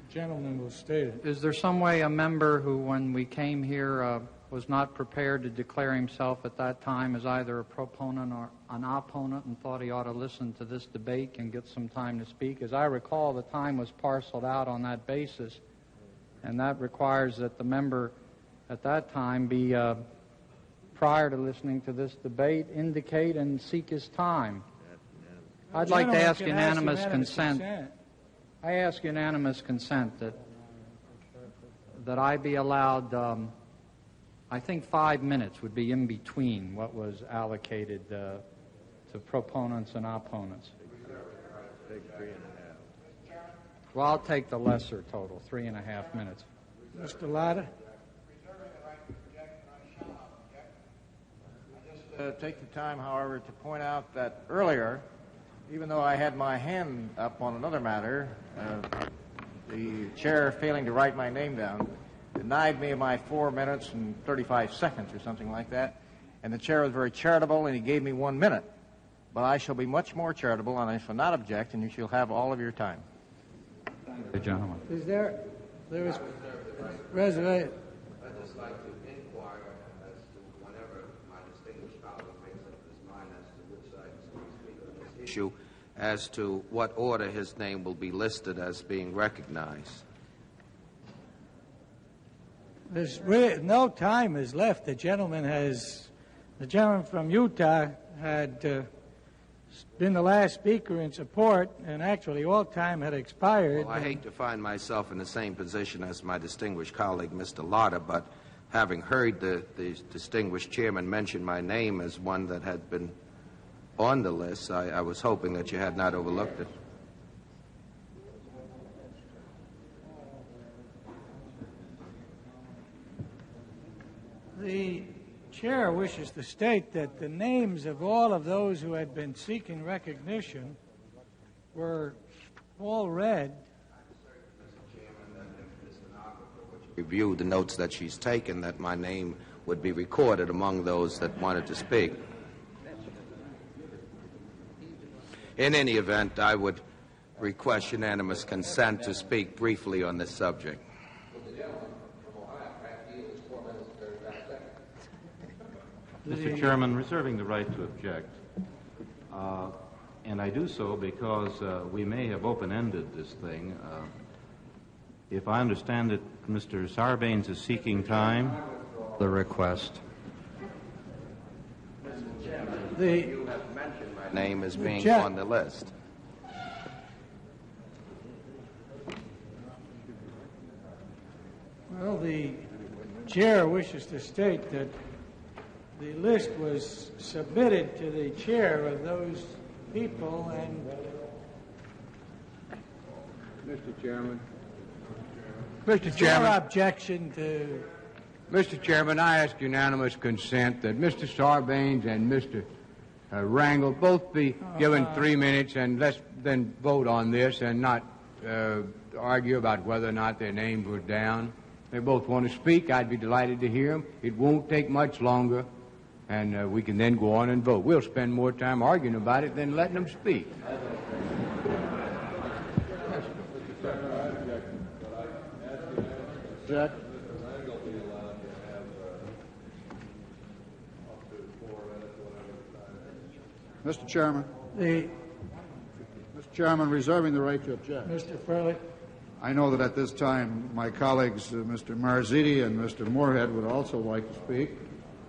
The gentleman will state it. Is there some way a member who, when we came here, was not prepared to declare himself at that time as either a proponent or an opponent and thought he ought to listen to this debate and get some time to speak? As I recall, the time was parceled out on that basis, and that requires that the member at that time be, prior to listening to this debate, indicate and seek his time. I'd like to ask unanimous consent. I ask unanimous consent that I be allowed, I think 5 minutes would be in between what was allocated to proponents and opponents. Take 3.5. Well, I'll take the lesser total, 3.5 minutes. Mr. Latta. Take the time, however, to point out that earlier, even though I had my hand up on another matter, the chair, failing to write my name down, denied me my 4 minutes and 35 seconds or something like that. And the chair was very charitable, and he gave me 1 minute. But I shall be much more charitable, and I shall not object, and you shall have all of your time. The gentleman. Is there is reservation? I'd just like to inquire as to whenever my distinguished colleague makes up his mind as to which side he's going to speak on this issue, as to what order his name will be listed as being recognized. There's really no time is left. The gentleman from Utah had been the last speaker in support, and actually all time had expired. Well, I hate to find myself in the same position as my distinguished colleague, Mr. Latta, but having heard the distinguished chairman mention my name as one that had been on the list, I was hoping that you had not overlooked it. The chair wishes to state that the names of all of those who had been seeking recognition were all read. Review the notes that she's taken, that my name would be recorded among those that wanted to speak. In any event, I would request unanimous consent to speak briefly on this subject. Mr. Chairman, reserving the right to object, and I do so because we may have open-ended this thing. If I understand it, Mr. Sarbanes is seeking time. The request. You have mentioned my name as being on the list. Well, the chair wishes to state that the list was submitted to the chair of those people, and Mr. Chairman. Mr. Chairman. No objection to. Mr. Chairman, I ask unanimous consent that Mr. Sarbanes and Mr. Rangel both be given 3 minutes, and let's then vote on this and not argue about whether or not their names were down. They both want to speak. I'd be delighted to hear them. It won't take much longer, and we can then go on and vote. We'll spend more time arguing about it than letting them speak. Object. Mr. Chairman. Mr. Chairman, reserving the right to object. Mr. Furley. I know that at this time my colleagues, Mr. Marziti and Mr. Moorhead, would also like to speak.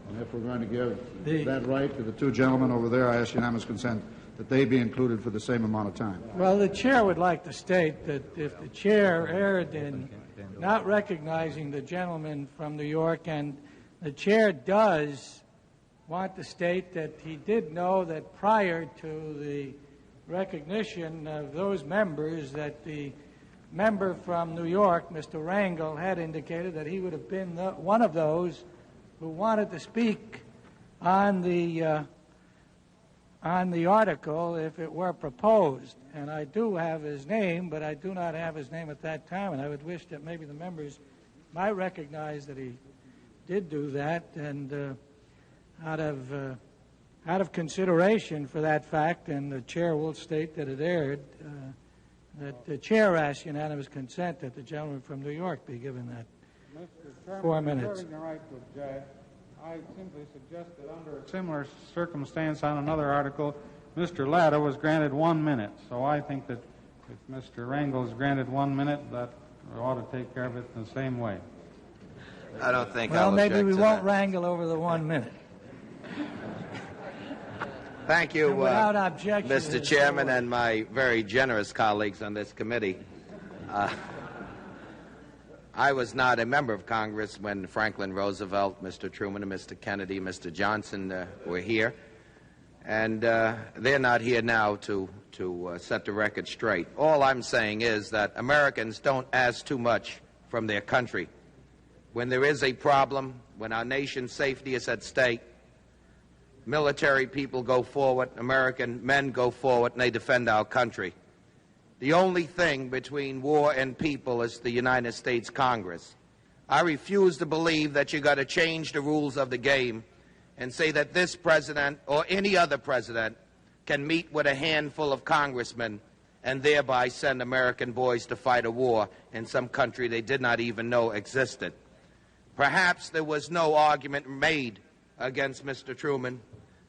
And if we're going to give that right to the two gentlemen over there, I ask unanimous consent that they be included for the same amount of time. Well, the chair would like to state that if the chair erred in not recognizing the gentleman from New York, and the chair does want to state that he did know that prior to the recognition of those members that the member from New York, Mr. Rangel, had indicated that he would have been one of those who wanted to speak on the article if it were proposed. And I do have his name, but I do not have his name at that time, and I would wish that maybe the members might recognize that he did do that, and out of consideration for that fact, and the chair will state that it erred, that the chair asks unanimous consent that the gentleman from New York be given that Mr. Chairman, 4 minutes. Reserving the right to object, I simply suggest that under a similar circumstance on another article, Mr. Latta was granted 1 minute. So I think that if Mr. Rangel is granted 1 minute, that we ought to take care of it in the same way. I don't think Well, I'll maybe object we to won't that. wrangle over the 1 minute. Thank you, without objection, Mr. Chairman, and my very generous colleagues on this committee. I was not a member of Congress when Franklin Roosevelt, Mr. Truman, and Mr. Kennedy, Mr. Johnson were here, and they're not here now to set the record straight. All I'm saying is that Americans don't ask too much from their country. when there is a problem, when our nation's safety is at stake, military people go forward, American men go forward, and they defend our country. The only thing between war and people is the United States Congress. I refuse to believe that you got to change the rules of the game and say that this president or any other president can meet with a handful of congressmen and thereby send American boys to fight a war in some country they did not even know existed. Perhaps there was no argument made against Mr. Truman,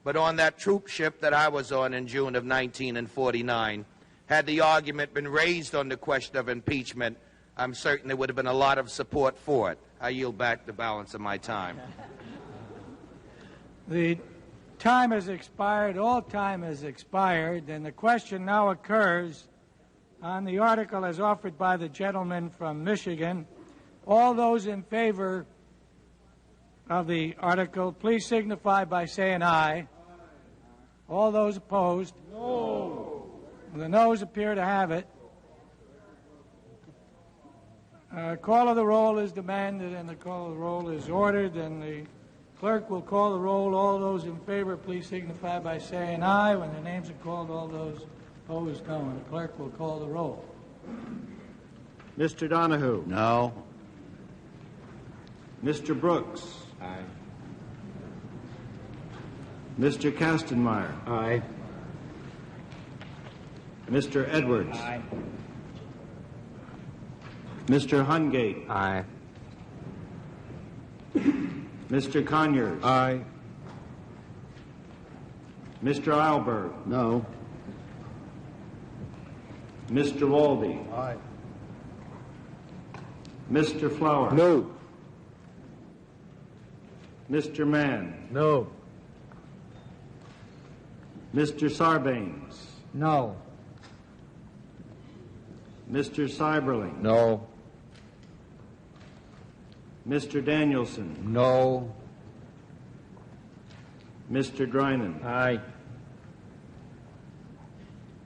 but on that troop ship that I was on in June of 1949, had the argument been raised on the question of impeachment, I'm certain there would have been a lot of support for it. I yield back the balance of my time. The time has expired, all time has expired, and the question now occurs on the article as offered by the gentleman from Michigan. All those in favor of the article, please signify by saying aye. All those opposed? No. The noes appear to have it. Call of the roll is demanded, and the call of the roll is ordered, and the clerk will call the roll. All those in favor, please signify by saying aye. When their names are called, all those opposed, no. And the clerk will call the roll. Mr. Donahue? No. Mr. Brooks? Aye. Mr. Kastenmeier? Aye. Mr. Edwards? Aye. Mr. Hungate? Aye. Mr. Conyers? Aye. Mr. Eilberg? No. Mr. Walde? Aye. Mr. Flower? No. Mr. Mann? No. Mr. Sarbanes? No. Mr. Seiberling? No. Mr. Danielson? No. Mr. Drinan? Aye.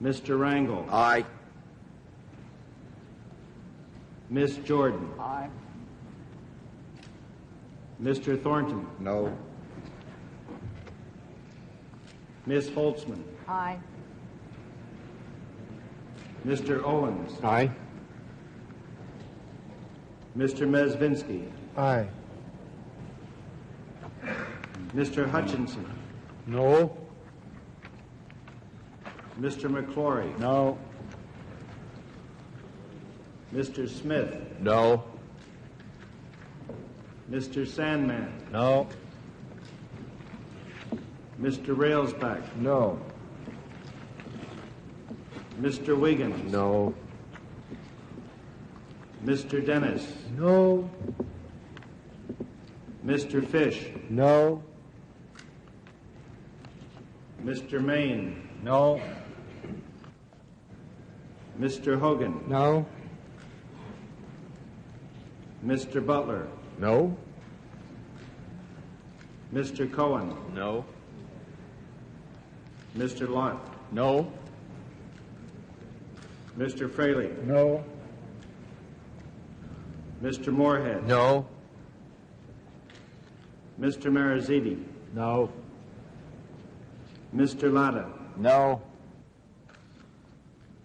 Mr. Rangel? Aye. Miss Jordan? Aye. Mr. Thornton? No. Miss Holtzman? Aye. Mr. Owens? Aye. Mr. Mezvinsky? Aye. Mr. Hutchinson? No. Mr. McClory? No. Mr. Smith? No. Mr. Sandman? No. Mr. Railsback? No. Mr. Wiggins? No. Mr. Dennis? No. Mr. Fish? No. Mr. Maine? No. Mr. Hogan? No. Mr. Butler? No. Mr. Cohen? No. Mr. Lott? No. Mr. Fraley? No. Mr. Moorhead? No. Mr. Marizidi? No. Mr. Latta? No.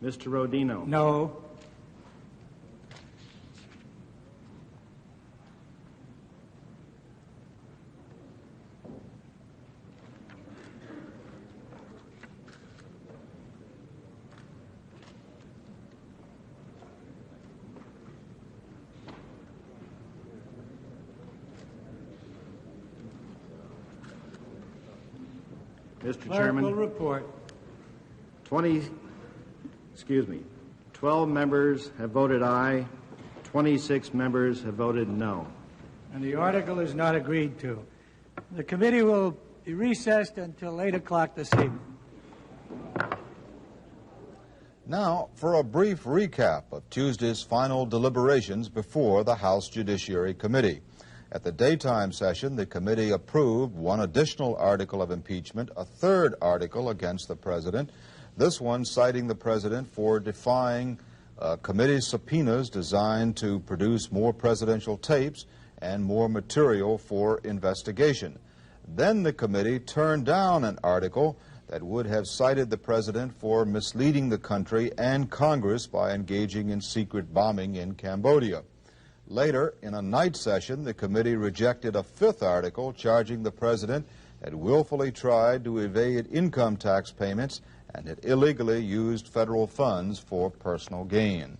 Mr. Rodino? No. Mr. Clerk Chairman, will report. 12 members have voted aye, 26 members have voted no. And the article is not agreed to. The committee will be recessed until 8 o'clock this evening. Now, for a brief recap of Tuesday's final deliberations before the House Judiciary Committee. At the daytime session, the committee approved one additional article of impeachment, a third article against the president, this one citing the president for defying committee subpoenas designed to produce more presidential tapes and more material for investigation. Then the committee turned down an article that would have cited the president for misleading the country and Congress by engaging in secret bombing in Cambodia. Later, in a night session, the committee rejected a fifth article charging the president had willfully tried to evade income tax payments and had illegally used federal funds for personal gain.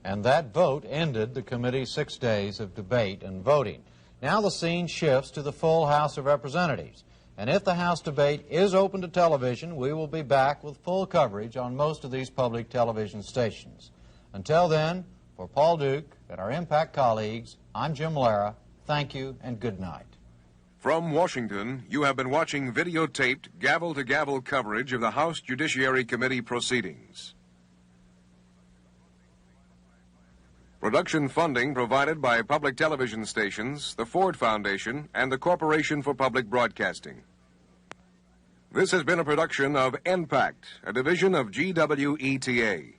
And that vote ended the committee's 6 days of debate and voting. Now the scene shifts to the full House of Representatives. And if the House debate is open to television, we will be back with full coverage on most of these public television stations. Until then, for Paul Duke and our Impact colleagues, I'm Jim Lara. Thank you and good night. From Washington, you have been watching videotaped gavel-to-gavel coverage of the House Judiciary Committee proceedings. Production funding provided by public television stations, the Ford Foundation, and the Corporation for Public Broadcasting. This has been a production of Impact, a division of GWETA.